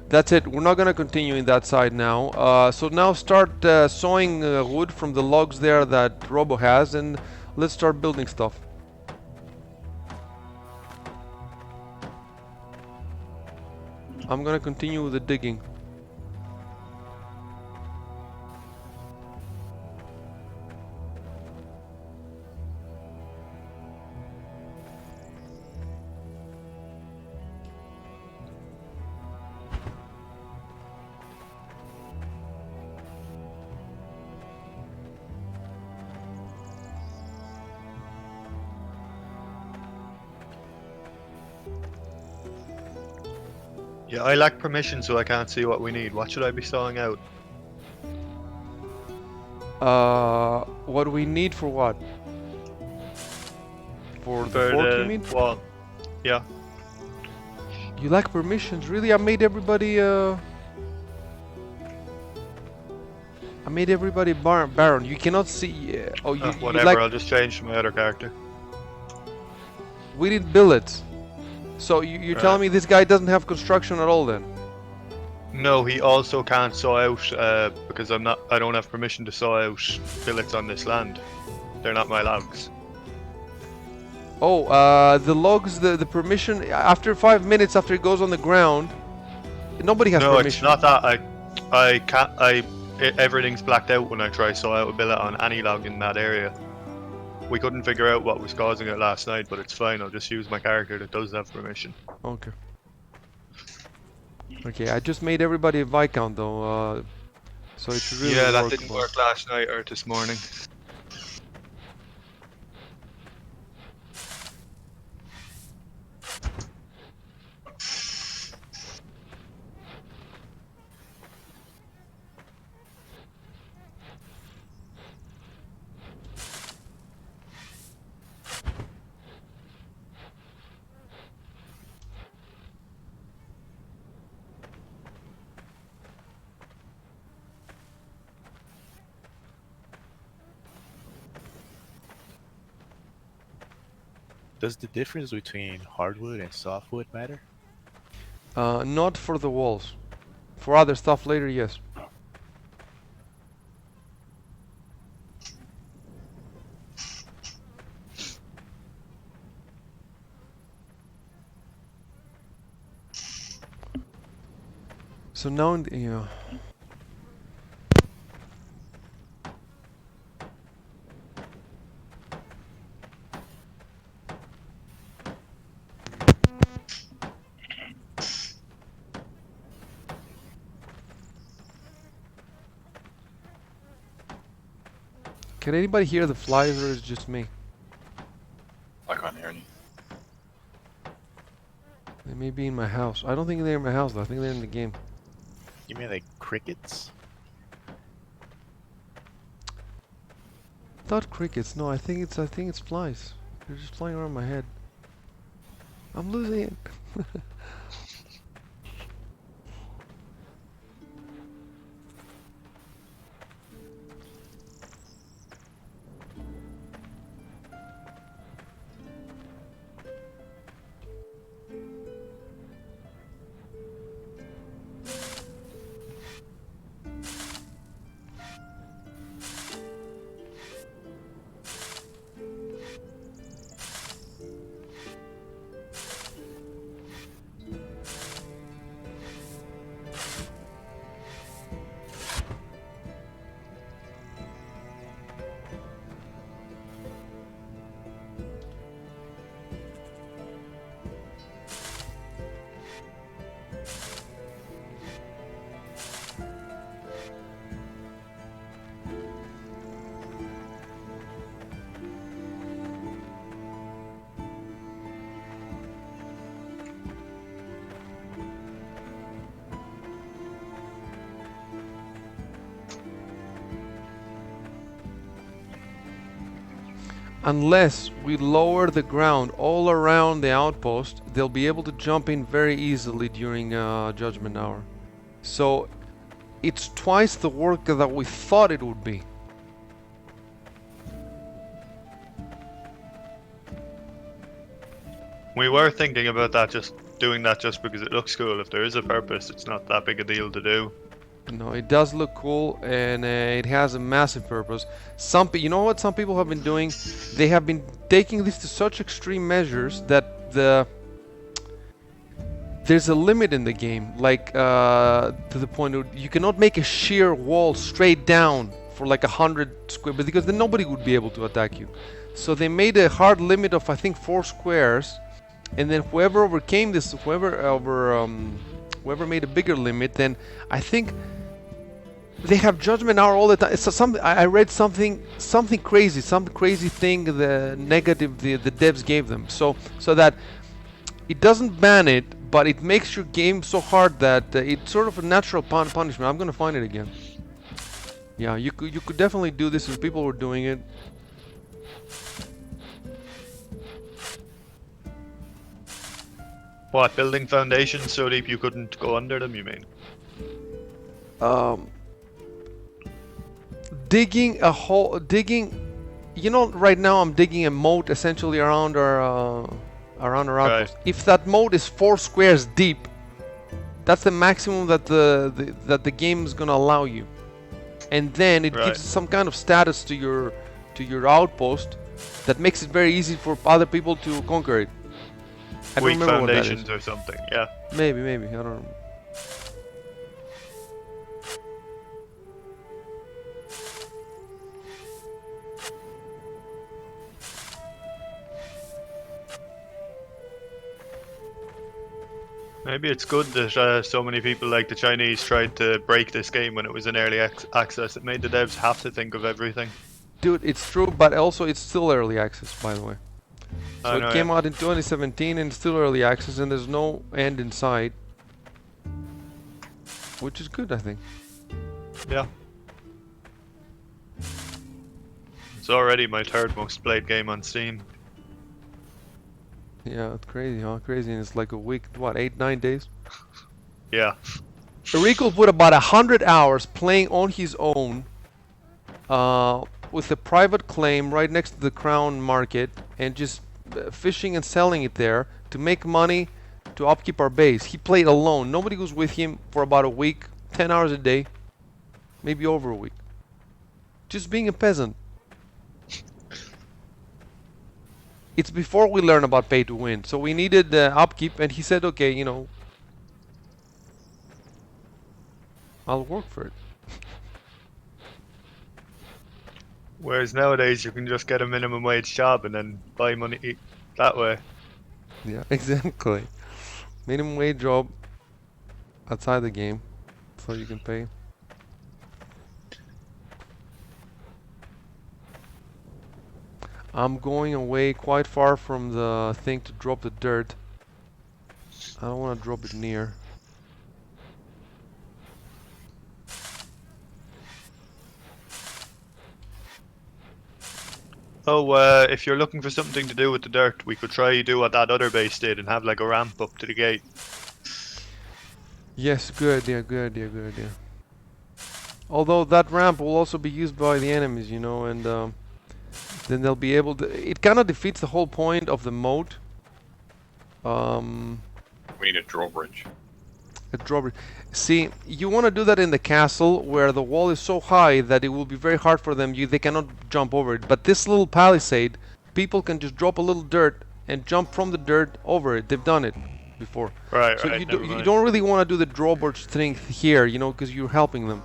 that's it. We're not gonna continue in that side now. So now start sawing wood from the logs there that Robo has, and let's start building stuff. I'm gonna continue with the digging. Yeah, I lack permission, so I can't see what we need. What should I be sawing out? What do we need for what? For the For fork, you the mean? wall. Yeah. You lack permissions, really? I made everybody Baron. You cannot see. Oh, you Whatever, like. I'll just change to my other character. We did billets. So you're telling me this guy doesn't have construction at all then? No, he also can't saw out because I don't have permission to saw out billets on this land. They're not my logs. Oh, the logs, the permission, after 5 minutes after it goes on the ground, nobody has No, permission. it's not that. I can't. Everything's blacked out when I try saw out a billet on any log in that area. We couldn't figure out what was causing it last night, but it's fine. I'll just use my character that does have permission. Okay. Okay, I just made everybody a Viscount though, so it should really Yeah, that work didn't for- work last night or this morning. Does the difference between hardwood and softwood matter? Not for the walls. For other stuff later, yes. So now, yeah. Can anybody hear the flies, or is it just me? I can't hear any. They may be in my house. I don't think they're in my house though. I think they're in the game. You mean like crickets? Not crickets. No, I think it's flies. They're just flying around my head. I'm losing it. Unless we lower the ground all around the outpost, they'll be able to jump in very easily during Judgment Hour. So it's twice the work that we thought it would be. We were thinking about that, just doing that just because it looks cool. If there is a purpose, it's not that big a deal to do. No, it does look cool, and it has a massive purpose. You know what some people have been doing? They have been taking this to such extreme measures that there's a limit in the game, like to the point where you cannot make a sheer wall straight down for like 100 square, because then nobody would be able to attack you. So they made a hard limit of I think 4 squares, and then whoever overcame this, whoever made a bigger limit, then I think they have Judgment Hour all the time. So I read something crazy, some crazy thing the negative the devs gave them. So that it doesn't ban it, but it makes your game so hard that it's sort of a natural punishment. I'm gonna find it again. Yeah, you could definitely do this if people were doing it. What, building foundations so deep you couldn't go under them, you mean? Um, digging a hole, you know, right now I'm digging a moat essentially around our outpost. If that moat is 4 squares deep, that's the maximum that the game is gonna allow you, and then it gives some kind of status to your outpost that makes it very easy for other people to conquer it. I don't Weak remember what that is. foundations or something, yeah. Maybe, I don't know. Maybe it's good that so many people like the Chinese tried to break this game when it was in early access. It made the devs have to think of everything. Dude, it's true, but also it's still early access, by the way. So I know, it came out in 2017 and it's still early access, and there's no end in sight, which is good, I think. Yeah. It's already my 3rd most played game on Steam. Yeah, it's crazy, huh? Crazy, and it's like a week, what, 8-9 days? Yeah. Rico put about 100 hours playing on his own, with a private claim right next to the Crown Market, and just fishing and selling it there to make money to upkeep our base. He played alone. Nobody was with him for about a week, 10 hours a day, maybe over a week. Just being a peasant. It's before we learn about pay to win, so we needed upkeep, and he said, okay, you know, I'll work for it. Whereas nowadays you can just get a minimum wage job and then buy money that way. Yeah, exactly. Minimum wage job outside the game, so you can pay. I'm going away quite far from the thing to drop the dirt. I don't want to drop it near. Oh, if you're looking for something to do with the dirt, we could try do what that other base did and have like a ramp up to the gate. Yes, good idea, good idea, good idea. Although that ramp will also be used by the enemies, you know, and then they'll be able to... It kind of defeats the whole point of the moat. We need a drawbridge. A drawbridge. See, you want to do that in the castle where the wall is so high that it will be very hard for them. They cannot jump over it. But this little palisade, people can just drop a little dirt and jump from the dirt over it. They've done it before. Right, So right. you never mind. don't really want to do the drawbridge thing here, you know, because you're helping them.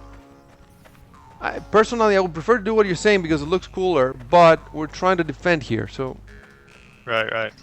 Personally, I would prefer to do what you're saying because it looks cooler, but we're trying to defend here, so... Right, right.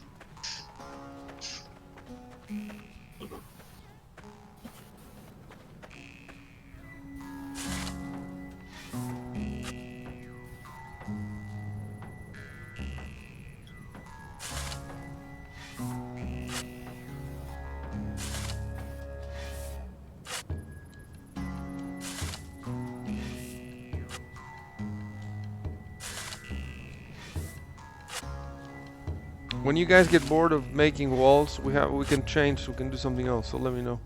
When you guys get bored of making walls, we can change, we can do something else, so let me know.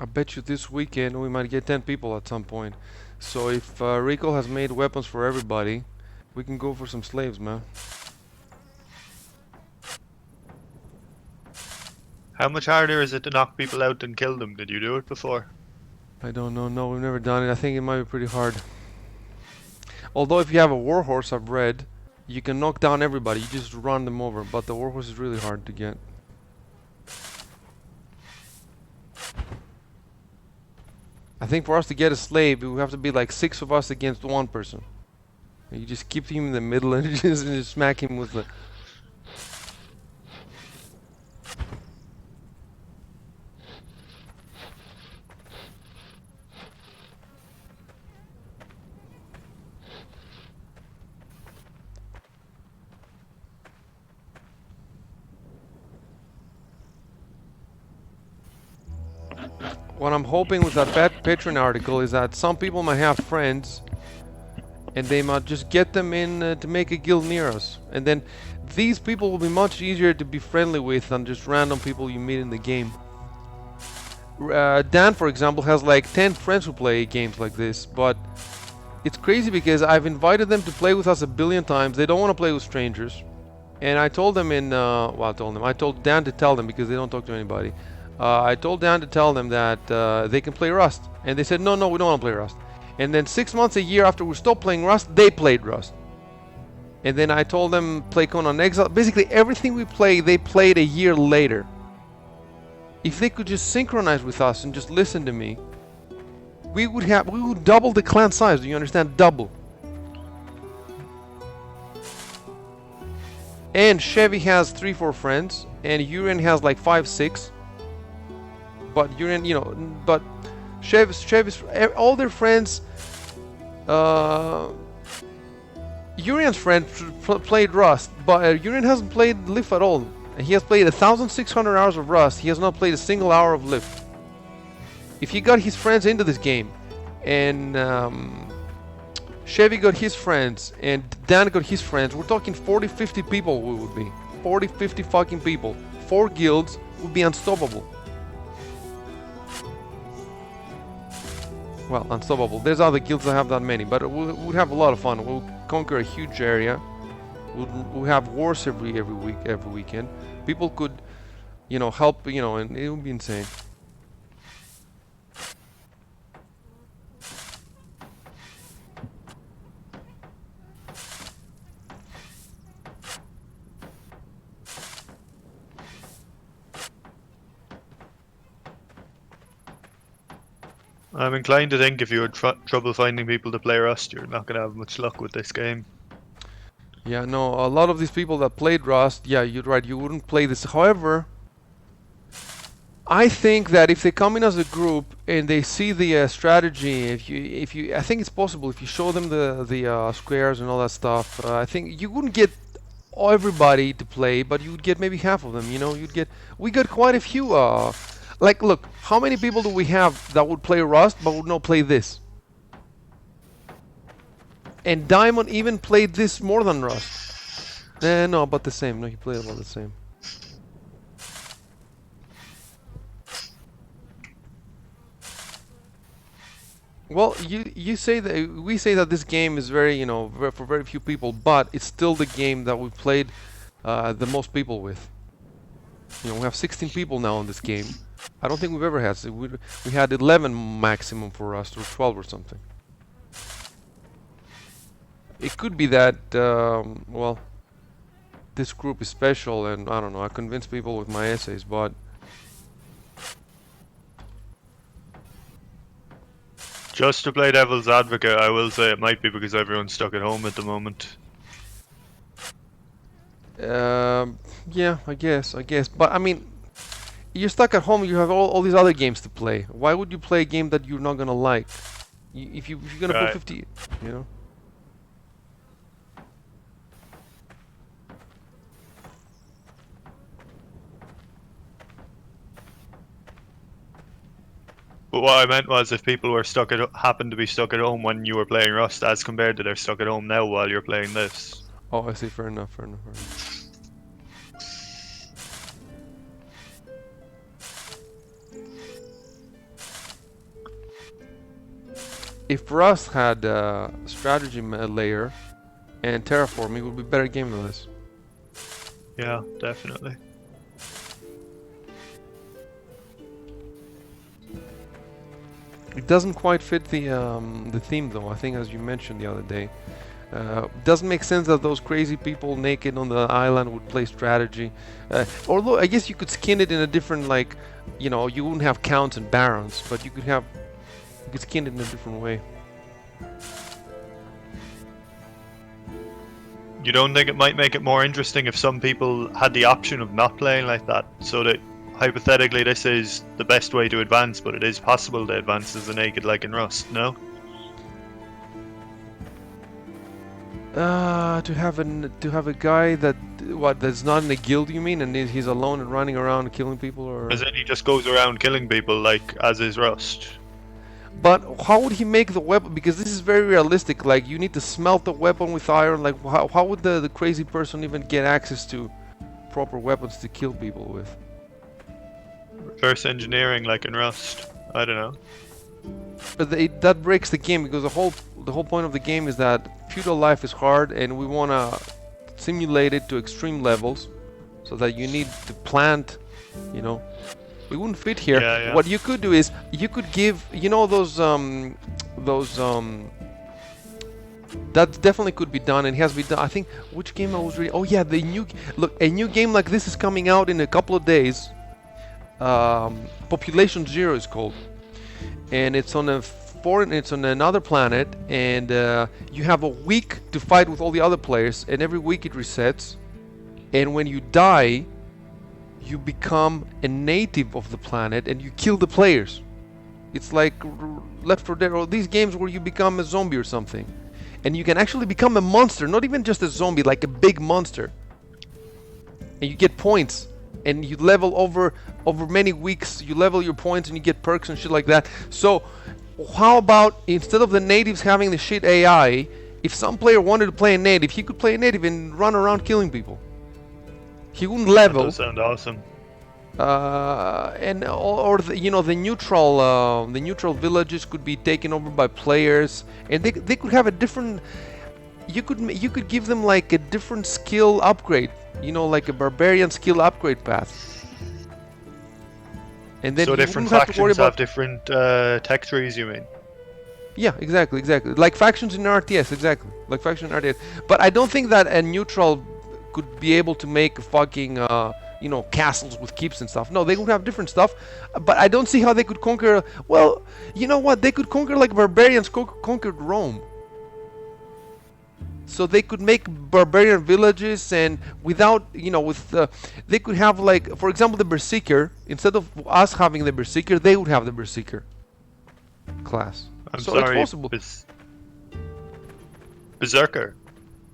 I bet you this weekend we might get 10 people at some point. So if Rico has made weapons for everybody, we can go for some slaves, man. How much harder is it to knock people out than kill them? Did you do it before? I don't know. No, we've never done it. I think it might be pretty hard. Although if you have a warhorse, I've read, you can knock down everybody. You just run them over. But the warhorse is really hard to get. I think for us to get a slave, it would have to be like 6 of us against 1 person. And you just keep him in the middle and just smack him with the... What I'm hoping with that Patreon article is that some people might have friends and they might just get them in to make a guild near us. And then these people will be much easier to be friendly with than just random people you meet in the game. Dan, for example, has like 10 friends who play games like this, but it's crazy because I've invited them to play with us a billion times. They don't want to play with strangers. And I told them I told Dan to tell them because they don't talk to anybody. I told Dan to tell them that they can play Rust. And they said, no, we don't want to play Rust. And then 6 months, a year after we stopped playing Rust, they played Rust. And then I told them play Conan Exile. Basically, everything we play, they played a year later. If they could just synchronize with us and just listen to me, we would double the clan size. Do you understand? Double. And Chevy has 3-4 friends, and Urian has like 5-6. But Urian, but Chevy's all their friends. Urian's friend played Rust, but Urian hasn't played Lift at all. He has played 1,600 hours of Rust. He has not played a single hour of Lift. If he got his friends into this game, and Chevy got his friends, and Dan got his friends, we're talking 40-50 people we would be. 40-50 fucking people. 4 guilds would be unstoppable. Well, unstoppable. There's other guilds that have that many, but we'll have a lot of fun. We'll conquer a huge area. We'll have wars every weekend. People could, help, and it would be insane. I'm inclined to think if you had trouble finding people to play Rust, you're not going to have much luck with this game. Yeah, no, a lot of these people that played Rust, yeah, you're right, you wouldn't play this. However, I think that if they come in as a group and they see the strategy, I think it's possible if you show them the squares and all that stuff. I think you wouldn't get everybody to play, but you would get maybe half of them. We got quite a few. Look, how many people do we have that would play Rust but would not play this? And Diamond even played this more than Rust. No, about the same. No, he played about the same. Well, we say that this game is very, for very few people, but it's still the game that we've played the most people with. We have 16 people now in this game. I don't think we've ever had. We had 11 maximum for Rust, or 12 or something. It could be that, well, this group is special, and I don't know. I convince people with my essays, but Just to play devil's advocate, I will say it might be because everyone's stuck at home at the moment. yeah, I guess. But I mean, you're stuck at home. You have all these other games to play. Why would you play a game that you're not gonna like? If you're gonna put 50, But what I meant was if people were happened to be stuck at home when you were playing Rust, as compared to they're stuck at home now while you're playing this. Oh, I see. Fair enough. if Rust had strategy layer and terraforming, it would be a better game than this. Yeah, definitely. It doesn't quite fit the theme though. I think, as you mentioned the other day, doesn't make sense that those crazy people naked on the island would play strategy. Although I guess you could skin it in a different, like, you know, you wouldn't have counts and barons, but you could skin it in a different way. You don't think it might make it more interesting if some people had the option of not playing like that, so that hypothetically this is the best way to advance, but it is possible to advance as a naked like in Rust, no? To have a guy that's not in a guild, you mean, and he's alone and running around killing people, or? As in he just goes around killing people like as is Rust. But how would he make the weapon? Because this is very realistic. Like, you need to smelt the weapon with iron. Like, how would the crazy person even get access to proper weapons to kill people with? Reverse engineering like in Rust. I don't know. But that breaks the game, because the whole point of the game is that feudal life is hard, and we want to simulate it to extreme levels, so that you need to plant, you know. It wouldn't fit here. Yeah, yeah. What you could do is you could give, you know, those that definitely could be done, and has been done. I think, which game I was reading? Oh yeah, a new game like this is coming out in a couple of days. Population Zero is called, and it's on it's on another planet, and you have a week to fight with all the other players, and every week it resets, and when you die, you become a native of the planet and you kill the players. It's like Left 4 Dead, or these games where you become a zombie or something, and you can actually become a monster, not even just a zombie, like a big monster, and you get points, and you level over many weeks. You level your points and you get perks and shit like that. So how about, instead of the natives having the shit AI, if some player wanted to play a native, he could play a native and run around killing people. He wouldn't That level. does sound awesome. And or the, you know, the neutral villages could be taken over by players, and they could have a different. You could give them like a different skill upgrade. You know, like a barbarian skill upgrade path. And then So you different wouldn't have to worry factions about. have different tech trees, you mean? Yeah, exactly. Like factions in RTS, exactly. Like factions in RTS. But I don't think that a neutral could be able to make fucking, you know, castles with keeps and stuff. No, they would have different stuff. But I don't see how they could conquer. Well, you know what? They could conquer like barbarians conquered Rome. So they could make barbarian villages, and without, you know, they could have, like, for example, the Berserker. Instead of us having the Berserker, they would have the Berserker class. I'm So sorry. it's possible. Berserker.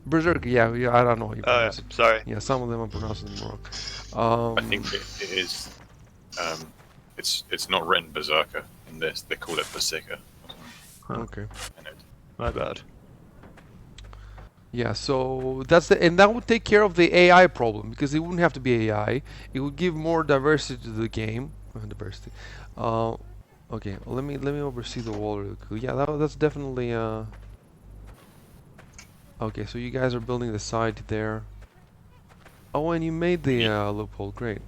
Berserker, yeah, I don't know how you Oh yeah, pronounce it. sorry. Yeah, some of them are pronouncing them wrong. I think it is. It's not written Berserker in this. They call it Berserker. Okay. In it. My bad. Yeah, so and that would take care of the AI problem, because it wouldn't have to be AI. It would give more diversity to the game. Diversity. Okay, well, let me oversee the wall real quick. Yeah, that's definitely Okay, so you guys are building the side there. Oh, and you made the loophole. Great.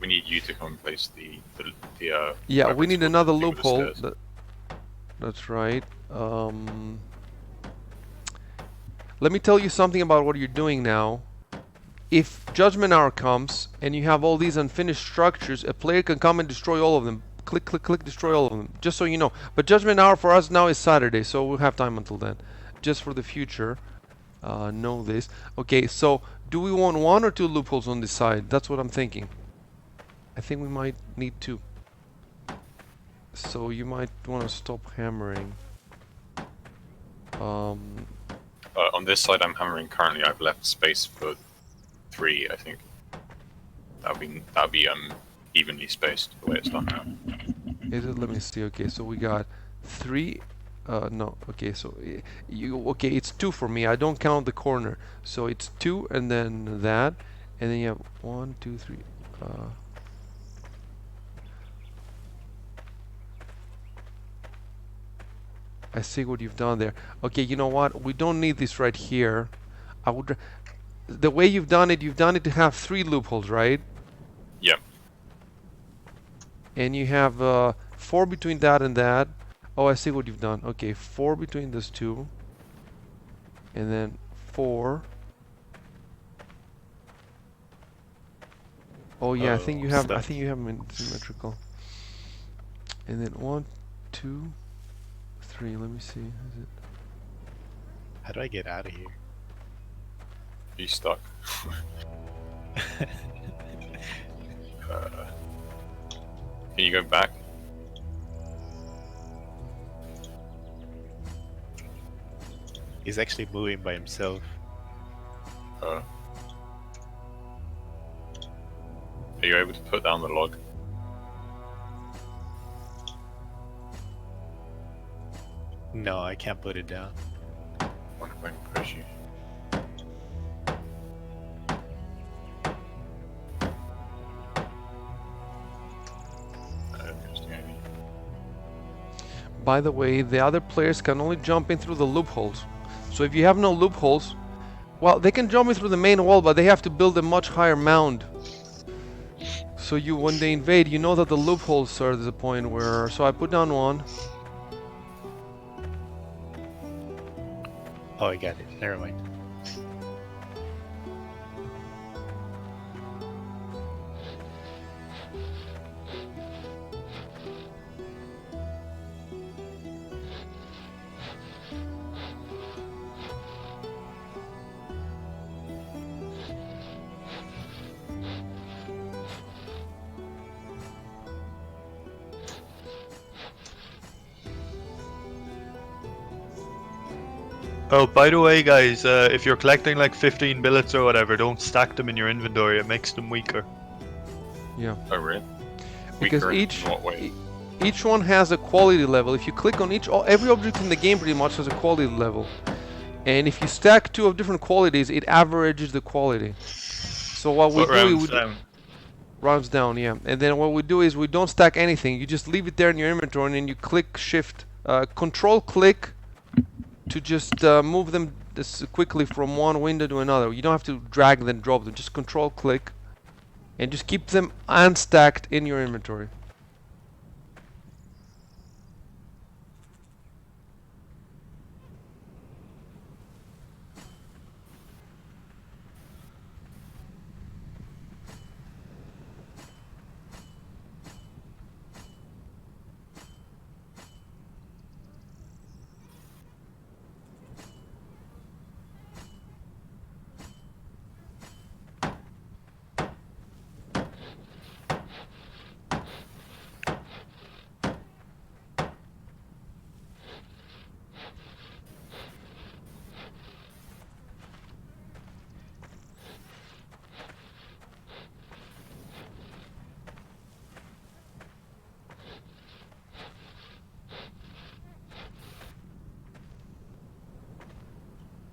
We need you to come and place the Yeah, we weapons need for another the people loophole. upstairs. That's right. Let me tell you something about what you're doing now. If Judgment Hour comes and you have all these unfinished structures, a player can come and destroy all of them. Click, destroy all of them. Just so you know. But Judgment Hour for us now is Saturday, so we'll have time until then. Just for the future, know this. Okay, so do we want 1 or 2 loopholes on this side? That's what I'm thinking. I think we might need 2. So you might want to stop hammering. On this side, I'm hammering currently. I've left space for 3. I think that'll be evenly spaced the way it's done now. Is it? Let me see. Okay, so we got 3. No. Okay, so okay, it's 2 for me. I don't count the corner. So it's 2, and then that, and then you have 1, 2, 3. I see what you've done there. Okay, you know what? We don't need this right here. I would. The way you've done it to have 3 loopholes, right? Yep. And you have 4 between that and that. Oh, I see what you've done. Okay, 4 between those 2. And then 4. Oh yeah, I think you have. I think you have them in symmetrical. And then 1, 2, 3. Let me see. Is it? How do I get out of here? He's stuck. Can you go back? He's actually moving by himself. Are you able to put down the log? No, I can't put it down. Wonder if I can push you. By the way, the other players can only jump in through the loopholes. So if you have no loopholes, well, they can jump in through the main wall, but they have to build a much higher mound. So you, when they invade, you know that the loopholes are the point where. So I put down 1. Oh, I got it. Never mind. Oh, by the way, guys, if you're collecting like 15 billets or whatever, don't stack them in your inventory. It makes them weaker. Yeah. Oh, really? Because Weaker in each what way? each one has a quality level. If you click on every object in the game pretty much has a quality level. And if you stack 2 of different qualities, it averages the quality. So what we What do rounds is down? rounds down, yeah. And then what we do is we don't stack anything. You just leave it there in your inventory, and then you click shift, control click to just move them quickly from one window to another. You don't have to drag them, drop them. Just control click, and just keep them unstacked in your inventory.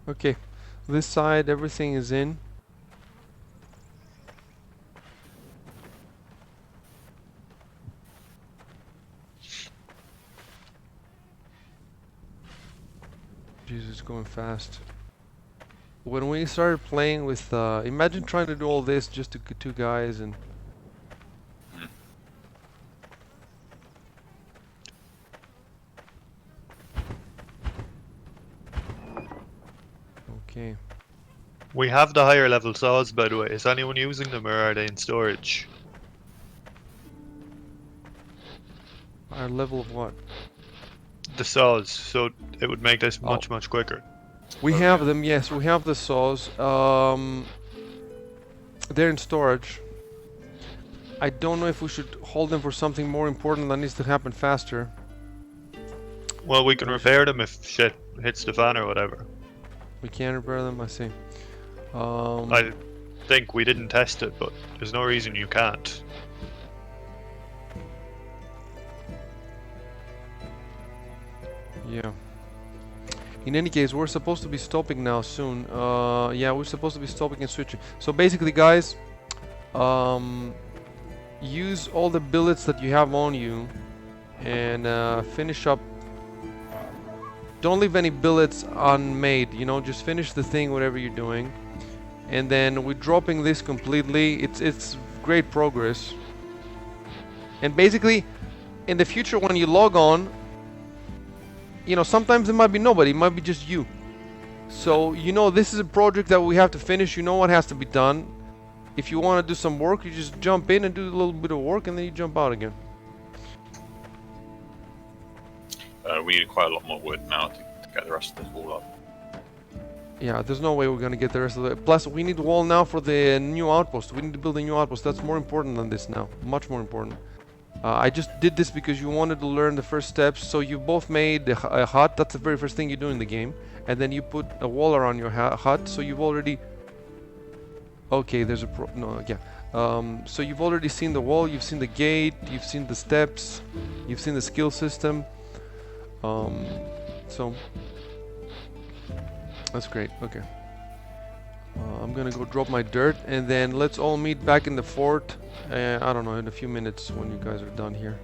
Okay, this side everything is in. Jesus, going fast. When we started playing with, imagine trying to do all this just to 2 guys and. Okay. We have the higher level saws, by the way. Is anyone using them, or are they in storage? Our level of what? The saws, so it would make this much quicker. We have them, yes, we have the saws. They're in storage. I don't know if we should hold them for something more important that needs to happen faster. Well, we can repair them if shit hits the fan or whatever. We can repair them, I see. I think we didn't test it, but there's no reason you can't. Yeah. In any case, we're supposed to be stopping now soon. Yeah, we're supposed to be stopping and switching. So basically, guys, use all the billets that you have on you and finish up Don't leave any billets unmade. You know, just finish the thing, whatever you're doing. And then we're dropping this completely. It's great progress. And basically, in the future when you log on, you know, sometimes there might be nobody, it might be just you. So, you know, this is a project that we have to finish, you know what has to be done. If you want to do some work, you just jump in and do a little bit of work and then you jump out again. We need quite a lot more wood now to get the rest of this wall up. Yeah, there's no way we're gonna get the rest of it. Plus, we need wall now for the new outpost. We need to build a new outpost. That's more important than this now. Much more important. I just did this because you wanted to learn the first steps. So you both made a hut. That's the very first thing you do in the game. And then you put a wall around your hut. So you've already... Okay, there's a no, yeah. So you've already seen the wall. You've seen the gate. You've seen the steps. You've seen the skill system. So... That's great. Okay. I'm gonna go drop my dirt and then let's all meet back in the fort. I don't know, in a few minutes when you guys are done here.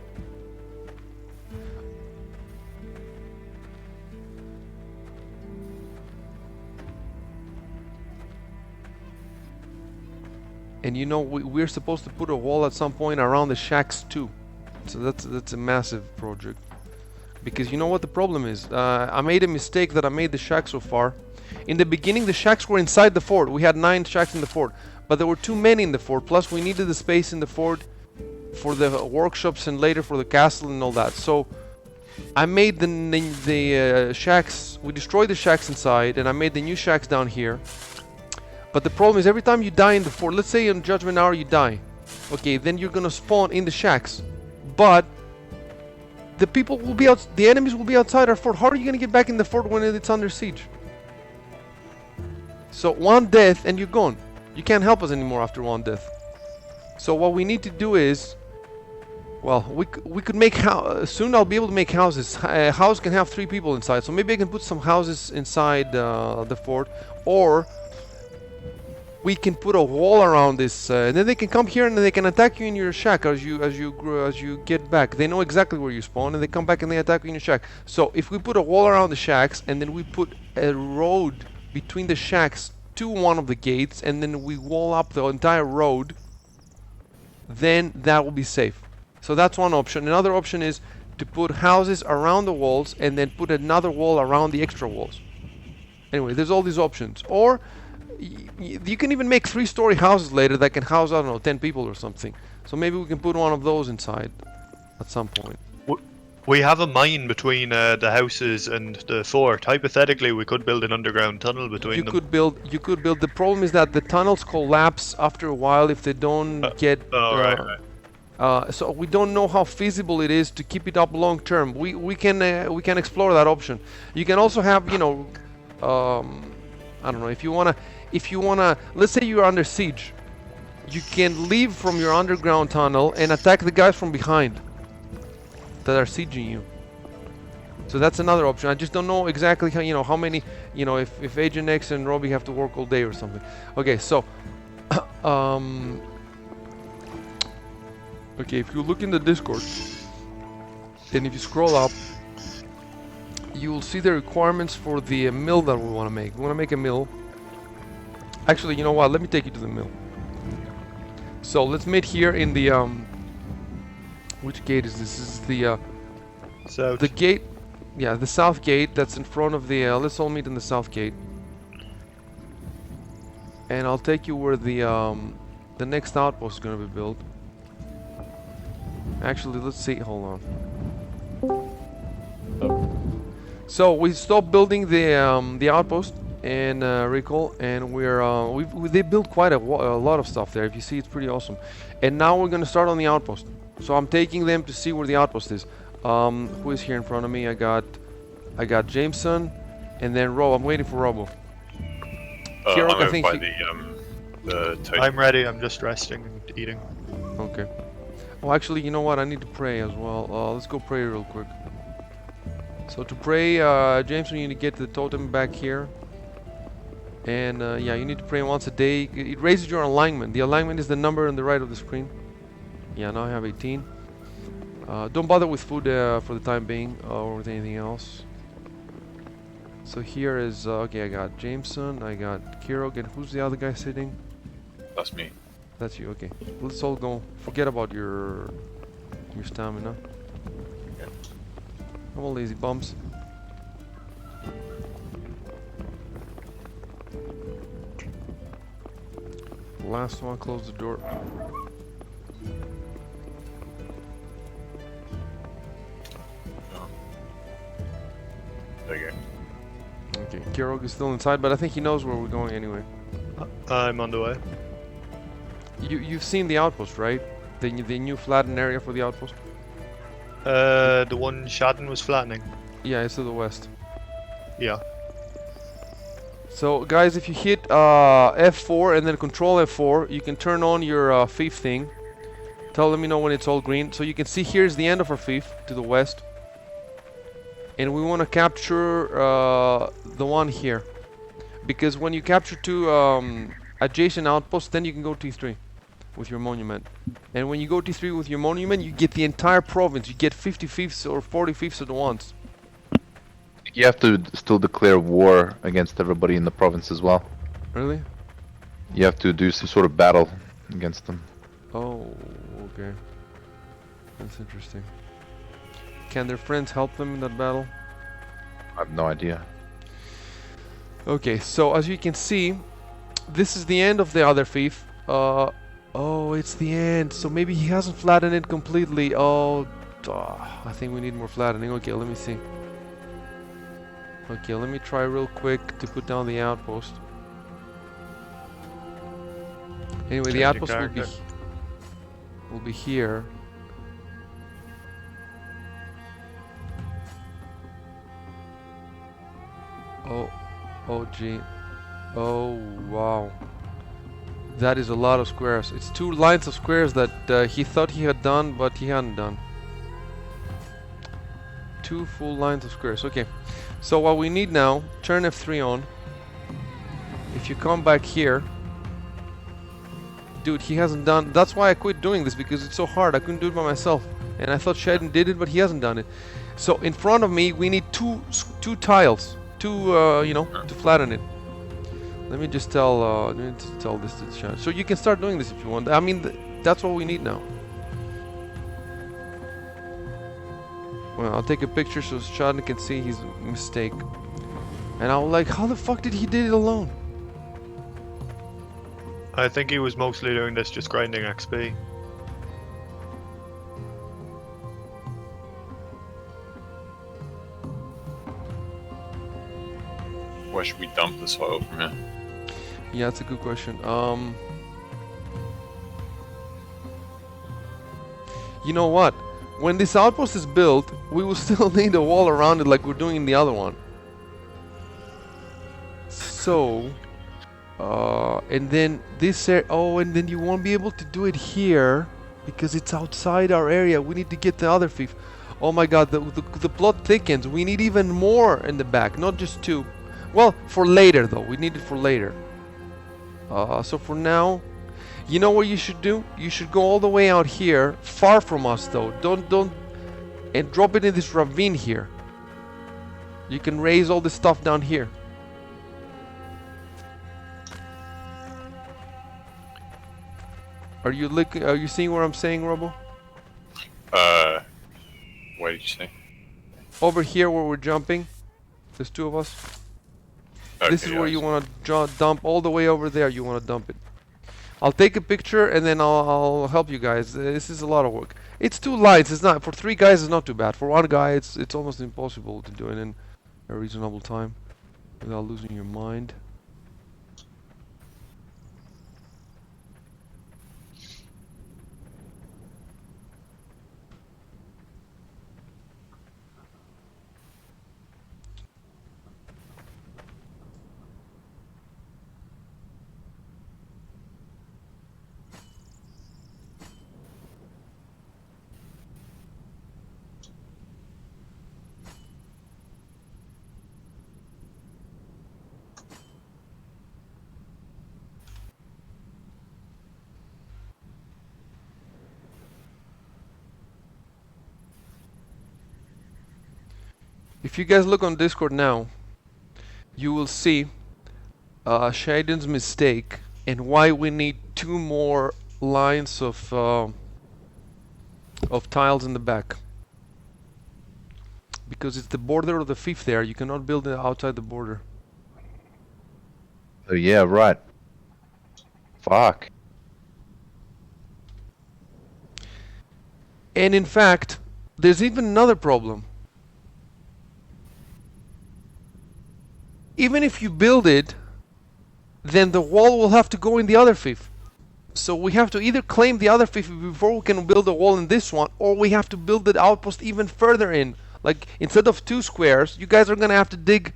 And you know, we're supposed to put a wall at some point around the shacks too. So that's a massive project. Because you know what the problem is? I made a mistake that I made the shack so far. In the beginning, the shacks were inside the fort. We had 9 shacks in the fort, but there were too many in the fort. Plus, we needed the space in the fort for the workshops and later for the castle and all that. So, I made the shacks. We destroyed the shacks inside, and I made the new shacks down here. But the problem is, every time you die in the fort, let's say in Judgment Hour you die, okay, then you're gonna spawn in the shacks, but the people will be out. The enemies will be outside our fort. How are you gonna get back in the fort when it's under siege? So one death and you're gone. You can't help us anymore after one death. So what we need to do is, well, we could make soon. I'll be able to make houses. A house can have 3 people inside. So maybe I can put some houses inside the fort, or we can put a wall around this, and then they can come here and they can attack you in your shack as you get back. They know exactly where you spawn, and they come back and they attack you in your shack. So if we put a wall around the shacks, and then we put a road between the shacks to one of the gates, and then we wall up the entire road, then that will be safe. So that's one option. Another option is to put houses around the walls and then put another wall around the extra walls. Anyway, there's all these options. Or you can even make 3-story houses later that can house, I don't know, 10 people or something. So maybe we can put one of those inside at some point. We have a mine between the houses and the fort. Hypothetically, we could build an underground tunnel between them. You could build. The problem is that the tunnels collapse after a while if they don't get. So we don't know how feasible it is to keep it up long term. We can explore that option. You can also have, you know, I don't know, if you wanna, let's say you're under siege, you can leave from your underground tunnel and attack the guys from behind that are sieging you. So that's another option. I just don't know exactly how, you know, how many, you know, if Agent X and Robbie have to work all day or something. Okay, so okay, if you look in the Discord and if you scroll up, you will see the requirements for the mill that we want to make. We want to make a mill. Actually, you know what? Let me take you to the mill. So let's meet here in the which gate is this? This is the South. The gate, yeah, the south gate that's in front of the. Let's all meet in the south gate, and I'll take you where the next outpost is going to be built. Actually, let's see. Hold on. So we stopped building the outpost and recall, and they built quite a lot of stuff there. If you see, it's pretty awesome. And now we're going to start on the outpost. So I'm taking them to see where the outpost is. Who is here in front of me? I got Jameson, and then Rob. I'm waiting for Robo. I'm I think by the totem. I'm ready. I'm just resting and eating. Okay. Oh, actually, you know what? I need to pray as well. Let's go pray real quick. So to pray, Jameson, you need to get the totem back here. And yeah, you need to pray once a day. It raises your alignment. The alignment is the number on the right of the screen. Yeah, now I have 18. Don't bother with food for the time being or with anything else. So here is okay. I got Jameson. I got Kirog, and who's the other guy sitting? That's me. That's you. Okay. Let's all go. Forget about your stamina. Come on, lazy bums. Last one. Close the door. There you go. Okay. Kirog is still inside, but I think he knows where we're going anyway. I'm on the way. You've seen the outpost, right? The new flattened area for the outpost. The one Shadden was flattening. Yeah, it's to the west. Yeah. So guys, if you hit F4 and then Control F4, you can turn on your thief thing. Let me know when it's all green. So you can see here's the end of our thief to the west. And we want to capture the one here. Because when you capture two adjacent outposts, then you can go T3 with your monument. And when you go T3 with your monument, you get the entire province. You get 50 fiefs or 40 fiefs at once. You have to still declare war against everybody in the province as well. Really? You have to do some sort of battle against them. Oh, okay. That's interesting. Can their friends help them in that battle? I have no idea. Okay, so as you can see, this is the end of the other thief. Oh, it's the end. So maybe he hasn't flattened it completely. Oh, I think we need more flattening. Okay, let me see. Okay, let me try real quick to put down the outpost. Anyway, the Changing outpost character. will be here. Oh gee. Oh wow. That is a lot of squares. It's 2 lines of squares that he thought he had done, but he hadn't done. 2 full lines of squares. Okay. So what we need now, turn F3 on. If you come back here, dude, he hasn't done. That's why I quit doing this, because it's so hard. I couldn't do it by myself, and I thought Shadden did it, but he hasn't done it. So in front of me, we need two tiles, to flatten it. Let me just tell this to Shadden. So you can start doing this if you want. I mean, that's what we need now. Well, I'll take a picture so Shadden can see his mistake. And I'm like, how the fuck did he did it alone? I think he was mostly doing this just grinding XP. Where should we dump the soil from here? Yeah, that's a good question. You know what? When this outpost is built, we will still need a wall around it like we're doing in the other one. So, and then this and then you won't be able to do it here because it's outside our area. We need to get the other thief. Oh my god, the plot thickens. We need even more in the back, not just 2. Well, for later though. We need it for later. So for now, you know what you should do? You should go all the way out here, far from us though. Don't, and drop it in this ravine here. You can raise all this stuff down here. Are you seeing what I'm saying, Robo? What did you say? Over here where we're jumping, there's 2 of us. This is Okay, where yeah, you I see. want to dump all the way over there. You want to dump it. I'll take a picture and then I'll help you guys. This is a lot of work. It's 2 lines. It's not for 3 guys. It's not too bad. For 1 guy, it's almost impossible to do it in a reasonable time without losing your mind. If you guys look on Discord now, you will see Shaden's mistake and why we need 2 more lines of tiles in the back. Because it's the border of the 5th there, you cannot build it outside the border. Oh yeah, right. Fuck. And in fact, there's even another problem. Even if you build it, then the wall will have to go in the other 5th. So we have to either claim the other 5th before we can build a wall in this one, or we have to build the outpost even further in. Like, instead of 2 squares, you guys are gonna have to dig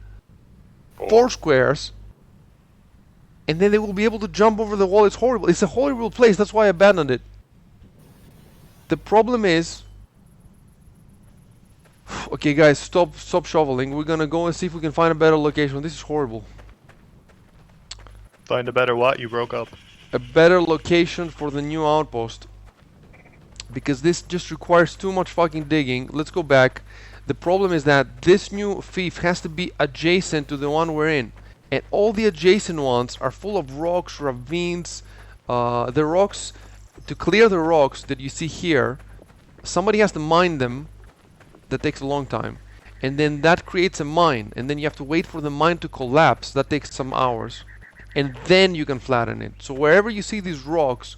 4 squares, and then they will be able to jump over the wall. It's horrible. It's a horrible place. That's why I abandoned it. The problem is... Okay, guys, stop shoveling. We're gonna go and see if we can find a better location. This is horrible. Find a better what? You broke up. A better location for the new outpost. Because this just requires too much fucking digging. Let's go back. The problem is that this new fief has to be adjacent to the one we're in. And all the adjacent ones are full of rocks, ravines. The rocks, to clear the rocks that you see here, somebody has to mine them. That takes a long time. And then that creates a mine. And then you have to wait for the mine to collapse. That takes some hours. And then you can flatten it. So wherever you see these rocks,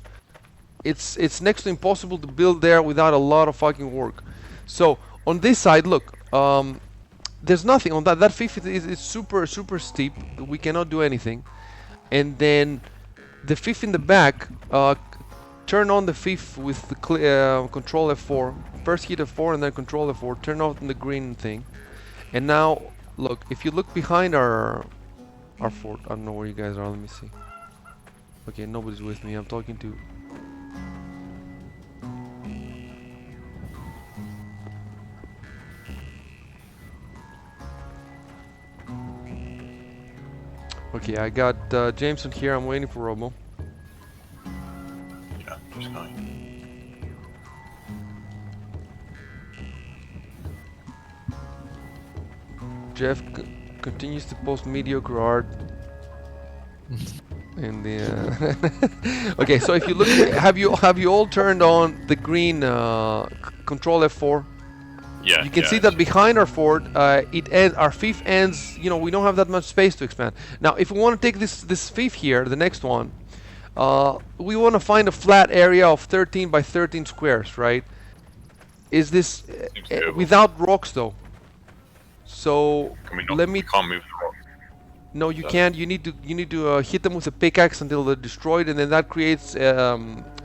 it's next to impossible to build there without a lot of fucking work. So on this side, look, there's nothing on that. That 50 is super steep. We cannot do anything. And then the 5th in the back, turn on the 5th with the control F4. First hit F4 and then control F4. Turn off the green thing. And now, look, if you look behind our fort, I don't know where you guys are. Let me see. Okay, nobody's with me. I'm talking to... Okay, I got Jameson here. I'm waiting for Robo. Yeah, just going. Jeff continues to post mediocre art. In the okay, so if you look, have you all turned on the green control F4? Yeah. You can see that behind our fort, our 5th ends. You know, we don't have that much space to expand. Now, if we want to take this 5th here, the next one, we want to find a flat area of 13 by 13 squares, right? Is this without rocks though? So let me. We can't move the rock. No, you can't. You need to hit them with a pickaxe until they're destroyed, and then that creates a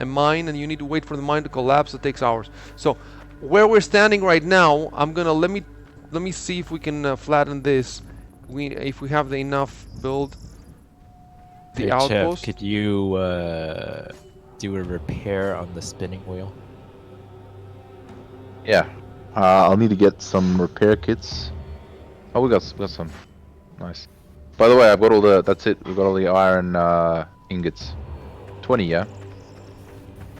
mine, and you need to wait for the mine to collapse. It takes hours. So where we're standing right now, I'm gonna let me see if we can flatten this. If we have the enough build. The Hey, outpost. Chef, could you do a repair on the spinning wheel? Yeah. I'll need to get some repair kits. Oh, we got some. Nice. By the way, I've got all the. That's it. We've got all the iron ingots. 20, yeah.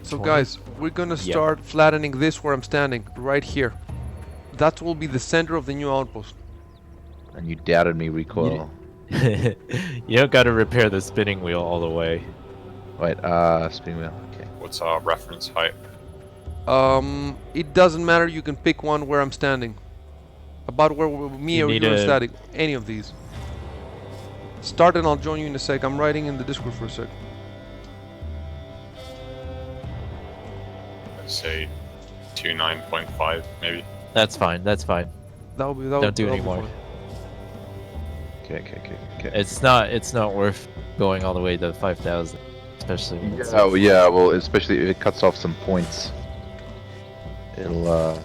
So 20? guys, we're gonna start flattening this where I'm standing, right here. That will be the center of the new outpost. And you doubted me, recoil. You don't gotta repair the spinning wheel all the way. Wait, spinning wheel. Okay. What's our reference height? It doesn't matter. You can pick one where I'm standing. About where me You or need you are a- standing. Any of these. Start and I'll join you in a sec. I'm writing in the Discord for a sec. Let's say 29.5 maybe. That's fine. That's fine. That'll be Don't do that'll any be more. fine. Okay. It's not worth going all the way to 5,000, especially. When it's Oh yeah, well, especially if it cuts off some points, it'll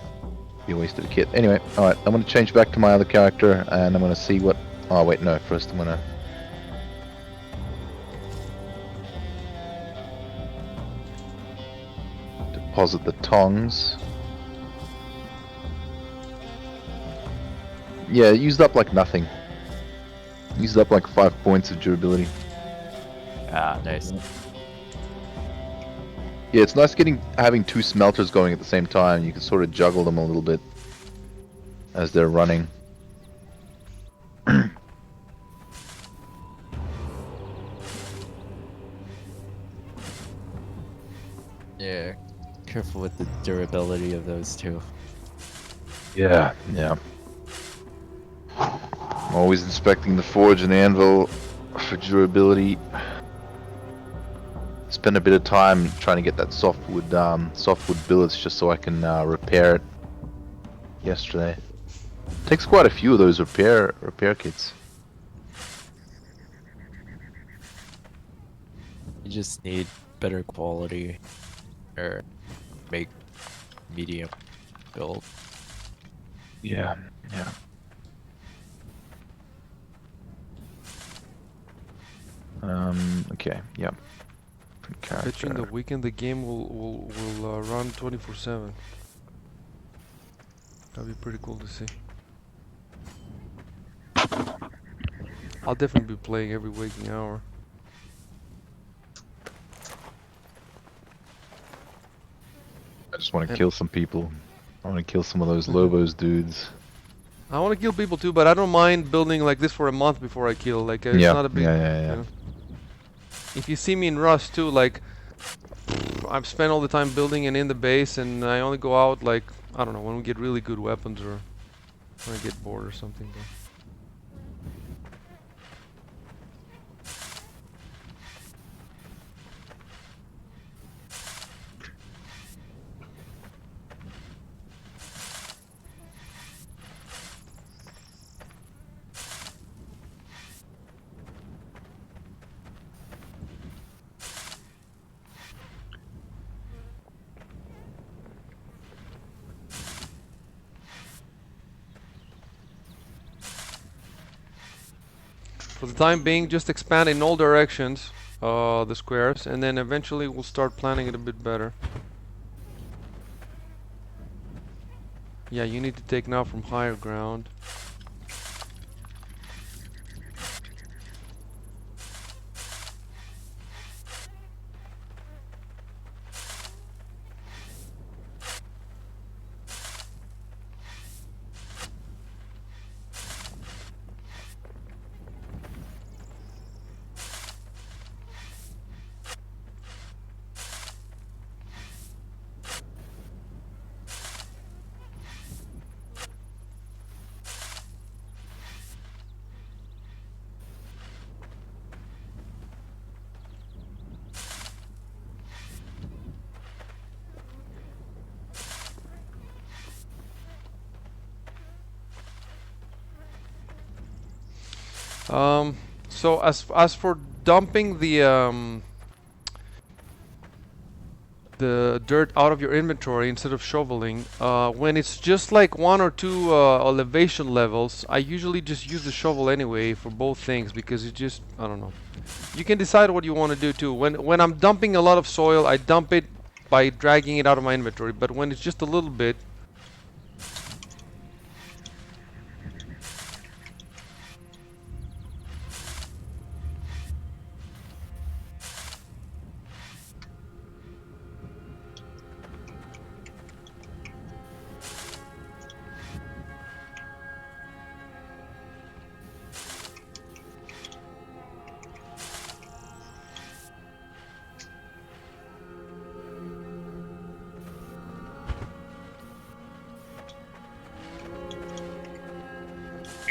be a waste of a kit. Anyway, all right, I'm gonna change back to my other character, and I'm gonna see what. Oh wait, no. First, I'm gonna. Deposit the tongs. Yeah, it used up like nothing. Used up like 5 points of durability. Ah, nice. Yeah, it's nice having 2 smelters going at the same time. You can sort of juggle them a little bit as they're running. Careful with the durability of those two. Yeah, yeah. Always inspecting the forge and anvil for durability. Spend a bit of time trying to get that softwood billets just so I can repair it. Yesterday, takes quite a few of those repair kits. You just need better quality, or make medium build. Yeah, yeah. Okay, yep. Bet you in the weekend the game will run 24/7. That'd be pretty cool to see. I'll definitely be playing every waking hour. I just want to And- kill some people. I want to kill some of those Lobos dudes. I want to kill people too, but I don't mind building like this for a month before I kill. Like it's Yeah, not a big. yeah. You know. If you see me in Rust too, like I've spent all the time building and in the base, and I only go out like I don't know when we get really good weapons or when I get bored or something. But. For the time being, just expand in all directions, the squares, and then eventually we'll start planning it a bit better. Yeah, you need to take now from higher ground. So as for dumping the dirt out of your inventory instead of shoveling, when it's just like one or two elevation levels, I usually just use the shovel anyway for both things because it just I don't know. You can decide what you want to do too. When I'm dumping a lot of soil, I dump it by dragging it out of my inventory. But when it's just a little bit.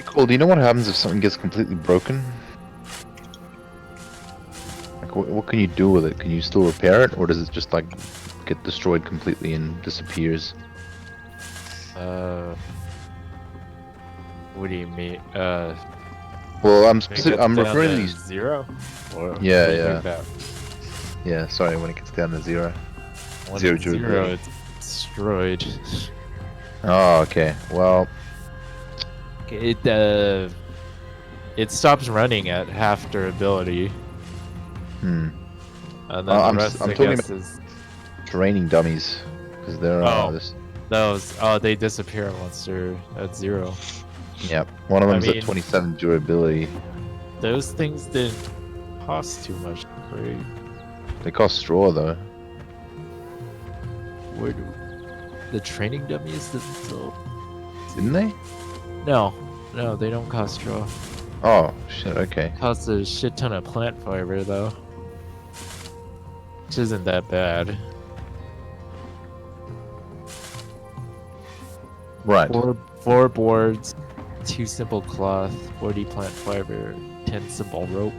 Cool. Do you know what happens if something gets completely broken? Like, what can you do with it? Can you still repair it, or does it just like get destroyed completely and disappears? What do you mean? Well, I'm When it gets I'm down referring to to these. zero. Or Yeah, what do you yeah. mean about? Yeah, sorry. When it gets down to zero. When Zero it's zero, durability. it's destroyed. Oh, okay. Well, It stops running at half durability, hmm. and then the I'm rest, I talking guess, about is training dummies because they're those. Oh, they disappear once they're at zero. Yeah, one of I them's mean- at 27 durability. Those things didn't cost too much to create. They cost straw though. Where do the training dummies didn't sell? Didn't they? No, they don't cost straw. Oh shit. Okay. Cost a shit ton of plant fiber though, which isn't that bad. Right. Four boards, 2 simple cloth, 40 plant fiber, 10 simple rope.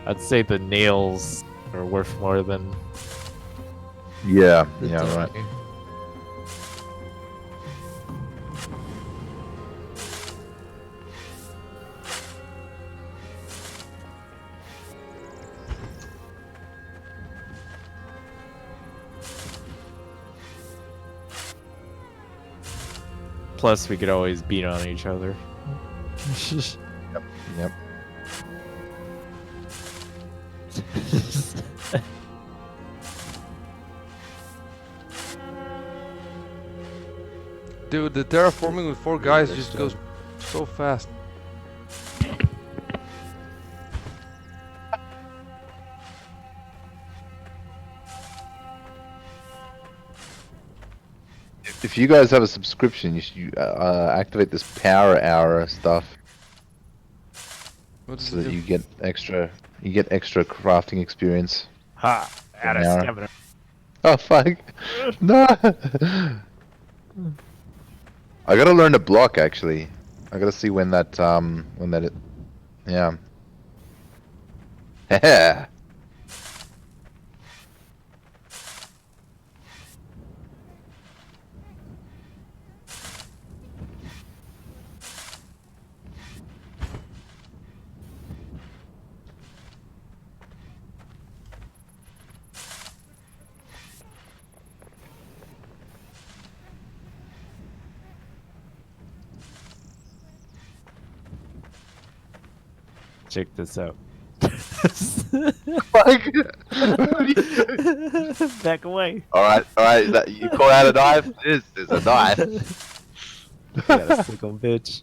I'd say the nails are worth more than Yeah. the Yeah. Right. dye. Plus, we could always beat on each other. Yep. Dude, the terraforming with 4 guys just goes so fast. If you guys have a subscription, you should activate this power hour stuff What does so it that do? you get extra crafting experience. Ha! Add a An hour. stamina. Oh fuck! No. I gotta learn to block actually. I gotta see when that yeah. Heh. Check this out. Fuck. What are you doing? Back away. Alright, you call out a knife? This is a knife. You got a sickle, bitch.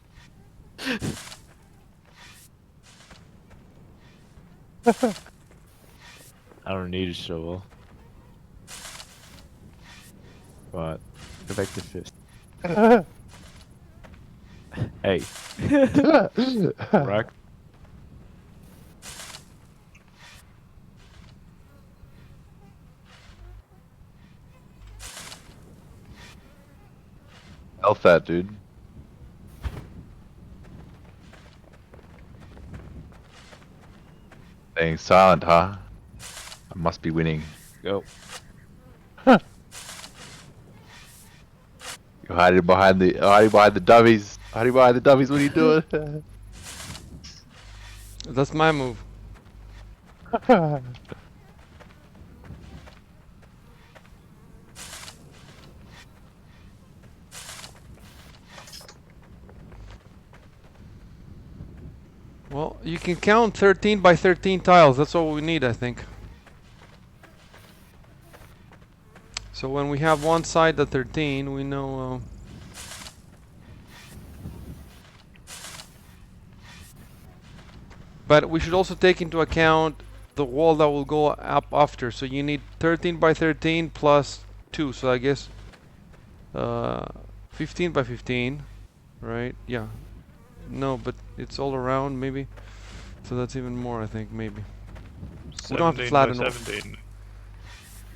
I don't need a shovel. But go back to fist. Hey, rock. Health that, dude. Staying silent, huh? I must be winning. Go. You're hiding behind the dummies. Hiding behind the dummies. What are you doing? That's my move. Well, you can count 13 by 13 tiles. That's all we need, I think. So when we have one side at 13, we know... But we should also take into account the wall that will go up after. So you need 13 by 13 plus 2. So I guess 15 by 15, right? Yeah. No, but it's all around maybe. So that's even more, I think, maybe. We don't have to 17 by flatten all. 17.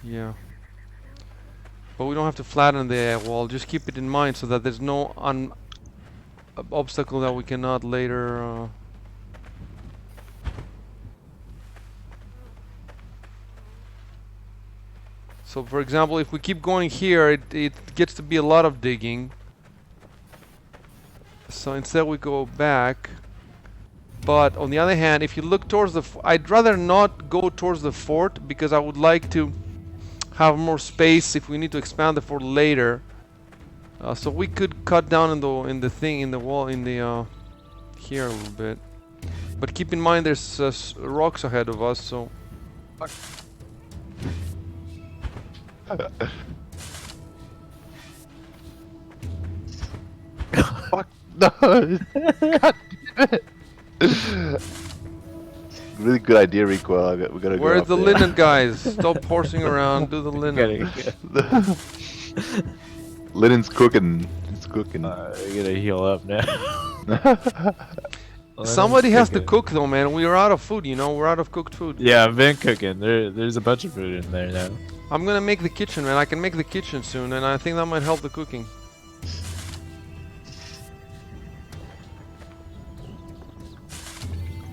Yeah. But we don't have to flatten the wall. Just keep it in mind so that there's no obstacle that we cannot later... So for example, if we keep going here, it gets to be a lot of digging. So instead we go back. But on the other hand, if you look towards the... I'd rather not go towards the fort because I would like to have more space if we need to expand the fort later. So we could cut down in the wall here a little bit. But keep in mind there's rocks ahead of us, so... Fuck no! God damn it! Really good idea, Rico. We gotta go. Where's up the there. linen guys? Stop horsing around, do the linen. Linen's cooking. It's cooking. You gotta heal up now. Somebody has to cook though, man. We are out of food, you know. We're out of cooked food. Yeah, I've been cooking. There's a bunch of food in there now. I'm gonna make the kitchen, man. I can make the kitchen soon, and I think that might help the cooking.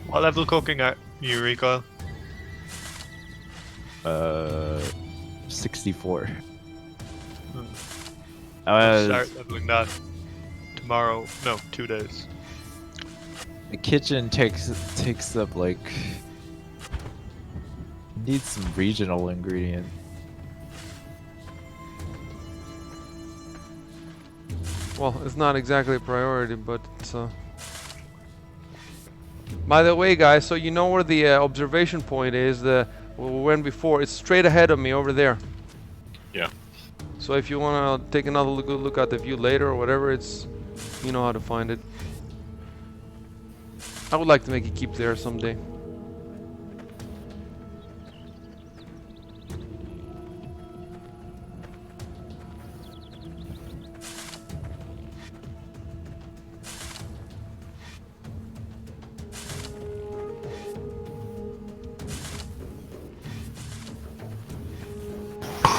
What level cooking at you, Recoil? 64. I'll start leveling that tomorrow. No, 2 days. The kitchen takes up like needs some regional ingredient. Well, it's not exactly a priority, but it's By the way, guys, so you know where the observation point is, where we went before. It's straight ahead of me over there. Yeah. So if you want to take another good look at the view later or whatever, you know how to find it. I would like to make it keep there someday.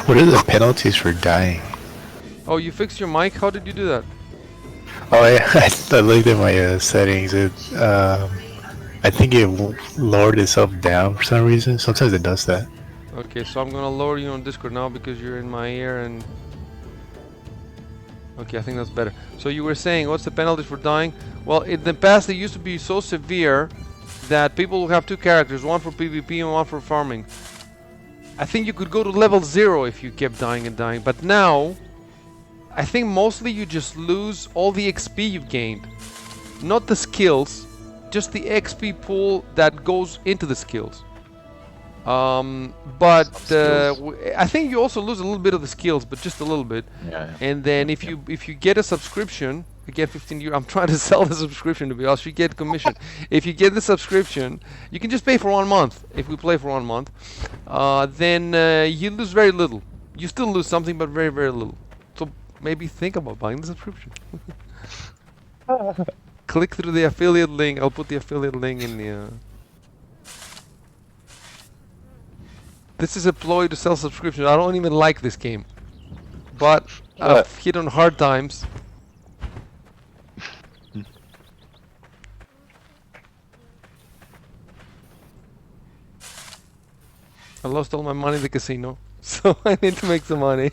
What are the penalties for dying? Oh, you fixed your mic? How did you do that? Oh, I looked at my settings. I think it lowered itself down for some reason. Sometimes it does that. Okay, so I'm gonna lower you on Discord now because you're in my ear and... Okay, I think that's better. So you were saying, what's the penalty for dying? Well, in the past they used to be so severe that people would have two characters, one for PvP and one for farming. I think you could go to level 0 if you kept dying and dying, but now I think mostly you just lose all the XP you've gained. Not the skills, just the XP pool that goes into the skills. But I think you also lose a little bit of the skills, but just a little bit. Yeah. And then if you get a subscription, you get 15 euros. I'm trying to sell the subscription to be honest. You get commission. If you get the subscription, you can just pay for 1 month. If we play for 1 month, then you lose very little. You still lose something, but very, very little. So maybe think about buying the subscription. Click through the affiliate link. I'll put the affiliate link in the... This is a ploy to sell subscriptions. I don't even like this game. But I've hit on hard times. I lost all my money in the casino. So I need to make some money.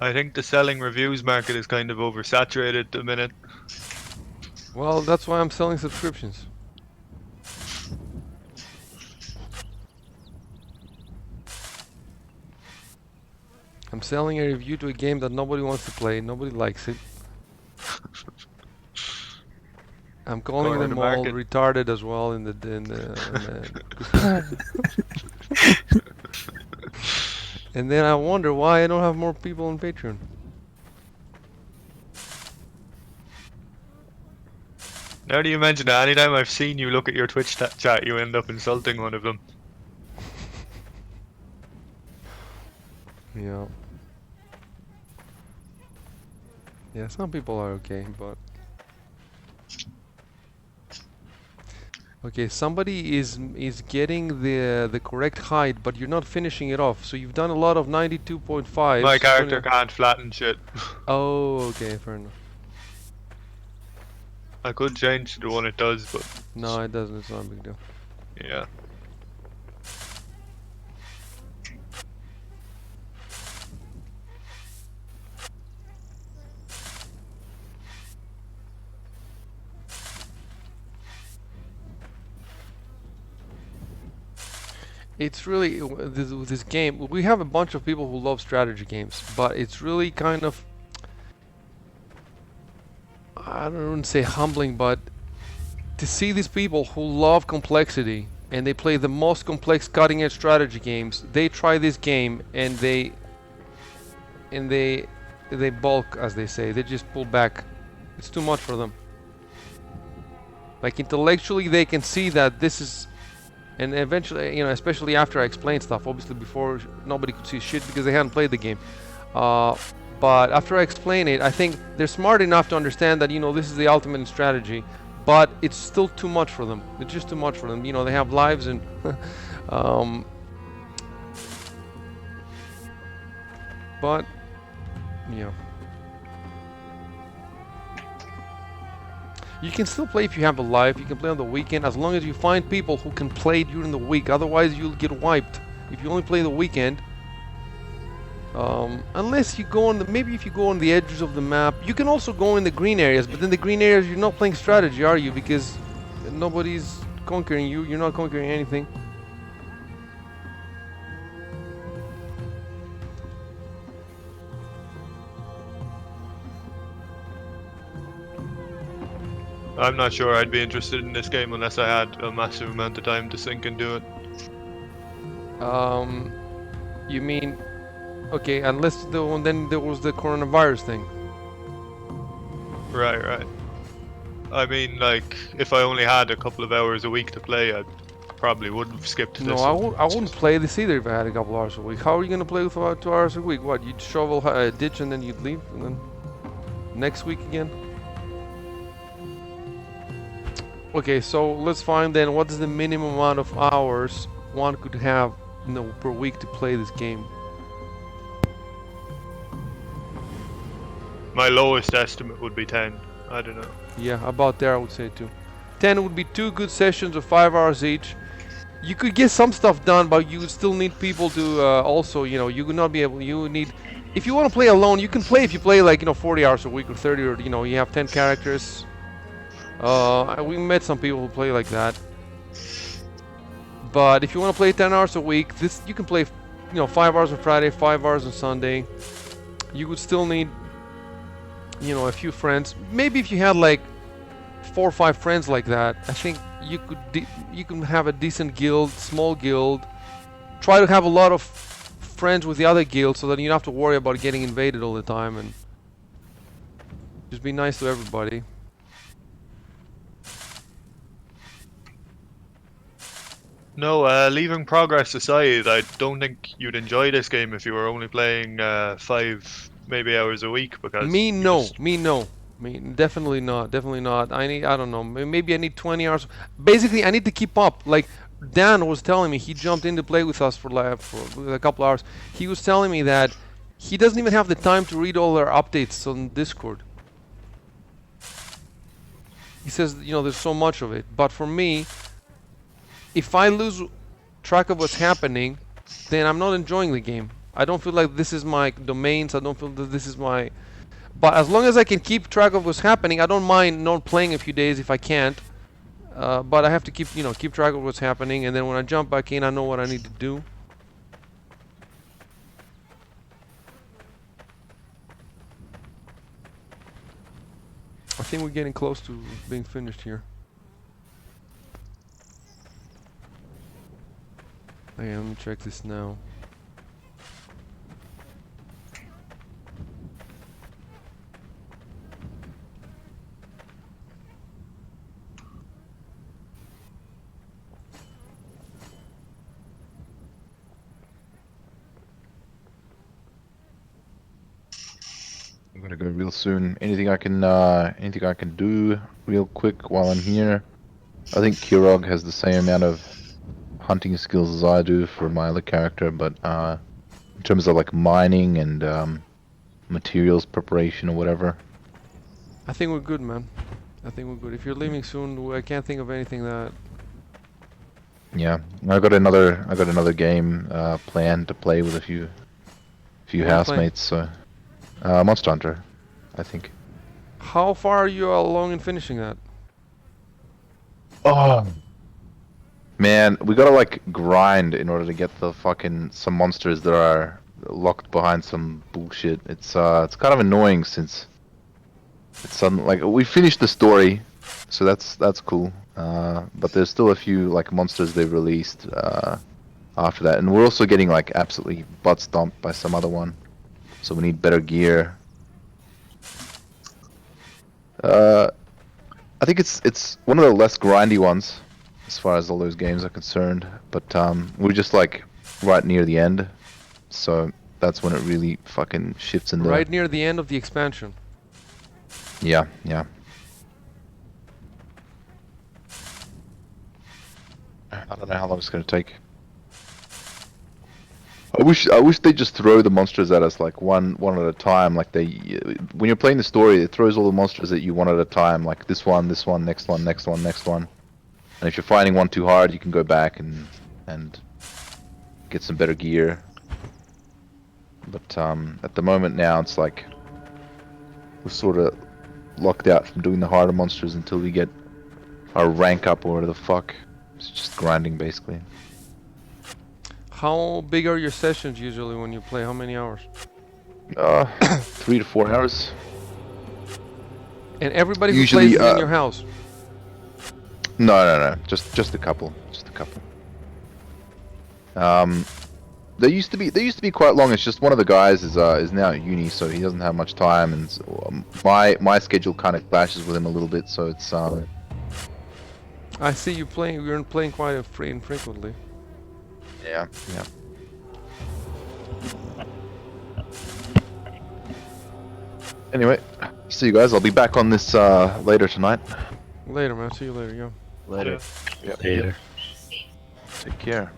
I think the selling reviews market is kind of oversaturated at the minute. Well, that's why I'm selling subscriptions. I'm selling a review to a game that nobody wants to play, nobody likes it. I'm calling Corner them the all market. retarded as well in the and then I wonder why I don't have more people on Patreon. Now that you mention it, anytime I've seen you look at your Twitch chat, you end up insulting one of them. Yeah. Yeah, some people are okay, but... Okay, somebody is getting the correct height, but you're not finishing it off. So you've done a lot of 92.5. My character can't flatten shit. Oh, okay, fair enough. I could change the one it does, but No, it doesn't. It's not a big deal. yeah. It's really this game. We have a bunch of people who love strategy games, but it's really kind of, I don't want to say humbling, but to see these people who love complexity and they play the most complex cutting-edge strategy games, they try this game and they bulk, as they say. They just pull back. It's too much for them. Like intellectually, they can see that this is. And eventually, you know, especially after I explained stuff, obviously before nobody could see shit because they hadn't played the game. But after I explain it, I think they're smart enough to understand that, you know, this is the ultimate strategy, but it's still too much for them. It's just too much for them. You know, they have lives and um, but yeah. You can still play if you have a life. You can play on the weekend as long as you find people who can play during the week. Otherwise, you'll get wiped if you only play the weekend. Unless you go on the, maybe if you go on the edges of the map, you can also go in the green areas. But in the green areas, you're not playing strategy, are you? Because nobody's conquering you. You're not conquering anything. I'm not sure I'd be interested in this game unless I had a massive amount of time to sink and do it. You mean, okay? Unless then there was the coronavirus thing. Right, right. I mean, like, if I only had a couple of hours a week to play, I probably would have skipped No, this. I wouldn't play this either if I had a couple hours a week. How are you gonna play with about 2 hours a week? What? You'd shovel a ditch and then you'd leave, and then next week again? Okay, so let's find then what is the minimum amount of hours one could have, you know, per week to play this game. My lowest estimate would be 10. I don't know. Yeah, about there I would say too. 10 would be 2 good sessions of 5 hours each. You could get some stuff done, but you would still need people to also, you know, you would not be able, you would need, if you want to play alone, you can play if you play like, you know, 40 hours a week or 30, or, you know, you have 10 characters. We met some people who play like that. But if you want to play 10 hours a week, this you can play, you know, 5 hours on Friday, 5 hours on Sunday. You would still need, you know, a few friends. Maybe if you had like 4 or 5 friends like that, I think you could you can have a decent guild, small guild. Try to have a lot of friends with the other guilds so that you don't have to worry about getting invaded all the time, and just be nice to everybody. No, leaving progress aside, I don't think you'd enjoy this game if you were only playing 5 maybe hours a week, because Me no, me definitely not, definitely not. I don't know, maybe I need 20 hours. Basically, I need to keep up. Like Dan was telling me, he jumped in to play with us for a couple hours. He was telling me that he doesn't even have the time to read all our updates on Discord. He says, you know, there's so much of it. But for me, if I lose track of what's happening, then I'm not enjoying the game. I don't feel like this is my domains. I don't feel that this is my... But as long as I can keep track of what's happening, I don't mind not playing a few days if I can't. But I have to keep, you know, keep track of what's happening, and then when I jump back in, I know what I need to do. I think we're getting close to being finished here. Okay, let me check this now. I'm gonna go real soon. Anything I can do real quick while I'm here? I think Kirog has the same amount of hunting skills as I do for my other character, but in terms of like mining and materials preparation or whatever. I think we're good, man. I think we're good. If you're leaving soon, I can't think of anything that... Yeah, I got another game planned to play with a few What are you housemates. So Monster Hunter, I think. How far are you along in finishing that? Oh man, we gotta like grind in order to get the fucking some monsters that are locked behind some bullshit. It's kind of annoying since it's sudden like we finished the story, so that's cool. But there's still a few like monsters they've released after that, and we're also getting like absolutely butt stomped by some other one. So we need better gear. I think it's one of the less grindy ones as far as all those games are concerned, but we're just like right near the end, so that's when it really fucking shifts into. Right near the end of the expansion. Yeah, yeah. I don't know how long it's gonna take. I wish they just throw the monsters at us like one at a time. Like when you're playing the story, it throws all the monsters at you one at a time. Like this one, next one, next one, next one. And if you're finding one too hard, you can go back and get some better gear. But at the moment now, it's like we're sort of locked out from doing the harder monsters until we get our rank up or whatever the fuck. It's just grinding basically. How big are your sessions usually when you play? How many hours? 3 to 4 hours. And everybody who Usually, plays is in your house. No. Just a couple. Just a couple. They used to be quite long. It's just one of the guys is now at uni, so he doesn't have much time, and so, my schedule kind of clashes with him a little bit. So it's I see you playing. You're playing quite infrequently. yeah. Anyway, see you guys. I'll be back on this later tonight. Later, man. See you later. Yeah. Later. Yep. Later. Take care.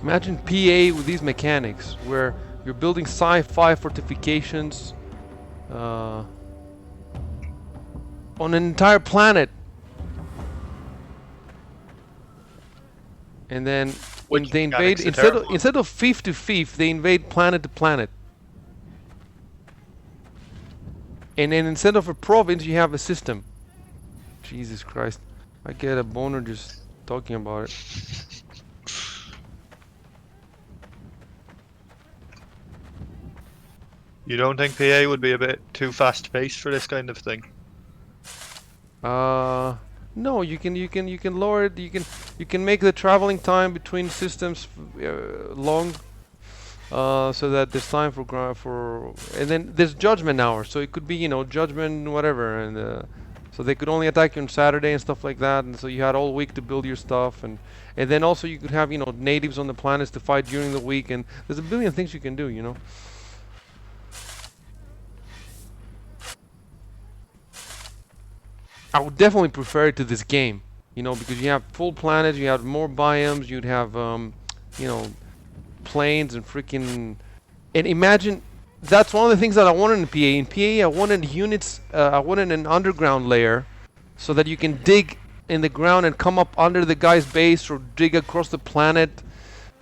Imagine PA with these mechanics, where you're building sci-fi fortifications on an entire planet, and then when Which they invade, mechanics are instead of fief to fief, they invade planet to planet. And then instead of a province, you have a system. Jesus Christ, I get a boner just talking about it. You don't think PA would be a bit too fast-paced for this kind of thing? No, you can lower it. You can make the traveling time between systems long, so that there's time for and then there's judgment hours. So it could be judgment whatever, and so they could only attack you on Saturday and stuff like that. And so you had all week to build your stuff, and then also you could have natives on the planets to fight during the week, and there's a billion things you can do. I would definitely prefer it to this game, because you have full planets, you have more biomes, you'd have, planes and freaking... And imagine, that's one of the things that I wanted in PA. In PA, I wanted units, I wanted an underground layer, so that you can dig in the ground and come up under the guy's base or dig across the planet.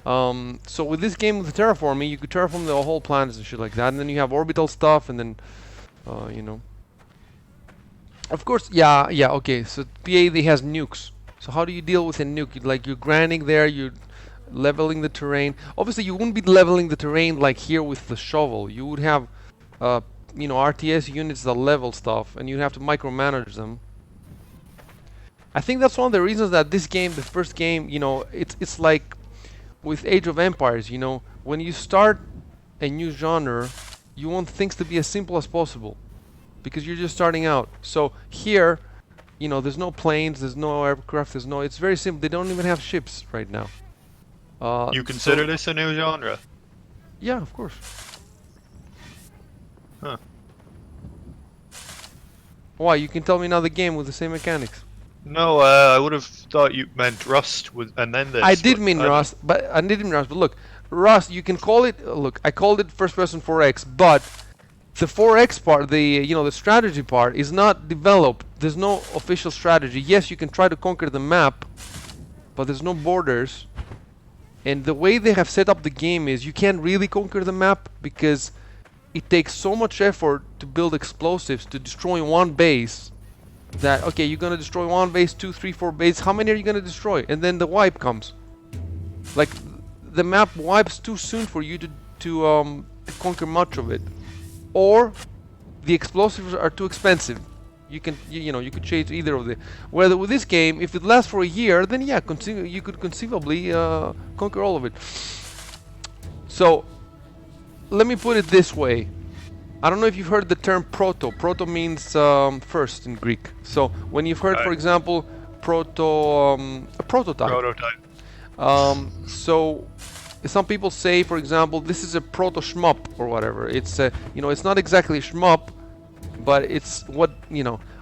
So with this game, with the terraforming, you could terraform the whole planet and shit like that, and then you have orbital stuff, and then, Of course, yeah, okay. So PA has nukes. So how do you deal with a nuke? You're grinding there, you're leveling the terrain. Obviously, you wouldn't be leveling the terrain like here with the shovel. You would have, RTS units that level stuff, and you'd have to micromanage them. I think that's one of the reasons that this game, the first game, it's like with Age of Empires. When you start a new genre, you want things to be as simple as possible, because you're just starting out. So here, there's no planes, there's no aircraft, it's very simple. They don't even have ships right now. You consider so- this a new genre? Yeah, of course. Huh. Why? You can tell me another game with the same mechanics. No, I would have thought you meant Rust and then this. I did but mean I don't- Rust, but I did mean Rust. But look, Rust, you can call it. Look, I called it first-person 4X, but the 4X part, the strategy part, is not developed. There's no official strategy. Yes, you can try to conquer the map, but there's no borders. And the way they have set up the game is you can't really conquer the map because it takes so much effort to build explosives to destroy one base that, okay, you're gonna destroy one base, 2, 3, 4 base. How many are you gonna destroy? And then the wipe comes. Like, the map wipes too soon for you to conquer much of it. Or the explosives are too expensive. You could chase either of the. Whether with this game, if it lasts for a year, then yeah, you could conceivably conquer all of it. So let me put it this way. I don't know if you've heard the term proto. Proto means first in Greek. So when you've heard, for example, a prototype. Prototype. So some people say, for example, this is a proto shmup or whatever. It's it's not exactly a shmup, but it's what,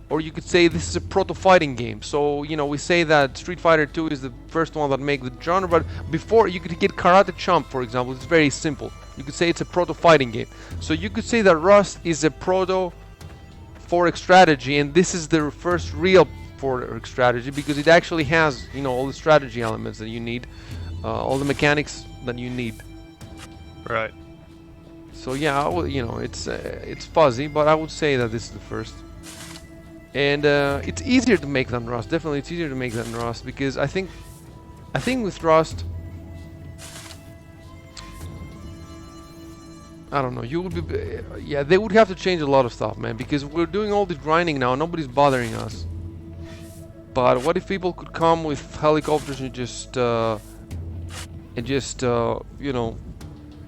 or you could say this is a proto fighting game. So, we say that Street Fighter 2 is the first one that made the genre, but before you could get Karate Chomp, for example. It's very simple. You could say it's a proto fighting game. So you could say that Rust is a proto 4X strategy, and this is the first real 4X strategy because it actually has, all the strategy elements that you need, all the mechanics that you need. Right. So yeah, it's fuzzy, but I would say that this is the first. And it's easier to make than Rust. Definitely, it's easier to make than Rust because I think with Rust, I don't know. You would be, yeah, they would have to change a lot of stuff, man, because we're doing all this grinding now. Nobody's bothering us. But what if people could come with helicopters and just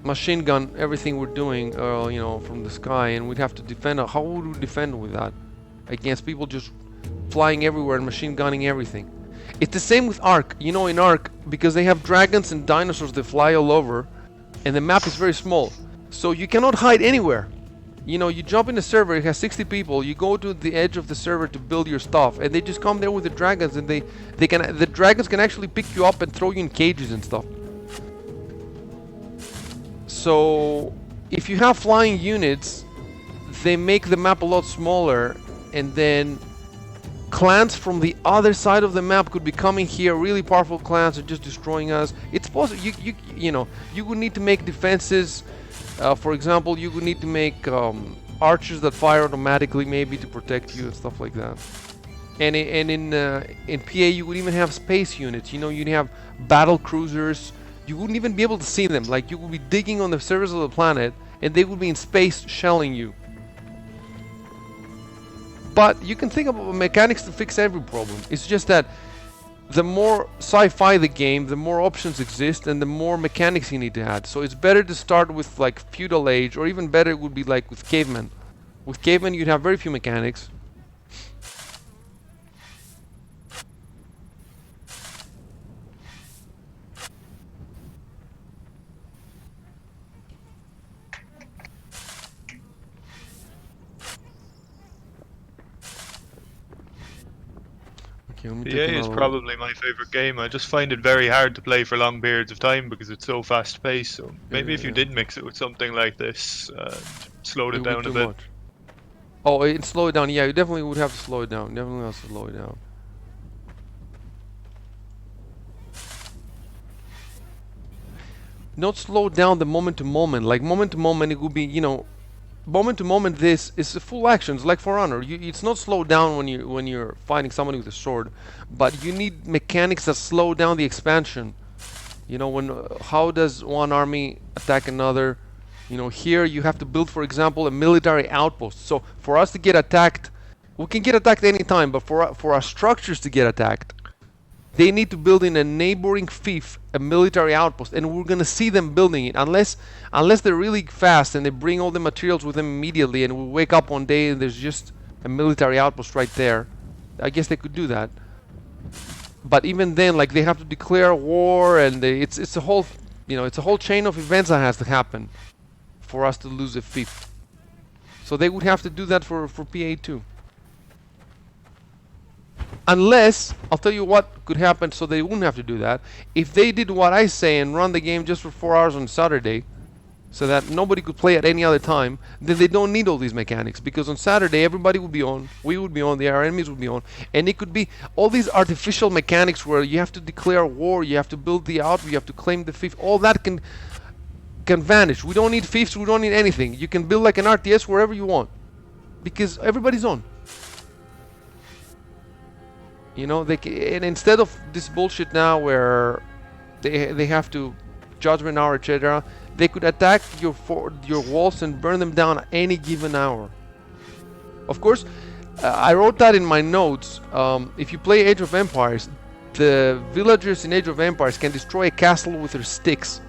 machine gun everything we're doing, from the sky, and we'd have to defend. How would we defend with that against people just flying everywhere and machine gunning everything? It's the same with Ark. In Ark, because they have dragons and dinosaurs that fly all over, and the map is very small, so you cannot hide anywhere. You jump in the server, it has 60 people, you go to the edge of the server to build your stuff, and they just come there with the dragons, and the dragons can actually pick you up and throw you in cages and stuff. So if you have flying units, they make the map a lot smaller, and then clans from the other side of the map could be coming here, really powerful clans are just destroying us. It's possible. You would need to make defenses. For example, you would need to make archers that fire automatically, maybe, to protect you and stuff like that. And in PA, you would even have space units. You'd have battle cruisers. You wouldn't even be able to see them. Like, you would be digging on the surface of the planet, and they would be in space shelling you. But you can think about mechanics to fix every problem. It's just that the more sci-fi the game, the more options exist, and the more mechanics you need to add. So it's better to start with like feudal age, or even better it would be like with cavemen. With cavemen, you'd have very few mechanics. Okay, let me take PA is another one. probably my favorite game. I just find it very hard to play for long periods of time because it's so fast paced. So maybe if you Yeah. did mix it with something like this, slowed it It would down be a too bit. much. Oh, it slow it down. Yeah, you definitely would have to slow it down. Definitely have to slow it down. Not slow down the moment to moment. Like moment to moment, it would be, moment to moment. This is a full action. It's like For Honor. It's not slowed down when you're fighting somebody with a sword, but you need mechanics that slow down the expansion. How does one army attack another? Here you have to build, for example, a military outpost. So for us to get attacked, we can get attacked anytime, but for our structures to get attacked, they need to build in a neighboring fief a military outpost, and we're gonna see them building it unless they're really fast and they bring all the materials with them immediately, and we wake up one day and there's just a military outpost right there. I guess they could do that. But even then, like they have to declare war, and it's a whole, it's a whole chain of events that has to happen for us to lose a fifth. So they would have to do that for PA too. Unless, I'll tell you what could happen so they wouldn't have to do that. If they did what I say and run the game just for 4 hours on Saturday, so that nobody could play at any other time, then they don't need all these mechanics. Because on Saturday, everybody would be on, we would be on, our enemies would be on, and it could be all these artificial mechanics where you have to declare war, you have to build the out, you have to claim the fifth, all that can vanish. We don't need fifths, we don't need anything. You can build like an RTS wherever you want. Because everybody's on. And instead of this bullshit now where they have to judgment hour, etc., they could attack your walls and burn them down at any given hour. Of course, I wrote that in my notes. If you play Age of Empires, the villagers in Age of Empires can destroy a castle with their sticks.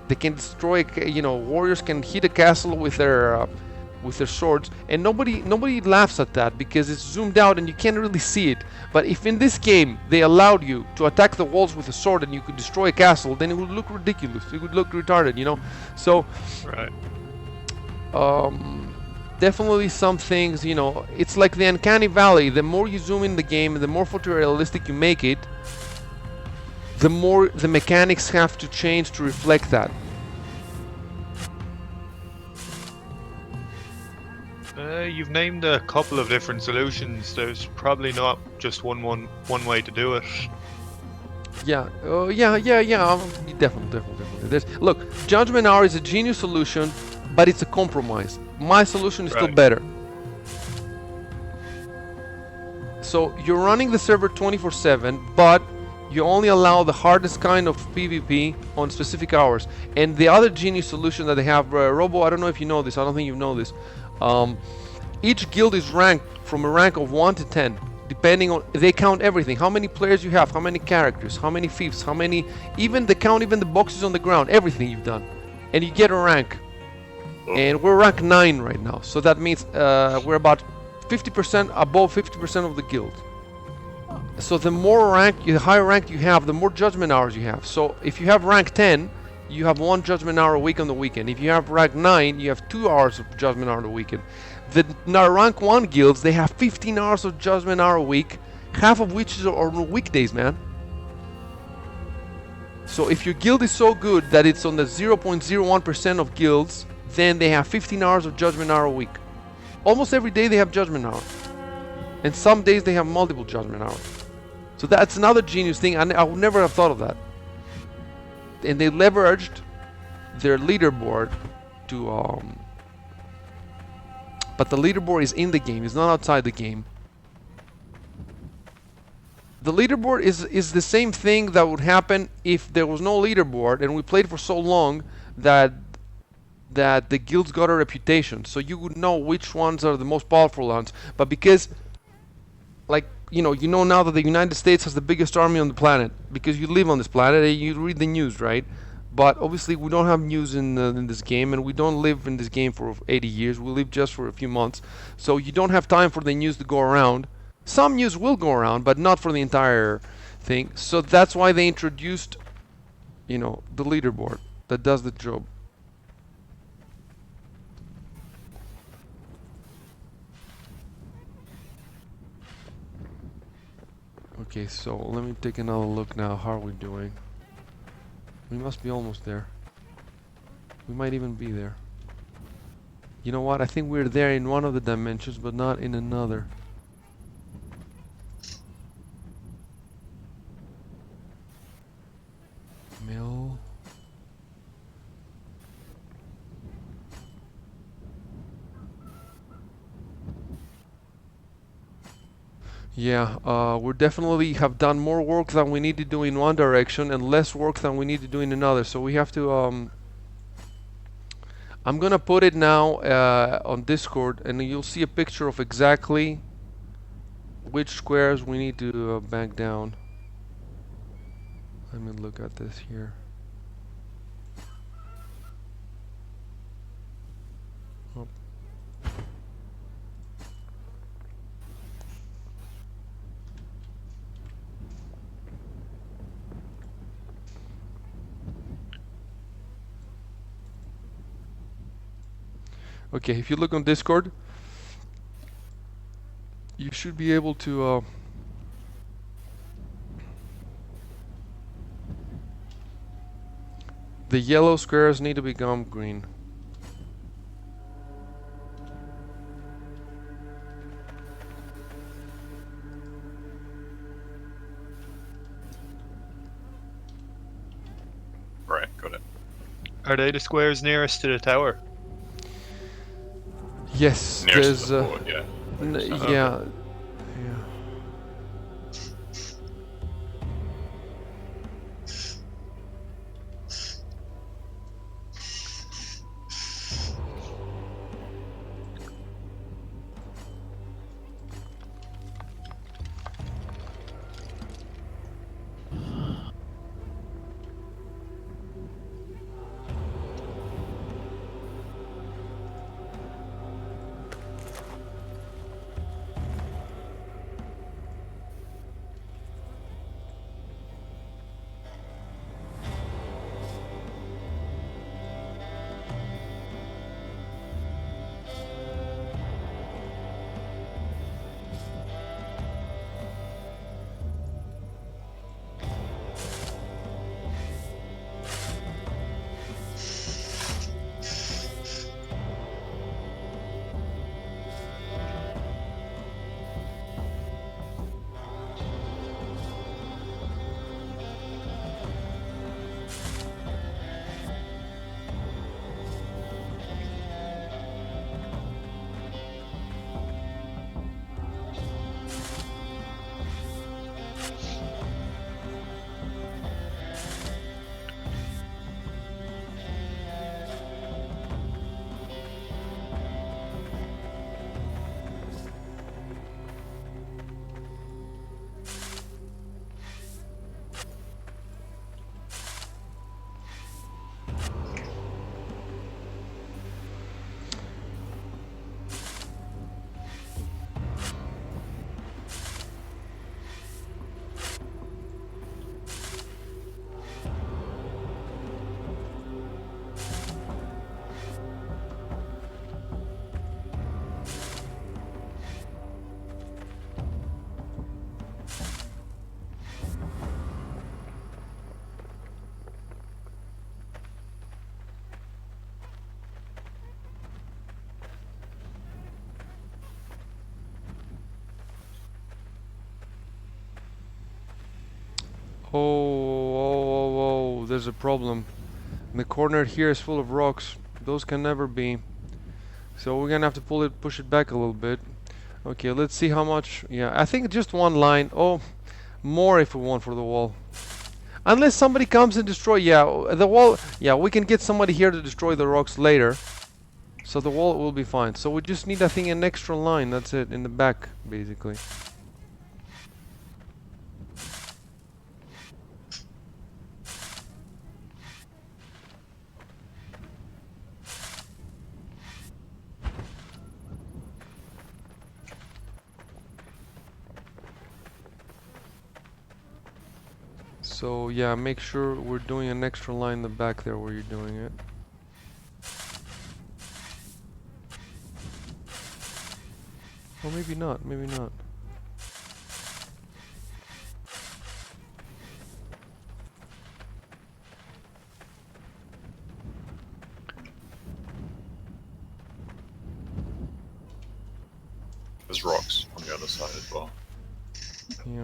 They can destroy, warriors can hit a castle with their swords, and nobody laughs at that because it's zoomed out and you can't really see it. But if in this game they allowed you to attack the walls with a sword and you could destroy a castle, then it would look ridiculous. It would look retarded, So, Right. definitely some things, it's like the uncanny valley. The more you zoom in the game, the more photorealistic you make it, the more the mechanics have to change to reflect that. You've named a couple of different solutions. There's probably not just one way to do it. Yeah, definitely. Look, Judgment Hour is a genius solution, but it's a compromise. My solution is still better. So you're running the server 24/7, but you only allow the hardest kind of PvP on specific hours. And the other genius solution that they have, Robo, I don't know if you know this, I don't think you know this. Each guild is ranked from a rank of 1 to 10, depending on, they count everything. How many players you have, how many characters, how many fiefs, how many, they count even the boxes on the ground, everything you've done. And you get a rank. And we're rank 9 right now. So that means we're about 50%, above 50% of the guild. So the more rank, the higher rank you have, the more judgment hours you have. So if you have rank 10, you have 1 judgment hour a week on the weekend. If you have rank 9, you have 2 hours of judgment hour on the weekend. The rank 1 guilds, they have 15 hours of judgment hour a week, half of which are on weekdays, man. So if your guild is so good that it's on the 0.01% of guilds, then they have 15 hours of judgment hour a week. Almost every day they have judgment hour. And some days they have multiple judgment hours. So that's another genius thing. I would never have thought of that. And they leveraged their leaderboard to but the leaderboard is in the game, it's not outside the game. The leaderboard is the same thing that would happen if there was no leaderboard and we played for so long that the guilds got a reputation. So you would know which ones are the most powerful ones. But because, like, you know now that the United States has the biggest army on the planet because you live on this planet and you read the news, right? But obviously we don't have news in this game, and we don't live in this game for 80 years. We live just for a few months. So you don't have time for the news to go around. Some news will go around, but not for the entire thing. So that's why they introduced, the leaderboard that does the job. Okay, so let me take another look now. How are we doing? We must be almost there. We might even be there. You know what? I think we're there in one of the dimensions, but not in another. Mill. Yeah, we definitely have done more work than we need to do in one direction and less work than we need to do in another. So we have to, I'm gonna put it now on Discord, and you'll see a picture of exactly which squares we need to bank down. Let me look at this here. Oh. Okay, if you look on Discord, you should be able to. The yellow squares need to become green. Right, got it. Are they the squares nearest to the tower? Yes, Nearest to there's. the fort, yeah. Okay. Yeah. Yeah. Oh, there's a problem. The corner here is full of rocks. Those can never be. So we're gonna have to push it back a little bit. Okay, let's see how much. Yeah, I think just one line. Oh, more if we want for the wall. Unless somebody comes and destroy. Yeah, the wall. Yeah, we can get somebody here to destroy the rocks later. So the wall will be fine. So we just need, I think, an extra line. That's it, in the back, basically. So yeah, make sure we're doing an extra line in the back there where you're doing it. Or maybe not, maybe not. There's rocks on the other side as well. Yeah.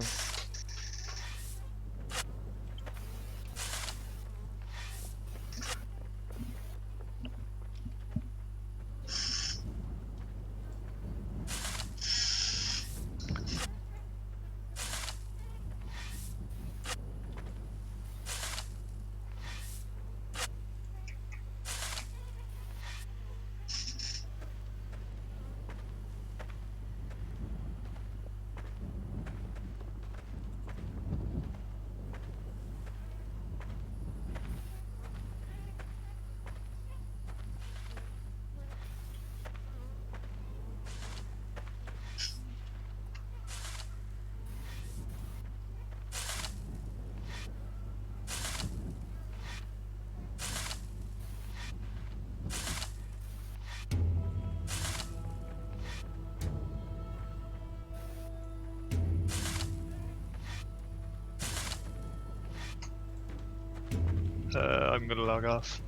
I'm gonna log off.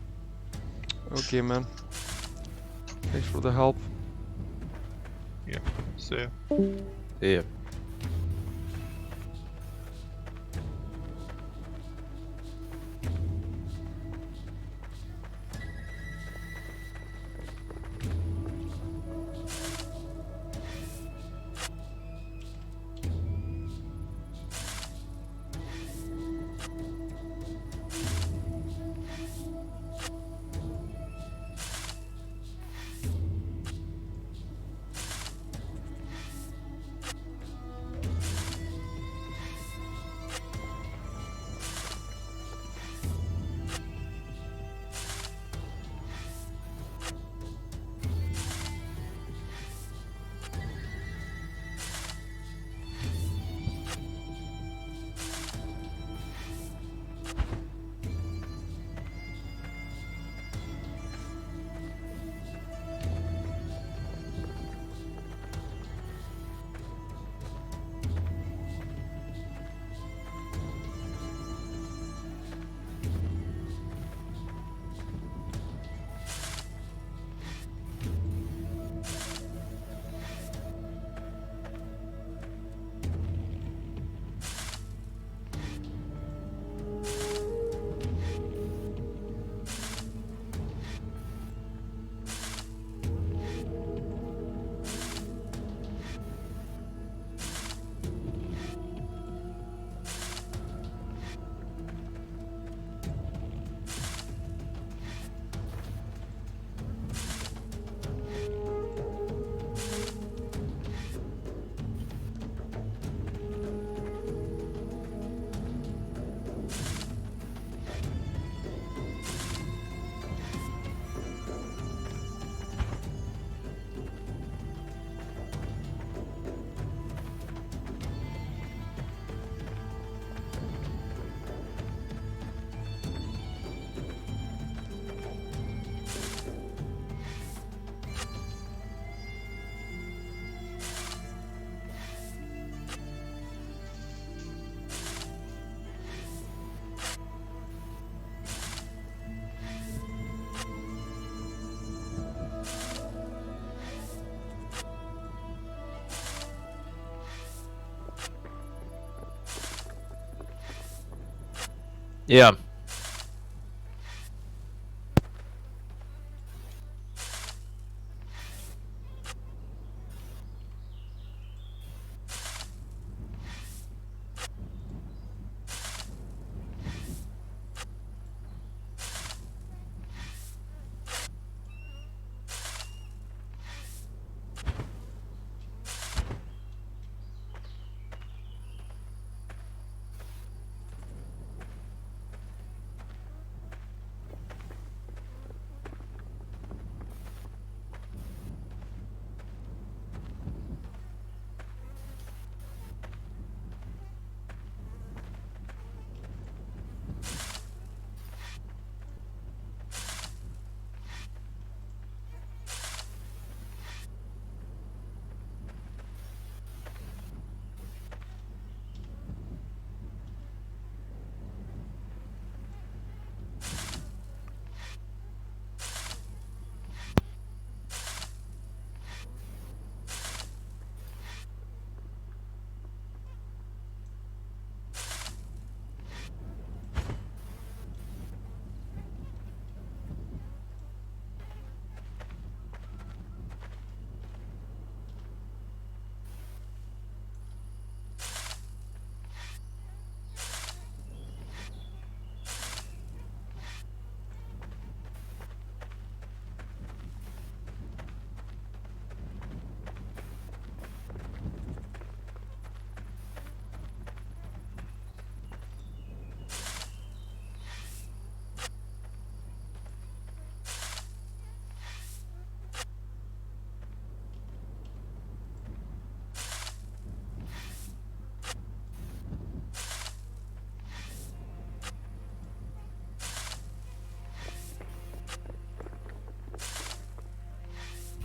Okay, man. Thanks for the help. See ya. Yeah. Yeah.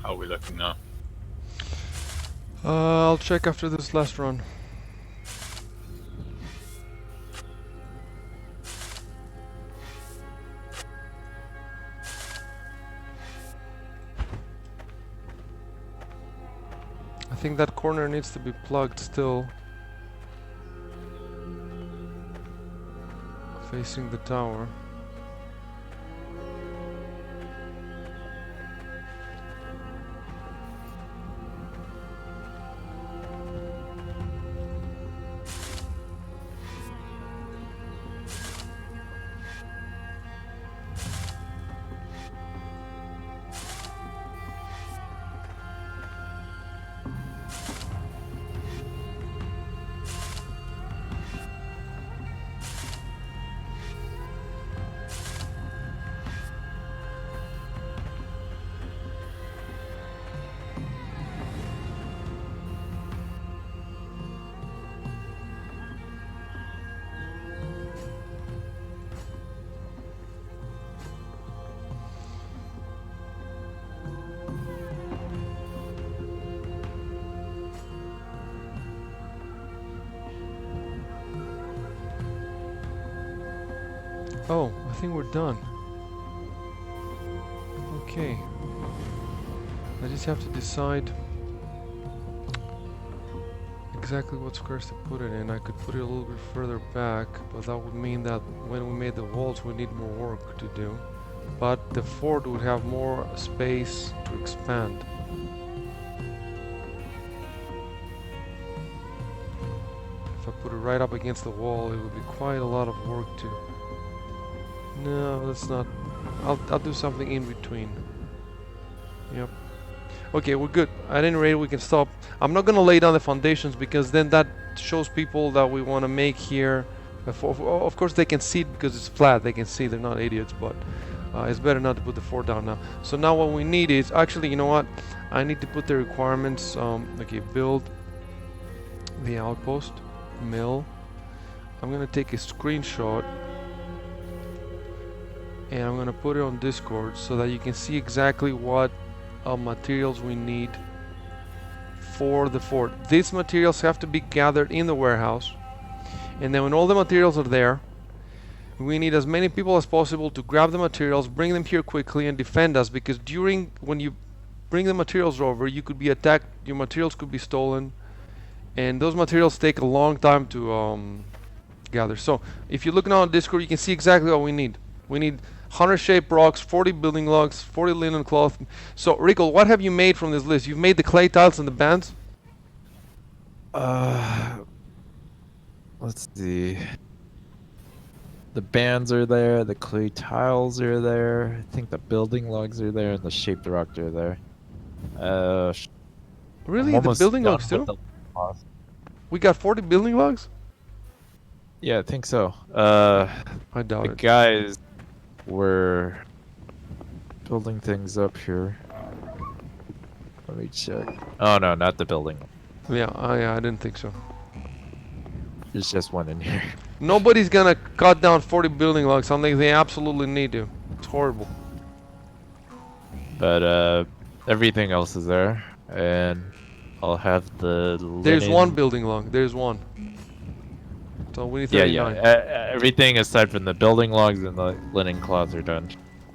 How are we looking now? I'll check after this last run. think that corner needs to be plugged still. Facing the tower. Oh, I think we're done. Okay. I just have to decide exactly what squares to put it in. I could put it a little bit further back, but that would mean that when we made the walls we need more work to do. But the fort would have more space to expand. If I put it right up against the wall, it would be quite a lot of work to... No, that's not... I'll do something in between. Yep. Okay, we're good. At any rate, we can stop. I'm not gonna lay down the foundations because then that shows people that we want to make here. Of course, they can see it because it's flat. They can see, they're not idiots, but it's better not to put the fort down now. So now what we need is... Actually, you know what? I need to put the requirements. Okay, build the outpost. Mill. I'm gonna take a screenshot and I'm gonna put it on Discord so that you can see exactly what materials we need for the fort. These materials have to be gathered in the warehouse, and then when all the materials are there, we need as many people as possible to grab the materials, bring them here quickly and defend us, because when you bring the materials over, you could be attacked, your materials could be stolen, and those materials take a long time to gather. So if you look now on Discord, you can see exactly what we need. We need 100 shaped rocks, 40 building logs, 40 linen cloth. So Rico, what have you made from this list? You've made the clay tiles and the bands? Let's see. The bands are there, the clay tiles are there, I think the building logs are there, and the shaped rocks are there. Really? I'm The almost building done logs with too? the logs. We got 40 building logs? Yeah, I think so. I doubt The it. guys were building things up here. Let me check. Oh no, not the building. Yeah, I didn't think so. There's just one in here. Nobody's gonna cut down 40 building logs unless they absolutely need to. It's horrible. But everything else is there, and I'll have the There's linen. one building log. There's one. So we need Yeah, 39. everything aside from the building logs and the linen cloths are done.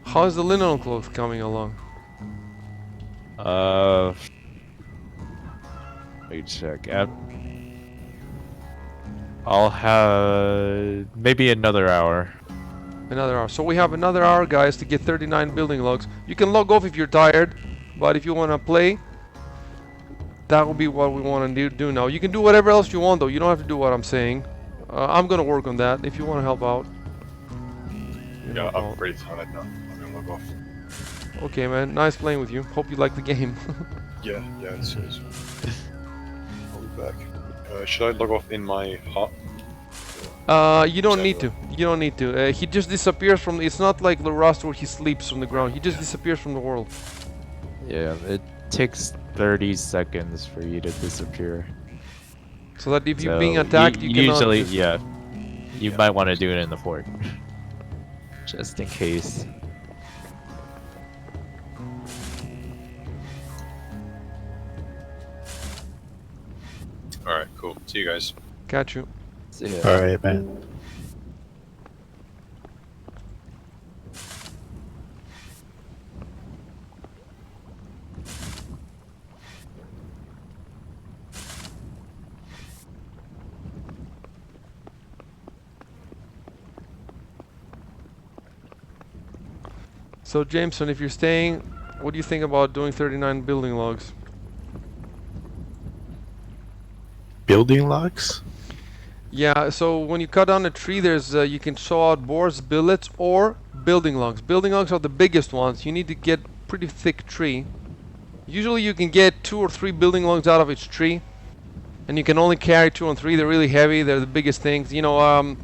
How is the linen cloth coming along? Let me check. I'll have maybe another hour. Another hour. So we have another hour, guys, to get 39 building logs. You can log off if you're tired, but if you want to play, that will be what we want to do now. You can do whatever else you want, though. You don't have to do what I'm saying. I'm going to work on that if you want to help out. Yeah, I'm pretty tired now. I'm gonna log off. Okay, man. Nice playing with you. Hope you like the game. Yeah, it's I'll be back. Should I log off in my hut? You don't need to. You don't need to. He just disappears from... It's not like the Rust where he sleeps from the ground. He just disappears from the world. Yeah, it takes 30 seconds for you to disappear. So that if you're So being attacked, you cannot usually, just... yeah, you might want to do it in the fort, just in case. Alright, cool. See you guys. Catch you. So, yeah. Alright, man. So Jameson, if you're staying, what do you think about doing 39 building logs? Building logs? Yeah, so when you cut down a tree, there's you can saw out boards, billets, or building logs. Building logs are the biggest ones. You need to get pretty thick tree. Usually you can get 2 or 3 building logs out of each tree, and you can only carry 2 and 3. They're really heavy. They're the biggest things. You know,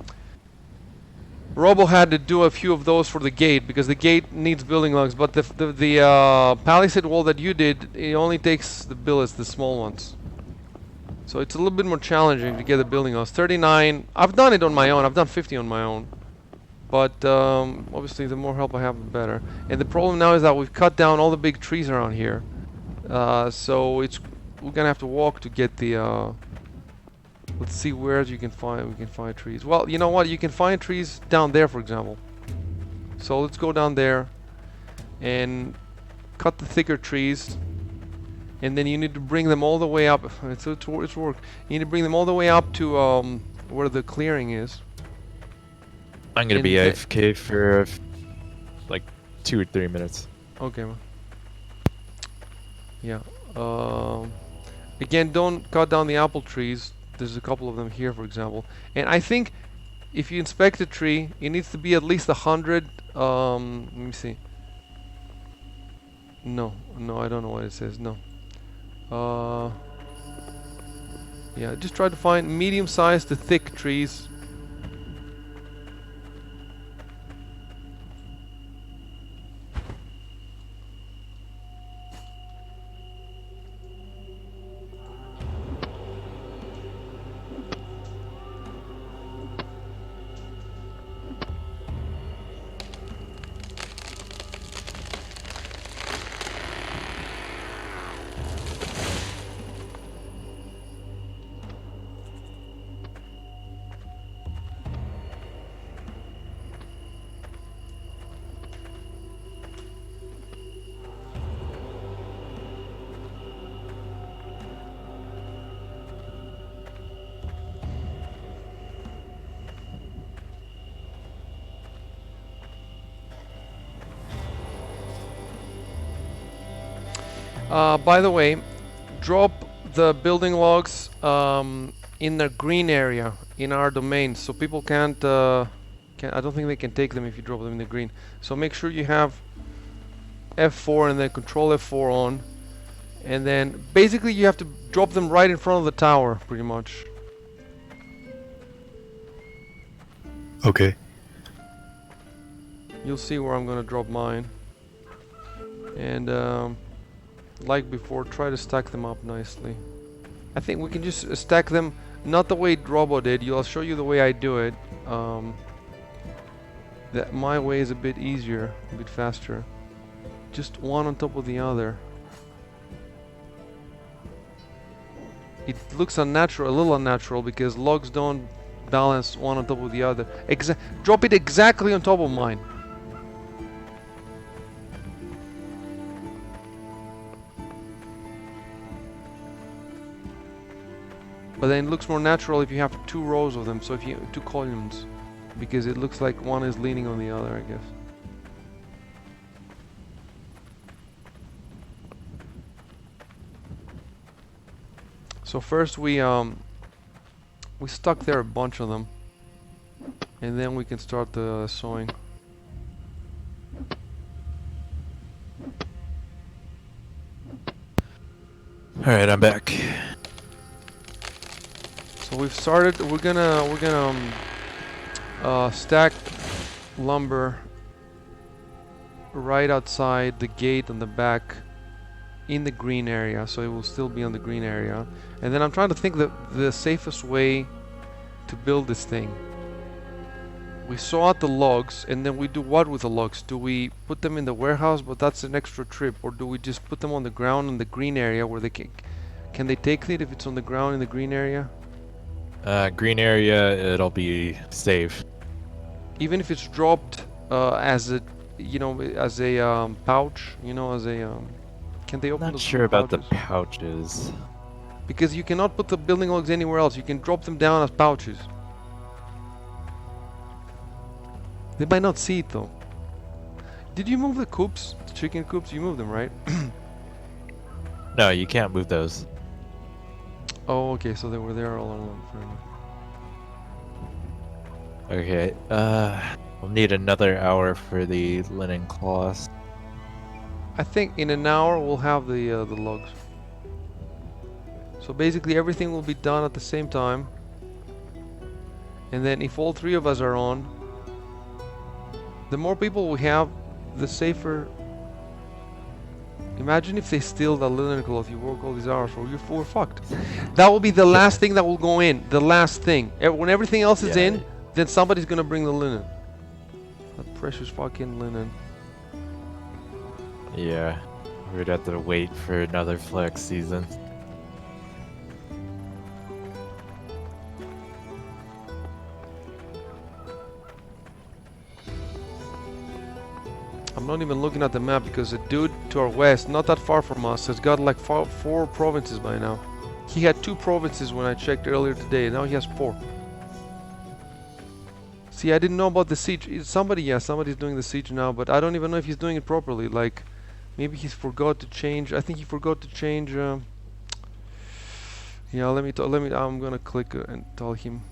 Robo had to do a few of those for the gate because the gate needs building logs. But the palisade wall that you did, it only takes the billets, the small ones. So it's a little bit more challenging to get the building logs. 39. I've done it on my own. I've done 50 on my own. But obviously, the more help I have, the better. And the problem now is that we've cut down all the big trees around here. So we're gonna have to walk to get the. Let's see where we can find trees. Well, you know what? You can find trees down there, for example. So let's go down there and cut the thicker trees. And then you need to bring them all the way up. It's work. You need to bring them all the way up to where the clearing is. I'm gonna And be the- AFK for like 2 or 3 minutes. Okay, man. Yeah. Again, don't cut down the apple trees. There's a couple of them here, for example. And I think if you inspect a tree, it needs to be at least 100. Let me see. No, I don't know what it says. No. Yeah, just try to find medium-sized to thick trees. By the way, drop the building logs in the green area in our domain, so people can't. I don't think they can take them if you drop them in the green. So make sure you have F4 and then Control F4 on, and then basically you have to drop them right in front of the tower, pretty much. Okay. You'll see where I'm gonna drop mine. And like before, try to stack them up nicely. I think we can just stack them not the way Robo did. I'll show you the way I do it. That my way is a bit easier, a bit faster. Just one on top of the other. It looks unnatural, a little unnatural, because logs don't balance one on top of the other. Drop it exactly on top of mine. But then it looks more natural if you have 2 rows of them, so if you 2 columns, because it looks like one is leaning on the other, I guess. So first we stuck there a bunch of them, and then we can start the sewing. All right, I'm back. So we've started. We're gonna stack lumber right outside the gate on the back in the green area, so it will still be on the green area. And then I'm trying to think the safest way to build this thing. We saw out the logs, and then we do what with the logs? Do we put them in the warehouse, but that's an extra trip, or do we just put them on the ground in the green area where they can they take it if it's on the ground in the green area? Green area, it'll be safe. Even if it's dropped as a, you know, as a pouch, you know, as a can they open Not those sure about the pouches? pouches. Because you cannot put the building logs anywhere else. You can drop them down as pouches. They might not see it though. Did you move the coops? The chicken coops? You moved them, right? No, you can't move those. Oh, okay. So they were there all along. Fair enough. Okay. We'll need another hour for the linen cloths. I think in an hour we'll have the logs. So basically everything will be done at the same time. And then if all three of us are on, the more people we have, the safer. Imagine if they steal the linen cloth, you work all these hours for, we're fucked. That will be the last thing that will go in, the last thing. When everything else is in, then somebody's gonna bring the linen. That precious fucking linen. Yeah. We'd have to wait for another flex season. I'm not even looking at the map because a dude to our west, not that far from us, has got like four provinces by now. He had 2 provinces when I checked earlier today, now he has 4. See, I didn't know about the siege. Somebody's doing the siege now, but I don't even know if he's doing it properly. Like, maybe he's forgot to change. I think he forgot to change. Yeah, I'm gonna click and tell him.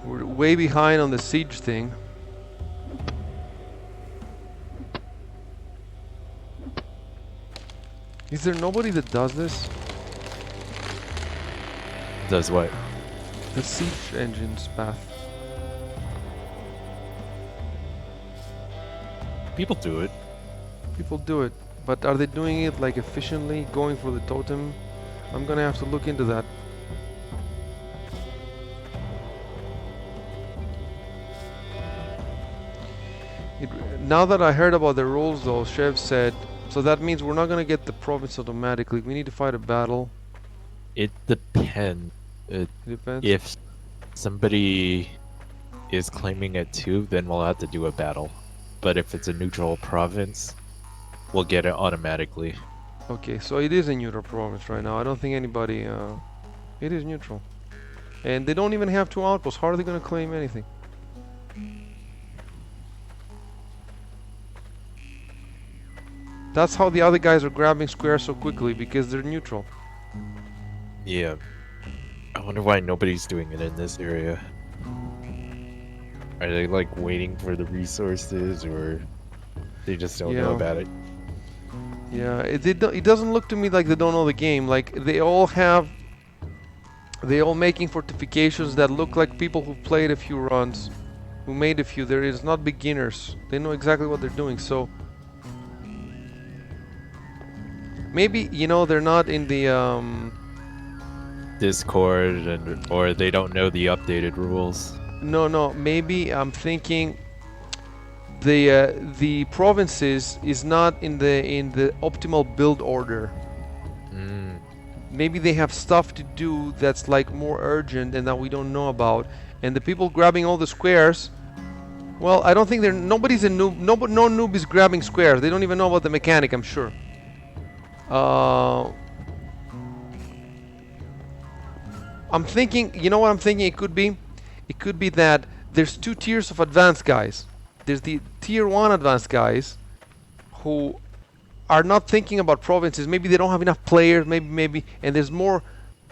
We're way behind on the siege thing. Is there nobody that does this? Does what? The siege engines path. People do it. People do it, but are they doing it like efficiently, going for the totem? I'm gonna have to look into that. Now that I heard about the rules though, Chev said, so that means we're not gonna get the province automatically. We need to fight a battle. It depends. It depends. If somebody is claiming it too, then we'll have to do a battle. But if it's a neutral province, we'll get it automatically. Okay, so it is a neutral province right now. I don't think anybody... it is neutral. And they don't even have 2 outposts. How are they gonna claim anything? That's how the other guys are grabbing squares so quickly, because they're neutral. Yeah. I wonder why nobody's doing it in this area. Are they like waiting for the resources, or they just don't know Yeah. about it? Yeah, it doesn't look to me like they don't know the game. Like, they all making fortifications that look like people who played a few runs, who made a few. There is not beginners. They know exactly what they're doing, so... Maybe, you know, they're not in the, Discord, or they don't know the updated rules. No, maybe I'm thinking the provinces is not in the optimal build order. Mm. Maybe they have stuff to do that's like more urgent and that we don't know about. And the people grabbing all the squares, well, I don't think nobody's a noob. No noob is grabbing squares. They don't even know about the mechanic, I'm sure. I'm thinking, you know what I'm thinking it could be? It could be that there's 2 tiers of advanced guys. There's the tier 1 advanced guys who are not thinking about provinces. Maybe they don't have enough players, maybe, and there's more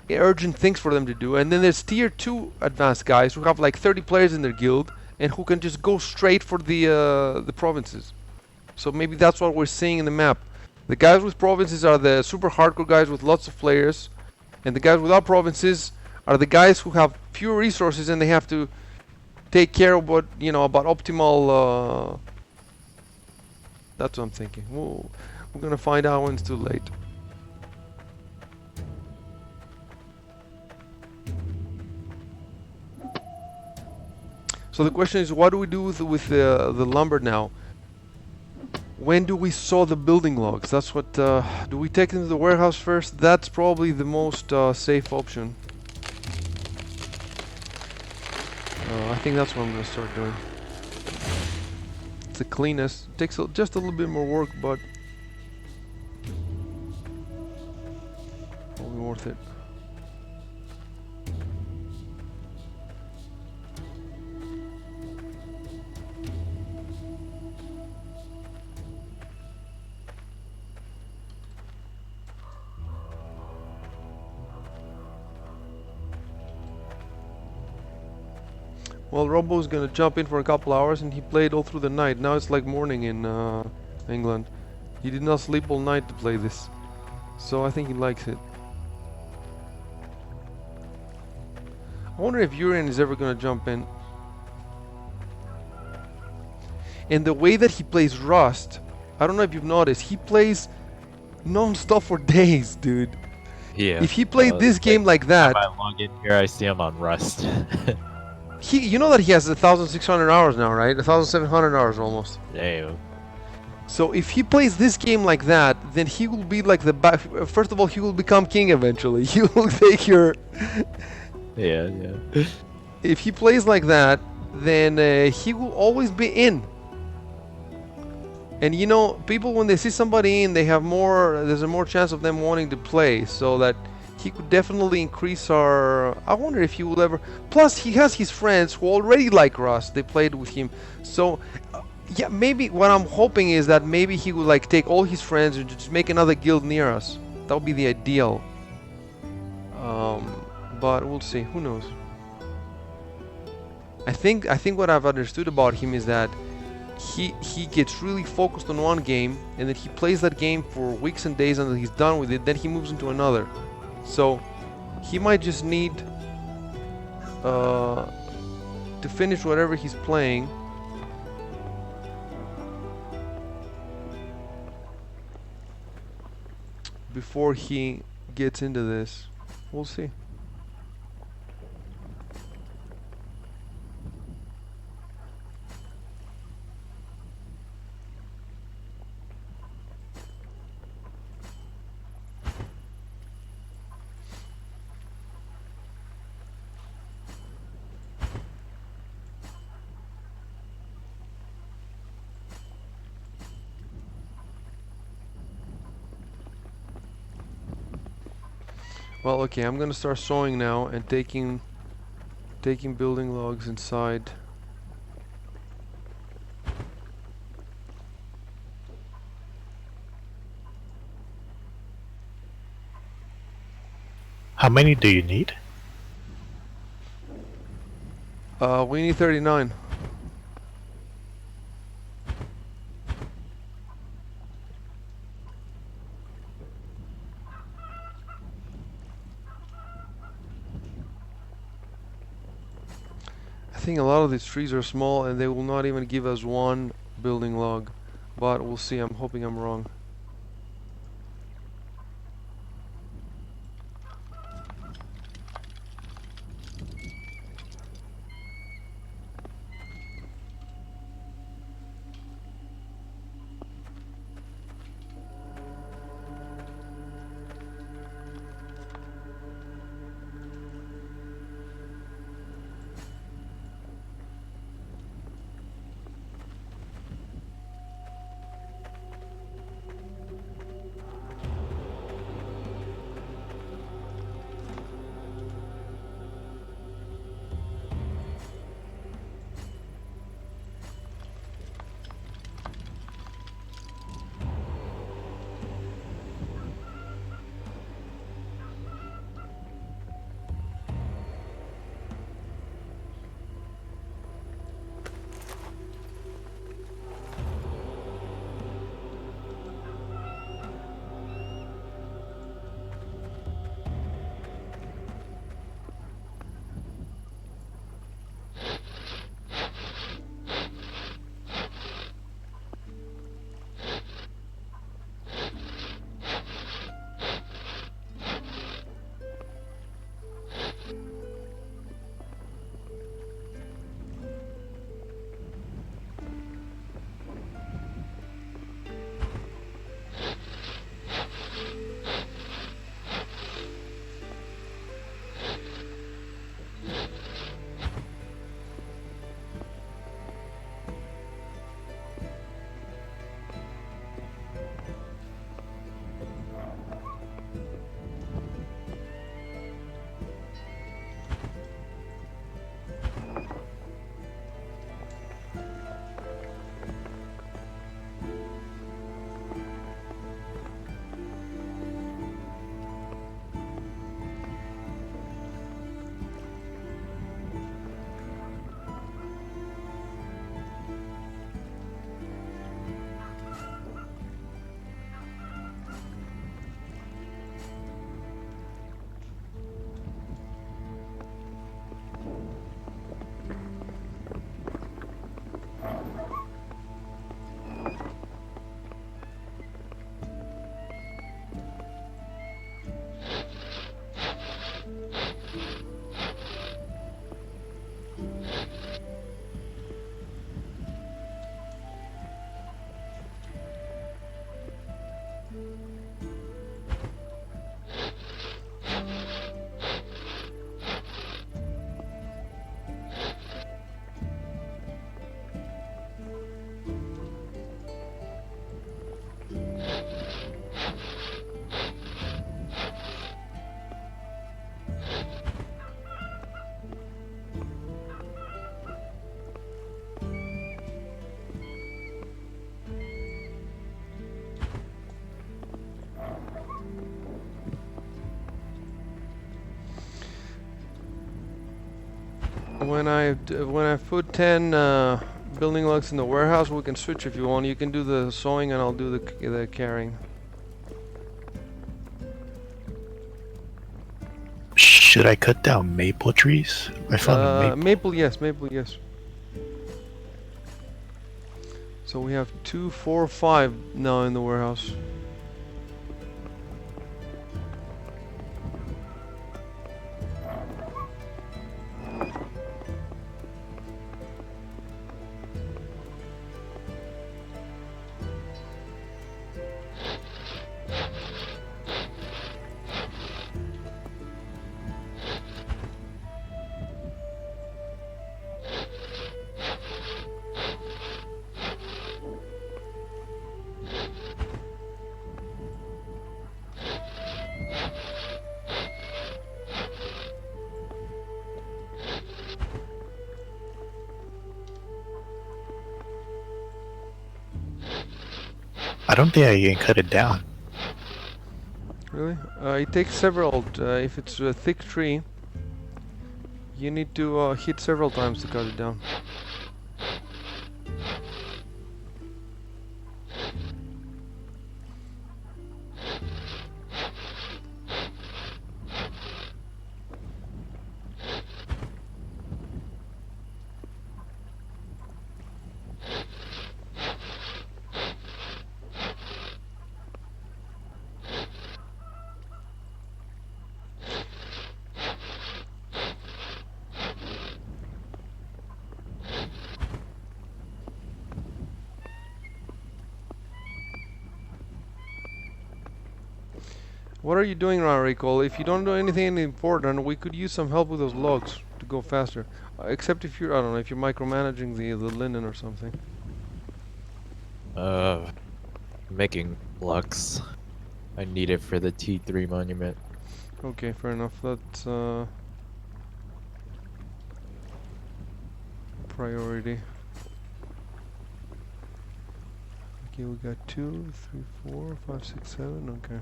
urgent things for them to do. And then there's tier 2 advanced guys who have like 30 players in their guild and who can just go straight for the provinces. So maybe that's what we're seeing in the map. The guys with provinces are the super hardcore guys with lots of players, and the guys without provinces are the guys who have fewer resources and they have to take care of what, you know, about optimal. That's what I'm thinking. We're gonna find out when it's too late. So the question is, what do we do with the lumber now? When do we saw the building logs? That's what. Do we take them to the warehouse first? That's probably the most safe option. I think that's what I'm gonna start doing. It's the cleanest. Takes just a little bit more work, but probably worth it. Well, Robo's gonna jump in for a couple hours, and he played all through the night. Now it's like morning in England. He did not sleep all night to play this, so I think he likes it. I wonder if Urian is ever gonna jump in. And the way that he plays Rust, I don't know if you've noticed, he plays non-stop for days, dude. Yeah. If he played this game like that, I log in here, I see him on Rust. you know that he has 1,600 hours now, right? 1,700 hours almost. Damn. So if he plays this game like that, then he will be like the back. First of all, he will become king eventually. He will take your. Yeah, yeah. If he plays like that, then he will always be in. And you know, people when they see somebody in, they have more. There's a more chance of them wanting to play. So that he could definitely increase our. I wonder if he will ever. Plus, he has his friends who already like Rust. They played with him. So. Yeah, maybe what I'm hoping is that maybe he would like take all his friends and just make another guild near us. That would be the ideal. But we'll see. Who knows? I think what I've understood about him is that he gets really focused on one game and then he plays that game for weeks and days until he's done with it. Then he moves into another. So he might just need to finish whatever he's playing. Before he gets into this. We'll see. Well, okay, I'm gonna start sewing now and taking building logs inside. How many do you need? We need 39. I think a lot of these trees are small and they will not even give us one building log, but we'll see. I'm hoping I'm wrong. when I put 10 building logs in the warehouse, we can switch if you want. You can do the sewing and I'll do the carrying. Should I cut down maple trees? I found a maple. Maple, yes, maple, yes. So we have 2, 4, 5 now in the warehouse. I don't think I can cut it down. Really? It takes several. If it's a thick tree, you need to hit several times to cut it down. What are you doing now, Rico? If you don't do anything important, we could use some help with those logs to go faster. Except if you're, I don't know, if you're micromanaging the linen or something. Making blocks. I need it for the T3 monument. Okay, fair enough. That's priority. Okay, we got 2, 3, 4, 5, 6, 7. Okay.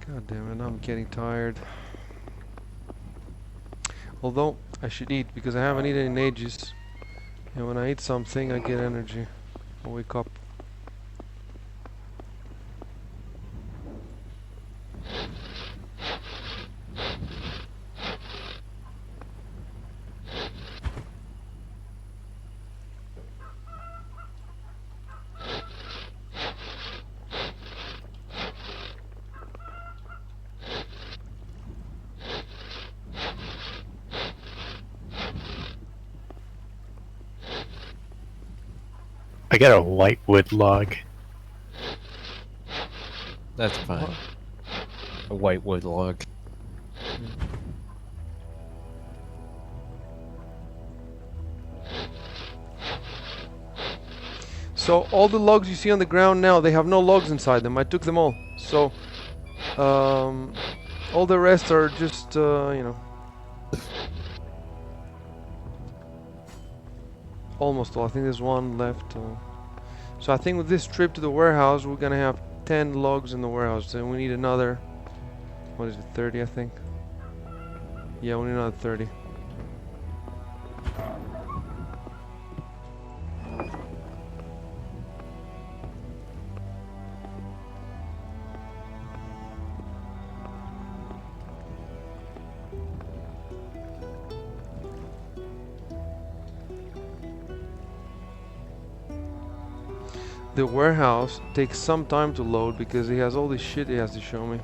God damn it, I'm getting tired. Although, I should eat because I haven't eaten in ages. And when I eat something, I get energy. I wake up. I got a white wood log. That's fine. A white wood log. So all the logs you see on the ground now, they have no logs inside them. I took them all. So all the rest are just, you know, almost all. I think there's one left. So I think with this trip to the warehouse, we're gonna have 10 logs in the warehouse. And we need another, what is it, 30 I think? Yeah, we need another 30. The warehouse takes some time to load because he has all this shit he has to show me.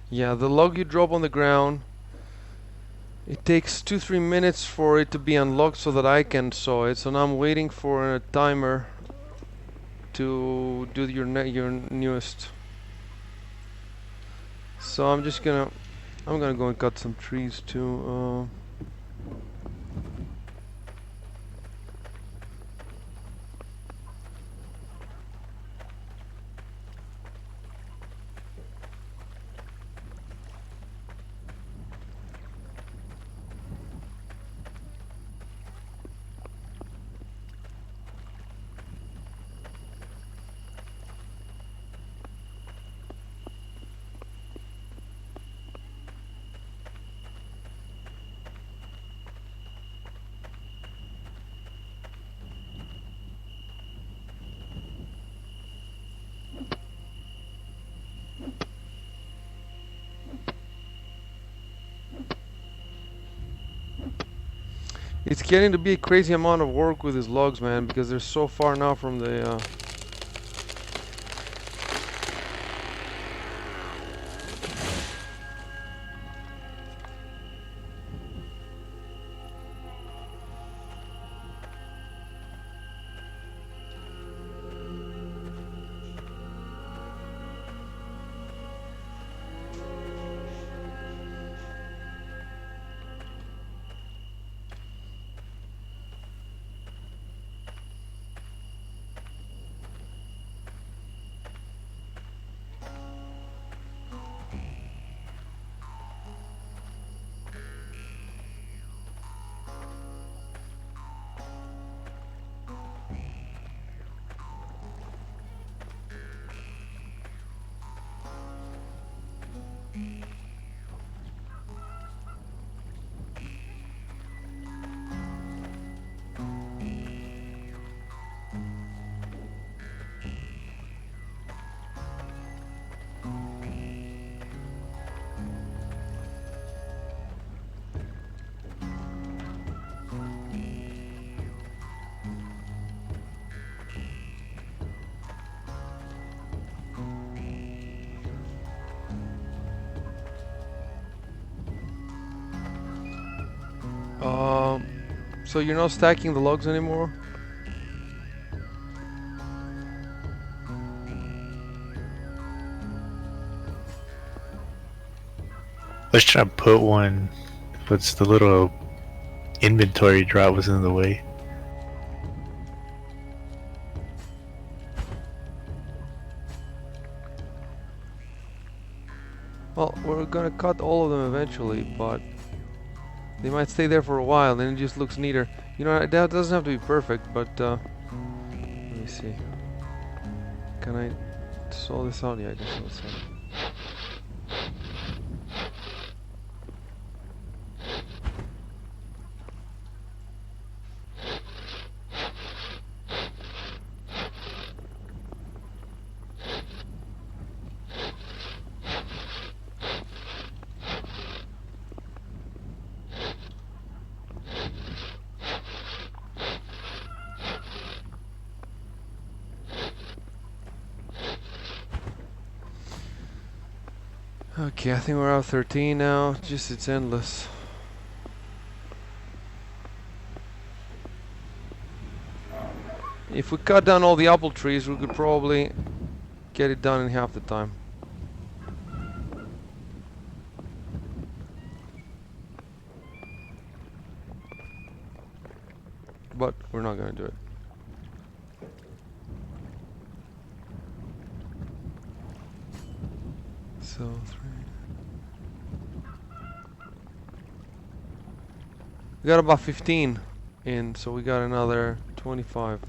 Yeah, the log you drop on the ground, it takes 2-3 minutes for it to be unlocked so that I can saw it. So now I'm waiting for a timer to do your newest. So I'm gonna go and cut some trees too. It's getting to be a crazy amount of work with these logs, man, because they're so far now from the. So you're not stacking the logs anymore? Let's try to put one. What's the little inventory drop was in the way? Well, we're gonna cut all of them eventually, but they might stay there for a while, then it just looks neater. You know, that doesn't have to be perfect, but let me see. Can I saw this out? Yeah, I can saw this out. Okay, I think we're out 13 now. Just it's endless. If we cut down all the apple trees, we could probably get it done in half the time. But we're not gonna do it. So 3. We got about 15 in, so we got another 25.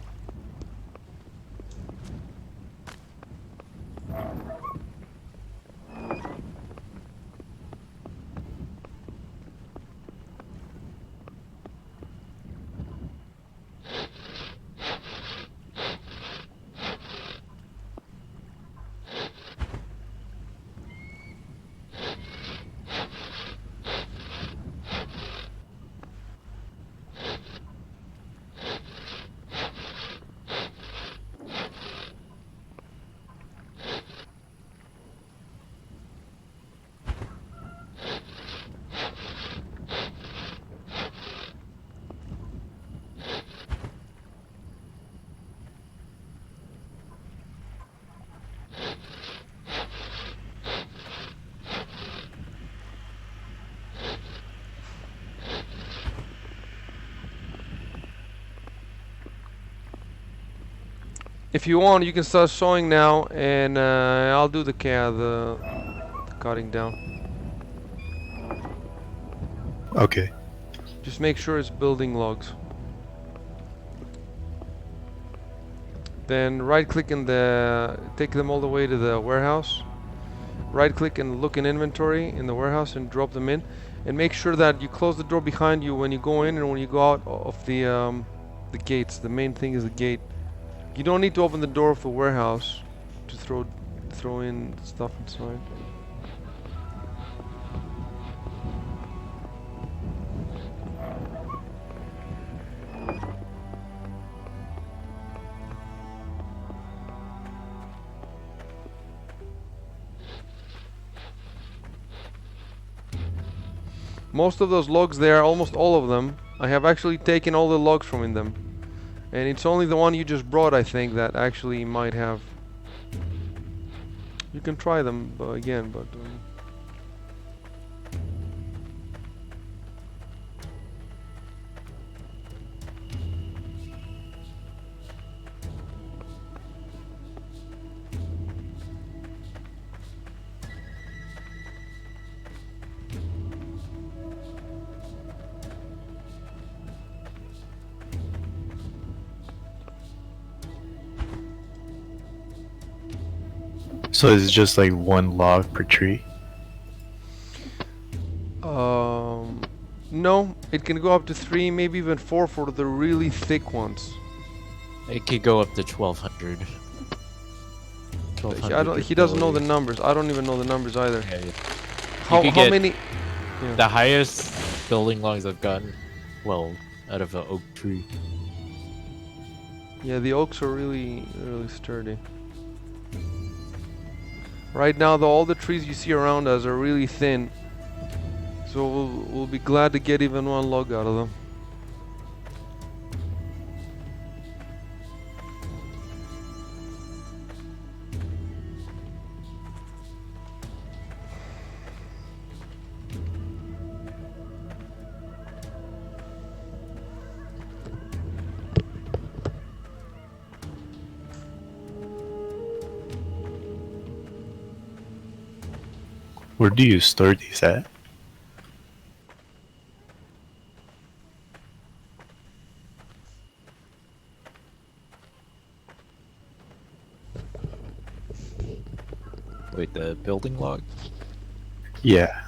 If you want, you can start sewing now, and I'll do the cutting down. Okay. Just make sure it's building logs. Then right-click in take them all the way to the warehouse. Right-click and look in inventory in the warehouse and drop them in. And make sure that you close the door behind you when you go in and when you go out of the gates. The main thing is the gate. You don't need to open the door of the warehouse to throw in stuff inside. Most of those logs there, almost all of them, I have actually taken all the logs from in them. And it's only the one you just brought, I think, that actually might have. You can try them again, but. So it's just like one log per tree? No, it can go up to 3, maybe even 4 for the really thick ones. It could go up to 1200. He doesn't know the numbers. I don't even know the numbers either. Yeah, yeah. How could get many? The highest building logs I've gotten, well, out of an oak tree. Yeah, the oaks are really sturdy. Right now, though, all the trees you see around us are really thin. So we'll be glad to get even one log out of them. Where do you store these at? Wait, the building log? Yeah.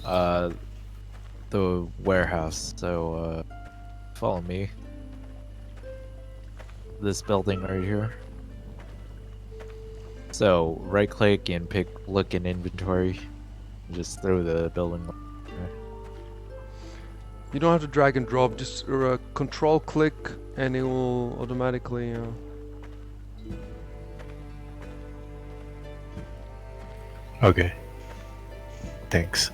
The warehouse. So, follow me. This building right here. So, right click and look in inventory. Just throw the building log. You don't have to drag and drop. Just control click, and it will automatically. Okay. Thanks.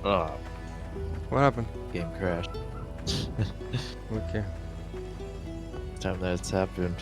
Oh, What happened? game crashed. Okay. Time that's happened.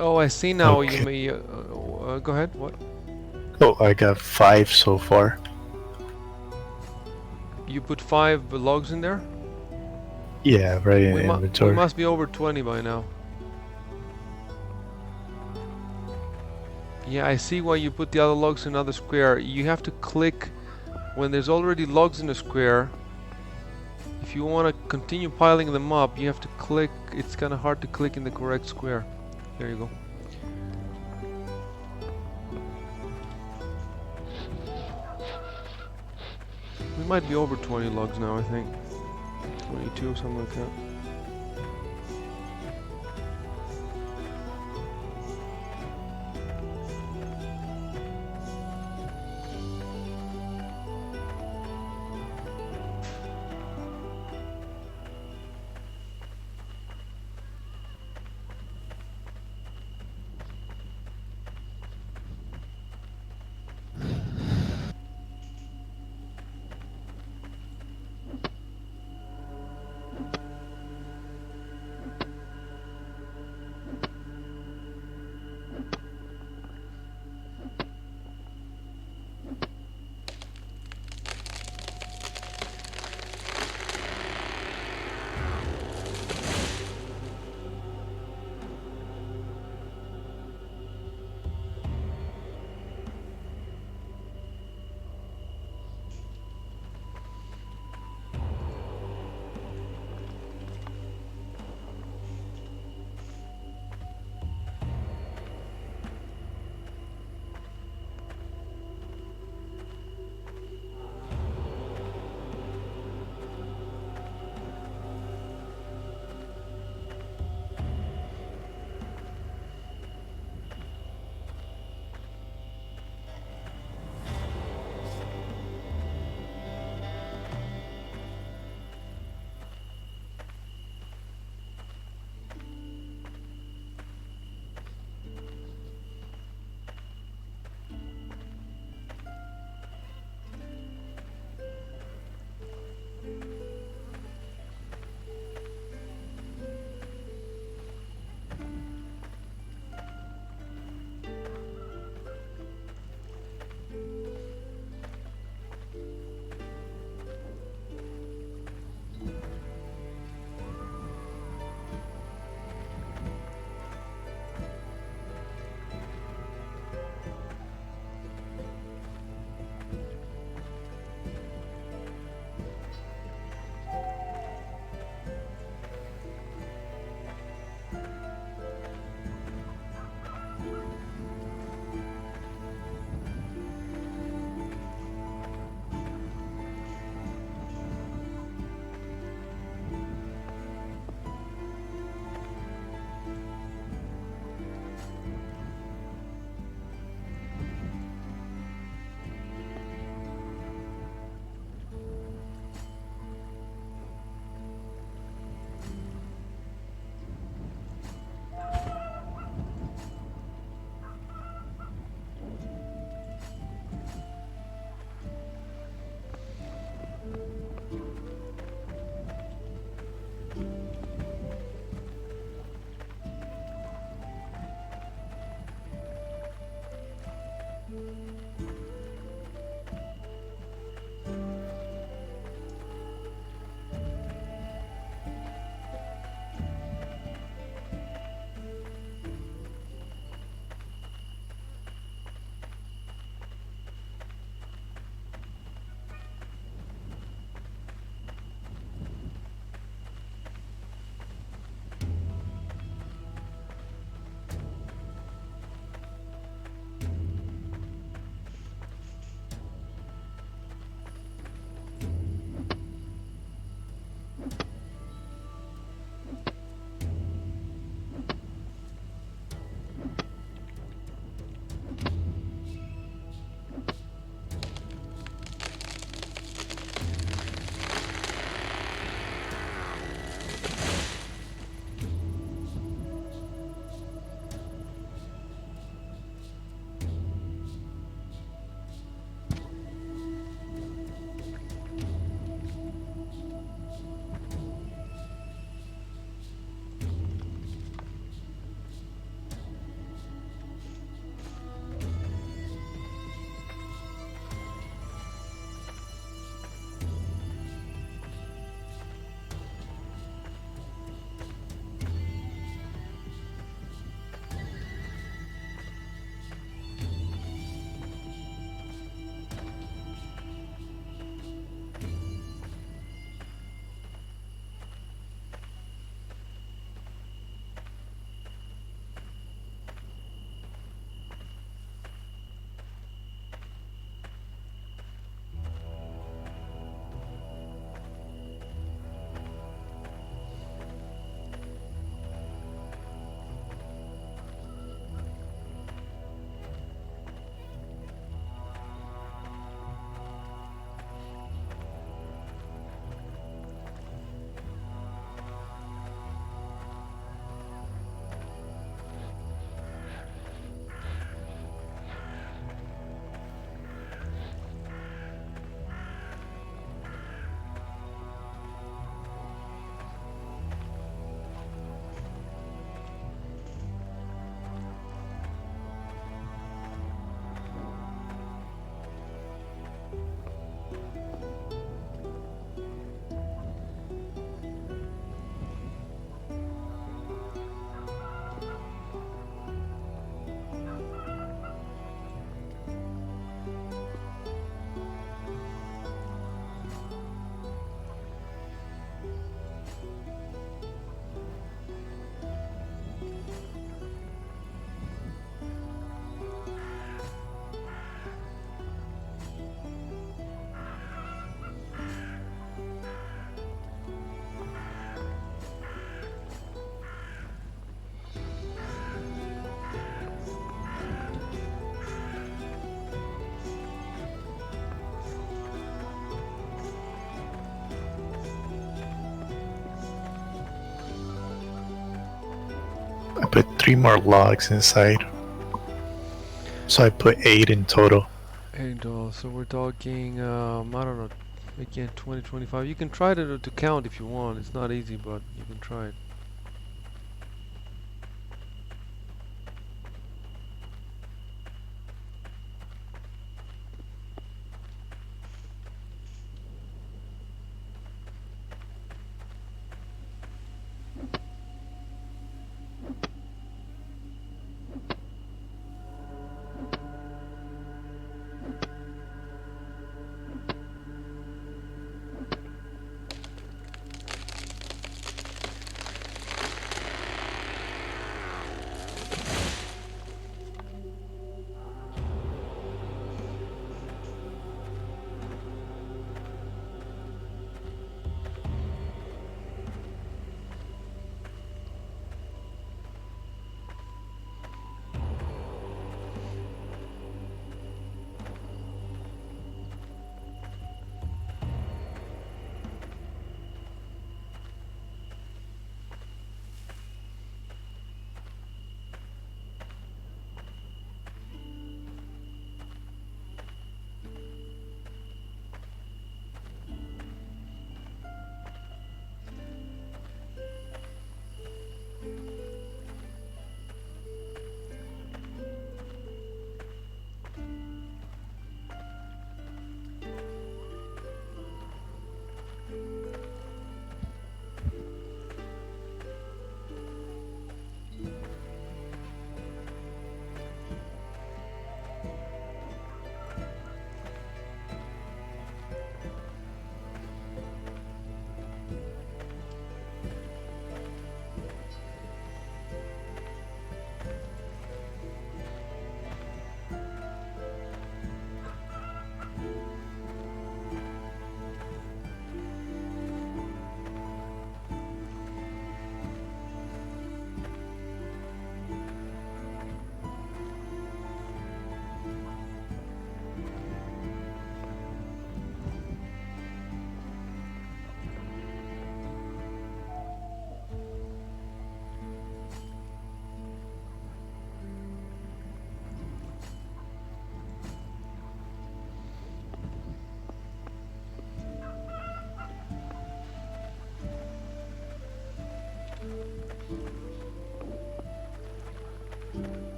Oh, I see now. You Okay. may. Go ahead. What? Oh, I got 5 so far. You put 5 logs in there? Yeah, right in We inventory. must be over 20 by now. Yeah, I see why you put the other logs in another square. You have to click when there's already logs in a square. If you want to continue piling them up, you have to click. It's kind of hard to click in the correct square. There you go. We might be over 20 logs now, I think. 22, something like that. put 3 more logs inside. So I put 8 in total. And so we're talking, I don't know, again, 20, 25. You can try to count if you want. It's not easy, but you can try it.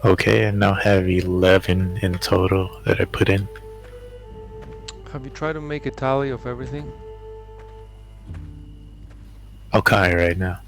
Okay, I now have 11 in total that I put in. Have you tried to make a tally of everything? I'll count it right now.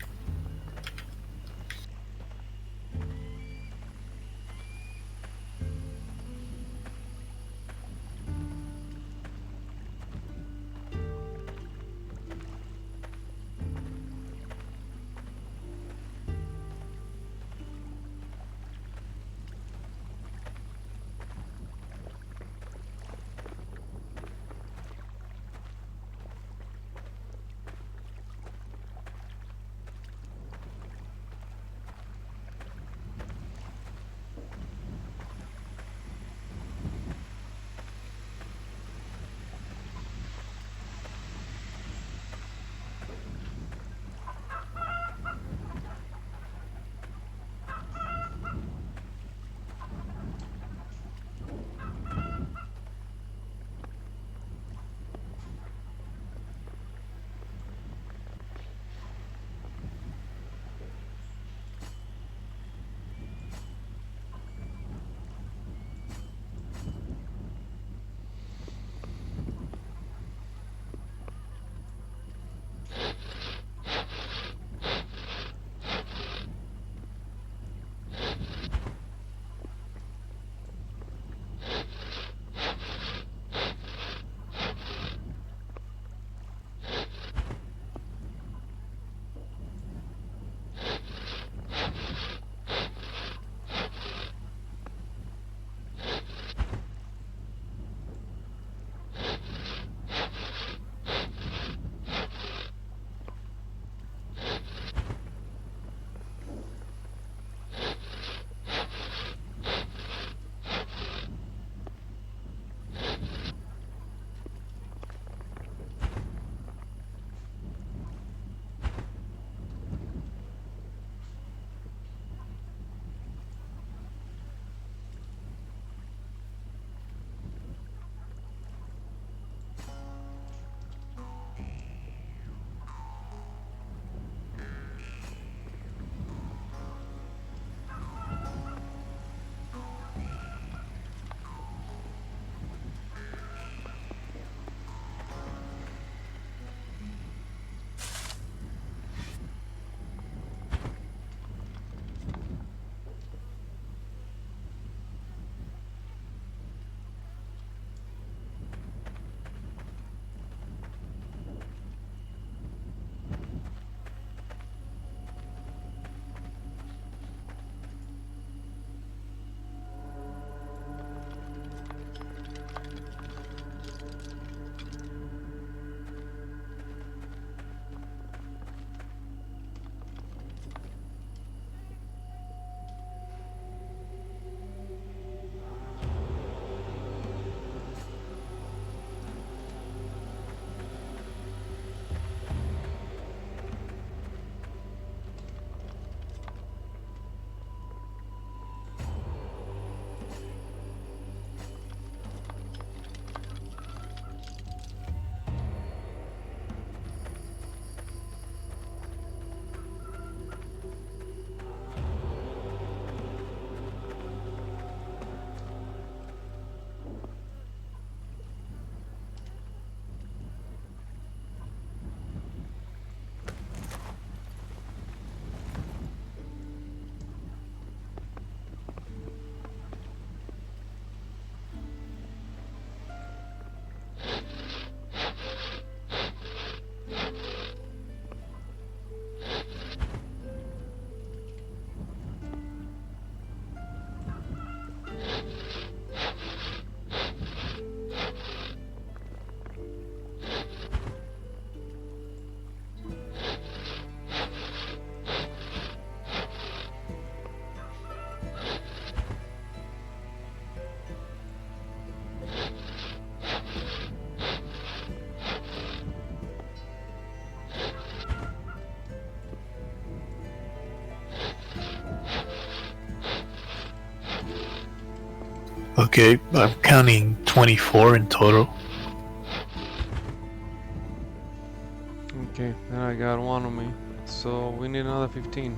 Okay, I'm counting 24 in total. Okay, then I got one on me. So we need another 15.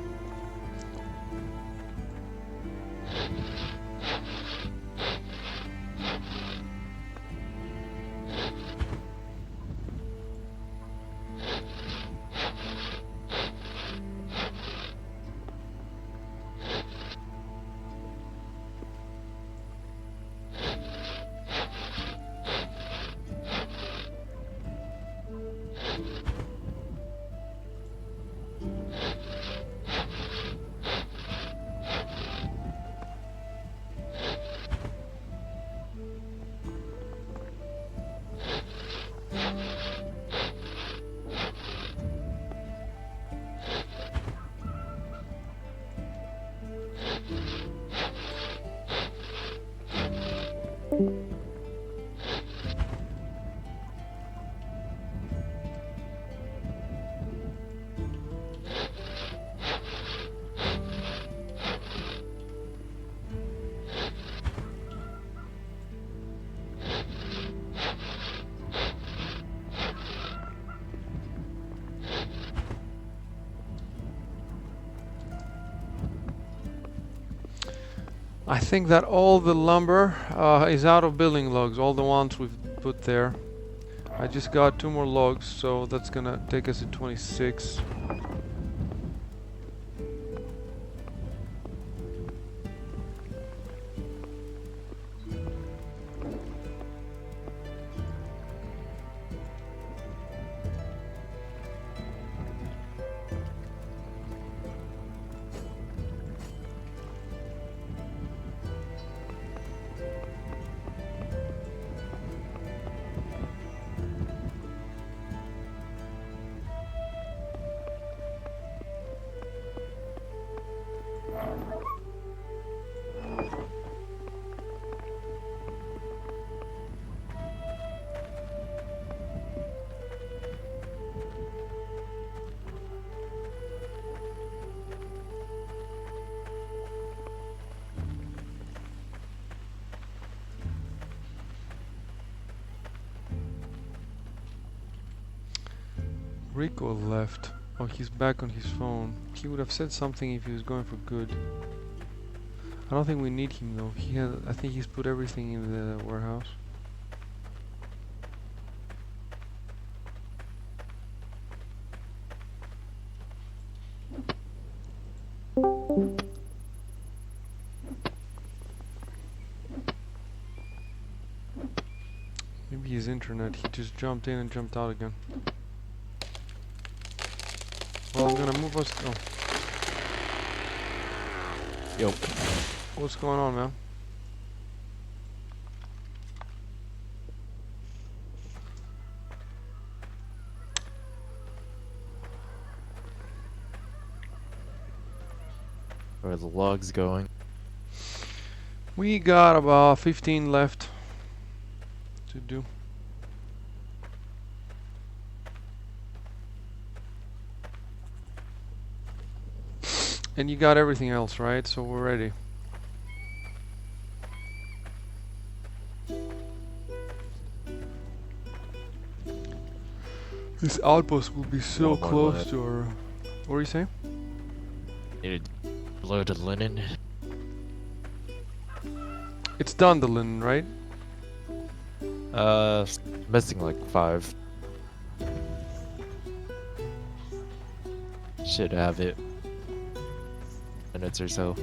I think that all the lumber is out of building logs, all the ones we've put there. I just got 2 more logs, so that's gonna take us to 26. Rico left. Oh, he's back on his phone. He would have said something if he was going for good. I don't think we need him though. I think he's put everything in the warehouse. Maybe his internet. He just jumped in and jumped out again. Well, I'm gonna move us. Oh, Yo. what's going on, man? Where are the logs going? We got about 15 left to do. And you got everything else, right? So we're ready. This outpost will be so One more close left. to our... What are you saying? Need a load of linen. It's done, the linen, right? Missing like 5. Should have it. Minutes or so.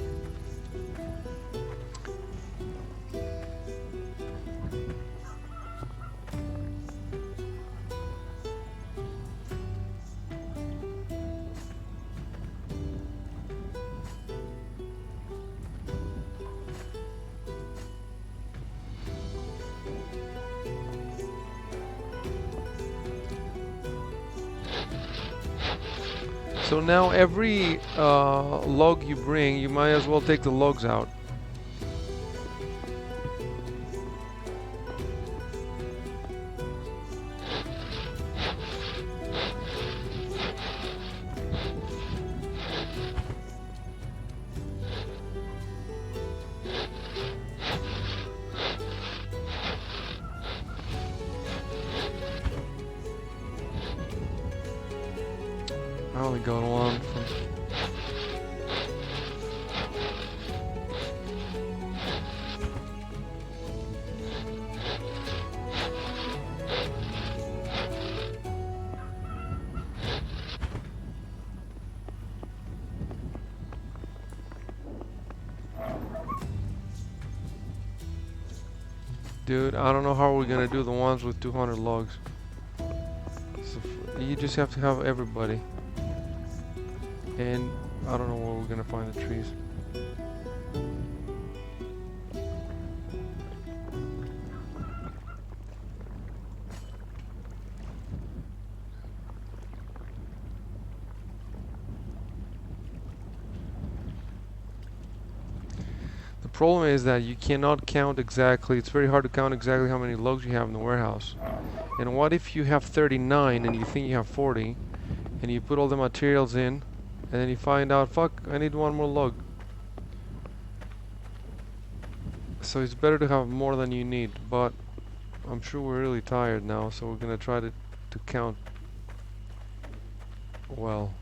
So now every log you bring, you might as well take the logs out. we got one from... Dude, I don't know how we're gonna do the ones with 200 logs. So you just have to have everybody. And I don't know where we're gonna find the trees. The problem is that you cannot count exactly. It's very hard to count exactly how many logs you have in the warehouse. And what if you have 39 and you think you have 40 and you put all the materials in and then you find out, fuck, I need one more log. So it's better to have more than you need, but I'm sure we're really tired now, so we're gonna try to count well.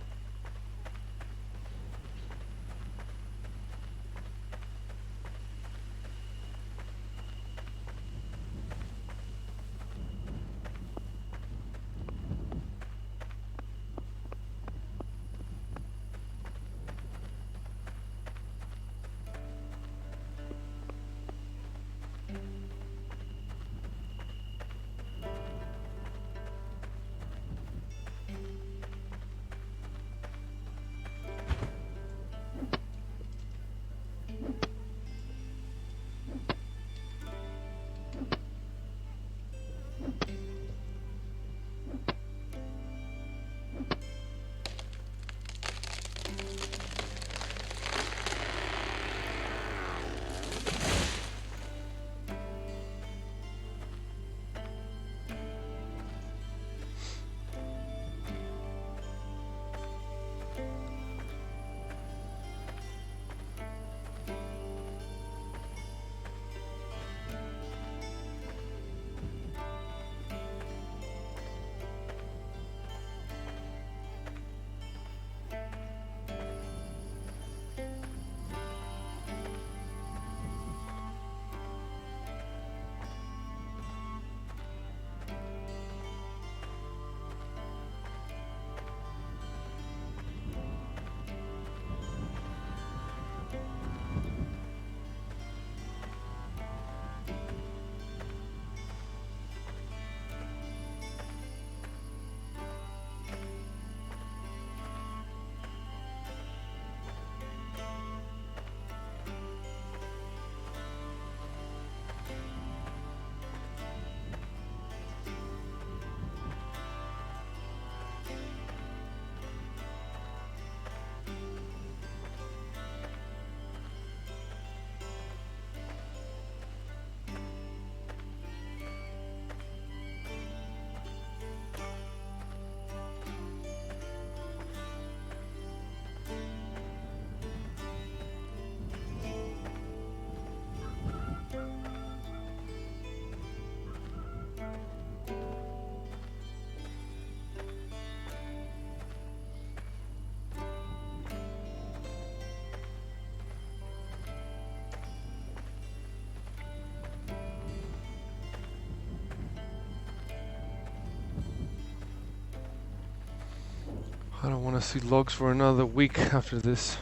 I don't want to see logs for another week after this.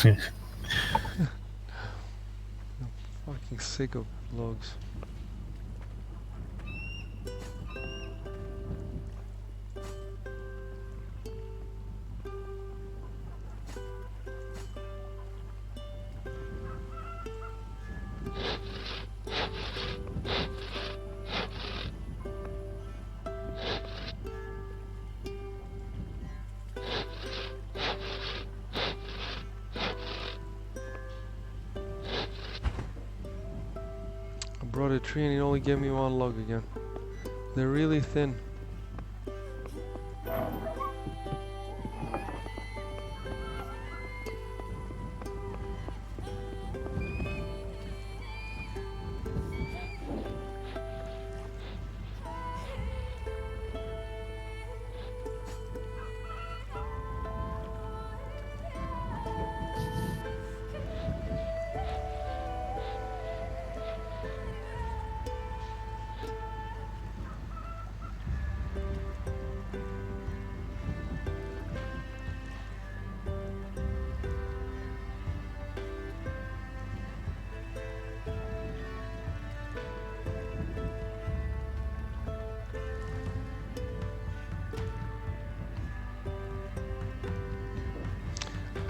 I'm fucking sick of logs. I brought a tree and he only gave me one log again. They're really thin.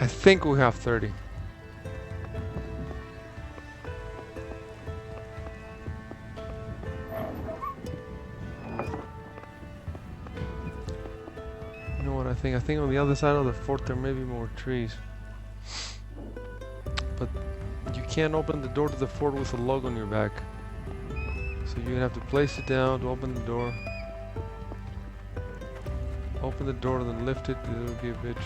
I think we have 30. You know what I think? I think on the other side of the fort there may be more trees. But you can't open the door to the fort with a log on your back. So you're gonna have to place it down to open the door. Open the door, then lift it. It'll be a bitch.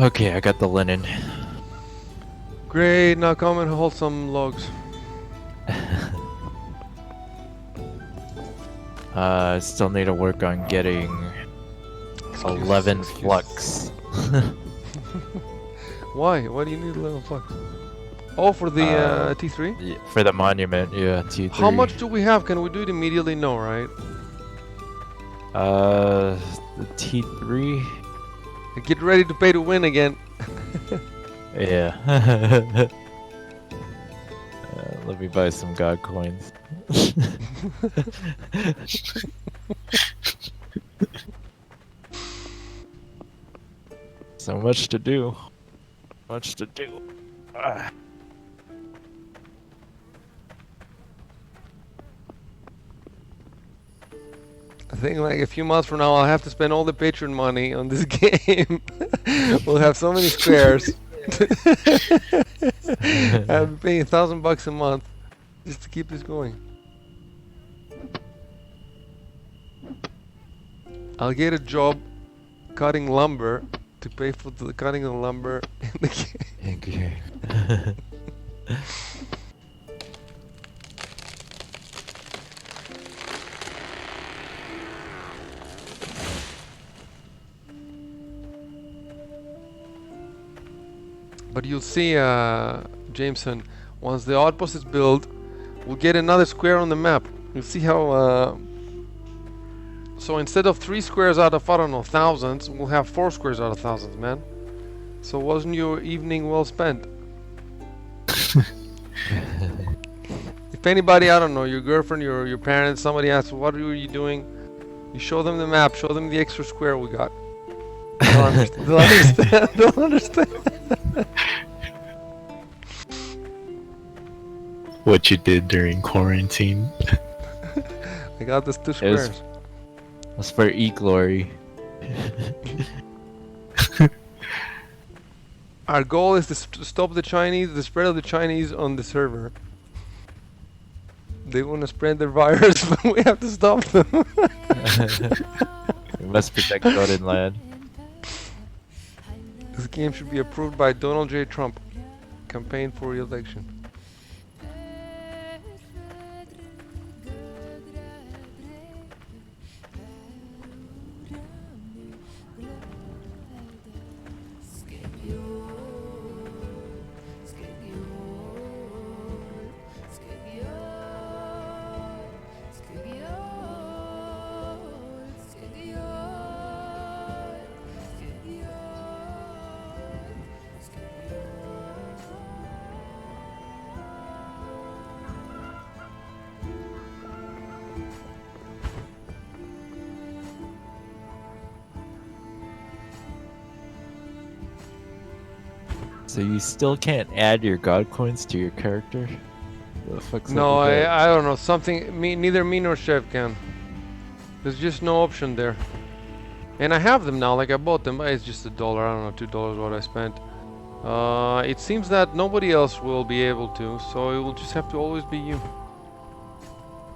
Okay, I got the linen. Great, now come and hold some logs. Still need to work on getting 11 flux. Why? Why do you need 11 flux? Oh, for the T3? Yeah, for the monument, yeah, T3. How much do we have? Can we do it immediately? No, right? The T3? Get ready to pay to win again. Yeah. Let me buy some god coins. So much to do. Much to do. Ah. I think like a few months from now I'll have to spend all the Patreon money on this game. We'll have so many squares. I'll be paying $1,000 a month just to keep this going. I'll get a job cutting lumber to pay for the cutting the lumber in the game. Okay. But you'll see, Jameson, once the outpost is built, we'll get another square on the map. You'll see how. So instead of 3 squares out of, I don't know, thousands, we'll have 4 squares out of thousands, man. So wasn't your evening well spent? If anybody, I don't know, your girlfriend, your parents, somebody asks, what are you doing? You show them the map, show them the extra square we got. They'll understand. They'll understand. They'll understand. What you did during quarantine. I got this 2 It was- squares. That's for e-glory. Our goal is to stop the Chinese, the spread of the Chinese on the server. They want to spread their virus, but we have to stop them. We must protect Golden Land. This game should be approved by Donald J. Trump. Campaign for re-election. So you still can't add your god coins to your character? What the fuck's No, up with that? I don't know. Something neither me nor Chef can. There's just no option there. And I have them now. Like I bought them. It's just $1. I don't know, $2 what I spent. It seems that nobody else will be able to, so it will just have to always be you.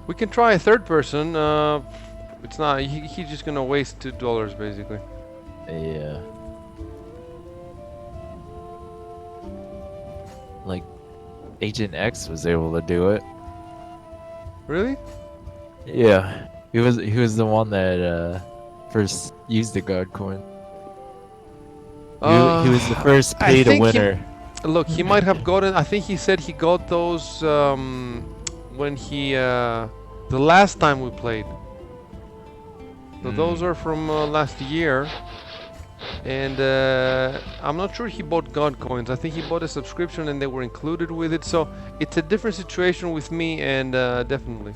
We can try a third person. It's not. He's just gonna waste $2 basically. Yeah. Like, Agent X was able to do it. Really? Yeah. He was the one that first used the god coin. He was the first I pay to think he- winner. Look, he might have gotten. I think he said he got those when he the last time we played. So those are from last year, and I'm not sure he bought God coins. I think he bought a subscription and they were included with it. So it's a different situation with me and definitely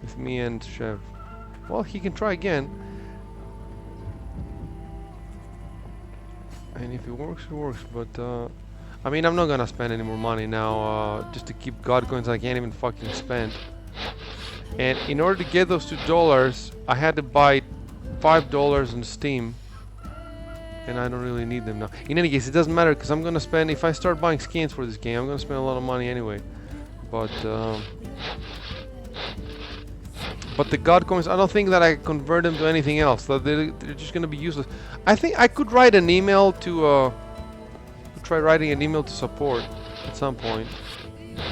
with me and Chev. Well, he can try again, and if it works, it works. But I mean, I'm not gonna spend any more money now just to keep God coins I can't even fucking spend. And in order to get those $2, I had to buy $5 in Steam, and I don't really need them now. In any case, it doesn't matter because I'm gonna spend. If I start buying skins for this game, I'm gonna spend a lot of money anyway. But the God coins, I don't think that I can convert them to anything else. So they're just gonna be useless. I think I could write an email to try writing an email to support at some point.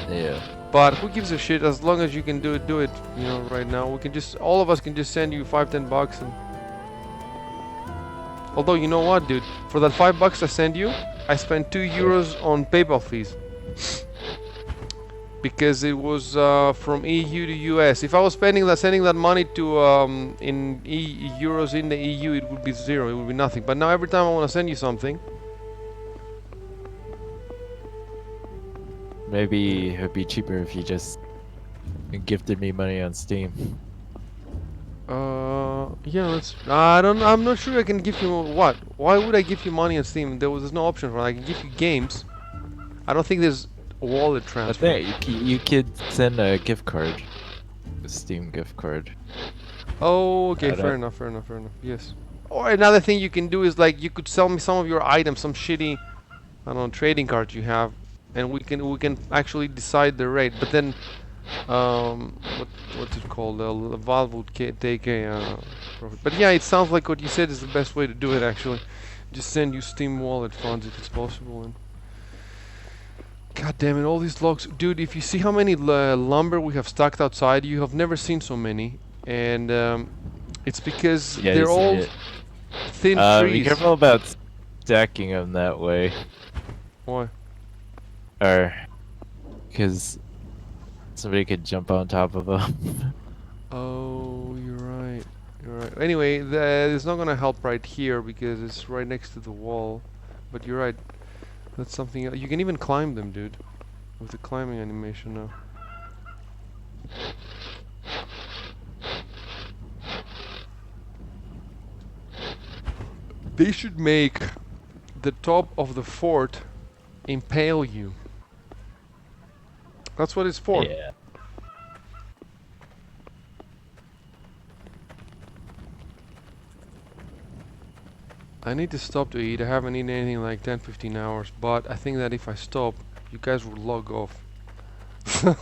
Yeah. But who gives a shit? As long as you can do it. You know, right now we can just, all of us can just send you $5-10 and. Although you know what, dude, for that $5 I send you, I spent €2 on PayPal fees. Because it was from EU to US. If I was sending that money to euros in the EU, it would be zero. It would be nothing. But now every time I want to send you something. Maybe it'd be cheaper if you just gifted me money on Steam. Yeah, let's. I'm not sure I can give you what. Why would I give you money on Steam? There's no option for it. I can give you games. I don't think there's a wallet I transfer. think you could send a gift card, a Steam gift card. Oh, okay, I fair don't- enough, fair enough, fair enough. Yes. Or another thing you can do is like you could sell me some of your items, some shitty, I don't know, trading cards you have, and we can actually decide the rate. But then what's it called? The Valve would take a profit. But yeah, it sounds like what you said is the best way to do it. Actually, just send you Steam wallet funds if it's possible. And God damn it, all these logs, dude! If you see how many lumber we have stacked outside, you have never seen so many, and it's because Yeah, you they're see all it. thin Be trees. careful about stacking them that way, Why? or because somebody could jump on top of them. Oh, you're right. You're right. Anyway, it's not gonna help right here because it's right next to the wall. But you're right. That's something else. You can even climb them, dude, with the climbing animation now. They should make the top of the fort impale you. That's what it's for. Yeah. I need to stop to eat. I haven't eaten anything in like 10-15 hours, but I think that if I stop, you guys will log off. So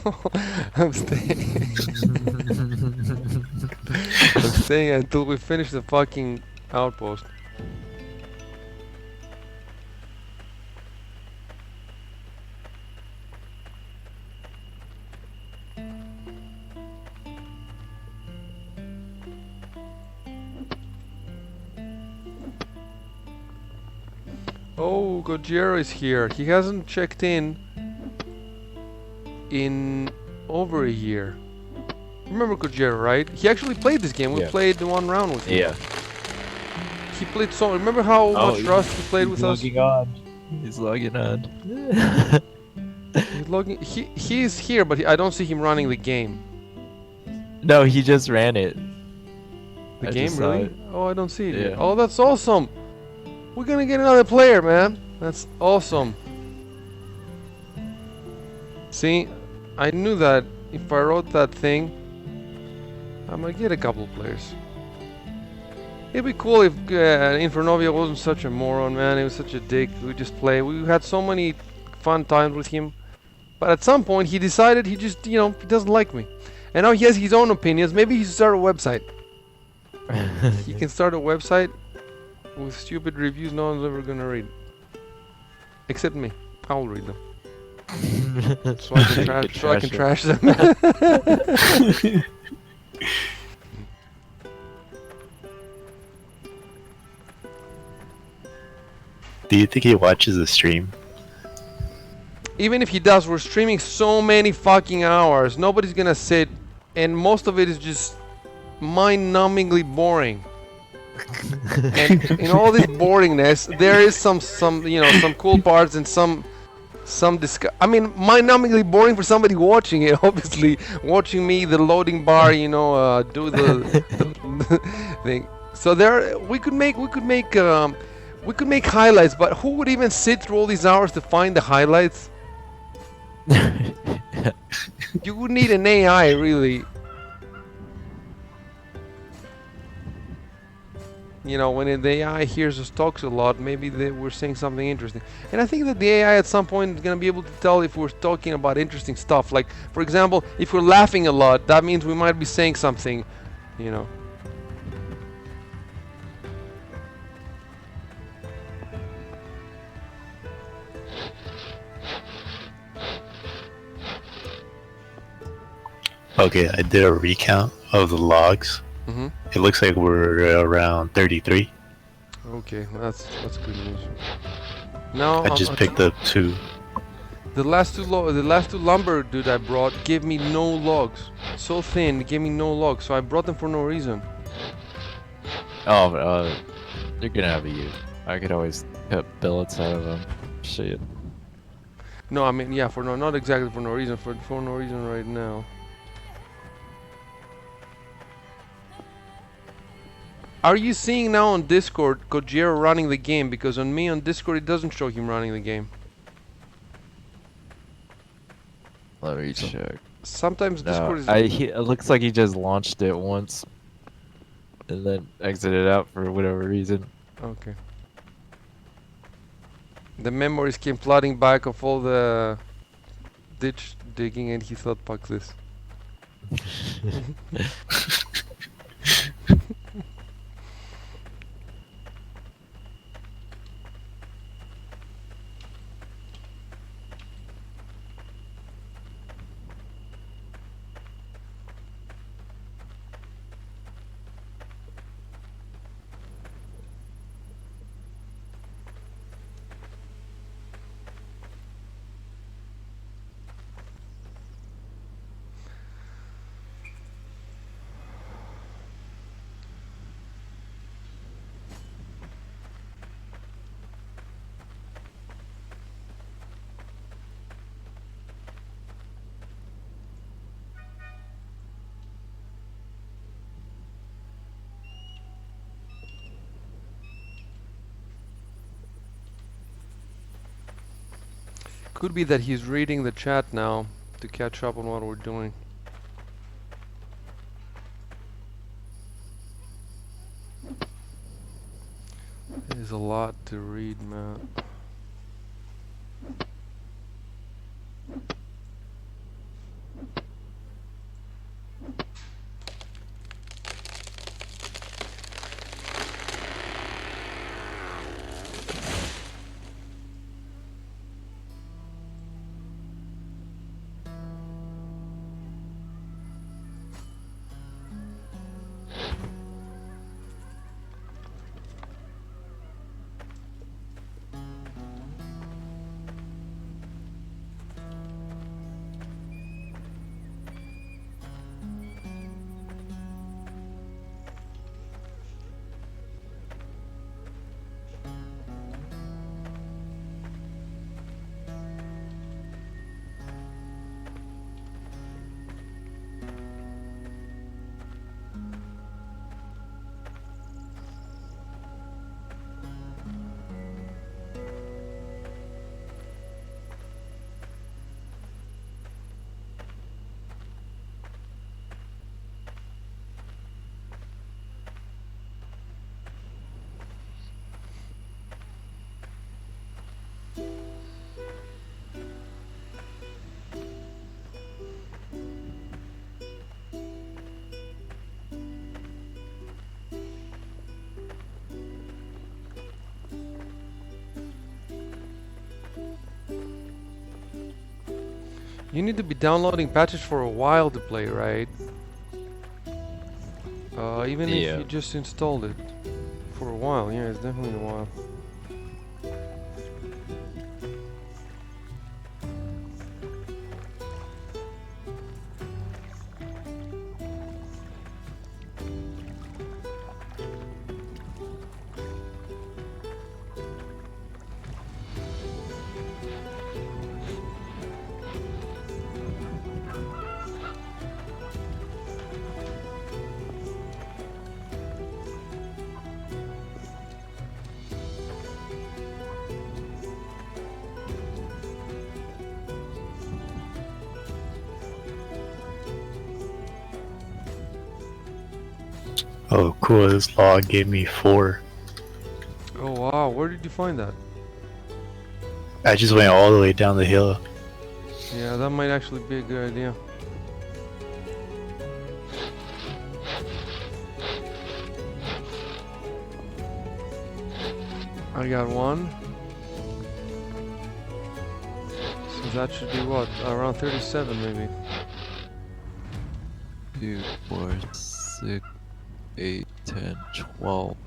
I'm staying. I'm staying until we finish the fucking outpost. Oh, Gojira is here. He hasn't checked in over a year. Remember Gojira, right? He actually played this game. We Yeah. played the one round with him. Yeah. He played so. Remember how much Rust he played with us? He's logging on. He's logging on. He's logging. He's here, but I don't see him running the game. No, he just ran it. The I game, just saw really? it. Oh, I don't see it yet. Yeah. Oh, that's awesome. We're gonna get another player, man. That's awesome. See, I knew that if I wrote that thing, I might get a couple of players. It'd be cool if Infernovia wasn't such a moron, man. He was such a dick. We just play. We had so many fun times with him. But at some point, he decided he just, he doesn't like me. And now he has his own opinions. Maybe he should start a website. He can start a website with stupid reviews no one's ever gonna read. Except me. I'll read them. So I can trash them. Do you think he watches the stream? Even if he does, we're streaming so many fucking hours. Nobody's gonna sit, and most of it is just mind-numbingly boring. And in all this boringness, there is some cool parts and some I mean, mind-numbingly boring for somebody watching it. Obviously, watching me, the loading bar, do the thing. So we could make highlights, but who would even sit through all these hours to find the highlights? You would need an AI, really. When the AI hears us talks a lot, maybe we're saying something interesting. And I think that the AI at some point is going to be able to tell if we're talking about interesting stuff. Like, for example, if we're laughing a lot, that means we might be saying something, Okay, I did a recount of the logs. Mm-hmm. It looks like we're around 33. Okay, that's good news. Now I just picked up 2. the last two lumber dude I brought gave me no logs. So thin, it gave me no logs. So I brought them for no reason. Oh, you're gonna have a use. I could always cut billets out of them. Shit. No, I mean, yeah, not exactly for no reason. For no reason right now. Are you seeing now on Discord Gojira running the game? Because on me on Discord it doesn't show him running the game. Let me check. Sometimes Discord No, is... it looks like he just launched it once and then exited out for whatever reason. Okay. The memories came flooding back of all the ditch digging and he thought, fuck this. Could be that he's reading the chat now to catch up on what we're doing. There's a lot to read, man. You need to be downloading patches for a while to play, right? Even if Yeah. you just installed it for a while, yeah, it's definitely a while. Oh, cool. This log gave me 4. Oh wow, where did you find that? I just went all the way down the hill. Yeah, that might actually be a good idea. I got one. So that should be what? Around 37 maybe. 2, 4, 6, 8, 10, 12.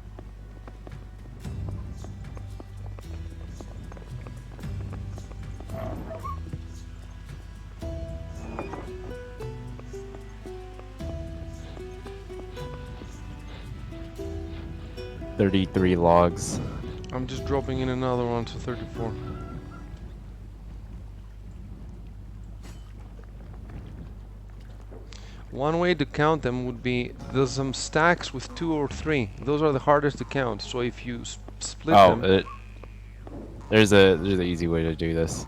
$33 logs. I'm just dropping in another one, so 34. One way to count them would be there's some stacks with 2 or 3. Those are the hardest to count. So if you split them, There's an easy way to do this.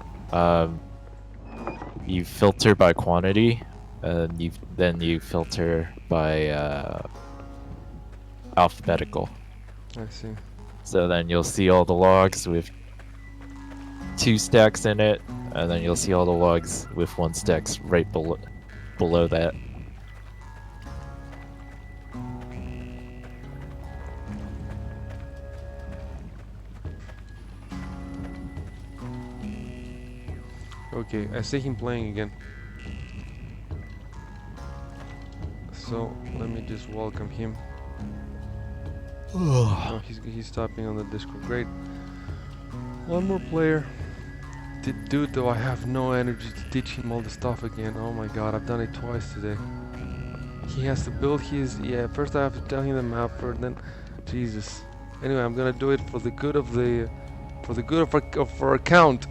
You filter by quantity, and then you filter by alphabetical. I see. So then you'll see all the logs with 2 stacks in it, and then you'll see all the logs with 1 stacks right below that. Okay, I see him playing again. So let me just welcome him. Oh, he's typing on the Discord. Great. One more player. Dude, though, I have no energy to teach him all the stuff again. Oh my god, I've done it twice today. He has to build his... Yeah, first I have to tell him the map first, then... Jesus. Anyway, I'm gonna do it for the good of the... For the good of our Count.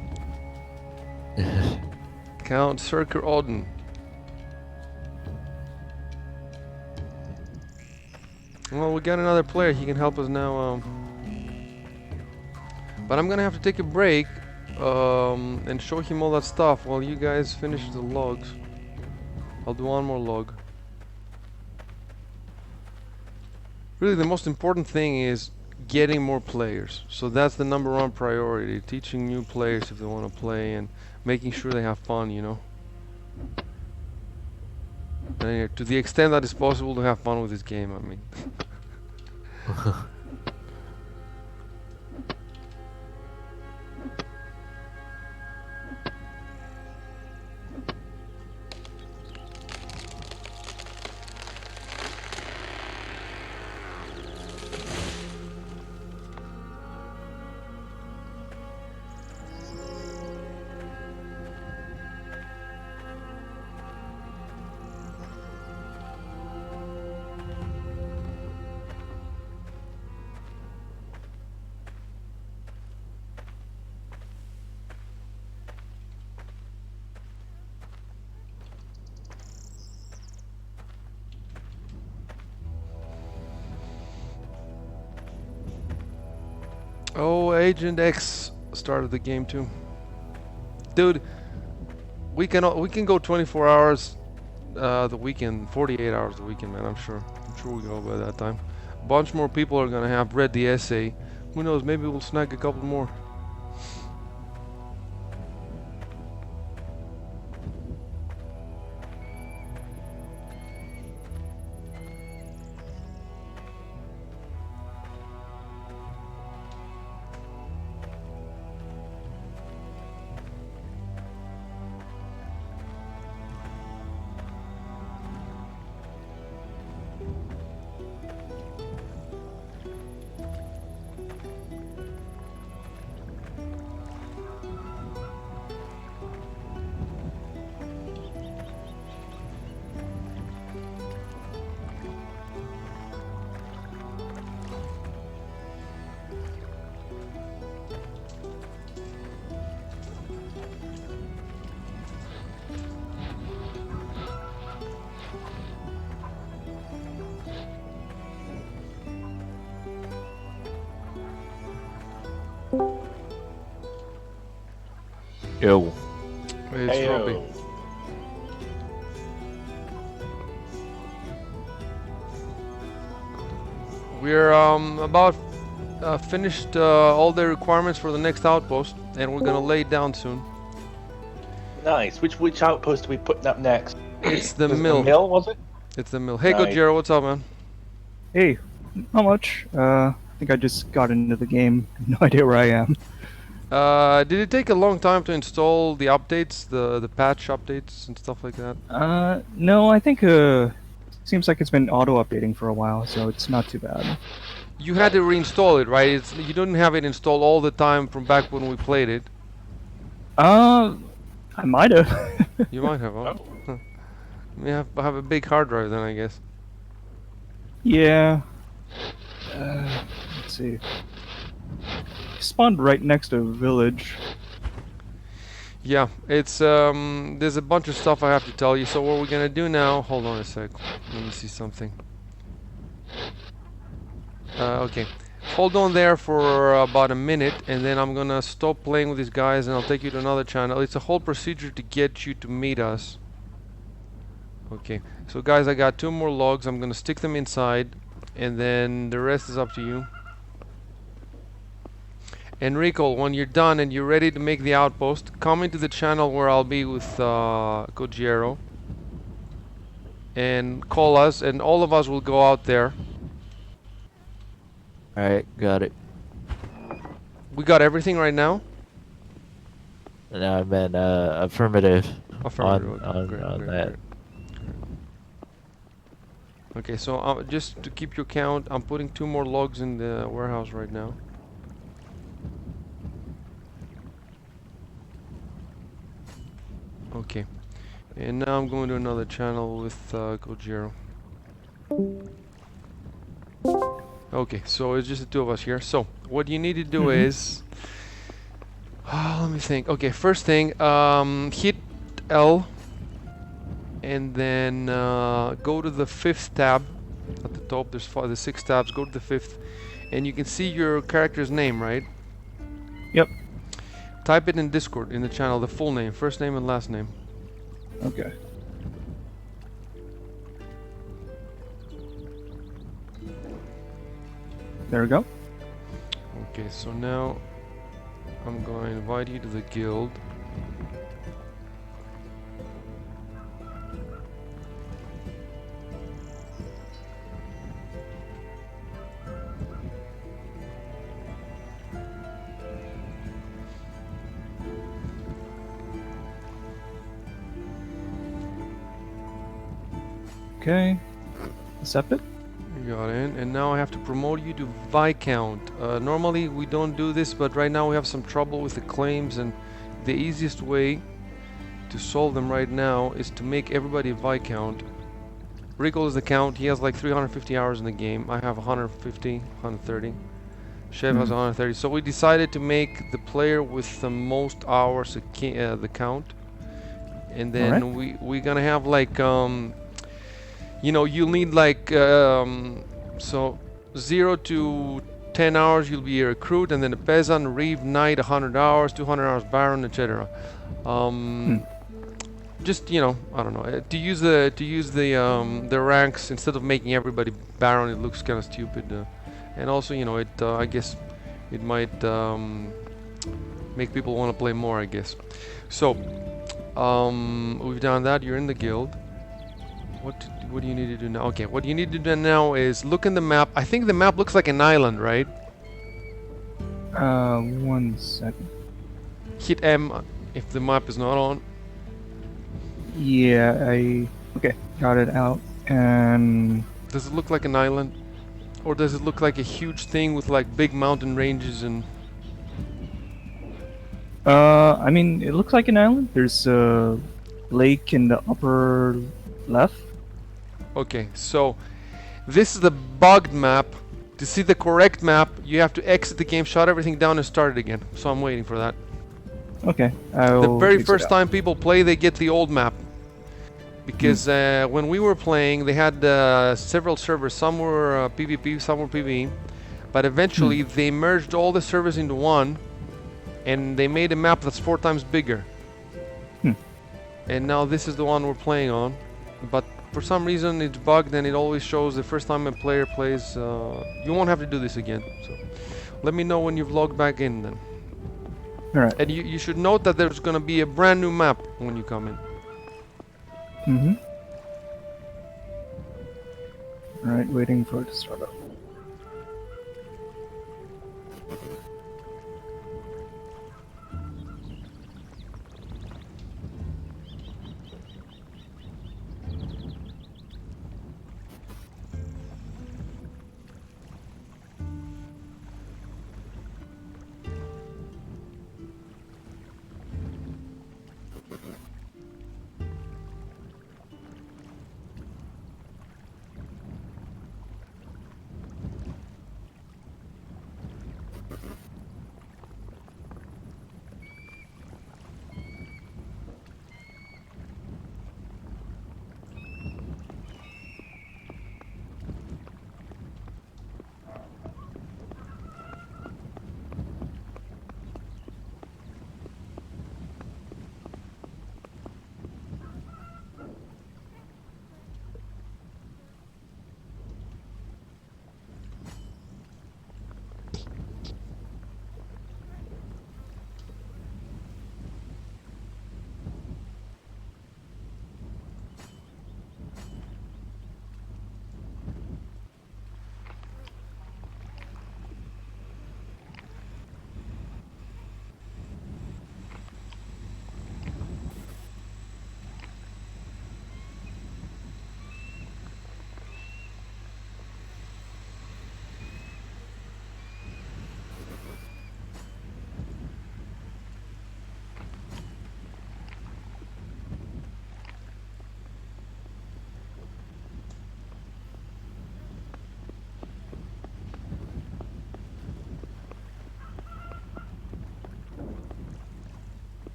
Count Cirker Odin. Well, we got another player. He can help us now. But I'm gonna have to take a break and show him all that stuff while you guys finish the logs. I'll do one more log. Really, the most important thing is getting more players. So that's the #1 priority. Teaching new players if they want to play and making sure they have fun, you know. And to the extent that it's possible to have fun with this game, I mean. Oh, Agent X started the game too. Dude, we can go 24 hours the weekend, 48 hours the weekend, man. I'm sure we'll go by that time. A bunch more people are gonna have read the essay. Who knows? Maybe we'll snag a couple more. Yo. It's Robbie. We're about finished all the requirements for the next outpost, and we're gonna lay it down soon. Nice. Which outpost are we putting up next? It's the Was it mill. The mill, was it? It's the mill. Hey, Nice. Gojira, what's up, man? Hey, not much. I think I just got into the game. No idea where I am. Did it take a long time to install the updates, the patch updates and stuff like that? No, I think seems like it's been auto-updating for a while, so it's not too bad. You had to reinstall it, right? You didn't have it installed all the time from back when we played it. I might have. You might have, huh? You have a big hard drive then, I guess. Yeah. Let's see. Spawned right next to a village. Yeah, it's there's a bunch of stuff I have to tell you. So what we're gonna do now? Hold on a sec. Let me see something. Okay, hold on there for about a minute, and then I'm gonna stop playing with these guys, and I'll take you to another channel. It's a whole procedure to get you to meet us. Okay, so guys, I got 2 more logs. I'm gonna stick them inside, and then the rest is up to you. Enrico, when you're done and you're ready to make the outpost, come into the channel where I'll be with Kojiro, and call us, and all of us will go out there. Alright, got it. We got everything right now? No, I meant affirmative. Affirmative. Okay. On, Great, on great, that. great. Okay, so just to keep your count, I'm putting 2 more logs in the warehouse right now. Okay, and now I'm going to another channel with Gojiro. Okay, so it's just the 2 of us here. So what you need to do is, let me think. Okay, first thing, hit L, and then go to the 5th tab at the top. There's 6 tabs. Go to the 5th, and you can see your character's name, right? Yep. Type it in Discord in the channel, the full name, first name and last name. Okay. There we go. Okay, so now I'm going to invite you to the guild. Okay. Accept it. You got in, and now I have to promote you to Viscount. Normally we don't do this, but right now we have some trouble with the claims, and the easiest way to solve them right now is to make everybody a Viscount. Rico is the count. He has like 350 hours in the game. I have 150, 130. Chev has 130. So we decided to make the player with the most hours the count, and then Alright. we're gonna have like you know, you'll need like so 0 to 10 hours you'll be a recruit, and then a peasant, reeve, knight 100 hours, 200 hours baron, etc. Just, you know, I don't know, to use the ranks instead of making everybody baron. It looks kind of stupid, and also, you know, it I guess it might make people want to play more, I guess. So we've done that. You're in the guild. What do you need to do now? Okay, what you need to do now is look in the map. I think the map looks like an island, right? 1 second. Hit M if the map is not on. Yeah, okay, got it out. And Does it look like an island? Or does it look like a huge thing with like big mountain ranges and... I mean, it looks like an island. There's a lake in the upper left. Okay, so this is the bugged map. To see the correct map, you have to exit the game, shut everything down, and start it again. So I'm waiting for that. Okay, The I'll very exit first out. time people play, they get the old map. Because when we were playing, they had several servers. Some were PvP, some were PvE. But eventually, they merged all the servers into one, and they made a map that's 4 times bigger. And now this is the one we're playing on. But for some reason, it's bugged, and it always shows the first time a player plays. You won't have to do this again. So let me know when you've logged back in then. Alright. And you should note that there's going to be a brand new map when you come in. Alright, waiting for it to start up.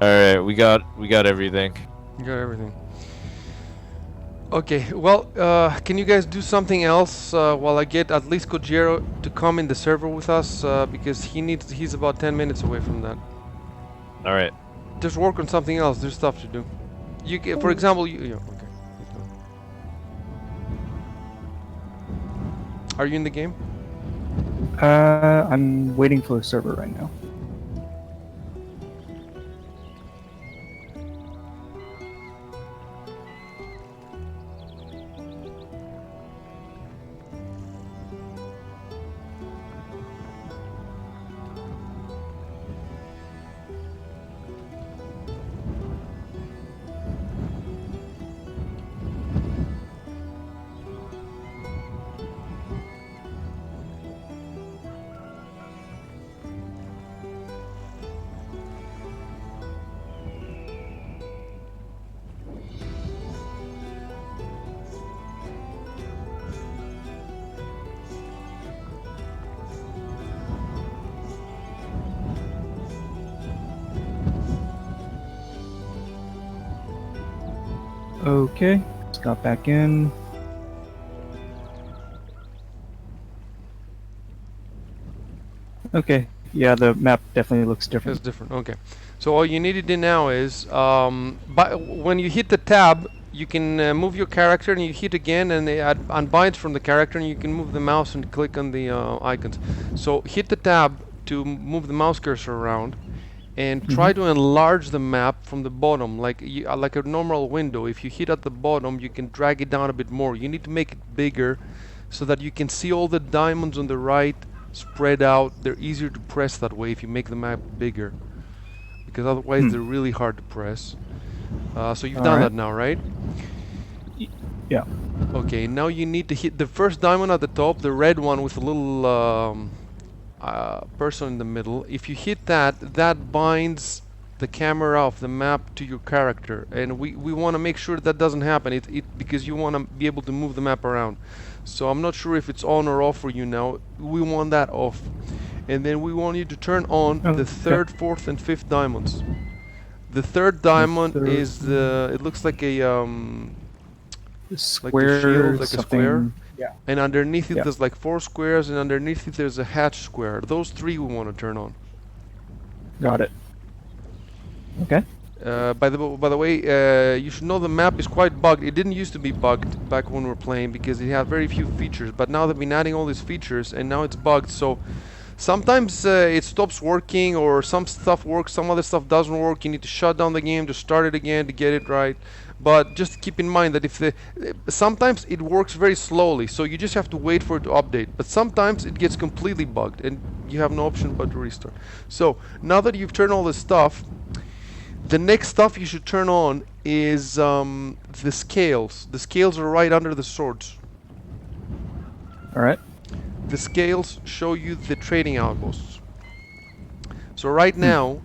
All right, we got everything. You got everything. Okay, well, can you guys do something else while I get at least Kojiro to come in the server with us because he's about 10 minutes away from that. All right. Just work on something else. There's stuff to do. For example, yeah, okay. Are you in the game? I'm waiting for a server right now. Okay, just got back in. Okay, yeah, the map definitely looks It's different. different. Okay. So all you need to do now is, when you hit the tab, you can move your character, and you hit again, and it unbinds from the character, and you can move the mouse and click on the icons. So hit the tab to move the mouse cursor around, and try to enlarge the map from the bottom, like like a normal window. If you hit at the bottom, you can drag it down a bit more. You need to make it bigger, so that you can see all the diamonds on the right spread out. They're easier to press that way if you make the map bigger, because otherwise they're really hard to press. So you've done that now, right? Yeah. Okay, now you need to hit the first diamond at the top, the red one with a little person in the middle. If you hit that, that binds the camera of the map to your character, and we want to make sure that doesn't happen. Because you want to be able to move the map around. So I'm not sure if it's on or off for you now. We want that off, and then we want you to turn on the third, fourth, and fifth diamonds. The third diamond is the. It looks like a Square, like the shield, like a square. Yeah. And underneath it there's like 4 squares, and underneath it there's a hatch square. Those 3 we want to turn on. Got it. Okay. By the way, you should know the map is quite bugged. It didn't used to be bugged back when we were playing because it had very few features, but now they've been adding all these features, and now it's bugged. So sometimes it stops working, or some stuff works, some other stuff doesn't work. You need to shut down the game to start it again to get it right. But just keep in mind that sometimes it works very slowly, so you just have to wait for it to update. But sometimes it gets completely bugged, and you have no option but to restart. So now that you've turned all this stuff, the next stuff you should turn on is the scales. The scales are right under the swords. Alright. The scales show you the trading outposts. So right now,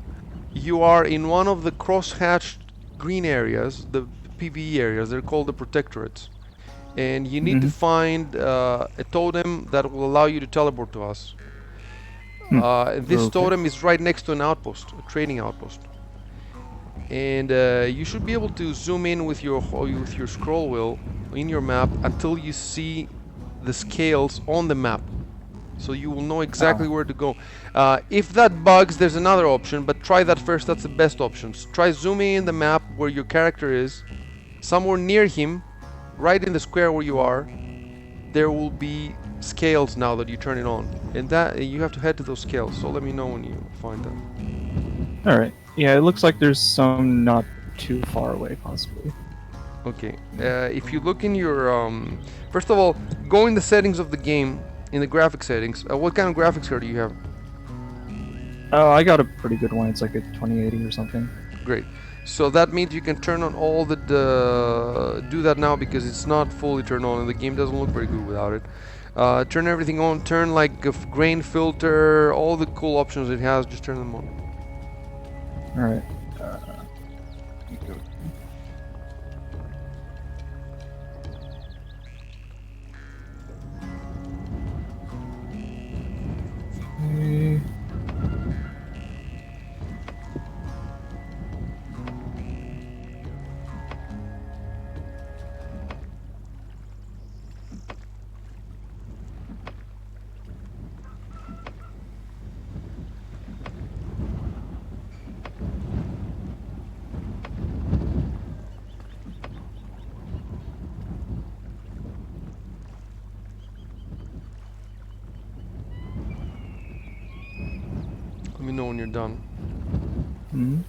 you are in one of the cross-hatched green areas, the PvE areas. They're called the protectorates. And you need to find a totem that will allow you to teleport to us. This totem is right next to an outpost, a trading outpost. And you should be able to zoom in with your scroll wheel in your map until you see the scales on the map, so you will know exactly where to go. If that bugs, there's another option, but try that first. That's the best option. So try zooming in the map where your character is, somewhere near him, right in the square where you are. There will be scales now that you turn it on, and that you have to head to those scales. So let me know when you find them. Alright. Yeah, it looks like there's some not too far away, possibly. Okay, if you look in your, first of all, go in the settings of the game, in the graphic settings. What kind of graphics card do you have? Oh, I got a pretty good one. It's like a 2080 or something. Great. So that means you can turn on all the, do that now because it's not fully turned on and the game doesn't look very good without it. Turn everything on, turn like a grain filter, all the cool options it has, just turn them on. Alright. me know when you're done. Hmm.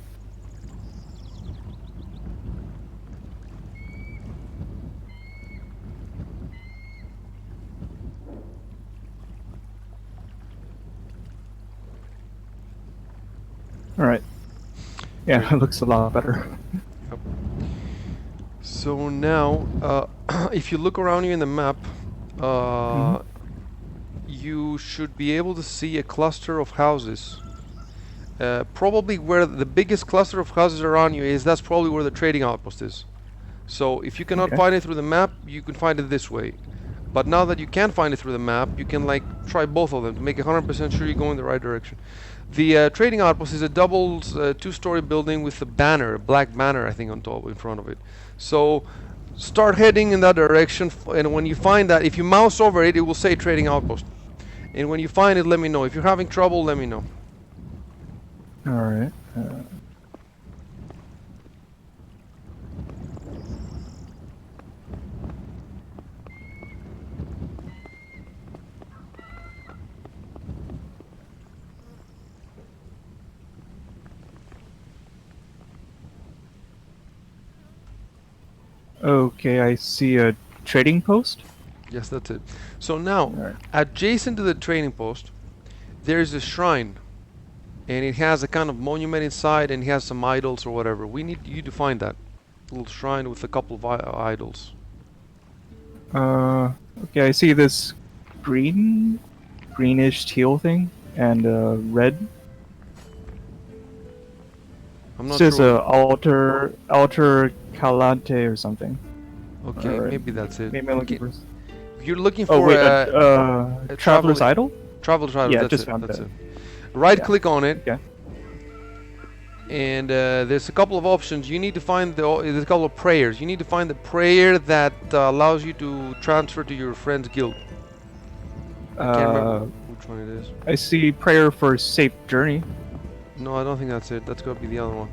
All right. Yeah, it looks a lot better. So now, if you look around you in the map, you should be able to see a cluster of houses. Probably where the biggest cluster of houses around you is, that's probably where the trading outpost is. So if you cannot Okay. find it through the map, you can find it this way. But now that you can find it through the map, you can like try both of them to make 100% sure you go in the right direction. The trading outpost is a double two-story building with a banner, a black banner I think on top in front of it. So start heading in that direction, and when you find that, if you mouse over it, it will say trading outpost. And when you find it, let me know. If you're having trouble, let me know. All right. Okay, I see a trading post. Yes, that's it. So now, Alright. adjacent to the trading post, there's a shrine. And it has a kind of monument inside, and it has some idols or whatever. We need you to find that little shrine with a couple of idols. Okay, I see this greenish teal thing, and red. I'm It not says sure. altar calante or something. Okay, Alright. maybe that's it. Maybe I'm looking Okay, for. you're looking Oh for wait, a traveler's idol. Traveler's idol. Yeah, That's just it. found That's that. it. Right Yeah. click on it, Okay. and there's a couple of options. You need to find there's a couple of prayers. You need to find the prayer that allows you to transfer to your friend's guild. I can't remember which one it is. I see prayer for safe journey. No, I don't think that's it. That's got to be the other one.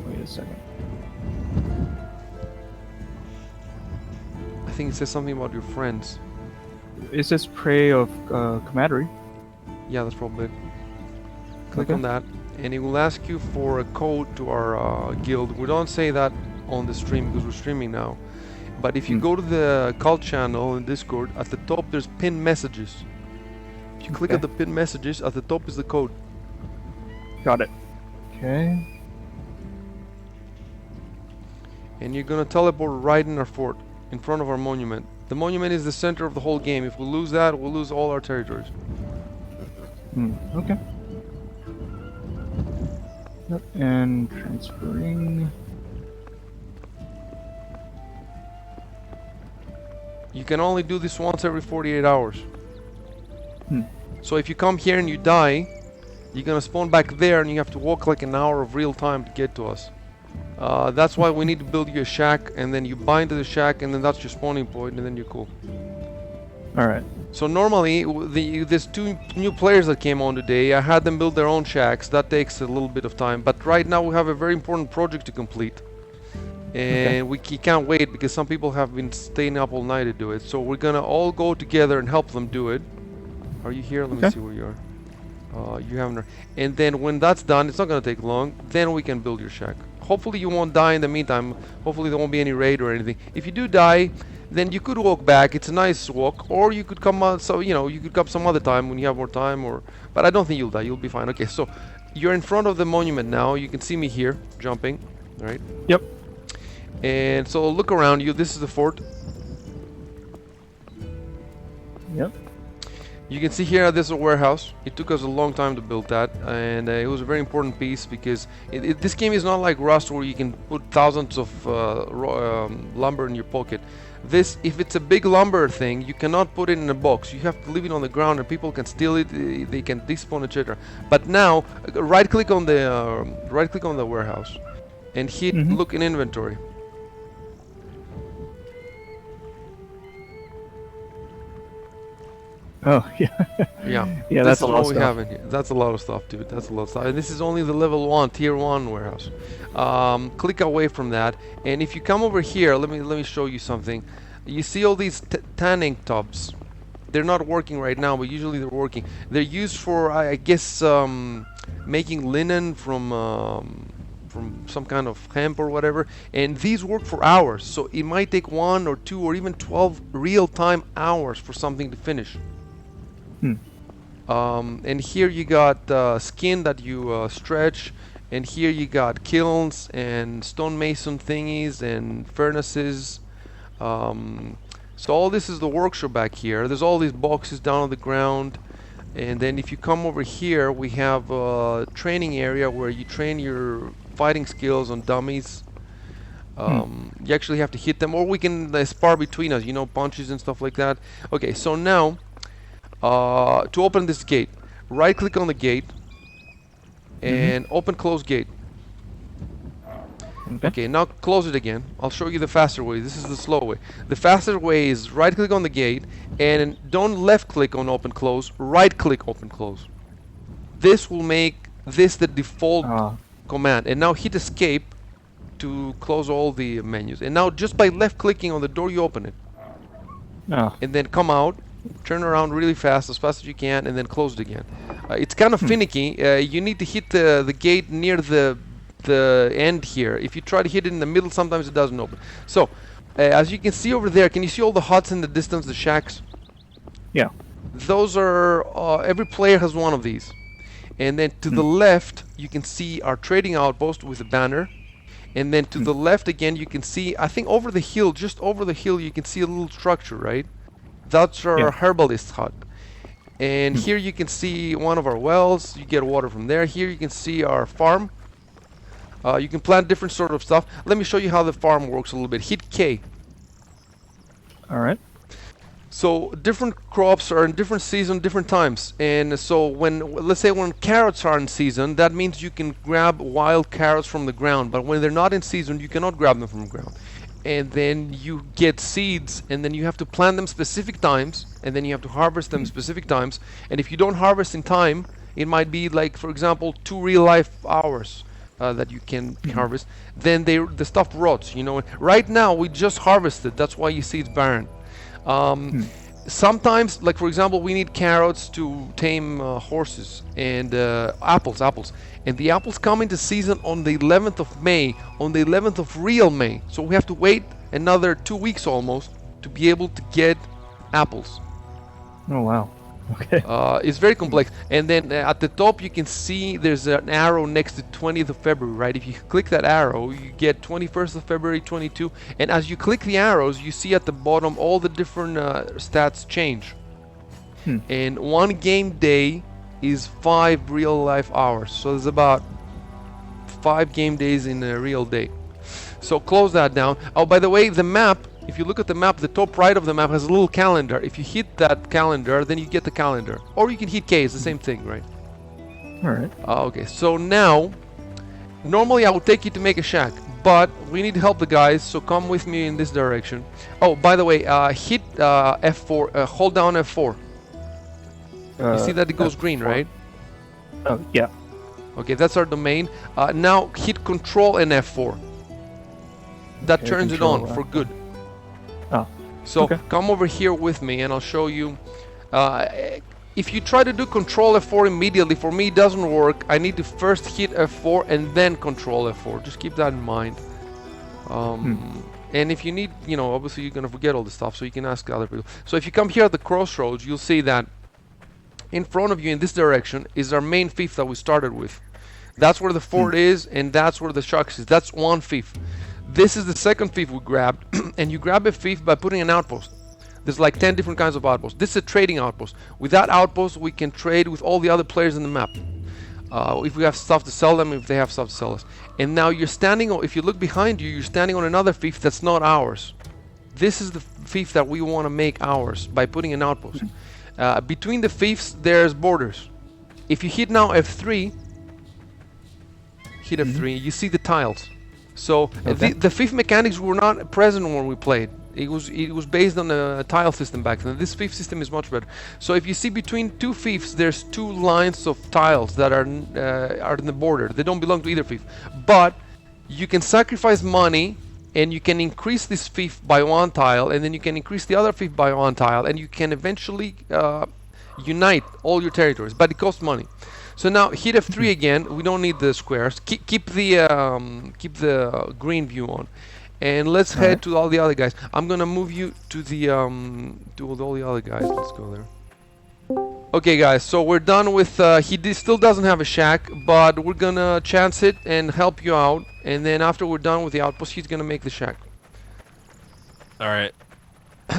Wait a second. I think it says something about your friends. It says pray of camaraderie. Yeah, that's probably it. Click Okay. on that, and it will ask you for a code to our guild. We don't say that on the stream because we're streaming now. But if you go to the cult channel in Discord, at the top there's pinned messages. If you click Okay. at the pinned messages, at the top is the code. Got it. Okay. And you're gonna teleport right in our fort, in front of our monument. The monument is the center of the whole game. If we lose that, we'll lose all our territories. Okay. Yep, and transferring. You can only do this once every 48 hours. Hmm. So if you come here and you die, you're gonna spawn back there and you have to walk like an hour of real time to get to us. That's why we need to build you a shack, and then you bind to the shack, and then that's your spawning point, and then you're cool. All right. So normally, there's two new players that came on today. I had them build their own shacks. That takes a little bit of time. But right now we have a very important project to complete. And we can't wait because some people have been staying up all night to do it. So we're gonna all go together and help them do it. Are you here? Let me Okay. see where you are. You haven't. And then when that's done, it's not gonna take long. Then we can build your shack. Hopefully you won't die in the meantime. Hopefully there won't be any raid or anything. If you do die, then you could walk back. It's a nice walk, or you could come out. So you could come some other time when you have more time. But I don't think you'll die. You'll be fine. Okay, so you're in front of the monument now. You can see me here jumping, right? Yep. And so look around you. This is the fort. Yep. You can see here this is a warehouse. It took us a long time to build that, and it was a very important piece because this game is not like Rust where you can put thousands of lumber in your pocket. This, if it's a big lumber thing, you cannot put it in a box. You have to leave it on the ground, and people can steal it. They can despawn, etc. But now, right-click on the warehouse, and hit look in inventory. Oh yeah. Yeah. Yeah, This that's a is lot what of we stuff. have in here. That's a lot of stuff, dude. That's a lot of stuff. And this is only the level 1, tier 1 warehouse. Click away from that, and if you come over here, let me show you something. You see all these tanning tubs. They're not working right now, but usually they're working. They're used for, I guess, making linen from some kind of hemp or whatever. And these work for hours, so it might take 1 or 2 or even 12 real-time hours for something to finish. And here you got skin that you stretch, and here you got kilns and stonemason thingies and furnaces. So all this is the workshop back here. There's all these boxes down on the ground, and then if you come over here, we have a training area where you train your fighting skills on dummies. You actually have to hit them, or we can spar between us, you know, punches and stuff like that. Okay, so now to open this gate, right click on the gate and open close gate. Okay, now close it again. I'll show you the faster way. This is the slow way. The faster way is right click on the gate and don't left click on open close, right click open close. This will make this the default command. And now hit escape to close all the menus. And now just by left clicking on the door you open it. And then come out, turn around really fast as you can, and then close it again. It's kind of finicky. You need to hit the gate near the end here. If you try to hit it in the middle, sometimes it doesn't open. So as you can see over there, can you see all the huts in the distance, the shacks? Yeah. Those are every player has one of these. And then to the left you can see our trading outpost with a banner. And then to the left again you can see, I think over the hill, just over the hill, you can see a little structure, right? That's our herbalist hut. And here you can see one of our wells. You get water from there. Here you can see our farm. You can plant different sort of stuff. Let me show you how the farm works a little bit. Hit K. Alright. So different crops are in different season, different times. And so let's say when carrots are in season, that means you can grab wild carrots from the ground. But when they're not in season, you cannot grab them from the ground. And then you get seeds, and then you have to plant them specific times, and then you have to harvest them specific times. And if you don't harvest in time, it might be like, for example, 2 real life hours that you can harvest. Then the stuff rots, you know. Right now we just harvested, that's why you see it's barren. Sometimes, like for example, we need carrots to tame horses, and apples. And the apples come into season on the 11th of May, on the 11th of real May. So we have to wait another 2 weeks almost to be able to get apples. Oh wow. Okay. It's very complex. And then at the top you can see there's an arrow next to 20th of February, right? If you click that arrow, you get 21st of February, 22. And as you click the arrows, you see at the bottom all the different stats change. And one game day is 5 real life hours. So there's about 5 game days in a real day. So close that down. Oh, by the way, the map, if you look at the map, the top right of the map has a little calendar. If you hit that calendar, then you get the calendar. Or you can hit K, it's the same thing, right? Alright. Okay, so now, normally I would take you to make a shack, but we need to help the guys, so come with me in this direction. Oh, by the way, hit F4, hold down F4. You see that it goes green, right? Oh, yeah. Okay, that's our domain. Now hit Control and F4. That turns it on for good. Oh. So okay. come over here with me and I'll show you. If you try to do Control F4 immediately, for me it doesn't work. I need to first hit F4 and then Control F4. Just keep that in mind. And if you need, you know, obviously you're going to forget all this stuff, so you can ask other people. So if you come here at the crossroads, you'll see that in front of you in this direction is our main fief that we started with. That's where the fort is, and that's where the sharks is. That's one fief. This is the second fief we grabbed, and you grab a fief by putting an outpost. There's like 10 different kinds of outposts. This is a trading outpost. With that outpost, we can trade with all the other players in the map. If we have stuff to sell them, if they have stuff to sell us. And now you're standing on, if you look behind you, you're standing on another fief that's not ours. This is the fief that we want to make ours by putting an outpost. Between the fiefs, there's borders. If you hit now F3, hit F3, you see the tiles. So the fief mechanics were not present when we played. It was based on a tile system back then. This fief system is much better. So if you see between two fiefs, there's 2 lines of tiles that are in the border. They don't belong to either fief. But you can sacrifice money and you can increase this fief by 1 tile, and then you can increase the other fief by 1 tile, and you can eventually unite all your territories, but it costs money. So now hit F3 again. We don't need the squares. Keep the green view on, and let's head Alright. to all the other guys. I'm gonna move you to the to all the other guys. Let's go there. Okay, guys. So we're done with. Still doesn't have a shack, but we're gonna chance it and help you out. And then after we're done with the outpost, he's gonna make the shack. All right.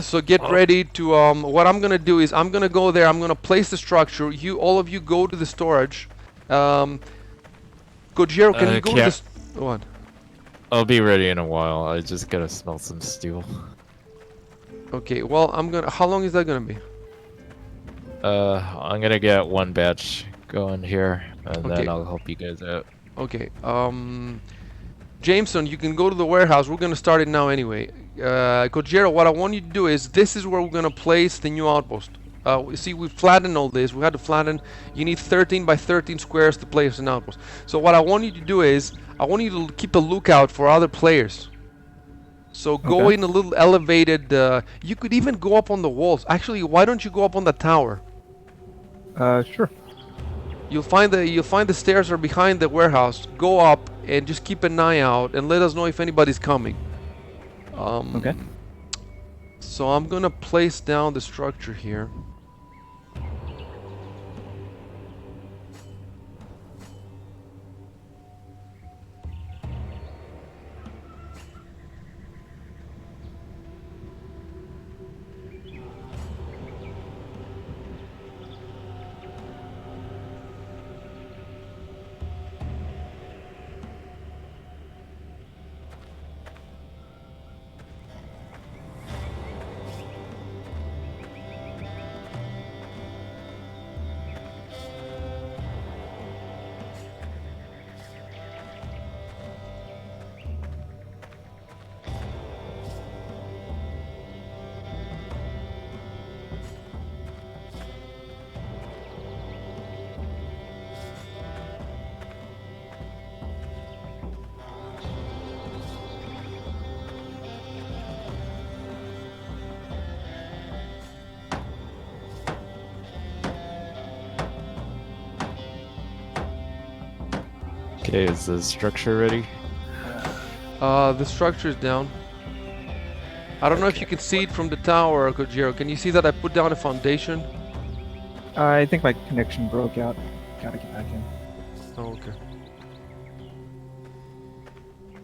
So get ready to what I'm gonna do is I'm gonna go there, I'm gonna place the structure, all of you go to the storage. Gojiro, can you go to this? What? I'll be ready in a while. I just gotta smell some steel. Okay, well how long is that gonna be? I'm gonna get one batch going here, and Okay. then I'll help you guys out. Okay, Jameson, you can go to the warehouse, we're gonna start it now anyway. Gojiro, what I want you to do is, this is where we're gonna place the new outpost. See, we flattened all this, we had to flatten. You need 13 by 13 squares to place an outpost. So what I want you to do is, I want you to keep a lookout for other players. So go Okay. in a little elevated, you could even go up on the walls. Actually, why don't you go up on the tower? Sure. You'll find the stairs are behind the warehouse. Go up and just keep an eye out and let us know if anybody's coming. Okay. So I'm gonna place down the structure here. Okay, is the structure ready? The structure is down. I don't know if you can see it from the tower, Kojiro. Can you see that I put down a foundation? I think my connection broke out. Gotta get back in. Oh, okay.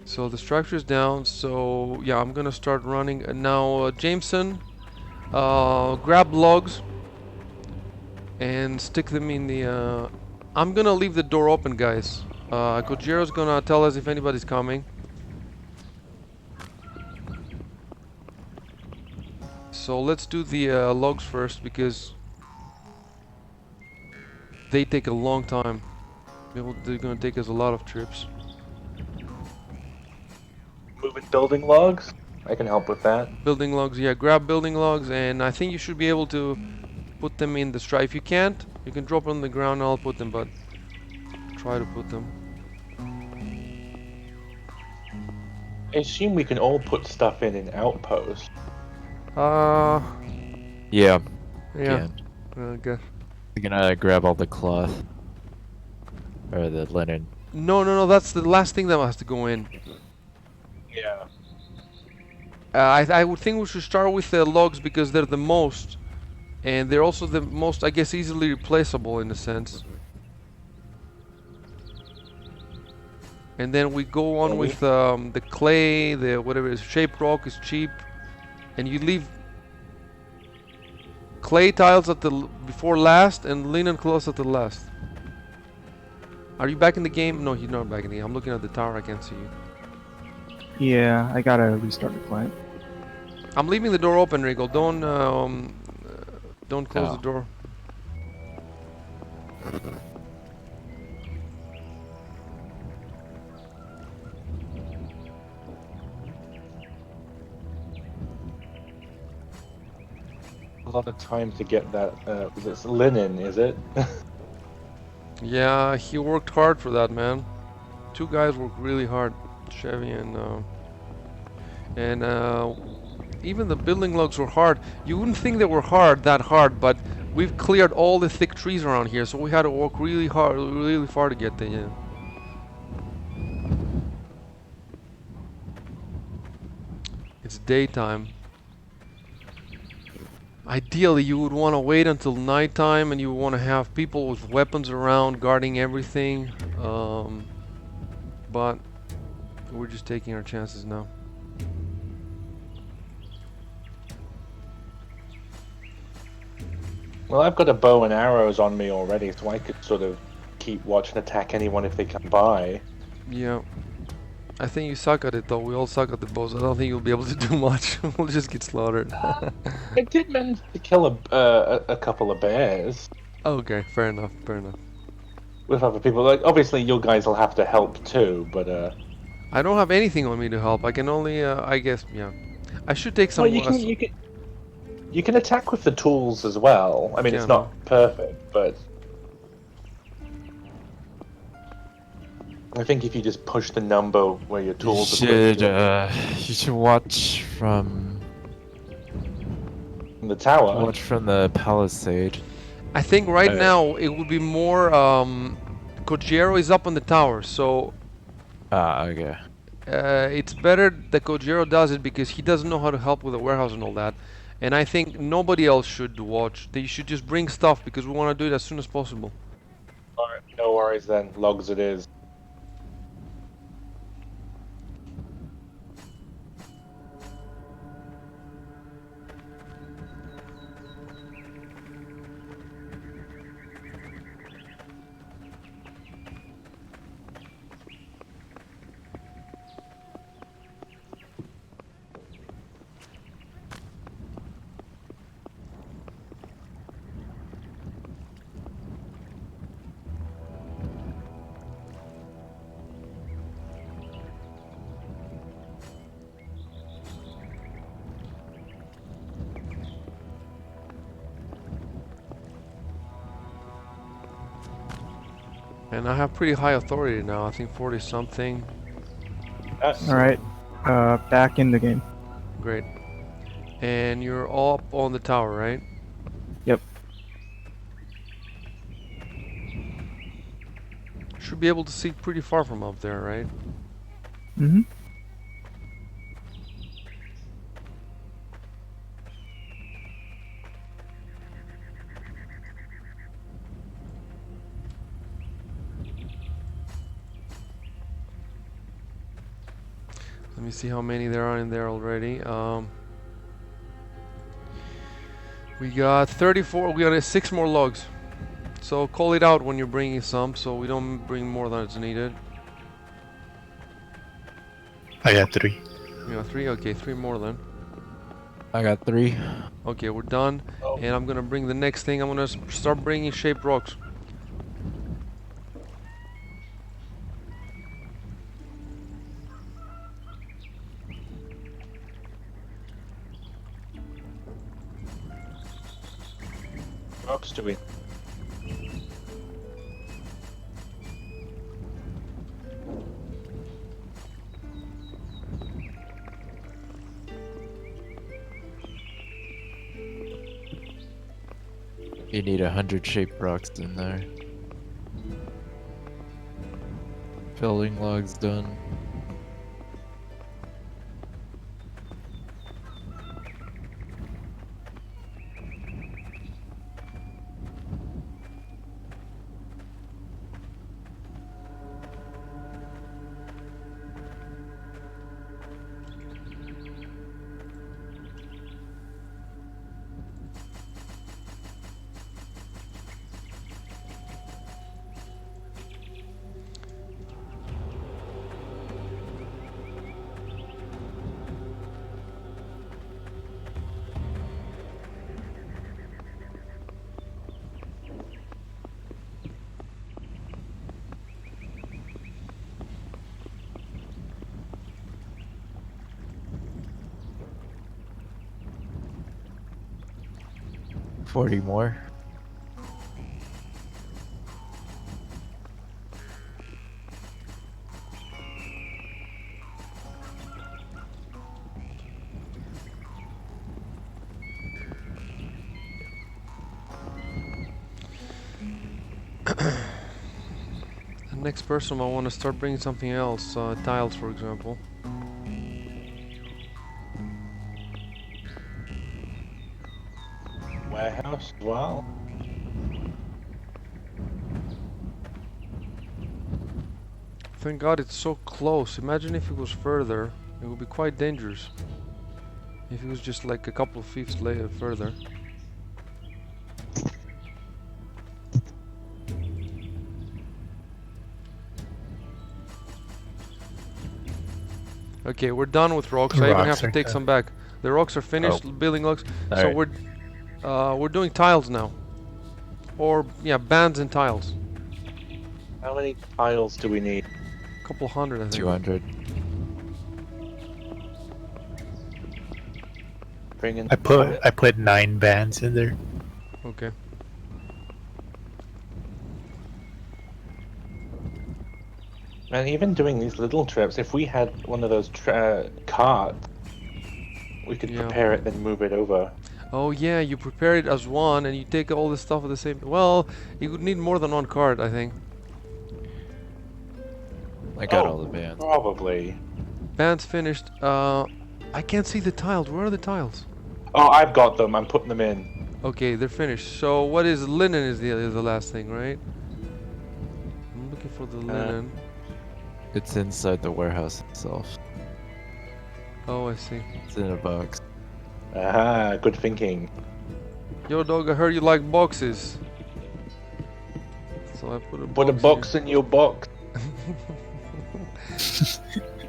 So the structure is down, so yeah, I'm gonna start running. And now, Jameson, grab logs and stick them in the. I'm gonna leave the door open, guys. Kojiro's gonna tell us if anybody's coming. So let's do the logs first because they take a long time. They're gonna take us a lot of trips. Moving building logs. I can help with that. Building logs, yeah, grab building logs, and I think you should be able to put them in the strike. If you can't, you can drop them on the ground, I'll put them, but try to put them. I assume we can all put stuff in an outpost. Yeah, Yeah. yeah, Can. I guess. I'm gonna grab all the cloth. Or the linen. No, that's the last thing that has to go in. Yeah. I would think we should start with the logs because they're the most, and they're also the most, I guess, easily replaceable in a sense. And then we go on with the clay, the whatever it is, shaped rock is cheap, and you leave clay tiles at the before last and linen cloths at the last. Are you back in the game? No, you're not back in the game. I'm looking at the tower. I can't see you. Yeah, I gotta restart the client. I'm leaving the door open, Rigo. Don't close the door. A lot of time to get that. It's linen, is it? Yeah, he worked hard for that, man. Two guys worked really hard, Chevy and And even the building logs were hard. You wouldn't think they were that hard, but we've cleared all the thick trees around here, so we had to walk really far to get there. Yeah. It's daytime. Ideally, you would want to wait until nighttime, and you would want to have people with weapons around guarding everything. But we're just taking our chances now. Well, I've got a bow and arrows on me already, so I could sort of keep watch and attack anyone if they come by. Yeah. I think you suck at it though. We all suck at the bows. I don't think you'll be able to do much. We'll just get slaughtered. I did manage to kill a couple of bears Okay, fair enough. Fair enough. with other people. Like, obviously, you guys will have to help too, but I don't have anything on me to help. I can only, I guess, yeah. I should take some. well, you can attack with the tools as well. I mean, Yeah, it's not perfect, but I think if you just push the number where your You tools should, are you should watch from in the tower. watch from the palisade. I think right now it would be more. Kojiro is up on the tower, so Ah, okay. it's better that Kojiro does it because he doesn't know how to help with the warehouse and all that. And I think nobody else should watch. They should just bring stuff because we want to do it as soon as possible. Alright, no worries then. Logs it is. And I have pretty high authority now. I think 40 something. Yes. All right, back in the game. Great. And you're all up on the tower, right? Yep. Should be able to see pretty far from up there, right? Mm-hmm. Let me see how many there are in there already. We got 34. We got 6 more logs. So call it out when you're bringing some, so we don't bring more than is needed. I got 3. You got 3. Okay, 3 more then. I got 3. Okay, we're done. Oh. And I'm gonna bring the next thing. I'm gonna start bringing shaped rocks. Rocks do we? You need 100 shaped rocks in there. Filling logs done. $40 more. The next person I want to start bringing something else, tiles for example. Warehouse as well. Thank God it's so close. Imagine if it was further, it would be quite dangerous. If it was just like a couple of feet later further. Okay, we're done with rocks. I even have Rocks to are take done. some back. The rocks are finished, building rocks. So Alright. we're doing tiles now. Or yeah, bands and tiles. How many tiles do we need? A couple hundred, I think. 200. Bring in. I put 9 bands in there. Okay. And even doing these little trips, if we had one of those carts, we could Yeah. prepare it then move it over. Oh yeah, you prepare it as one and you take all the stuff at the same. Well, you would need more than one card, I think. I got Oh, all the bands. Probably. Band's finished. I can't see the tiles. Where are the tiles? Oh, I've got them. I'm putting them in. Okay, they're finished. So what is linen is the last thing, right? I'm looking for the linen. It's inside the warehouse itself. Oh, I see. It's in a box. Aha, good thinking. Yo, dog, I heard you like boxes. So I put a box. Put a box in your box.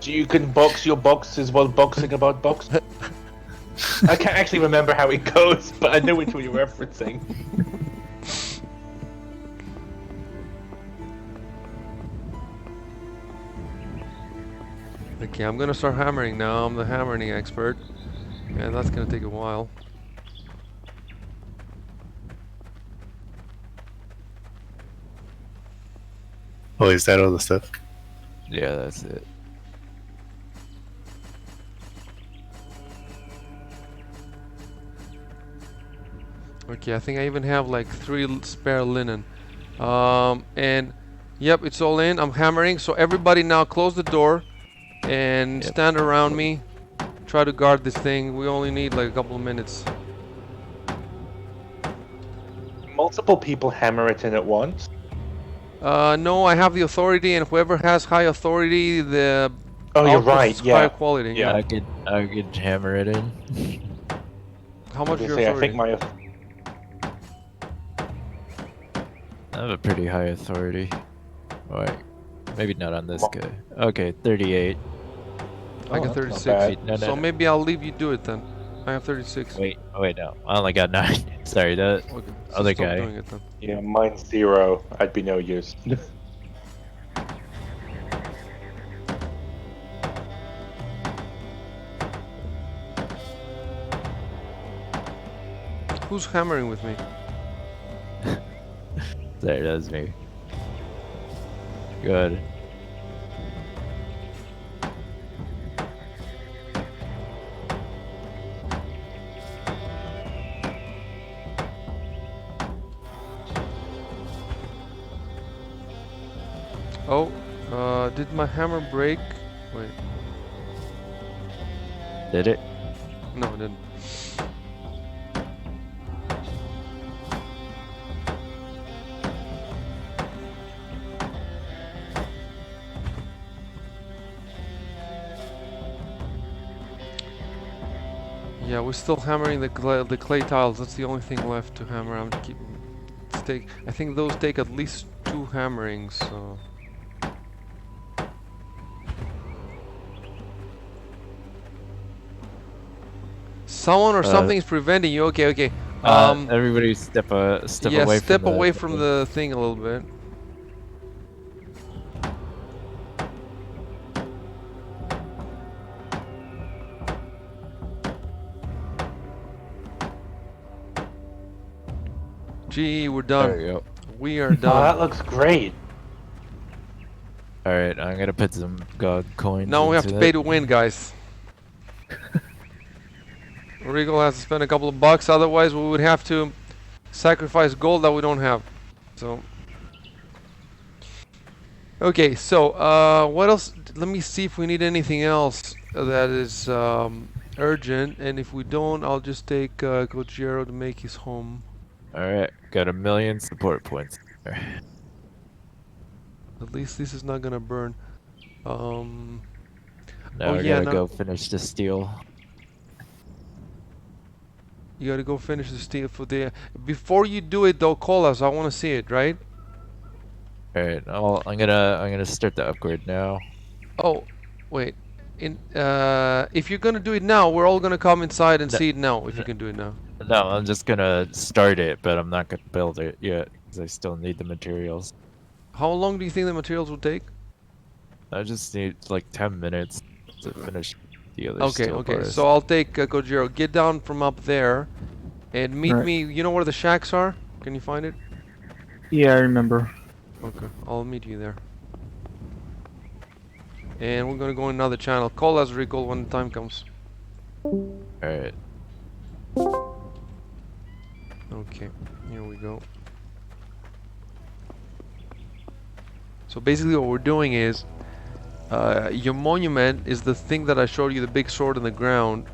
You can box your boxes while boxing about boxing. I can't actually remember how it goes, but I know which one you're referencing. Okay, I'm gonna start hammering now. I'm the hammering expert. And that's gonna take a while. Oh, is that all the stuff? Yeah, that's it. Okay, I think I even have like 3 spare linen. And yep, it's all in. I'm hammering. So everybody now close the door and Yep. stand around me. Try to guard this thing. We only need like a couple of minutes. Multiple people hammer it in at once. No, I have the authority, and whoever has high authority, the Oh, you're output right. is Yeah. high quality. Yeah. I could hammer it in. How much I is your say, I authority? think my I have a pretty high authority. Wait, maybe not on this Mo- guy. Okay, 38. I got that's not 36. bad. No, So no. maybe I'll leave you do it then. I have 36. Wait, oh wait, no. I only got 9. Sorry, that Okay, so other stop guy. doing it then. Yeah, mine's 0. I'd be no use. Who's hammering with me? Sorry, that was me. Good. Oh, did my hammer break? Wait, Did it? no, it didn't. Yeah, we're still hammering the clay tiles. That's the only thing left to hammer. I'm keep. I think those take at least 2 hammerings. So. Someone or something is preventing you. Okay, okay. Everybody step Yeah, away step from away from the thing a little bit. Gee, we're There done. we go. We are Oh, done. that looks great. Alright, I'm gonna put some god coins. Now we have into to pay that. to win, guys. Regal has to spend a couple of bucks, otherwise we would have to sacrifice gold that we don't have. So, Okay, so what else? Let me see if we need anything else that is urgent, and if we don't, I'll just take Gojiro to make his home. Alright, got 1,000,000 support points. At least this is not gonna burn. Um, Now oh I yeah, gotta no, go finish the steel. you gotta go finish the steel for the. Before you do it, though, call us. I want to see it, right? Alright, I'm gonna start the upgrade now. Oh, wait. If you're gonna do it now, we're all gonna come inside and No, see it now. If you no, can do it now. no, I'm just gonna start it, but I'm not gonna build it yet because I still need the materials. How long do you think the materials will take? I just need like 10 minutes to finish the other Okay, steel okay. bars. So I'll take Gojiro. Get down from up there, and meet Right. me. You know where the shacks are? Can you find it? Yeah, I remember. Okay, I'll meet you there. And we're gonna go in another channel. Call us, Recall, when the time comes. Alright. Okay, here we go. So basically what we're doing is, your monument is the thing that I showed you, the big sword in the ground.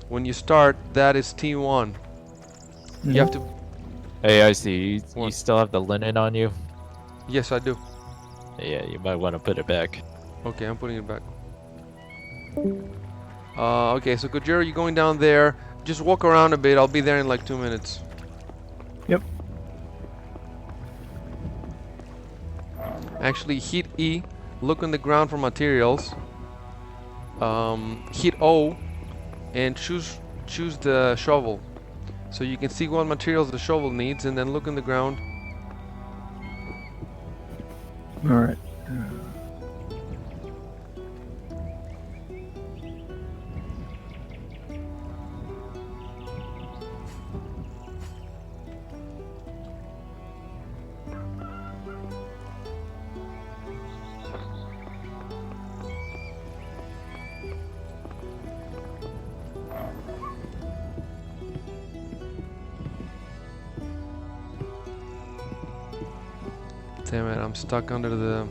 When you start, that is T1. You have to... Hey, I see. You What? still have the linen on you? Yes, I do. Yeah, you might want to put it back. Okay, I'm putting it back. Okay, so Gojiro, you're going down there. Just walk around a bit. I'll be there in like 2 minutes. Yep. Actually, hit E. Look on the ground for materials. Hit O, and choose the shovel. So you can see what materials the shovel needs, and then look in the ground. Alright. Damn it, I'm stuck under the...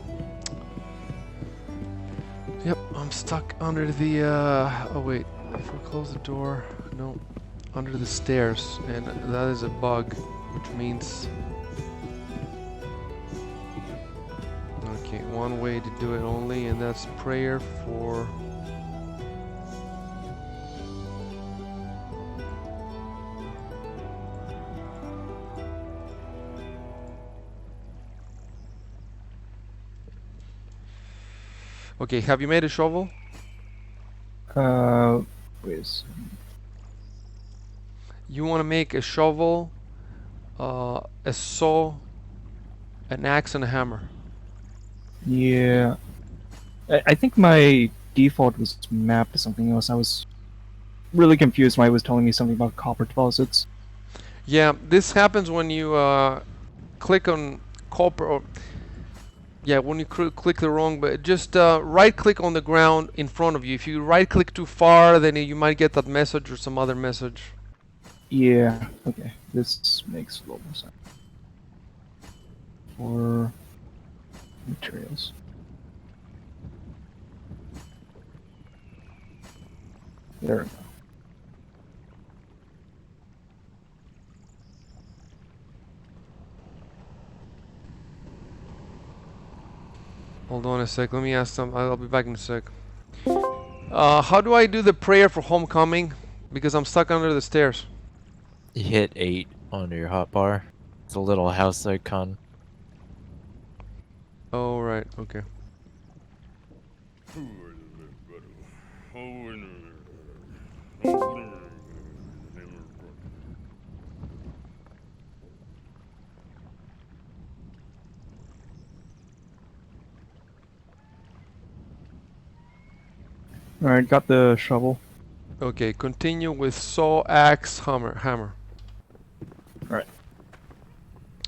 Yep, I'm stuck under the, oh wait, if we close the door, no, under the stairs, and that is a bug, which means... Okay, one way to do it only, and that's prayer for... Okay, have you made a shovel? Wait a second. You want to make a shovel, a saw, an axe, and a hammer. Yeah. I think my default was mapped to something else. I was really confused when it was telling me something about copper deposits. Yeah, this happens when you click on copper. Or, yeah, when you click the wrong, but just right click on the ground in front of you. If you right click too far, then you might get that message or some other message. Yeah, okay. This makes a lot more sense. For materials. There we go. Hold on a sec. Let me ask some. I'll be back in a sec. How do I do the prayer for homecoming? Because I'm stuck under the stairs. You hit 8 on your hotbar. It's a little house icon. Oh right. Okay. Alright, got the shovel. Okay. Continue with saw, axe, hammer. Alright.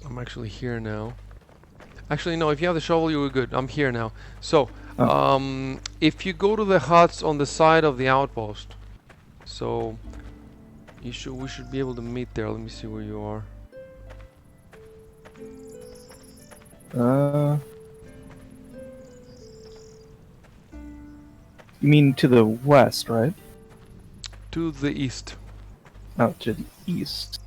I'm actually here now. Actually, no. If you have the shovel, you were good. I'm here now. So, Oh. if you go to the huts on the side of the outpost, so we should be able to meet there. Let me see where you are. You mean to the west, right? To the east. Oh, to the east.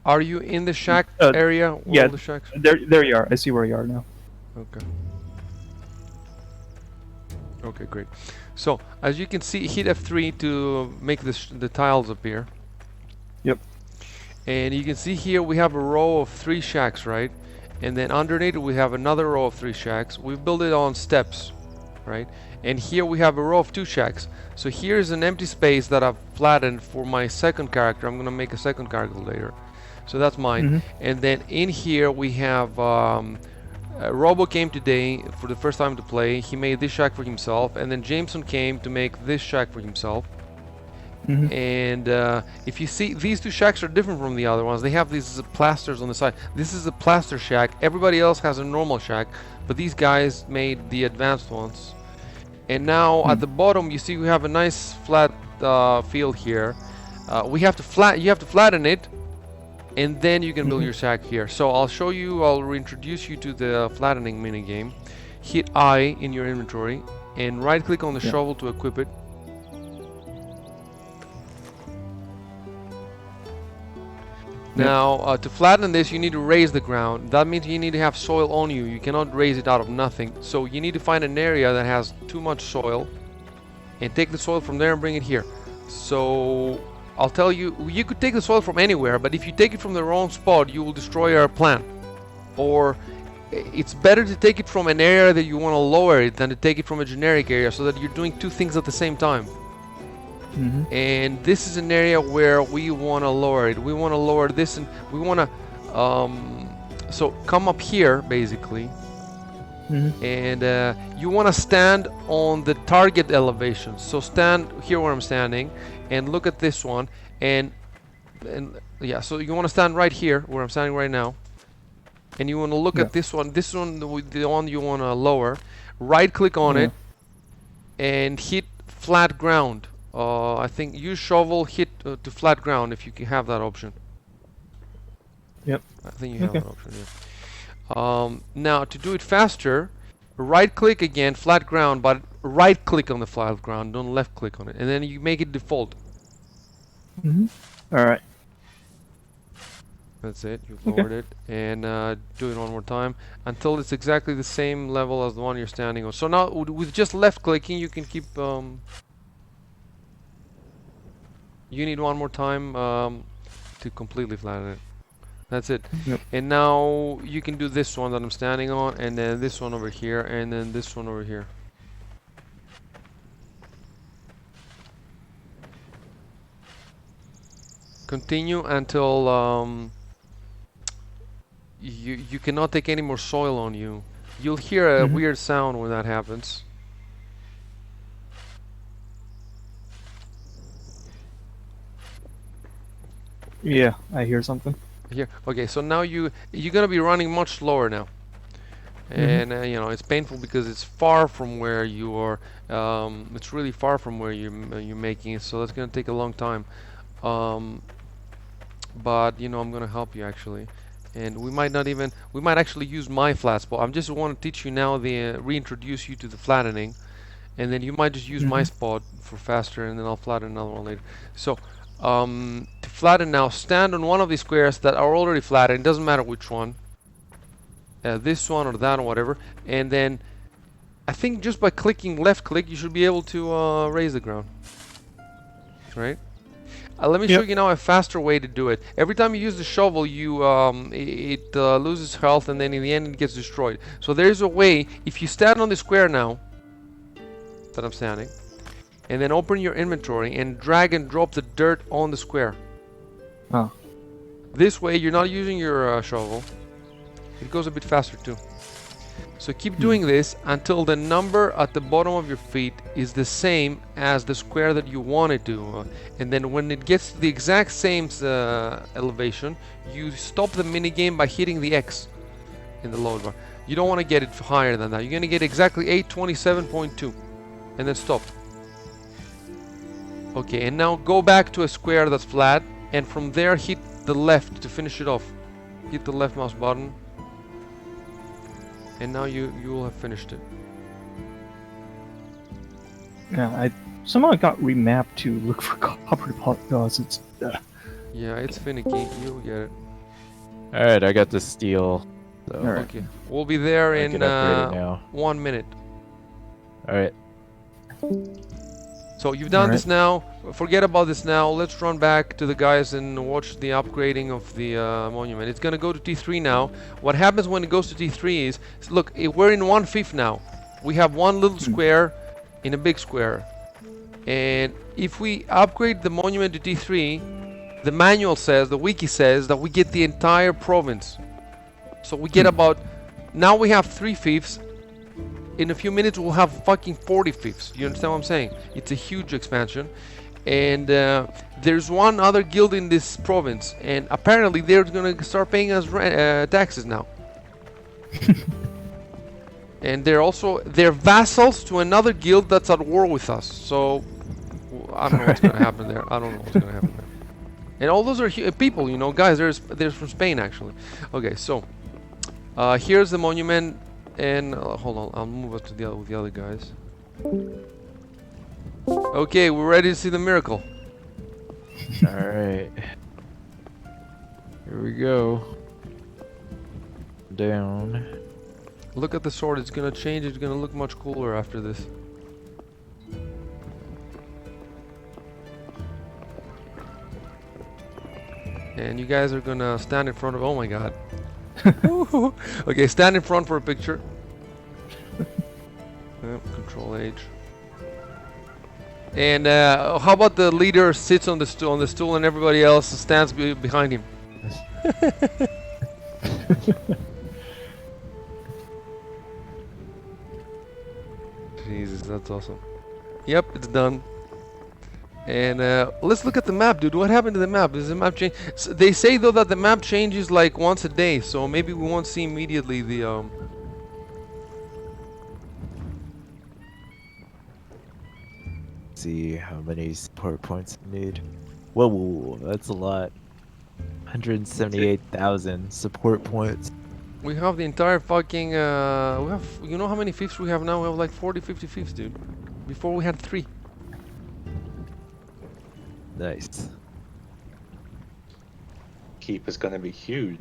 Are you in the shack Uh, area? Where yeah. all the shacks? There you are. I see where you are now. Okay. Okay, great. So, as you can see, hit F3 to make the tiles appear. Yep. And you can see here we have a row of 3 shacks, right? And then underneath we have another row of 3 shacks. We've built it on steps, right? And here we have a row of 2 shacks. So here's an empty space that I've flattened for my second character. I'm gonna make a second character later. So that's mine. And then in here we have Robo came today for the first time to play. He made this shack for himself, and then Jameson came to make this shack for himself. And if you see, these 2 shacks are different from the other ones. They have these plasters on the side. This is a plaster shack. Everybody else has a normal shack, but these guys made the advanced ones. And now at the bottom, you see we have a nice flat field here. You have to flatten it, and then you can build your shack here. So I'll reintroduce you to the flattening minigame. Hit I in your inventory and right click on the shovel to equip it. Now to flatten this you need to raise the ground. That means you need to have soil on you. You cannot raise it out of nothing. So you need to find an area that has too much soil and take the soil from there and bring it here. So I'll tell you, you could take the soil from anywhere, but if you take it from the wrong spot, you will destroy our plant. Or it's better to take it from an area that you want to lower it than to take it from a generic area, so that you're doing 2 things at the same time. And this is an area where we want to lower it. We want to lower this, and we want to so come up here basically. And you want to stand on the target elevation. So stand here where I'm standing and look at this one, and yeah, so you want to stand right here where I'm standing right now, and you want to look at this one, the one you want to lower. Right click on it and hit flat ground. I think use shovel, hit to flat ground if you can have that option. Yep. I think you have that option, yeah. Now to do it faster, right click again, flat ground, but right click on the flat ground, don't left click on it, and then you make it default. Alright. That's it, you've lowered it, and do it one more time until it's exactly the same level as the one you're standing on. So now with just left clicking you can keep you need one more time to completely flatten it. That's it. And now you can do this one that I'm standing on, and then this one over here, and then this one over here. Continue until you cannot take any more soil on you. You'll hear a weird sound when that happens. Yeah, I hear something. Here, okay, so now you're gonna be running much slower now, and you know it's painful because it's far from where you are. It's really far from where you're making it, so that's gonna take a long time. But you know I'm gonna help you actually, and we might actually use my flat spot. I just want to teach you now reintroduce you to the flattening, and then you might just use my spot for faster, and then I'll flatten another one later. So. To flatten now, stand on one of these squares that are already flattened, it doesn't matter which one, this one or that or whatever, and then I think just by clicking left click you should be able to raise the ground, right? Let me show you now a faster way to do it. Every time you use the shovel it loses health, and then in the end it gets destroyed. So there's a way, if you stand on the square now that I'm standing, and then open your inventory and drag and drop the dirt on the square. This way you're not using your shovel. It goes a bit faster too. So keep doing this until the number at the bottom of your feet is the same as the square that you want it to. And then when it gets to the exact same elevation, you stop the minigame by hitting the X in the load bar. You don't want to get it higher than that. You're going to get exactly 827.2 and then stop. Okay, and now go back to a square that's flat, and from there hit the left to finish it off. Hit the left mouse button. And now you will have finished it. Yeah, I somehow got remapped to look for copper deposits. Yeah, it's finicky. You'll get it. All right, I got the steel. So All right. Okay, we'll be there I in can upgrade it now. 1 minute. All right. So you've done Alright. this now. Forget about this now. Let's run back to the guys and watch the upgrading of the monument. It's gonna go to T3 now. What happens when it goes to T3 is, look, we're in 1/5 now. We have one little square in a big square. And if we upgrade the monument to T3, the manual says, the wiki says, that we get the entire province. So we get about, now we have 3/5. In a few minutes we'll have fucking 40/5. You understand what I'm saying? It's a huge expansion. And there's one other guild in this province, and apparently they're gonna start paying us taxes now. And they're vassals to another guild that's at war with us. So I don't know what's gonna happen there. I don't know what's gonna happen there. And all those are people, you know, guys. There's from Spain actually. Okay, so here's the monument. And hold on, I'll move up to with the other guys. Okay, we're ready to see the miracle. All right. Here we go. Down. Look at the sword, it's gonna change, it's gonna look much cooler after this. And you guys are gonna stand in front of, oh my god. Okay, stand in front for a picture. Control H. And how about the leader sits on the stool and everybody else stands behind him? Jesus, that's awesome. Yep, it's done. And let's look at the map, dude. What happened to the map? Does the map change? So they say though that the map changes like once a day, so maybe we won't see immediately the See how many support points I need. Whoa, that's a lot. 178,000 support points. We have the entire fucking we have, you know how many fifths we have now? We have like 40, 50 fifths, dude. Before we had 3. Nice. Keep is gonna be huge.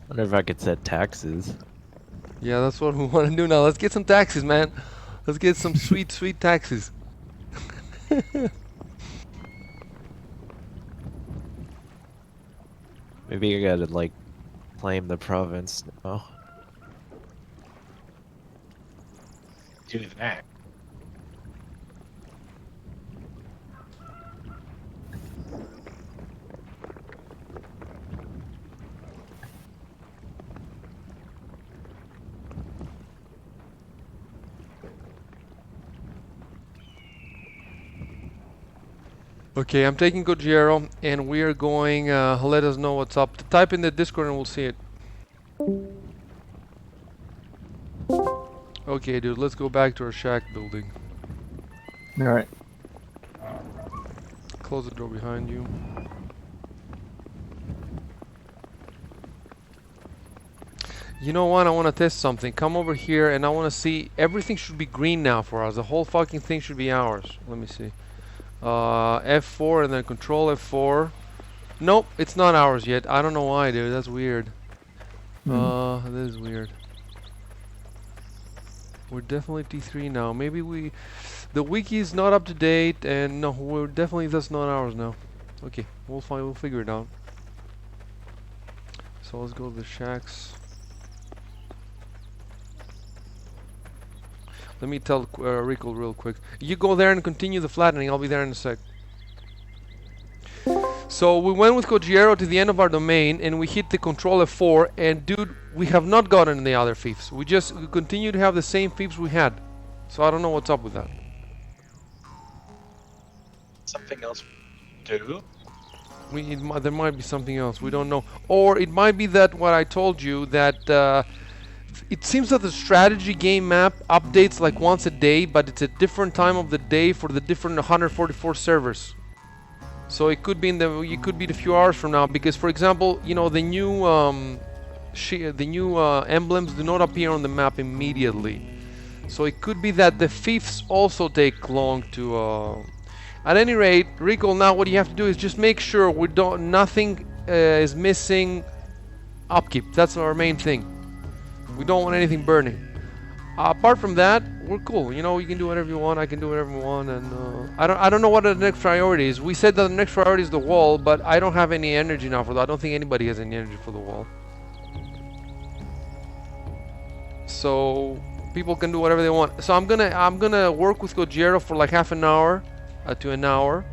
Wonder if I could set taxes. Yeah, that's what we want to do now. Let's get some taxes, man. Let's get some sweet, sweet taxes. Maybe I gotta like claim the province now. Do that. Okay, I'm taking Gojiro, and we are going, let us know what's up. Type in the Discord and we'll see it. Okay, dude, let's go back to our shack building. Alright. Close the door behind you. You know what? I want to test something. Come over here, and I want to see. Everything should be green now for us. The whole fucking thing should be ours. Let me see. F4 and then Control F4. Nope, it's not ours yet. I don't know why, dude. That's weird. This is weird. We're definitely T3 now. Maybe the wiki is not up to date, and no, we're definitely, that's not ours now. Okay, we'll figure it out. So let's go to the shacks. Let me tell Rico real quick. You go there and continue the flattening. I'll be there in a sec. So we went with Kojiro to the end of our domain and we hit the control F4, and dude, we have not gotten the other fiefs. We continue to have the same fiefs we had. So I don't know what's up with that. Something else to do? There might be something else, we don't know. Or it might be that what I told you, that it seems that the strategy game map updates like once a day, but it's a different time of the day for the different 144 servers. So it could be a few hours from now, because for example, you know, the new emblems do not appear on the map immediately. So it could be that the fiefs also take long to at any rate, Rico, now what you have to do is just make sure nothing is missing upkeep. That's our main thing. We don't want anything burning. Apart from that, we're cool. You know, you can do whatever you want. I can do whatever I want, and I don't know what the next priority is. We said that the next priority is the wall, but I don't have any energy now for that. I don't think anybody has any energy for the wall. So people can do whatever they want. So I'm gonna work with Kojiro for like half an hour to an hour,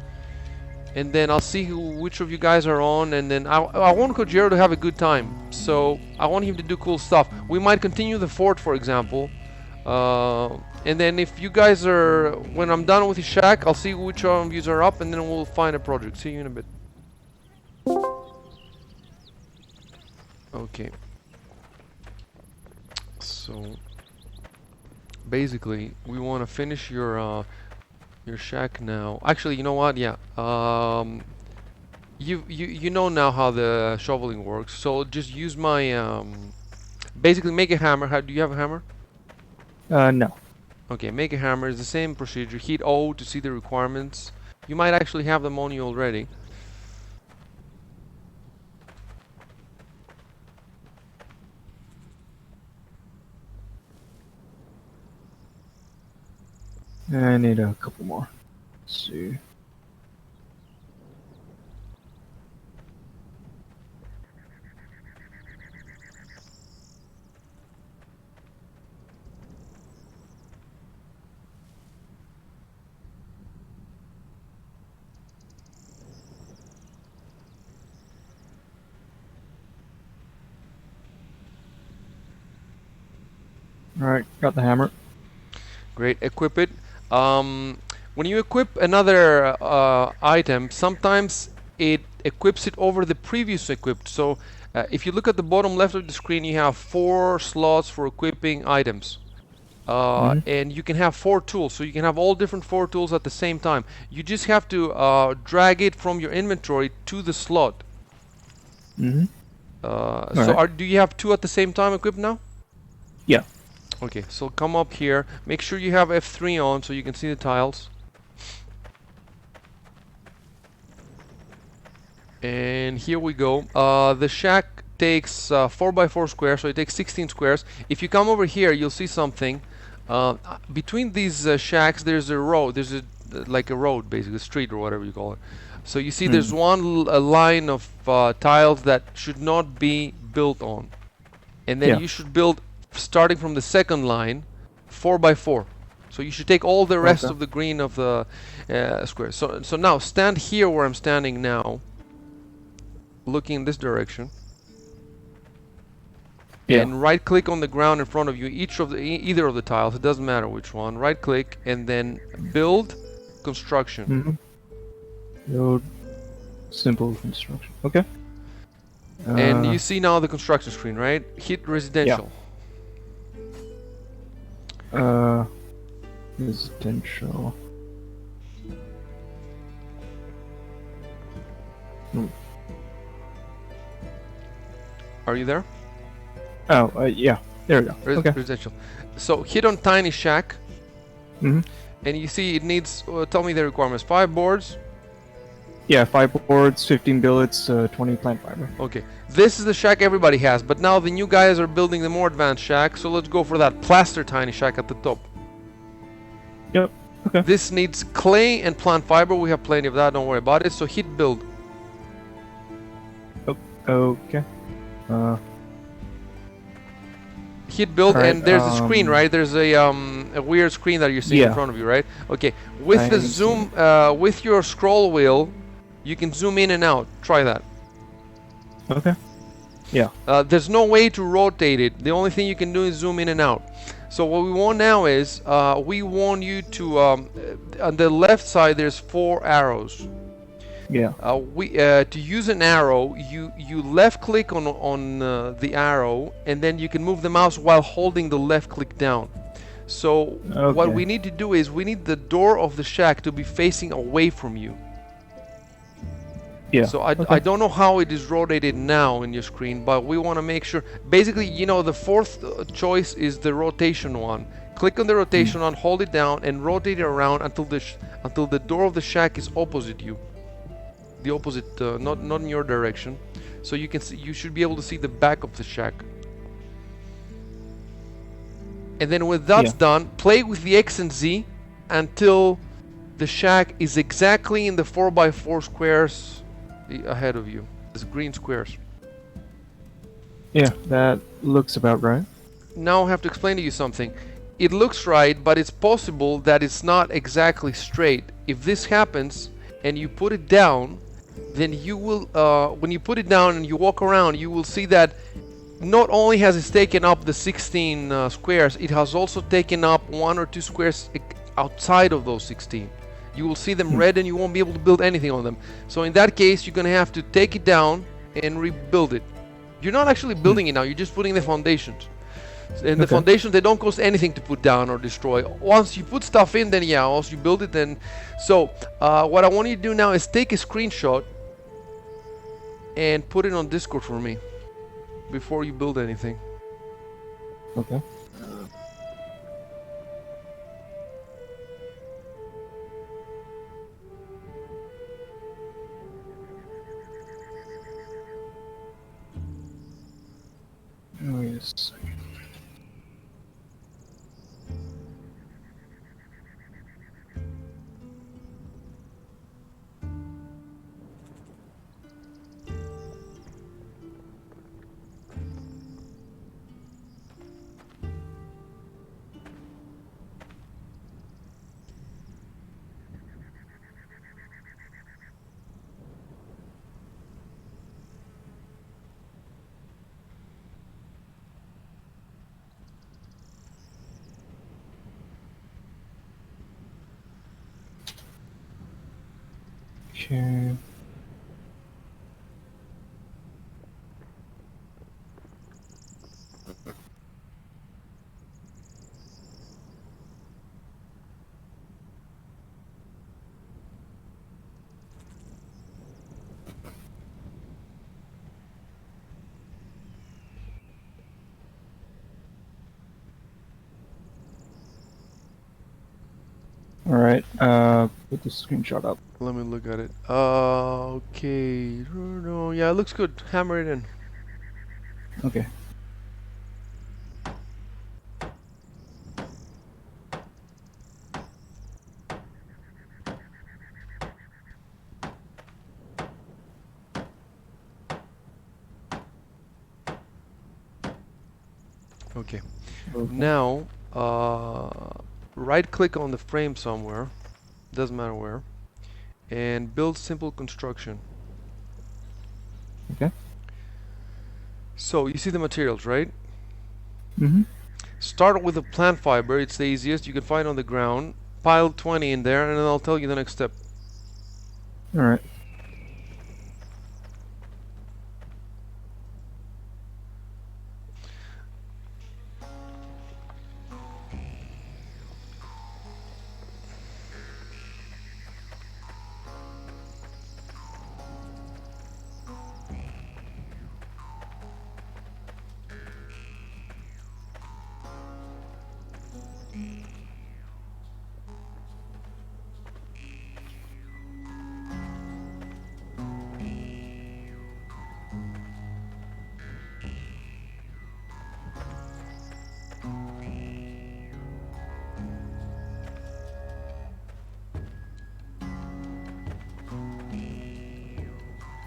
and then I'll see which of you guys are on, and then I want Kojiro to have a good time. So I want him to do cool stuff. We might continue the fort, for example. And then if you guys are, when I'm done with the shack, I'll see which of you are up, and then we'll find a project. See you in a bit. Okay. So basically, we want to finish your shack now. Actually, you know what? Yeah. You know now how the shoveling works. So just use my basically make a hammer. Do you have a hammer? No. Okay, make a hammer. It's the same procedure. Hit O to see the requirements. You might actually have them on you already. I need a couple more. Let's see. Alright, got the hammer. Great, equip it. When you equip another item, sometimes it equips it over the previous equipped. So if you look at the bottom left of the screen, you have 4 slots for equipping items. And you can have 4 tools, so you can have all different 4 tools at the same time. You just have to drag it from your inventory to the slot. So do you have 2 at the same time equipped now? Yeah. Okay, so come up here. Make sure you have F3 on so you can see the tiles. And here we go. The shack takes 4x4 squares, so it takes 16 squares. If you come over here, you'll see something. Between these shacks, there's a road. There's like a road, basically, a street or whatever you call it. So you see there's one line of tiles that should not be built on. And then you should build, starting from the second line, 4x4. So you should take all the rest of the green of the square. So now stand here where I'm standing now, looking in this direction. And right click on the ground in front of you, either of the tiles, it doesn't matter which one. Right click and then build construction. Build simple construction. Okay. And you see now the construction screen, right? Hit residential. Residential. Are you there? Oh, yeah. There we go. Okay. Residential. So hit on tiny shack. Mm-hmm. And you see it needs, tell me the requirements, 5 boards? Yeah, 5 boards, 15 billets, 20 plant fiber. Okay. This is the shack everybody has, but now the new guys are building the more advanced shack, so let's go for that plaster tiny shack at the top. Yep. Okay. This needs clay and plant fiber. We have plenty of that, don't worry about it. So hit build. Oh, okay. Hit build, Alright, and there's a screen, right? There's a weird screen that you're seeing in Yeah. front of you, right? Okay. With I the can see zoom, with your scroll wheel, you can zoom in and out. Try that. Okay. Yeah. There's no way to rotate it. The only thing you can do is zoom in and out. So what we want now is, we want you to, on the left side, there's 4 arrows. Yeah. To use an arrow, you left click on the arrow, and then you can move the mouse while holding the left click down. So what Okay. we need to do is we need the door of the shack to be facing away from you. Yeah. So I okay. don't know how it is rotated now in your screen, but we want to make sure. Basically, you know, the fourth choice is the rotation one. Click on the rotation one, hold it down, and rotate it around until the door of the shack is opposite you. The opposite, not in your direction. So you can see, you should be able to see the back of the shack. And then when that's done, play with the X and Z until the shack is exactly in the 4x4 squares ahead of you. These green squares. Yeah, that looks about right. Now I have to explain to you something. It looks right, but it's possible that it's not exactly straight. If this happens and you put it down, then you will, when you put it down and you walk around, you will see that not only has it taken up the 16 squares, it has also taken up 1 or 2 squares outside of those 16. You will see them red and you won't be able to build anything on them. So in that case, you're gonna have to take it down and rebuild it. You're not actually building it now, you're just putting the foundations. And the foundations, they don't cost anything to put down or destroy. Once you put stuff in, then yeah, once you build it, then... So, what I want you to do now is take a screenshot and put it on Discord for me before you build anything. Okay. Oh, yes. Okay. Alright, put the screenshot up. Let me look at it. Okay. No, yeah, it looks good. Hammer it in. Okay. Okay. Okay. Now, right click on the frame somewhere, doesn't matter where, and build simple construction. Okay. So you see the materials, right? Mm-hmm. Start with a plant fiber, it's the easiest, you can find on the ground. Pile 20 in there, and then I'll tell you the next step. Alright.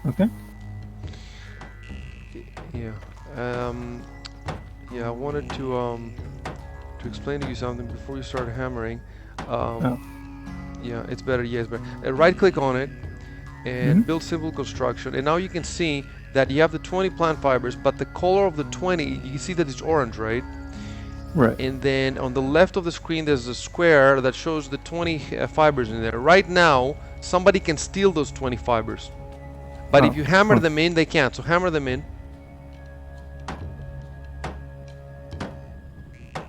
Okay. Yeah. Yeah, I wanted to explain to you something before you start hammering. Um, Yeah, it's better. Yeah, it's better. Right click on it and build simple construction. And now you can see that you have the 20 plant fibers, but the color of the 20, you can see that it's orange, right? Right. And then on the left of the screen, there's a square that shows the 20 fibers in there. Right now, somebody can steal those 20 fibers. But if you hammer them in, they can't. So hammer them in.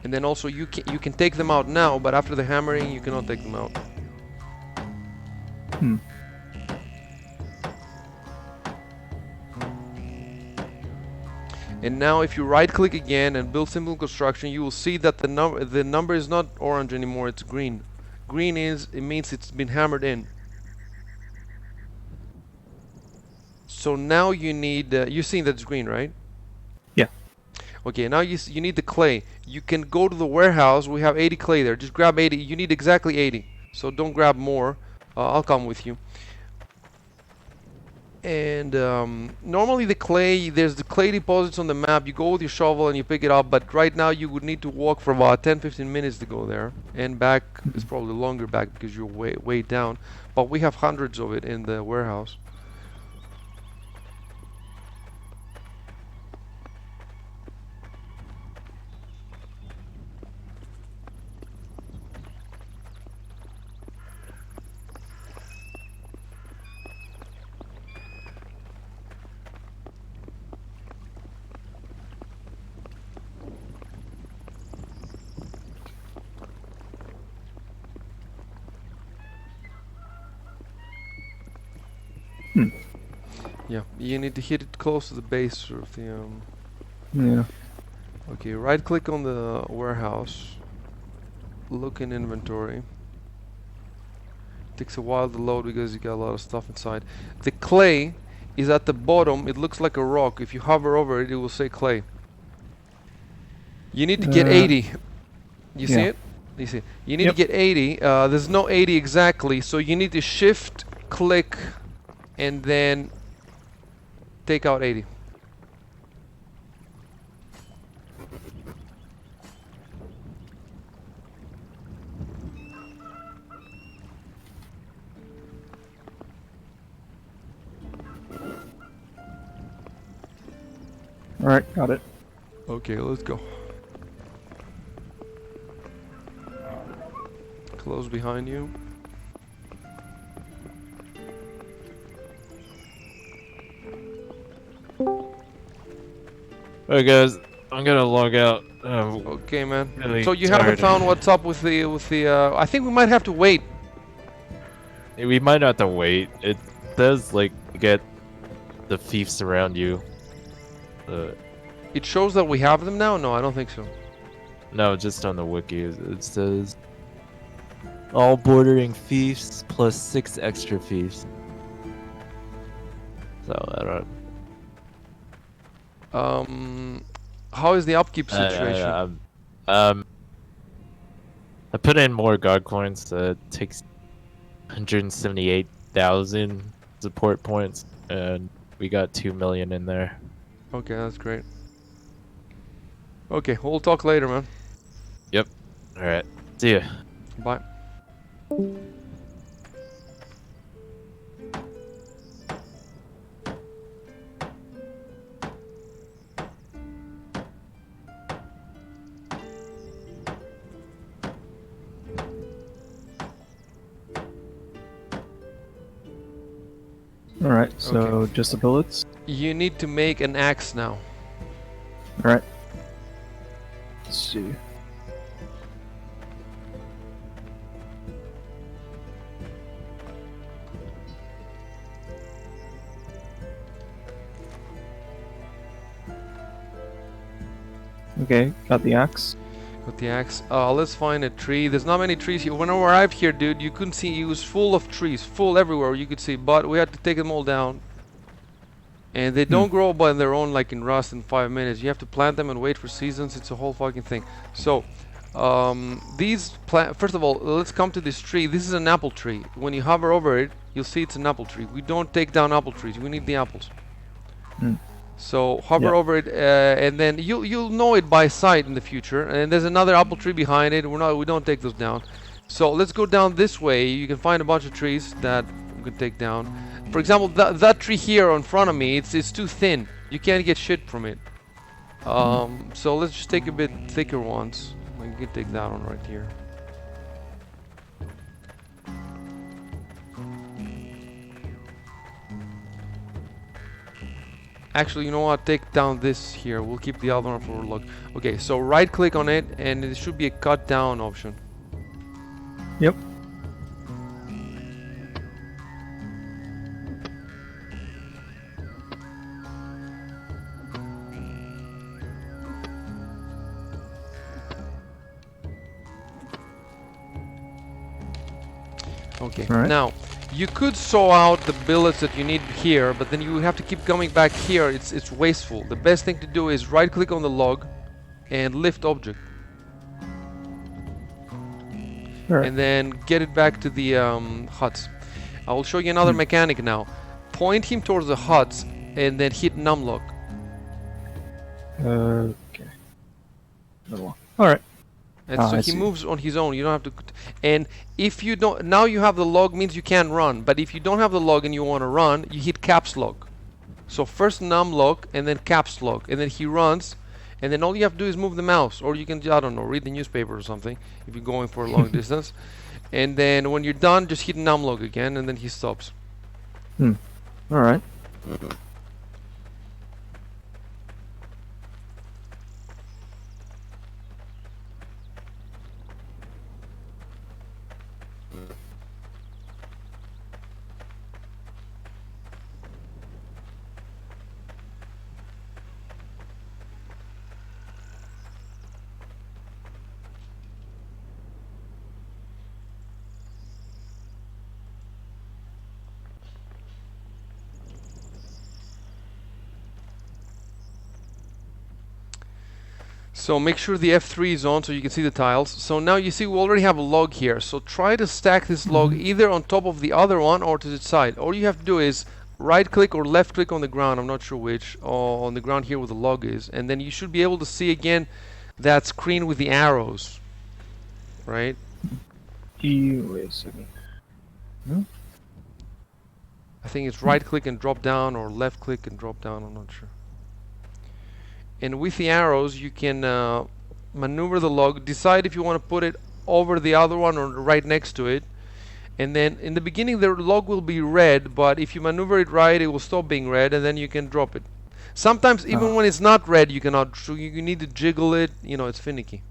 And then also you can take them out now, but after the hammering, you cannot take them out. And now if you right click again and build simple construction, you will see that the number is not orange anymore, it's green. Green it means it's been hammered in. So now you need you've seen that it's green, right? Yeah. Okay, now you need the clay. You can go to the warehouse. We have 80 clay there. Just grab 80. You need exactly 80. So don't grab more. I'll come with you. And normally there's the clay deposits on the map. You go with your shovel and you pick it up, but right now you would need to walk for about 10-15 minutes to go there, and back is probably longer back because you're way down, but we have hundreds of it in the warehouse. Yeah, you need to hit it close to the base of the Yeah. Okay, right click on the warehouse, look in inventory. Takes a while to load because you got a lot of stuff inside. The clay is at the bottom. It looks like a rock. If you hover over it, it will say clay. You need to get 80. You see it? You see? You need to get 80. There's no 80 exactly, so you need to shift click and then take out 80. Alright, got it. Okay, let's go. Close behind you. Alright guys, I'm gonna log out. Okay, man. Really So you haven't tired. found what's up with the I think we might have to wait. We might have to wait. It does like get the thieves around you. It shows that we have them now? No, I don't think so. No, just on the wiki. It says all bordering thieves plus 6 extra thieves. So I don't. How is the upkeep situation? I put in more god coins. It takes 178,000 support points, and we got 2 million in there. Okay, that's great. Okay, we'll talk later, man. Yep. All right. See ya. Bye. Alright, so just the bullets? You need to make an axe now. Alright. Let's see. Okay, got the axe. With the axe. Let's find a tree. There's not many trees here. When I arrived here, dude, you couldn't see. It was full of trees, full everywhere you could see. But we had to take them all down. And they don't grow by their own, like in Rust, in 5 minutes. You have to plant them and wait for seasons. It's a whole fucking thing. So, first of all, let's come to this tree. This is an apple tree. When you hover over it, you'll see it's an apple tree. We don't take down apple trees. We need the apples. So hover Yeah. over it, and then you'll know it by sight in the future. And there's another apple tree behind it. We don't take those down. So let's go down this way. You can find a bunch of trees that we can take down. For example, that tree here in front of me, it's too thin. You can't get shit from it. So let's just take a bit thicker ones. We can take that one right here. Actually, you know what? Take down this here. We'll keep the other one for a look. Okay, so right click on it and it should be a cut down option. Yep. Okay, All right. now you could saw out the billets that you need here, but then you have to keep coming back here. It's wasteful. The best thing to do is right click on the log and lift object. All right. And then get it back to the huts. I will show you another mechanic now. Point him towards the huts and then hit numlock. Okay. All right. And Ah, so I he see. moves on his own. You don't have to. And if you don't, now you have the log means you can run. But if you don't have the log and you want to run, you hit caps lock. So first numlock and then caps lock, and then he runs, and then all you have to do is move the mouse, or you can, I don't know, read the newspaper or something if you're going for a long distance. And then when you're done, just hit numlock again, and then he stops. All right. So make sure the F3 is on so you can see the tiles. So now you see we already have a log here. So try to stack this log either on top of the other one or to the side. All you have to do is right click or left click on the ground, I'm not sure which, or on the ground here where the log is. And then you should be able to see again that screen with the arrows. Right? Wait a second. I think it's right click and drop down or left click and drop down, I'm not sure. And with the arrows you can maneuver the log, decide if you want to put it over the other one or right next to it. And then in the beginning the log will be red, but if you maneuver it right it will stop being red and then you can drop it. Sometimes even when it's not red you cannot, so you need to jiggle it, you know, it's finicky.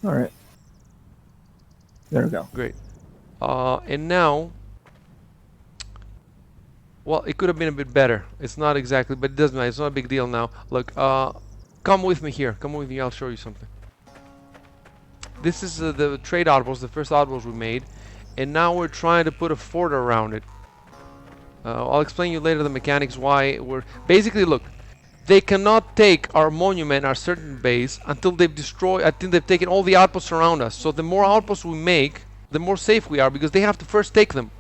All right. There we go. Great. And now, well, it could have been a bit better. It's not exactly, but it doesn't matter. It's not a big deal now. Look, come with me here. Come with me. I'll show you something. This is the trade outpost, the first outpost we made, and now we're trying to put a fort around it. I'll explain you later the mechanics why we're basically, look, they cannot take our monument, our certain base, until they've destroyed, until they've taken all the outposts around us. So the more outposts we make, the more safe we are, because they have to first take them.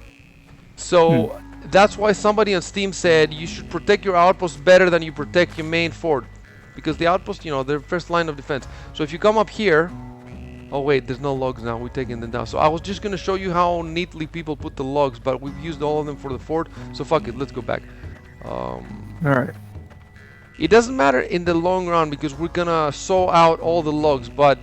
So that's why somebody on Steam said you should protect your outposts better than you protect your main fort, because the outposts, you know, they're first line of defense. So if you come up here, oh wait, there's no logs now, we're taking them down. So I was just gonna show you how neatly people put the logs, but we've used all of them for the fort, so fuck it, let's go back. All right. It doesn't matter in the long run because we're gonna saw out all the logs, but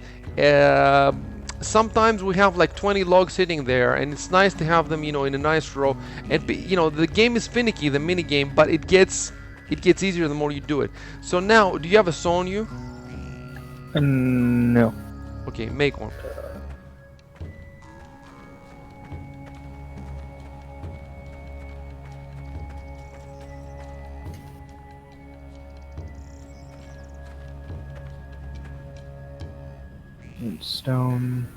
sometimes we have like 20 logs sitting there and it's nice to have them, you know, in a nice row. And you know, the game is finicky, the mini game, but it gets easier the more you do it. So now, do you have a saw on you? No. Okay, make one. Stone.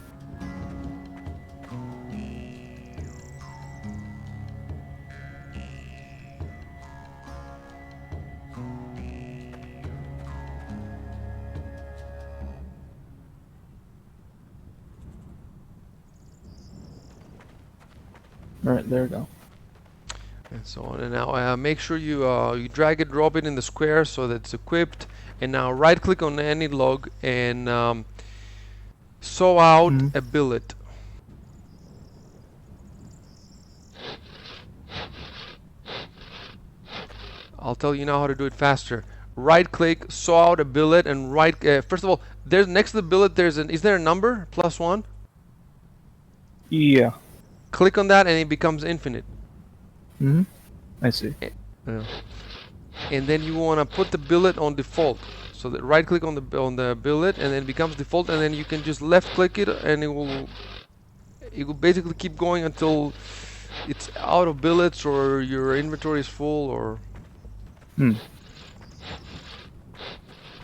Right, there we go. And so on. And now make sure you drag it, drop it in the square so that it's equipped. And now right click on any log and saw out Mhm. a billet. I'll tell you now how to do it faster. Right click, saw out a billet, and first of all, there's next to the billet is there a number? +1? Yeah. Click on that and it becomes infinite. Hmm. I see. Yeah. And then you want to put the billet on default. So that right click on the billet and then it becomes default, and then you can just left click it and it will basically keep going until it's out of billets or your inventory is full, or Hmm.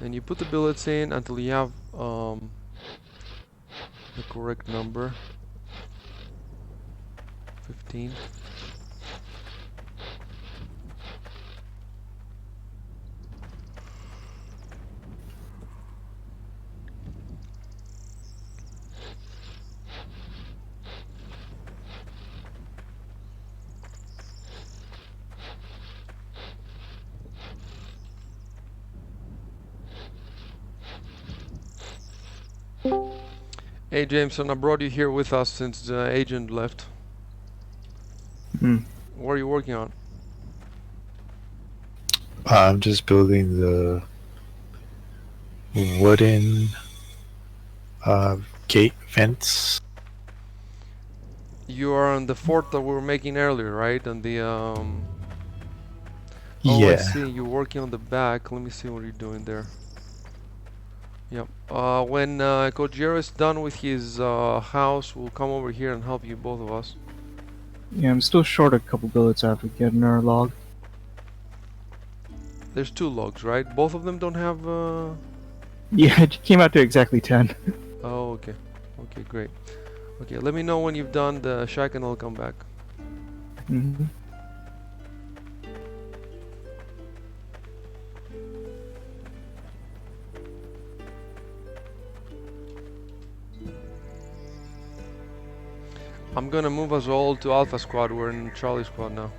and you put the billets in until you have the correct number. 15. Hey Jameson, I brought you here with us since the agent left. Hmm. What are you working on? I'm just building the wooden gate fence. You are on the fort that we were making earlier, right? On the Oh, I Yeah. see. You're working on the back. Let me see what you're doing there. Yep. When Kojiro is done with his house, we'll come over here and help you, both of us. Yeah, I'm still short a couple billets after getting our log. There's 2 logs, right? Both of them don't have. Yeah, it came out to exactly 10. Oh, okay. Okay, great. Okay, let me know when you've done the shack and I'll come back. Hmm. I'm gonna move us all to Alpha Squad. We're in Charlie Squad now.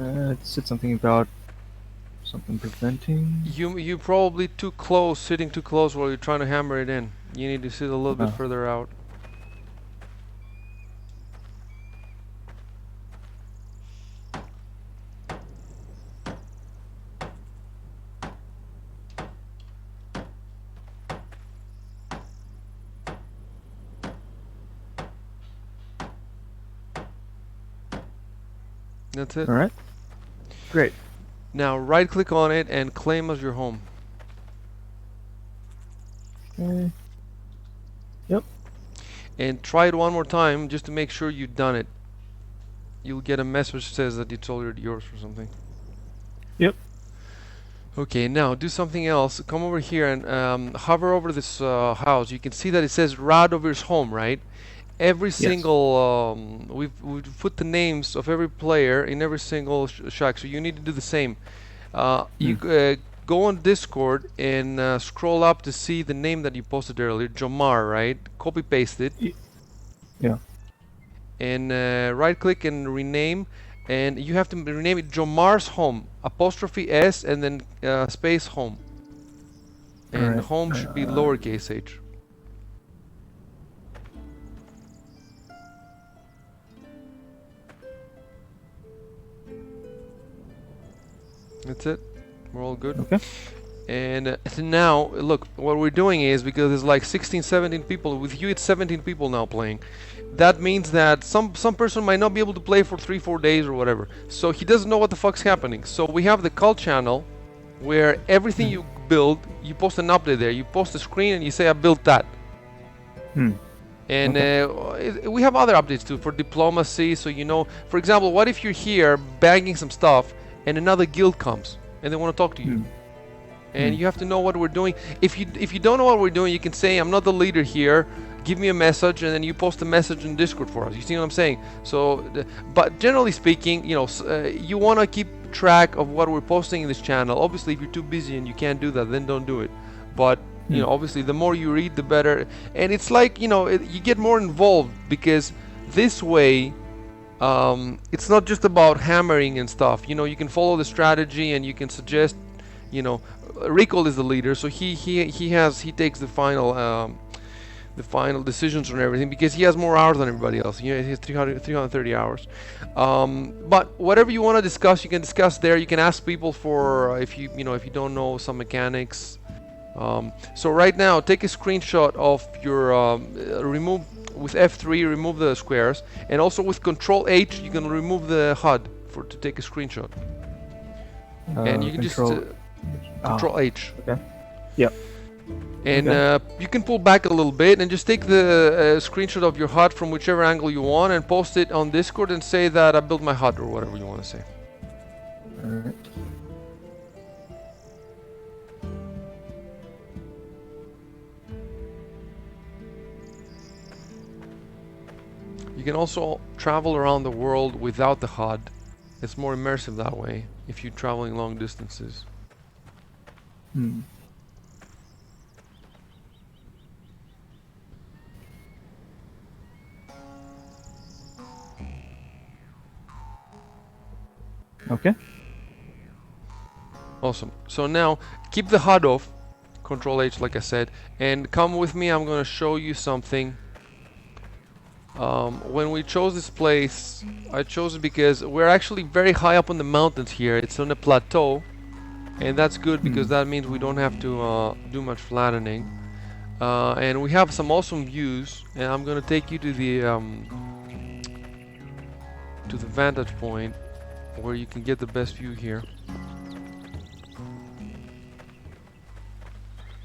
It said something about something preventing. You probably too close, sitting too close while you're trying to hammer it in. You need to sit a little bit Oh. further out. That's it. All right. Great. Now right click on it and claim as your home. Okay. And try it one more time just to make sure you've done it. You'll get a message that says that it's already yours or something. Yep. Okay, now do something else. Come over here and hover over this house. You can see that it says Radovir's home, right? Every single we've put the names of every player in every single shack, so you need to do the same. You go on Discord and scroll up to see the name that you posted earlier, Jomar, right? Copy paste it. Yeah. And right click and rename, and you have to rename it Jomar's home, apostrophe S and then space home. And Alright, home should be lowercase h. That's it. We're all good. Okay. And now, look, what we're doing is, because there's like 16, 17 people, with you it's 17 people now playing. That means that some person might not be able to play for 3-4 days or whatever. So he doesn't know what the fuck's happening. So we have the cult channel, where everything you build, you post an update there. You post a screen and you say, I built that. And we have other updates too for diplomacy, so you know, for example, what if you're here banging some stuff and another guild comes and they want to talk to you? And you have to know what we're doing. If you don't know what we're doing, you can say, I'm not the leader here, give me a message, and then you post a message in Discord for us. You see what I'm saying? So, but generally speaking, you know, you want to keep track of what we're posting in this channel. Obviously, if you're too busy and you can't do that, then don't do it. But you know, obviously, the more you read, the better. And it's like, you know, you get more involved, because this way, it's not just about hammering and stuff. You know, you can follow the strategy and you can suggest. You know, Recall is the leader, so he takes the final decisions on everything, because he has more hours than everybody else. You know, he has 330 hours. But whatever you want to discuss, you can discuss there. You can ask people for if you don't know some mechanics. So right now, take a screenshot of your remove with F3, remove the squares, and also with Control H, you can remove the HUD to take a screenshot. And you can Control H. Okay. Yep. And you can pull back a little bit and just take the screenshot of your HUD from whichever angle you want and post it on Discord and say that I built my HUD or whatever you want to say. Alright. You can also travel around the world without the HUD. It's more immersive that way if you're traveling long distances. Okay. Awesome. So now keep the HUD off, Control H like I said, and come with me. I'm going to show you something. When we chose this place, I chose it because we're actually very high up on the mountains here. It's on a plateau, and that's good because that means we don't have to do much flattening. And we have some awesome views, and I'm going to take you to the vantage point where you can get the best view here.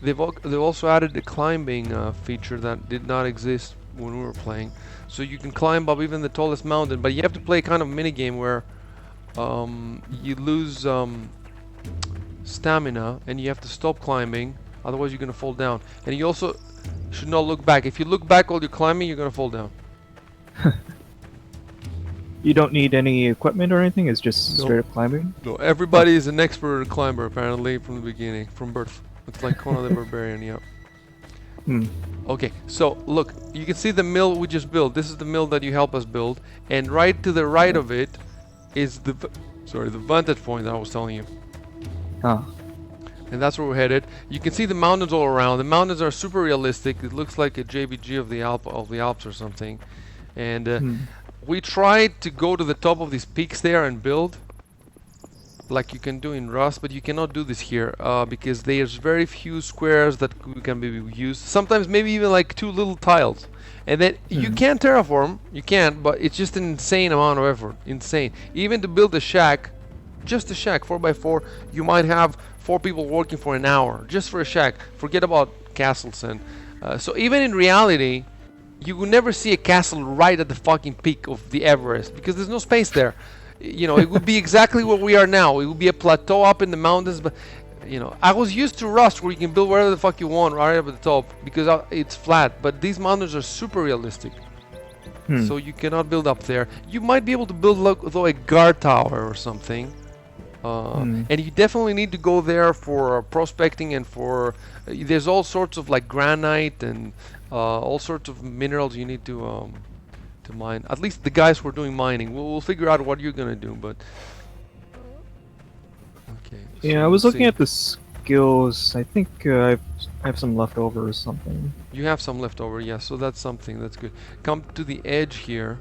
They've also added a climbing feature that did not exist when we were playing, so you can climb up even the tallest mountain, but you have to play kind of a mini game where you lose stamina and you have to stop climbing, otherwise you're gonna fall down. And you also should not look back. If you look back while you're climbing, you're gonna fall down. You don't need any equipment or anything, it's just straight up climbing? No, everybody is an expert climber apparently from the beginning, from birth. It's like Conan the Barbarian, yeah. Okay, so look, you can see the mill we just built. This is the mill that you help us build, and right to the right of it is the Sorry, the vantage point that I was telling you. Ah. And that's where we're headed. You can see the mountains all around. The mountains are super realistic. It looks like a JPG of the Alps or something. And we tried to go to the top of these peaks there and build, like you can do in Rust, but you cannot do this here because there's very few squares that can be used. Sometimes maybe even like 2 little tiles. And then you can terraform, you can, but it's just an insane amount of effort. Insane. Even to build a shack, just a shack, 4x4, you might have 4 people working for an hour just for a shack. Forget about castles. And so even in reality, you will never see a castle right at the fucking peak of the Everest because there's no space there. You know, it would be exactly where we are now. It would be a plateau up in the mountains, but you know, I was used to Rust where you can build wherever the fuck you want right up at the top because it's flat, but these mountains are super realistic. So you cannot build up there. You might be able to build though a guard tower or something. And you definitely need to go there for prospecting and for there's all sorts of like granite and all sorts of minerals you need to mine. At least the guys who are doing mining. We'll figure out what you're gonna do, but okay. So Yeah, I was let's looking see. at the skills. I think I have some left over or something. You have some left over, yeah. So that's something. That's good. Come to the edge here.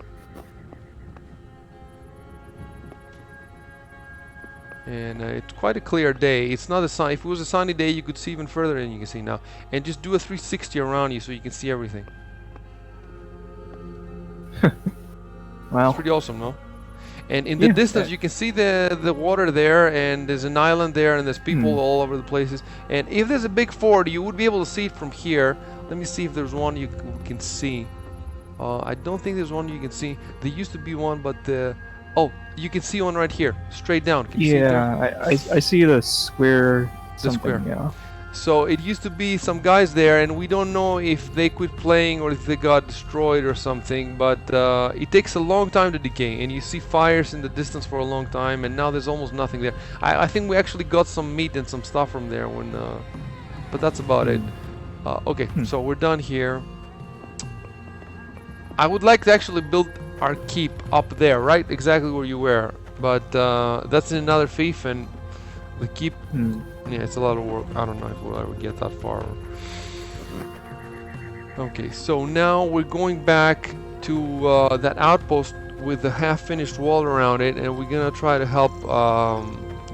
And it's quite a clear day. It's not a sun. If it was a sunny day, you could see even further than you can see now. And just do a 360 around you so you can see everything. Wow. It's pretty awesome, no? And in the Yeah, distance, you can see the water there, and there's an island there, and there's people all over the places. And if there's a big fort, you would be able to see it from here. Let me see if there's one you can see. I don't think there's one you can see. There used to be one, but oh, you can see one right here, straight down. Can you see it there? Yeah, I see the square. The square. Yeah. So it used to be some guys there, and we don't know if they quit playing or if they got destroyed or something, but it takes a long time to decay, and you see fires in the distance for a long time, and now there's almost nothing there. I think we actually got some meat and some stuff from there, but that's about it. Okay, so we're done here. I would like to actually build our keep up there, right? Exactly where you were, but that's in another fief, and the keep... Yeah, it's a lot of work. I don't know if we'll ever get that far. Okay, so now we're going back to that outpost with the half-finished wall around it, and we're gonna try to help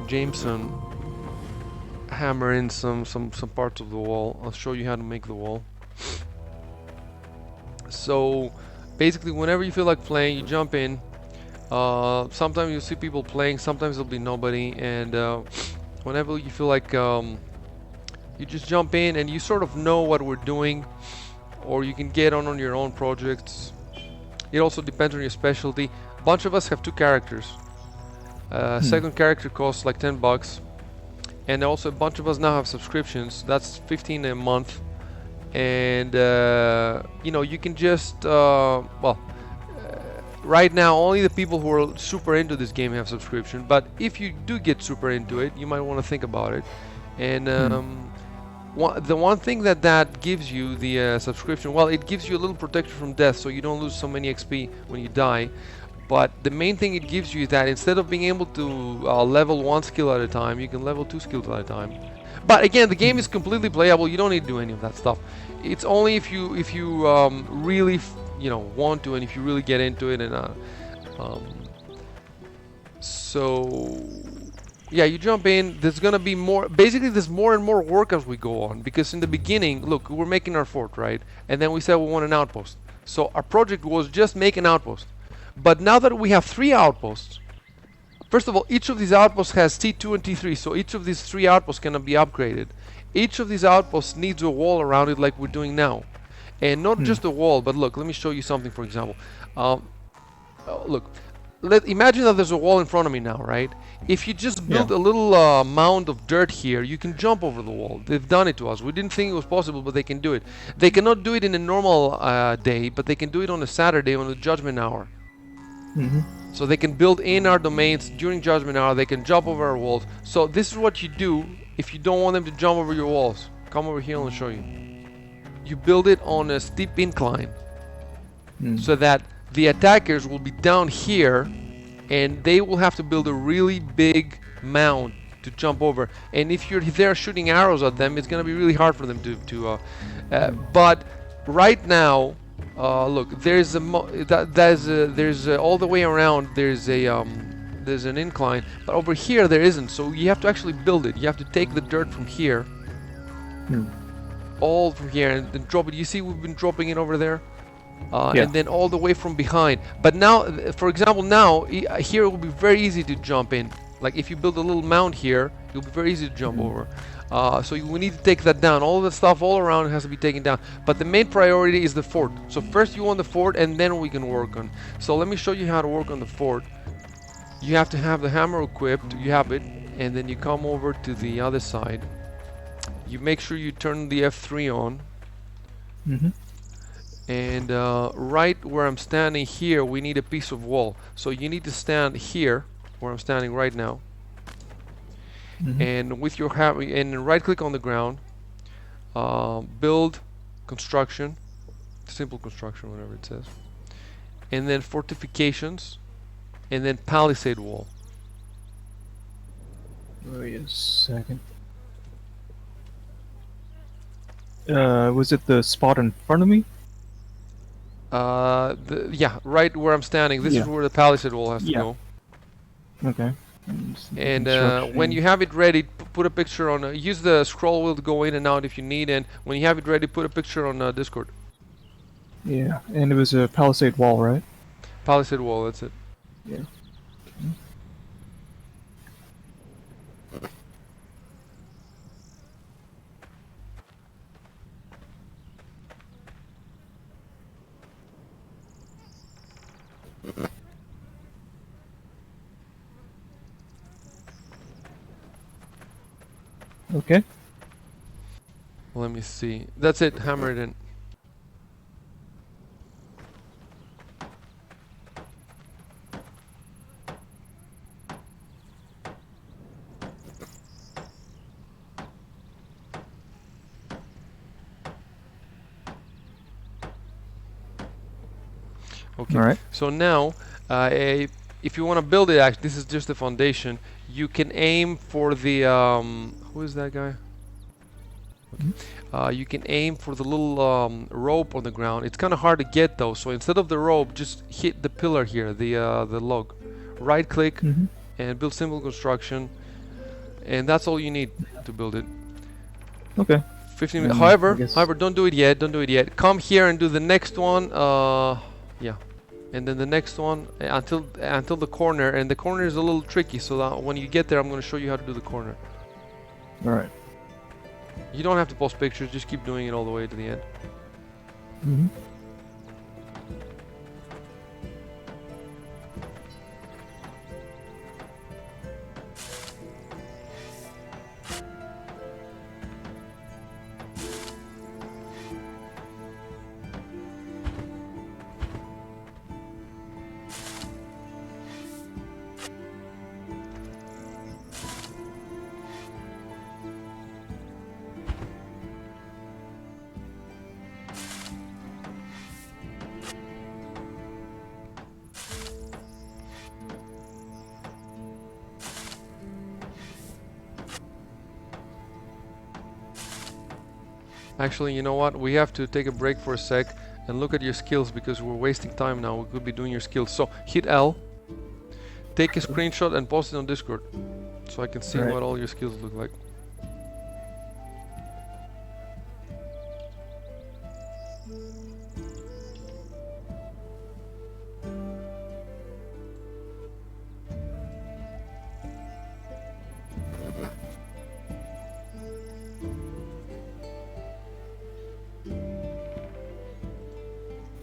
Jameson hammer in some parts of the wall. I'll show you how to make the wall. So basically, whenever you feel like playing, you jump in. Sometimes you'll see people playing, sometimes there'll be nobody, and whenever you feel like you just jump in and you sort of know what we're doing, or you can get on your own projects. It also depends on your specialty. A bunch of us have 2 characters. Second character costs like $10, and also a bunch of us now have subscriptions. That's 15 a month, and you know, you can just right now, only the people who are super into this game have subscription. But if you do get super into it, you might want to think about it. And the one thing that gives you the subscription, well, it gives you a little protection from death, so you don't lose so many XP when you die. But the main thing it gives you is that instead of being able to level 1 skill at a time, you can level 2 skills at a time. But again, the game is completely playable. You don't need to do any of that stuff. It's only if you really want to, and if you really get into it. And so yeah, you jump in. There's gonna be more. Basically, there's more and more work as we go on, because in the beginning, look, we're making our fort, right? And then we said we want an outpost. So our project was just make an outpost. But now that we have 3 outposts, first of all, each of these outposts has T2 and T3, so each of these 3 outposts can be upgraded. Each of these outposts needs a wall around it like we're doing now. And not just a wall, but look, let me show you something, for example. Look, imagine that there's a wall in front of me now, right? If you just build a little mound of dirt here, you can jump over the wall. They've done it to us. We didn't think it was possible, but they can do it. They cannot do it in a normal day, but they can do it on a Saturday on the Judgment Hour. So they can build in our domains during Judgment Hour. They can jump over our walls. So this is what you do if you don't want them to jump over your walls. Come over here and I'll show you. You build it on a steep incline so that the attackers will be down here and they will have to build a really big mound to jump over. And if you're there shooting arrows at them, it's gonna be really hard for them but right now, look, there's all the way around. There's an incline, but over here there isn't. So you have to actually build it. You have to take the dirt from here, all from here, and then drop it. You see, we've been dropping it over there. Yeah. And then all the way from behind. But now, for example, now here it will be very easy to jump in. Like if you build a little mound here, it'll be very easy to jump over. So we need to take that down. All the stuff all around has to be taken down. But the main priority is the fort. So first you want the fort, and then we can work on. So let me show you how to work on the fort. You have to have the hammer equipped. You have it, and then you come over to the other side. You make sure you turn the F3 on. And right where I'm standing here, we need a piece of wall. So you need to stand here, where I'm standing right now. And with your hammer, and right click on the ground, build construction, simple construction, whatever it says, and then fortifications, and then palisade wall. Wait a second. Was it the spot in front of me? Yeah, right where I'm standing. This is where the palisade wall has to go. Okay. And when you have it ready, put a picture on. Use the scroll wheel to go in and out if you need. And when you have it ready, put a picture on Discord. Yeah, and it was a palisade wall, right? Palisade wall. That's it. Yeah. Okay. Let me see. That's it. Hammer it in. Okay. All right. So now, if you want to build it, actually, this is just the foundation. You can aim for the who is that guy? Okay. You can aim for the little rope on the ground. It's kind of hard to get though. So instead of the rope, just hit the pillar here, the log. Right click and build simple construction, and that's all you need to build it. Okay. 15 minutes. I However, guess- don't do it yet. Don't do it yet. Come here and do the next one. Yeah. And then the next one until the corner, and the corner is a little tricky, so that when you get there I'm going to show you how to do the corner. All right. You don't have to post pictures, just keep doing it all the way to the end. Actually, you know what? We have to take a break for a sec and look at your skills because we're wasting time now. We could be doing your skills. So hit L, take a screenshot and post it on Discord so I can see Right. what all your skills look like.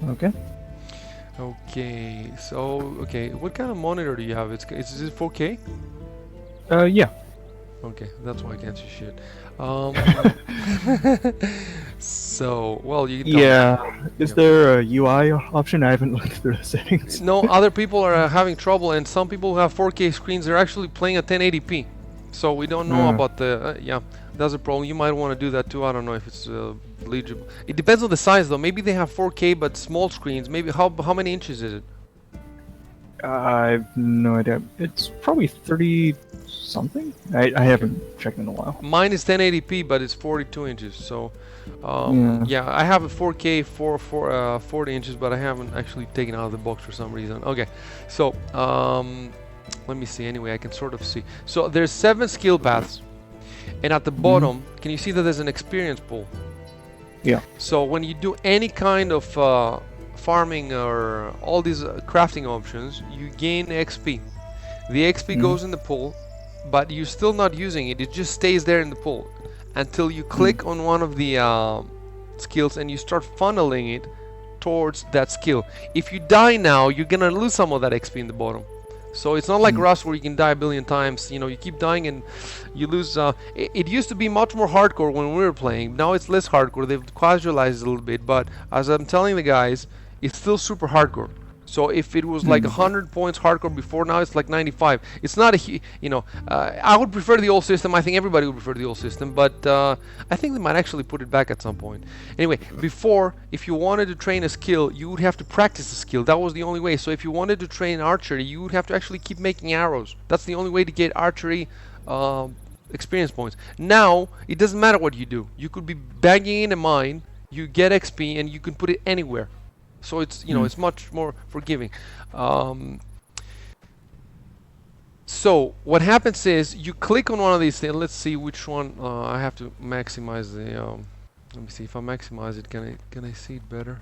Okay. Okay, so what kind of monitor do you have? Is it 4K? Yeah. Okay, that's why I can't see shit. So, well, you can tell me. Yeah. Is there a UI option? I haven't looked through the settings. No, other people are having trouble, and some people who have 4K screens, they're actually playing at 1080p. So we don't know about the yeah. That's a problem. You might want to do that too. I don't know if it's legible. It depends on the size, though. Maybe they have 4K but small screens. Maybe how many inches is it? I've no idea. It's probably 30 something. I haven't checked in a while. Mine is 1080p, but it's 42 inches. So, Yeah. yeah, I have a 4K 40 inches, but I haven't actually taken it out of the box for some reason. Okay, so let me see. Anyway, I can sort of see. So there's 7 skill paths, and at the bottom, can you see that there's an experience pool? Yeah. So when you do any kind of farming or all these crafting options, you gain XP. The XP goes in the pool, but you're still not using it. It just stays there in the pool until you click on one of the skills and you start funneling it towards that skill. If you die now, you're gonna lose some of that XP in the bottom. So it's not like Rust where you can die a billion times. You know, you keep dying and you lose. It used to be much more hardcore when we were playing. Now it's less hardcore. They've casualized it a little bit, but as I'm telling the guys, it's still super hardcore. So if it was like 100 points hardcore before, now it's like 95. It's not a, you know, I would prefer the old system. I think everybody would prefer the old system, but I think they might actually put it back at some point. Anyway, before, if you wanted to train a skill, you would have to practice the skill. That was the only way. So if you wanted to train archery, you would have to actually keep making arrows. That's the only way to get archery experience points. Now, it doesn't matter what you do. You could be banging in a mine, you get XP, and you can put it anywhere. So it's, you know, it's much more forgiving. So what happens is you click on one of these things. Let's see which one. I have to maximize the. Let me see if I maximize it. Can I see it better?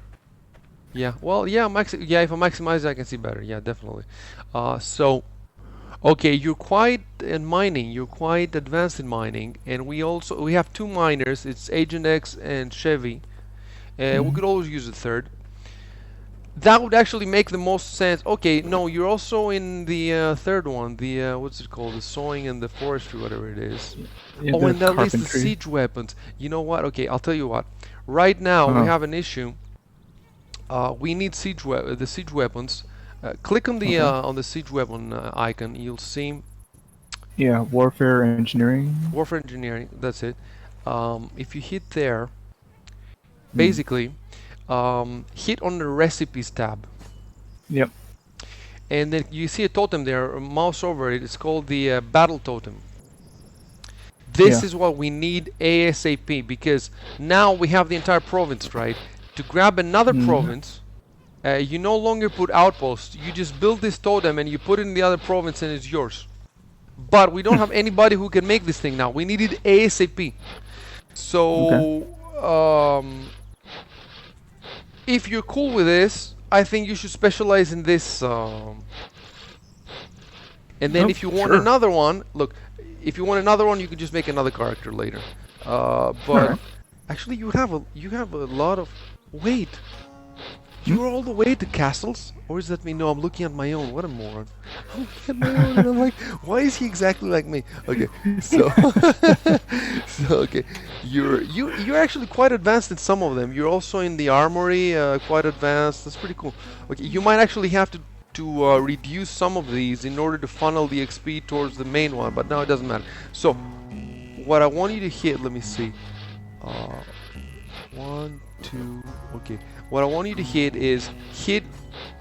Yeah. Well, yeah. Yeah. If I maximize it, I can see better. Yeah, definitely. So, okay, you're quite in mining. You're quite advanced in mining, and we have 2 miners. It's Agent X and Chevy. We could always use a third. That would actually make the most sense. Okay, no, you're also in the third one. The what's it called? The sewing and the forestry, whatever it is. Yeah, Oh, the and that lists the carpentry. siege weapons. You know what? Okay, I'll tell you what. Right now we have an issue. We need the siege weapons. Click on the siege weapon icon. You'll see. Yeah, warfare engineering. Warfare engineering. That's it. If you hit there, basically. Hit on the recipes tab. Yep. And then you see a totem there, mouse over it. It's called the battle totem. This is what we need ASAP, because now we have the entire province, right? To grab another province, you no longer put outposts. You just build this totem and you put it in the other province and it's yours. But we don't have anybody who can make this thing now. We need it ASAP. So, if you're cool with this, I think you should specialize in this. And then if you want another one, look, if you want another one, you can just make another character later. But actually, you have a lot of. Wait, you're all the way to castles, or is that me? No, I'm looking at my own. What a moron! I'm looking at my own, and I'm like, why is he exactly like me? Okay, so okay, you're actually quite advanced in some of them. You're also in the armory, quite advanced. That's pretty cool. Okay, you might actually have to reduce some of these in order to funnel the XP towards the main one, but now it doesn't matter. So, what I want you to hit, let me see. 1, 2, okay. What I want you to hit is hit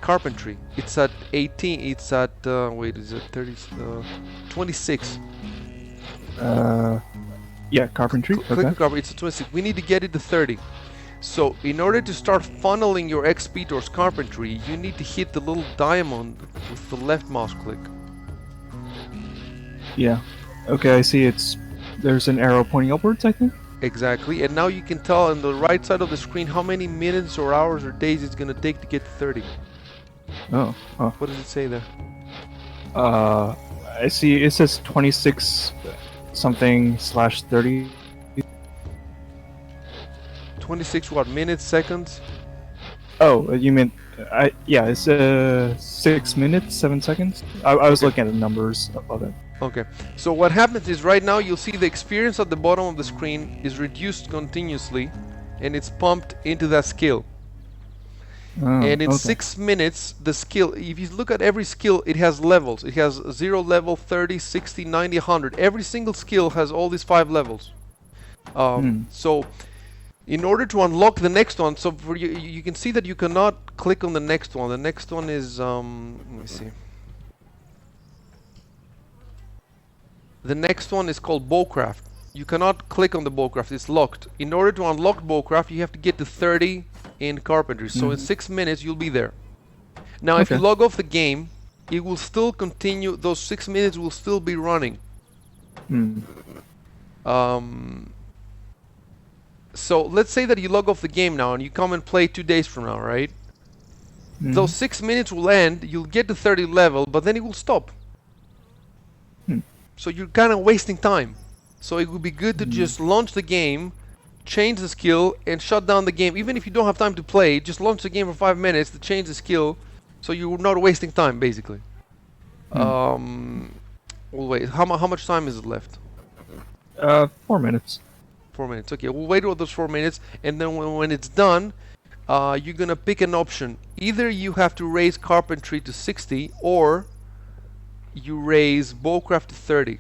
carpentry. It's at 18. It's at wait, is it 30? 26. Yeah, carpentry. Click on carpentry. It's a 26. We need to get it to 30. So in order to start funneling your XP towards carpentry, you need to hit the little diamond with the left mouse click. Yeah. Okay, I see. There's an arrow pointing upwards, I think. Exactly, and now you can tell on the right side of the screen how many minutes or hours or days it's gonna take to get to 30. Oh. What does it say there? I see. It says 26 something / 30. 26 what? Minutes, seconds? Oh, you meant yeah, it's 6 minutes, 7 seconds. I was looking at the numbers above it. Okay, so what happens is right now you'll see the experience at the bottom of the screen is reduced continuously, and it's pumped into that skill. And in 6 minutes, the skill, if you look at every skill, it has levels. It has 0 level, 30, 60, 90, 100. Every single skill has all these 5 levels. So in order to unlock the next one, so for you can see that you cannot click on the next one. The next one is, let me see. The next one is called Bowcraft. You cannot click on the Bowcraft, it's locked. In order to unlock Bowcraft, you have to get to 30 in Carpentry. So in 6 minutes, you'll be there. Now, if you Okay. log off the game, it will still continue, those 6 minutes will still be running. Hmm. So let's say that you log off the game now and you come and play 2 days from now, right? Those 6 minutes will end, you'll get to 30 level, but then it will stop. So you're kind of wasting time. So it would be good to just launch the game, change the skill, and shut down the game. Even if you don't have time to play, just launch the game for 5 minutes to change the skill, so you're not wasting time, basically. We'll wait. How much time is it left? 4 minutes. 4 minutes. Okay, we'll wait all those 4 minutes, and then when it's done, you're gonna pick an option. Either you have to raise Carpentry to 60, or you raise Bowcraft to 30.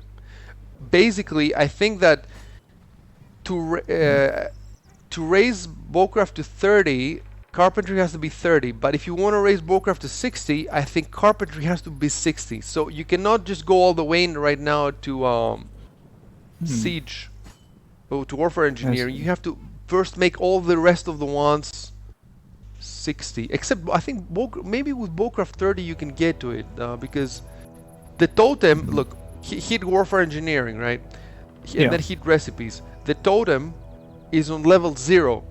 Basically, I think that to raise Bowcraft to 30, Carpentry has to be 30. But if you want to raise Bowcraft to 60, I think Carpentry has to be 60. So you cannot just go all the way in right now to Siege, or to Warfare Engineering. You have to first make all the rest of the ones 60. Except I think maybe with Bowcraft 30 you can get to it, because the totem, look, hit Warfare Engineering, right? And then hit Recipes. The totem is on level 0.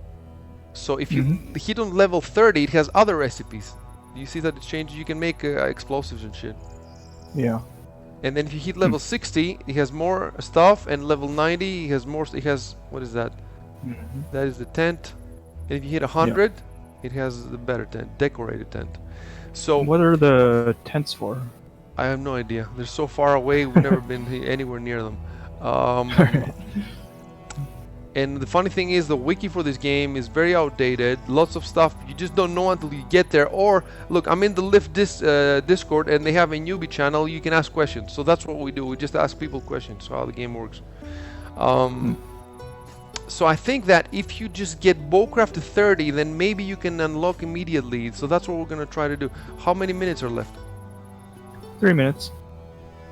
So if you hit on level 30, it has other recipes. You see that it changes? You can make explosives and shit. Yeah. And then if you hit level 60, it has more stuff, and level 90, it has more. It has, what is that? That is the tent. And if you hit 100, it has the better tent, decorated tent. So What are the tents for? I have no idea. They're so far away. We've never been anywhere near them. And the funny thing is, the wiki for this game is very outdated. Lots of stuff you just don't know until you get there. Or look, I'm in the Lift Discord, and they have a newbie channel. You can ask questions. So that's what we do. We just ask people questions, how the game works. So I think that if you just get Bowcraft to 30, then maybe you can unlock immediately. So that's what we're gonna try to do. How many minutes are left? 3 minutes.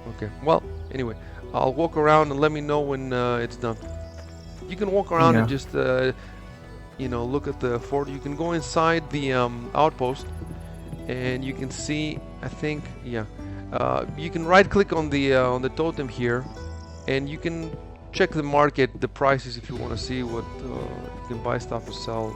Okay. Well, anyway, I'll walk around and let me know when it's done. You can walk around and just, look at the fort. You can go inside the outpost, and you can see. I think, you can right-click on the totem here, and you can check the market, the prices, if you want to see what you can buy stuff or sell.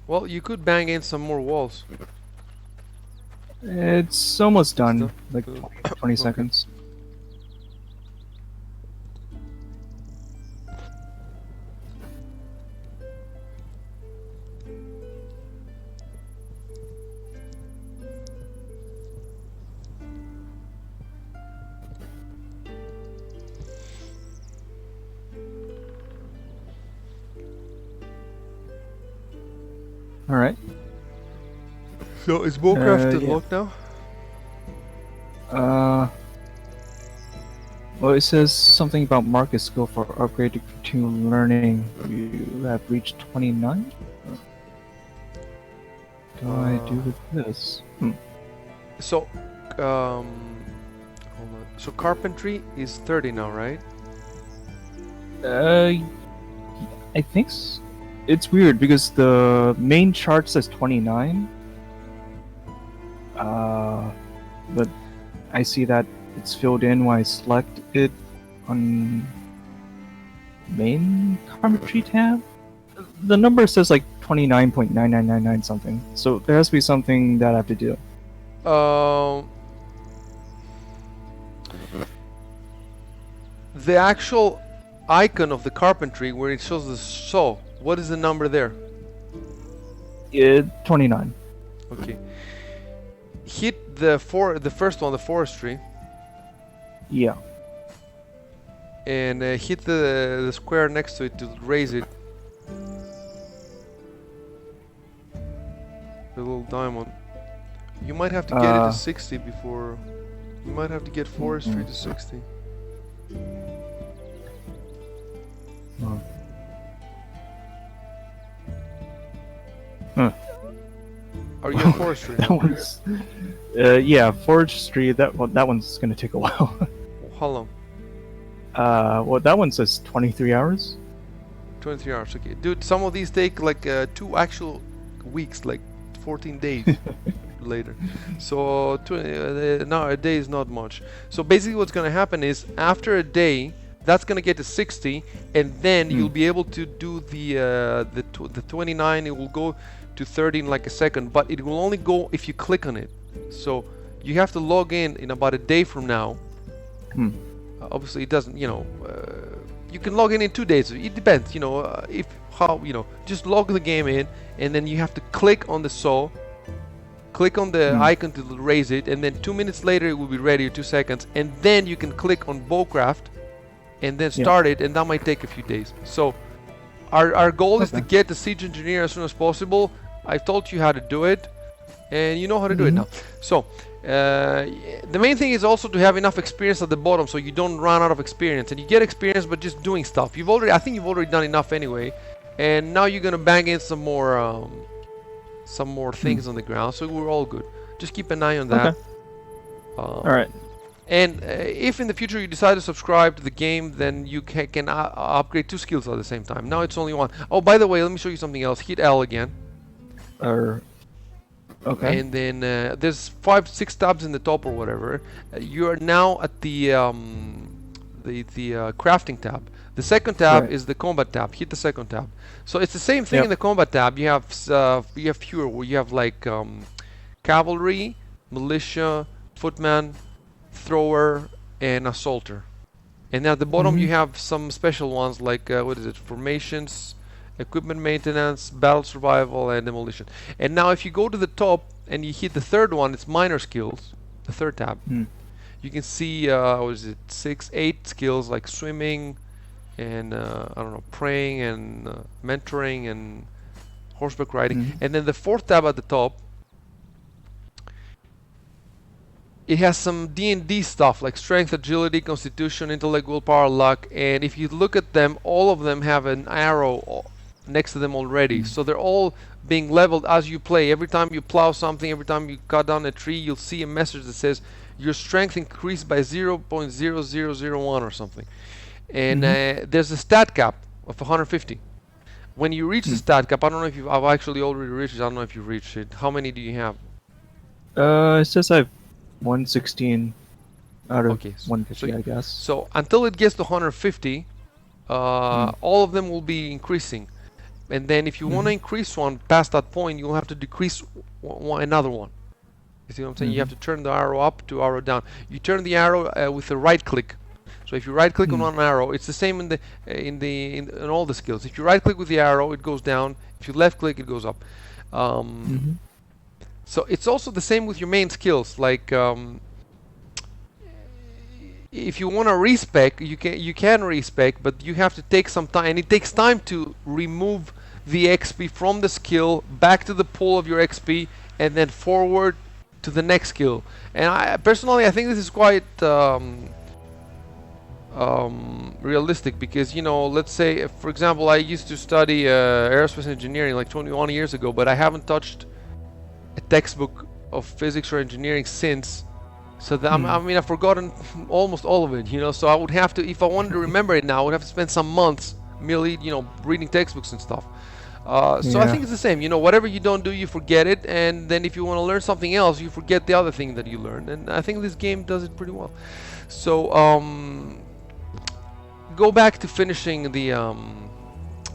Well, you could bang in some more walls. It's almost done. Still? Like 20 Okay. seconds. All right. So is Warcraft yeah. unlocked now? Well, it says something about market skill for upgrade to continue learning. You have reached 29? What do I do with this? So, hold on. So carpentry is 30 now, right? I think it's weird because the main chart says 29. But I see that it's filled in when I select it on main carpentry tab. The number says like 29.9999 something. So there has to be something that I have to do. The actual icon of the carpentry where it shows the saw, what is the number there? 29. Okay. Hit the first one, the forestry, Yeah. and hit the square next to it to raise it. The little diamond. You might have to get it to 60 before. You might have to get forestry to 60. Oh. Huh. Are you at forestry? That one's. Yeah, forestry. That one's gonna take a while. How long? Well, that one says 23 hours. 23 hours. Okay, dude. Some of these take like 2 actual weeks, like 14 days later. So now a day is not much. So basically, what's gonna happen is after a day, that's gonna get to 60, and then you'll be able to do the 29. It will go to 30 in like a second, but it will only go if you click on it. So you have to log in about a day from now. Obviously, it doesn't. You can log in 2 days. It depends. Just log the game in, and then you have to click on the saw. Click on the icon to raise it, and then 2 minutes later it will be ready, or 2 seconds, and then you can click on Bowcraft, and then start it, and that might take a few days. So our goal is to get the siege engineer as soon as possible. I've told you how to do it, and you know how to do it now. So the main thing is also to have enough experience at the bottom, so you don't run out of experience, and you get experience by just doing stuff. I think you've already done enough anyway, and now you're gonna bang in some more things on the ground, so we're all good. Just keep an eye on that. All right. And if in the future you decide to subscribe to the game, then you can upgrade 2 skills at the same time. Now it's only 1. Oh, by the way, let me show you something else. Hit L again. Okay. And then there's 5-6 tabs in the top or whatever. You are now at the crafting tab. The second tab is the combat tab. Hit the second tab. So it's the same thing in the combat tab. You have fewer. Where you have like cavalry, militia, footman, thrower, and assaulter. And at the bottom you have some special ones like formations, equipment maintenance, battle survival, and demolition. And now if you go to the top and you hit the third one, it's minor skills, the third tab. You can see 8 skills like swimming and praying and mentoring and horseback riding. And then the fourth tab at the top, it has some D&D stuff like strength, agility, constitution, intellect, willpower, luck, and if you look at them, all of them have an arrow next to them already. So they're all being leveled as you play. Every time you plow something, every time you cut down a tree, you'll see a message that says your strength increased by 0.0001 or something. And there's a stat cap of 150. When you reach the stat cap, I don't know if I've actually already reached it. I don't know if you've reached it. How many do you have? It says I've 116 out of 150, I guess. So until it gets to 150, all of them will be increasing. and then if you want to increase one past that point, you'll have to decrease another one. You see what I'm saying? You have to turn the arrow up to arrow down. You turn the arrow with a right click. So if you right click on one arrow, it's the same in all the skills. If you right click with the arrow, it goes down. If you left click, it goes up. So it's also the same with your main skills. Like if you want to respec, you can respec, but you have to take some time, and it takes time to remove the XP from the skill back to the pool of your XP, and then forward to the next skill. And I personally, I think this is quite realistic, because let's say, for example, I used to study aerospace engineering like 21 years ago, but I haven't touched a textbook of physics or engineering since. So that, I mean, I've forgotten almost all of it, so I would have to, if I wanted to remember it now, I would have to spend some months merely, reading textbooks and stuff. So I think it's the same, whatever you don't do, you forget it, and then if you want to learn something else, you forget the other thing that you learned, and I think this game does it pretty well. So go back to finishing the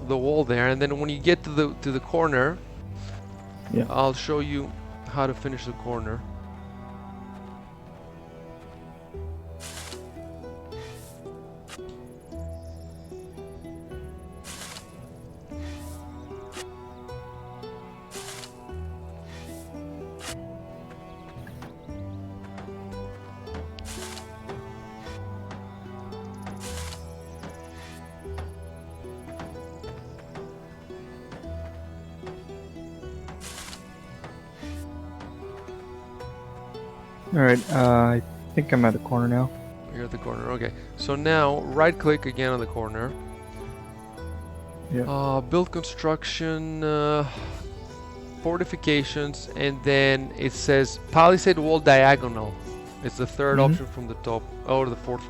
wall there, and then when you get to the corner, I'll show you how to finish the corner. Alright, I think I'm at the corner now. You're at the corner, okay. So now, right click again on the corner. Build construction, fortifications, and then it says palisade wall diagonal. It's the third option from the top, or the fourth.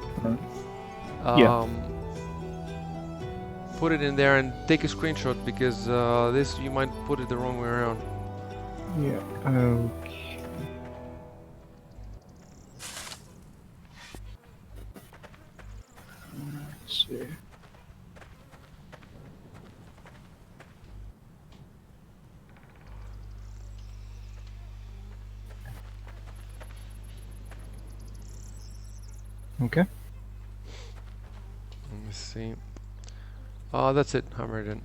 Put it in there and take a screenshot, because this, you might put it the wrong way around. Okay. Let's see. Okay. Let me see. That's it. Hammer it in.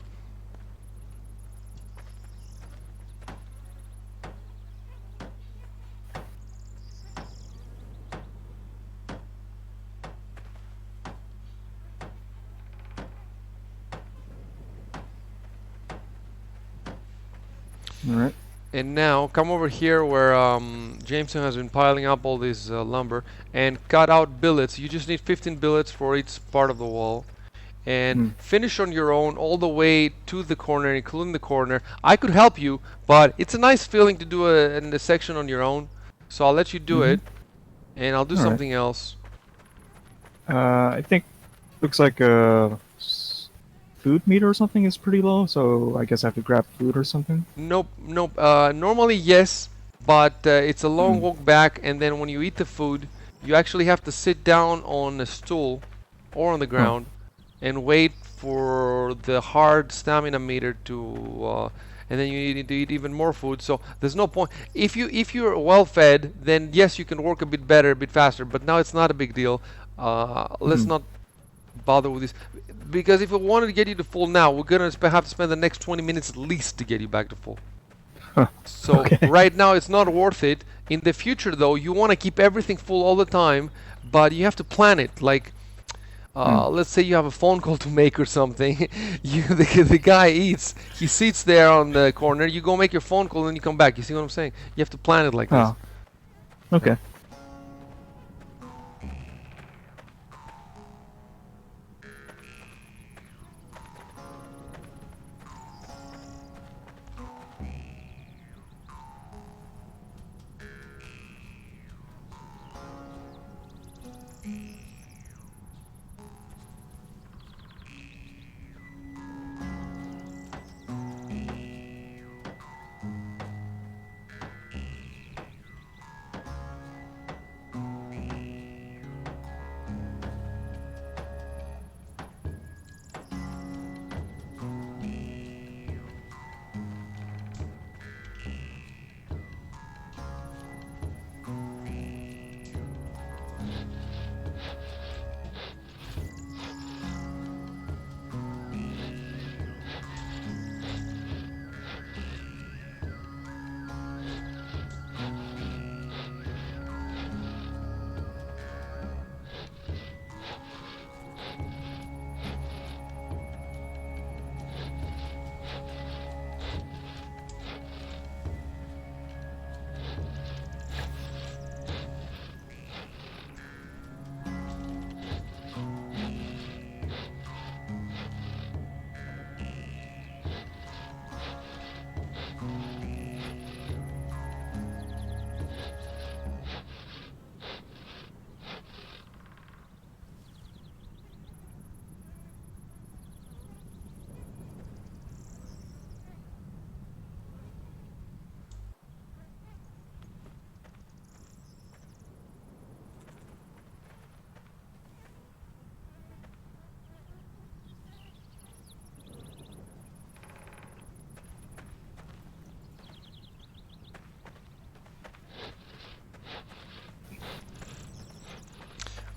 Alright. And now come over here where Jameson has been piling up all this lumber, and cut out billets. You just need 15 billets for each part of the wall, and finish on your own all the way to the corner, including the corner. I could help you, but it's a nice feeling to do a section on your own, so I'll let you do it, and I'll do something else. I think looks like food meter or something is pretty low, so I guess I have to grab food or something. Nope. Normally yes, but it's a long walk back, and then when you eat the food, you actually have to sit down on a stool or on the ground and wait for the hard stamina meter to and then you need to eat even more food. So there's no point. If you're well fed, then yes, you can work a bit better, a bit faster, but now it's not a big deal. Let's not bother with this, because if we wanted to get you to full now, we're gonna have to spend the next 20 minutes at least to get you back to full. So right now it's not worth it. In the future though, you want to keep everything full all the time, but you have to plan it. Like let's say you have a phone call to make or something. The guy eats, he sits there on the corner, you go make your phone call and you come back. You see what I'm saying? You have to plan it like this. Okay.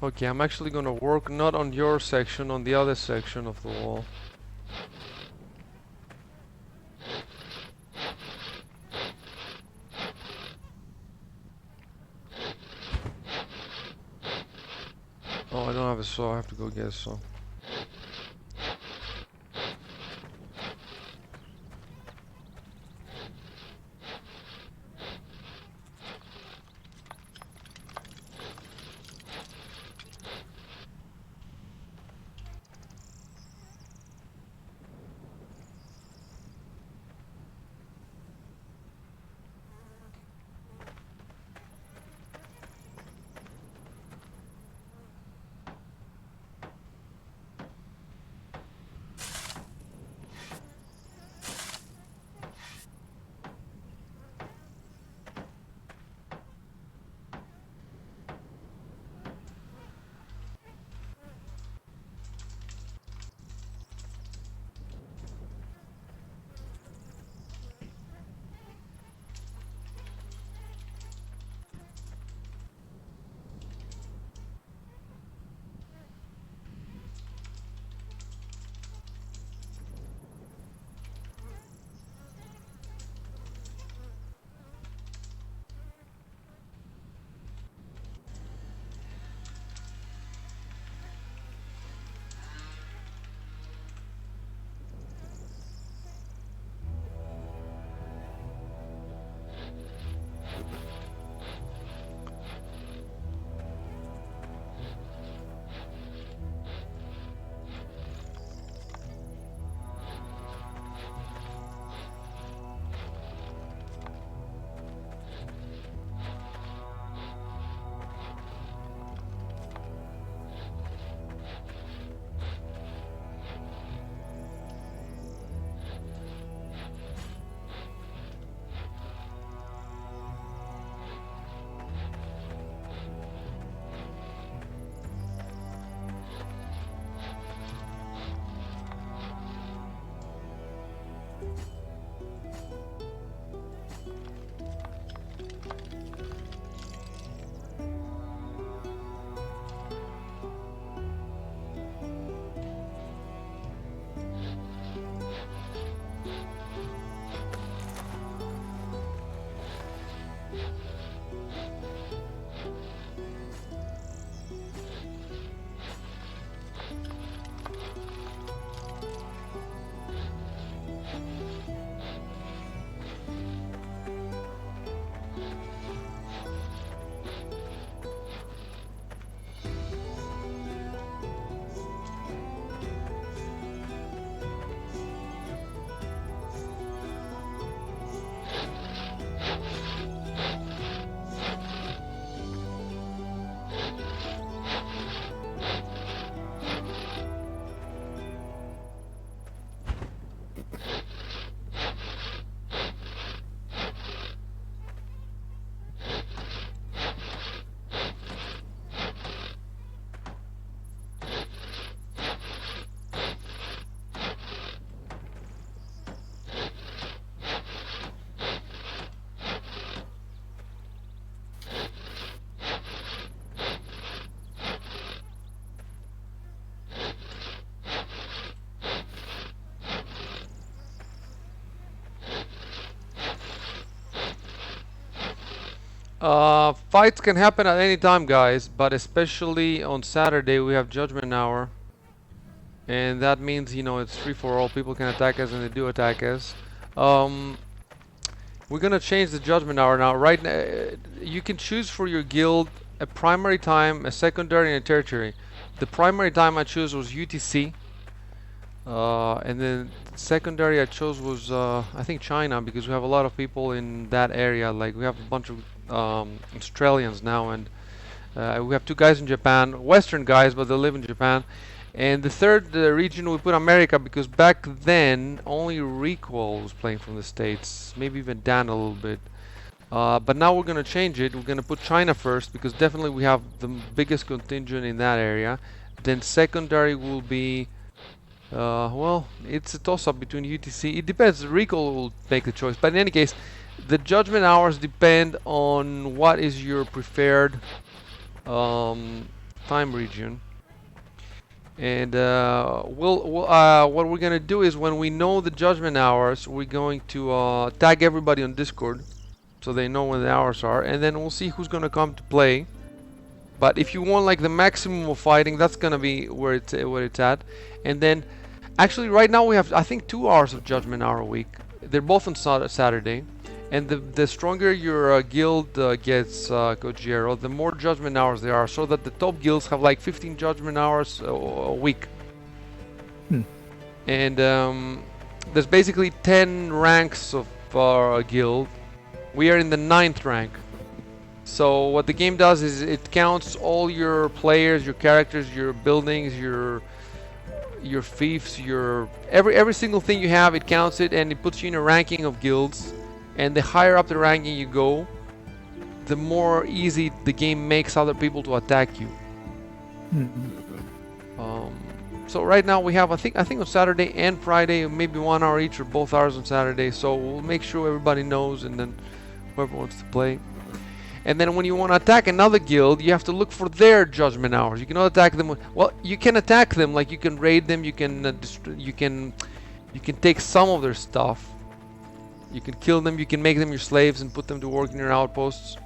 Okay, I'm actually gonna work not on your section, on the other section of the wall. Oh, I don't have a saw. I have to go get a saw. Fights can happen at any time, guys, but especially on Saturday we have Judgment Hour, and that means, you know, it's free for all. People can attack us, and they do attack us. Um, we're gonna change the Judgment Hour now. Right now, you can choose for your guild a primary time, a secondary, and a tertiary. The primary time I chose was UTC, and then secondary I chose was I think China, because we have a lot of people in that area. Like we have a bunch of Australians now, and we have 2 guys in Japan, Western guys, but they live in Japan. And the third region we put America, because back then only Recoil was playing from the States, maybe even Dan a little bit. But now we're gonna change it. We're gonna put China first, because definitely we have the biggest contingent in that area. Then secondary will be well, it's a toss-up between UTC. It depends. Recoil will make the choice. But in any case, the judgment hours depend on what is your preferred time region. And what we're gonna do is when we know the judgment hours, we're going to tag everybody on Discord, so they know when the hours are, and then we'll see who's gonna come to play. But if you want like the maximum of fighting, that's gonna be where it's at. And then, actually, right now we have I think 2 hours of judgment hour a week. They're both on Saturday. And the stronger your guild gets, Gojiro, the more judgment hours there are, so that the top guilds have like 15 judgment hours a week. And there's basically 10 ranks of our guild. We are in the 9th rank. So what the game does is it counts all your players, your characters, your buildings, your fiefs, your every single thing you have. It counts it and it puts you in a ranking of guilds. And the higher up the ranking you go, the more easy the game makes other people to attack you. So right now we have I think on Saturday and Friday, maybe 1 hour each or both hours on Saturday. So we'll make sure everybody knows, and then whoever wants to play. And then when you want to attack another guild, you have to look for their judgment hours. You cannot attack them. Well, you can attack them, like you can raid them. You can you can take some of their stuff. You can kill them, you can make them your slaves and put them to work in your outposts.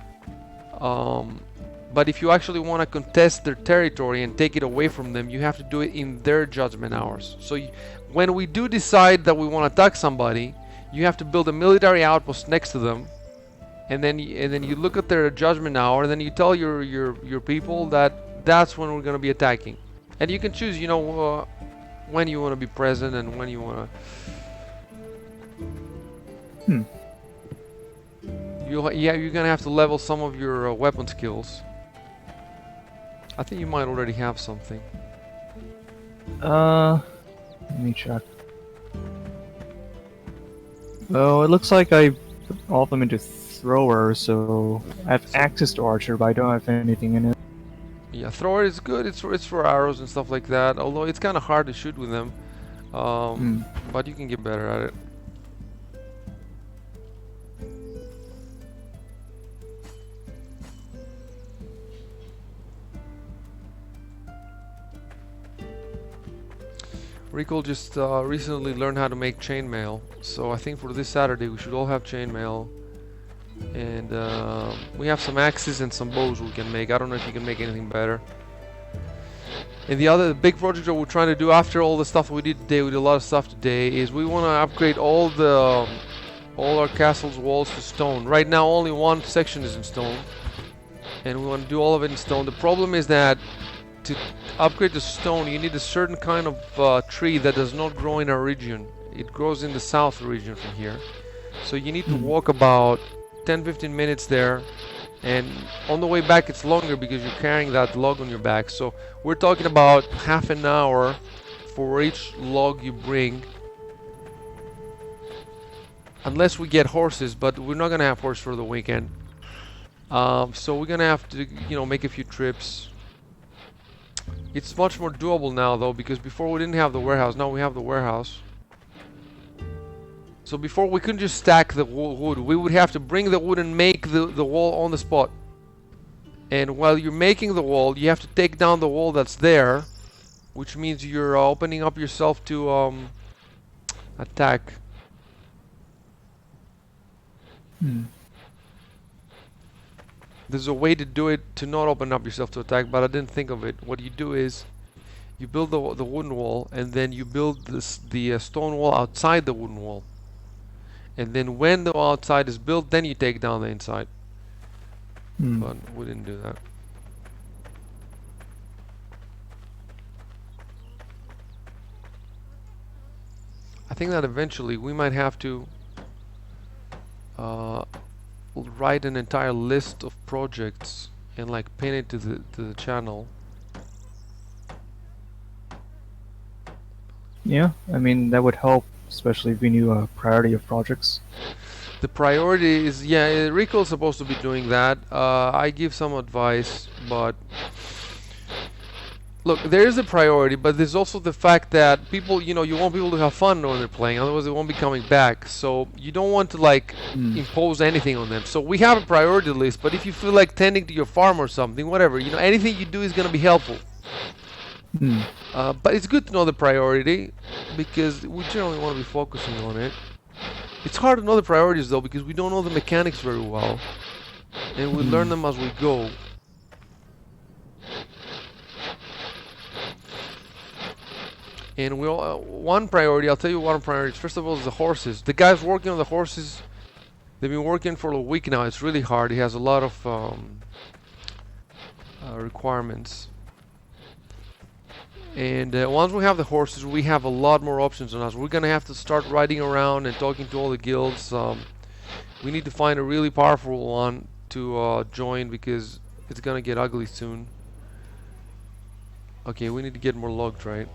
But if you actually want to contest their territory and take it away from them, you have to do it in their judgment hours. So when we do decide that we want to attack somebody, you have to build a military outpost next to them, and then you look at their judgment hour, and then you tell your people that that's when we're going to be attacking. And you can choose, when you want to be present and when you want to. You're gonna have to level some of your weapon skills. I think you might already have something. Let me check. Oh, it looks like I put all of them into thrower, so I have access to archer, but I don't have anything in it. Yeah, thrower is good. It's for arrows and stuff like that. Although it's kind of hard to shoot with them, but you can get better at it. Rico just recently learned how to make chainmail, so I think for this Saturday we should all have chainmail. And we have some axes and some bows we can make. I don't know if you can make anything better. And the big project that we're trying to do after all the stuff we did today, we did a lot of stuff today, is we want to upgrade all our castle's walls to stone. Right now only one section is in stone, and we want to do all of it in stone. The problem is that to upgrade the stone, you need a certain kind of tree that does not grow in our region. It grows in the south region from here. So you need to walk about 10-15 minutes there, and on the way back it's longer because you're carrying that log on your back. So we're talking about half an hour for each log you bring, unless we get horses, but we're not gonna have horses for the weekend. So we're gonna have to make a few trips. It's much more doable now though, because before we didn't have the warehouse. Now we have the warehouse. So before we couldn't just stack the wood. We would have to bring the wood and make the wall on the spot. And while you're making the wall, you have to take down the wall that's there, which means you're opening up yourself to attack. There's a way to do it to not open up yourself to attack, but I didn't think of it. What you do is you build the wooden wall, and then you build the stone wall outside the wooden wall. And then when the outside is built, then you take down the inside. But we didn't do that. I think that eventually we might have to write an entire list of projects and like pin it to the channel. Yeah, I mean that would help, especially if we knew a priority of projects. The priority is, yeah, Rico's supposed to be doing that. I give some advice, but Look, there is a priority, but there's also the fact that people, you want people to have fun when they're playing, otherwise they won't be coming back. So you don't want to like impose anything on them. So we have a priority list, but if you feel like tending to your farm or something, whatever, anything you do is gonna be helpful. But it's good to know the priority because we generally want to be focusing on it. It's hard to know the priorities though because we don't know the mechanics very well, and we learn them as we go. And we all, one priority, I'll tell you one priority. First of all, is the horses. The guys working on the horses, they've been working for a week now. It's really hard. He has a lot of requirements. And once we have the horses, we have a lot more options on us. We're gonna have to start riding around and talking to all the guilds. We need to find a really powerful one to join because it's gonna get ugly soon. Okay, we need to get more logged, right?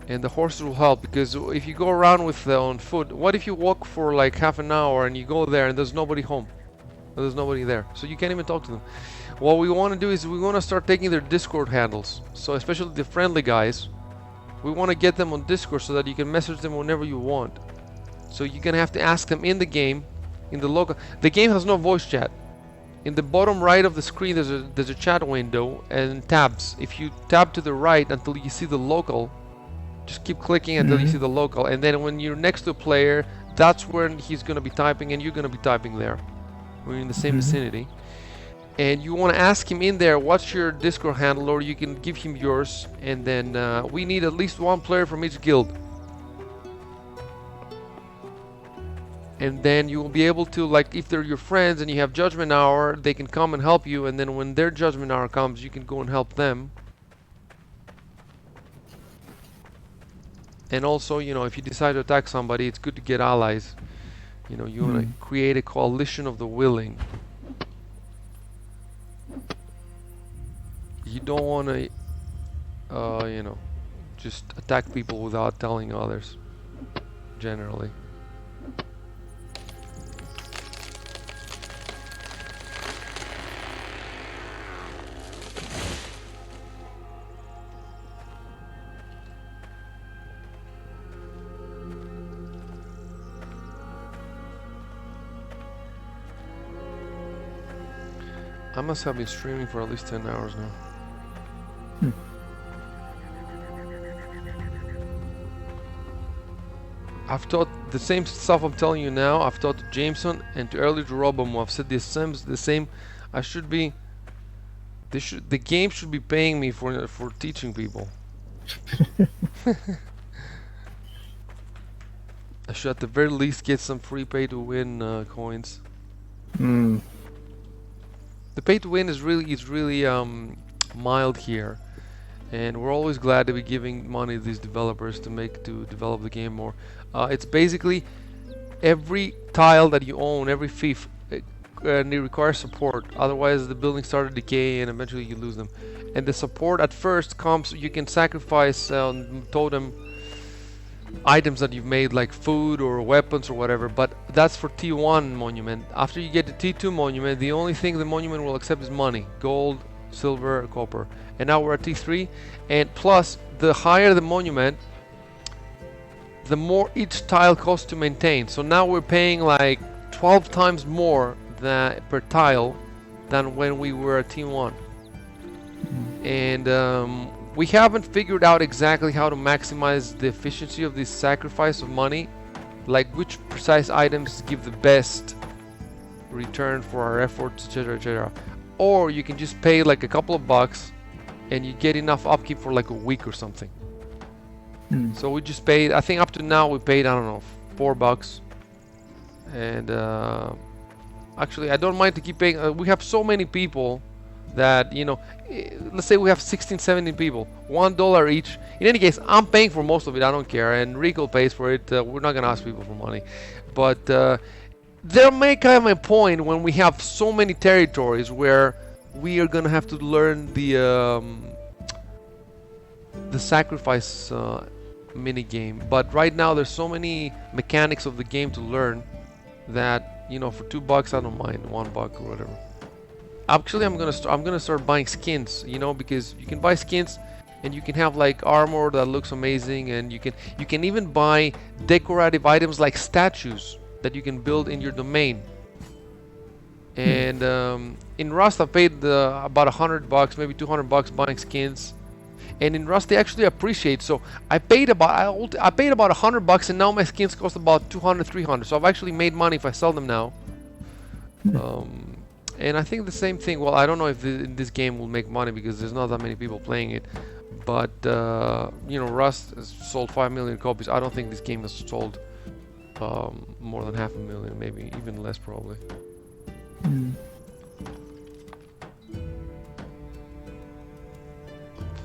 And the horses will help because if you go around with on foot, what if you walk for like half an hour and you go there and there's nobody home? There's nobody there, so you can't even talk to them. What we want to do is we want to start taking their Discord handles. So especially the friendly guys, we want to get them on Discord so that you can message them whenever you want. So you're gonna have to ask them in the game, in the local. The game has no voice chat. In the bottom right of the screen, there's a chat window and tabs. If you tab to the right until you see the local, just keep clicking until you see the local, and then when you're next to a player, that's when he's gonna be typing and you're gonna be typing there. We're in the same vicinity. And you want to ask him in there what's your Discord handle, or you can give him yours, and then we need at least one player from each guild. And then you will be able to, like, if they're your friends and you have Judgment Hour, they can come and help you, and then when their Judgment Hour comes, you can go and help them. And also, if you decide to attack somebody, it's good to get allies. You want to create a coalition of the willing. You don't want to, just attack people without telling others, generally. I must have been streaming for at least 10 hours now. I've taught the same stuff I'm telling you now. I've taught to Jameson and to earlier to Robomo. I've said the same. I should be. The game should be paying me for teaching people. I should at the very least get some free pay to win coins. The pay to win is really mild here, and we're always glad to be giving money to these developers to develop the game more. It's basically every tile that you own, every fief, and it requires support. Otherwise, the buildings start to decay, and eventually you lose them. And the support at first comes. You can sacrifice totem items that you've made, like food or weapons or whatever, but that's for T1 monument. After you get the T2 monument, the only thing the monument will accept is money: gold, silver, copper. And now we're at T3, and plus the higher the monument, the more each tile costs to maintain. So now we're paying like 12 times more per tile than when we were at T1. And we haven't figured out exactly how to maximize the efficiency of this sacrifice of money, like which precise items give the best return for our efforts, etc, etc. Or you can just pay like a couple of bucks and you get enough upkeep for like a week or something. So we just paid, I think up to now we paid, I don't know, $4. And actually I don't mind to keep paying. We have so many people that, let's say we have 16, 17 people, $1 each. In any case, I'm paying for most of it, I don't care, and Rico pays for it. We're not gonna ask people for money, but there may come a point when we have so many territories where we are gonna have to learn the sacrifice mini game. But right now there's so many mechanics of the game to learn that, for $2 I don't mind, $1 or whatever. Actually, I'm gonna start buying skins. You know, because you can buy skins, and you can have like armor that looks amazing, and you can even buy decorative items like statues that you can build in your domain. And in Rust, I paid about $100, maybe $200 buying skins. And in Rust, they actually appreciate. So I paid about $100, and now my skins cost about 200, 300. So I've actually made money if I sell them now. And I think the same thing. Well, I don't know if this game will make money because there's not that many people playing it. But you know, Rust has sold 5 million copies. I don't think this game has sold more than 500,000, maybe even less probably.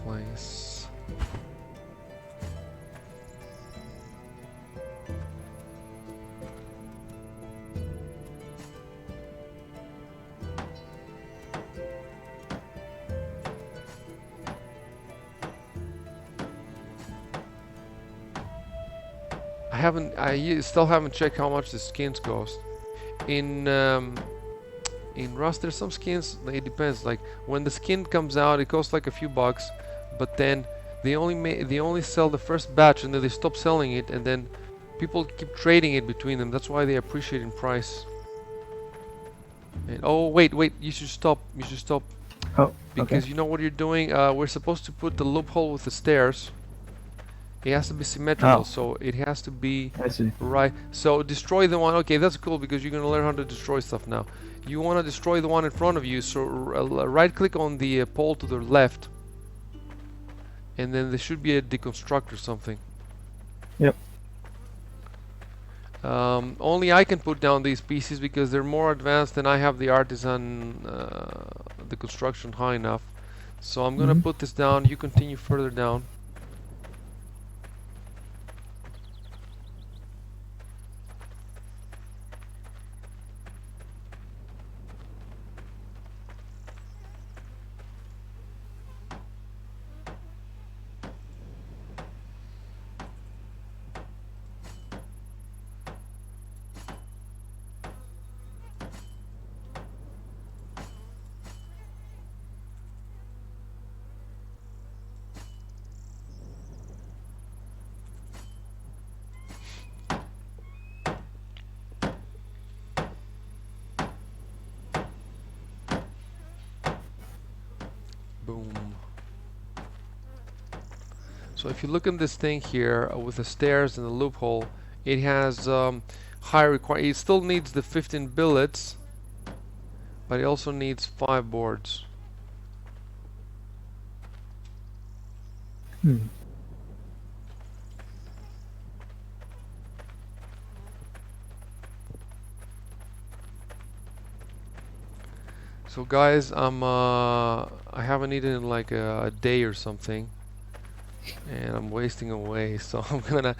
Place. I still haven't checked how much the skins cost. In Rust, there's some skins. It depends. Like when the skin comes out, it costs like a few bucks, but then they only sell the first batch, and then they stop selling it, and then people keep trading it between them. That's why they appreciate in price. And, oh wait, you should stop. You should stop. Oh, Because okay. you know what you're doing. We're supposed to put the loophole with the stairs. It has to be symmetrical, Oh. so it has to be I see. right. So destroy the one. Okay, that's cool because you're gonna learn how to destroy stuff now. You want to destroy the one in front of you, so right click on the pole to the left, and then there should be a deconstruct or something. Yep. Only I can put down these pieces because they're more advanced than I have the artisan, the construction high enough. So I'm gonna put this down. You continue further down. Boom. So if you look at this thing here with the stairs and the loophole, it has it still needs the 15 billets, but it also needs 5 boards. So guys, I haven't eaten in like a day or something, and I'm wasting away. So I'm gonna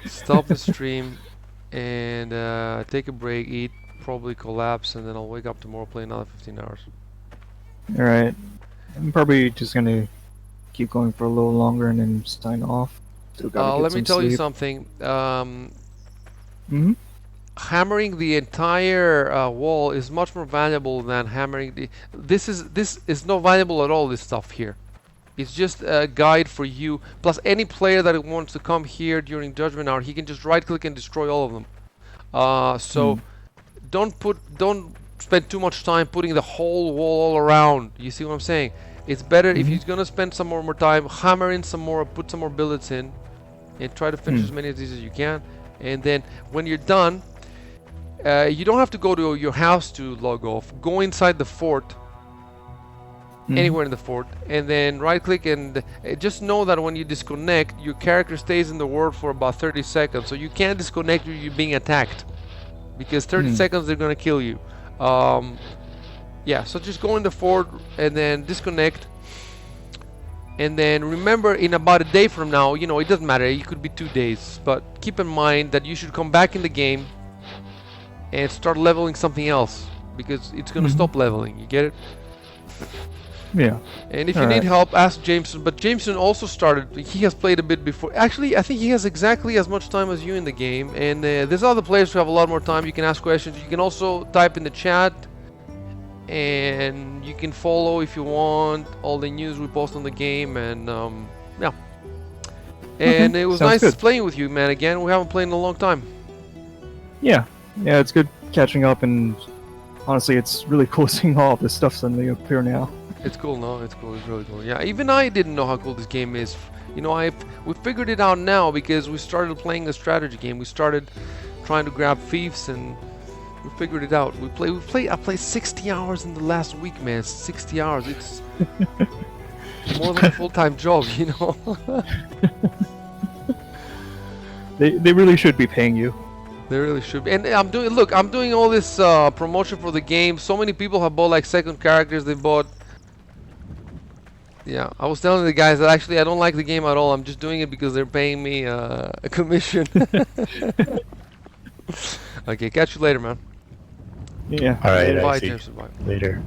stop the stream and take a break, eat, probably collapse, and then I'll wake up tomorrow, play another 15 hours. Alright. I'm probably just gonna keep going for a little longer and then sign off. Still gotta get Let me some tell you sleep. something. Mhm. Hammering the entire wall is much more valuable than hammering the. This is not valuable at all. This stuff here, it's just a guide for you. Plus, any player that wants to come here during Judgment Hour, he can just right-click and destroy all of them. So don't spend too much time putting the whole wall all around. You see what I'm saying? It's better if you're gonna spend some more time, hammer in some more, put some more billets in, and try to finish as many of these as you can. And then when you're done, you don't have to go to your house to log off. Go inside the fort, anywhere in the fort, and then right click and just know that when you disconnect, your character stays in the world for about 30 seconds. So you can't disconnect when you're being attacked, because 30 seconds they're gonna kill you. Yeah, so just go in the fort and then disconnect. And then remember, in about a day from now, you know, it doesn't matter, it could be 2 days, but keep in mind that you should come back in the game and start leveling something else, because it's gonna stop leveling. You get it? Yeah. And if you need help, ask Jameson. But Jameson also started. He has played a bit before. Actually, I think he has exactly as much time as you in the game. And there's other players who have a lot more time. You can ask questions. You can also type in the chat. and you can follow if you want all the news we post on the game, and yeah. And it was sounds nice good. playing with you, man. Again, we haven't played in a long time. Yeah, it's good catching up, and honestly, it's really cool seeing all of this stuff suddenly appear now. It's cool, no? It's cool. It's really cool. Yeah, even I didn't know how cool this game is. You know, we figured it out now because we started playing a strategy game. We started trying to grab thieves, and we figured it out. I played 60 hours in the last week, man. 60 hours. It's more than a full-time job, you know. They really should be paying you. They really should be. And I'm doing all this promotion for the game. So many people have bought like second characters. They bought. Yeah, I was telling the guys that actually I don't like the game at all. I'm just doing it because they're paying me a commission. Okay, catch you later, man. Yeah. All right, Bye, I see. James. Bye. Later.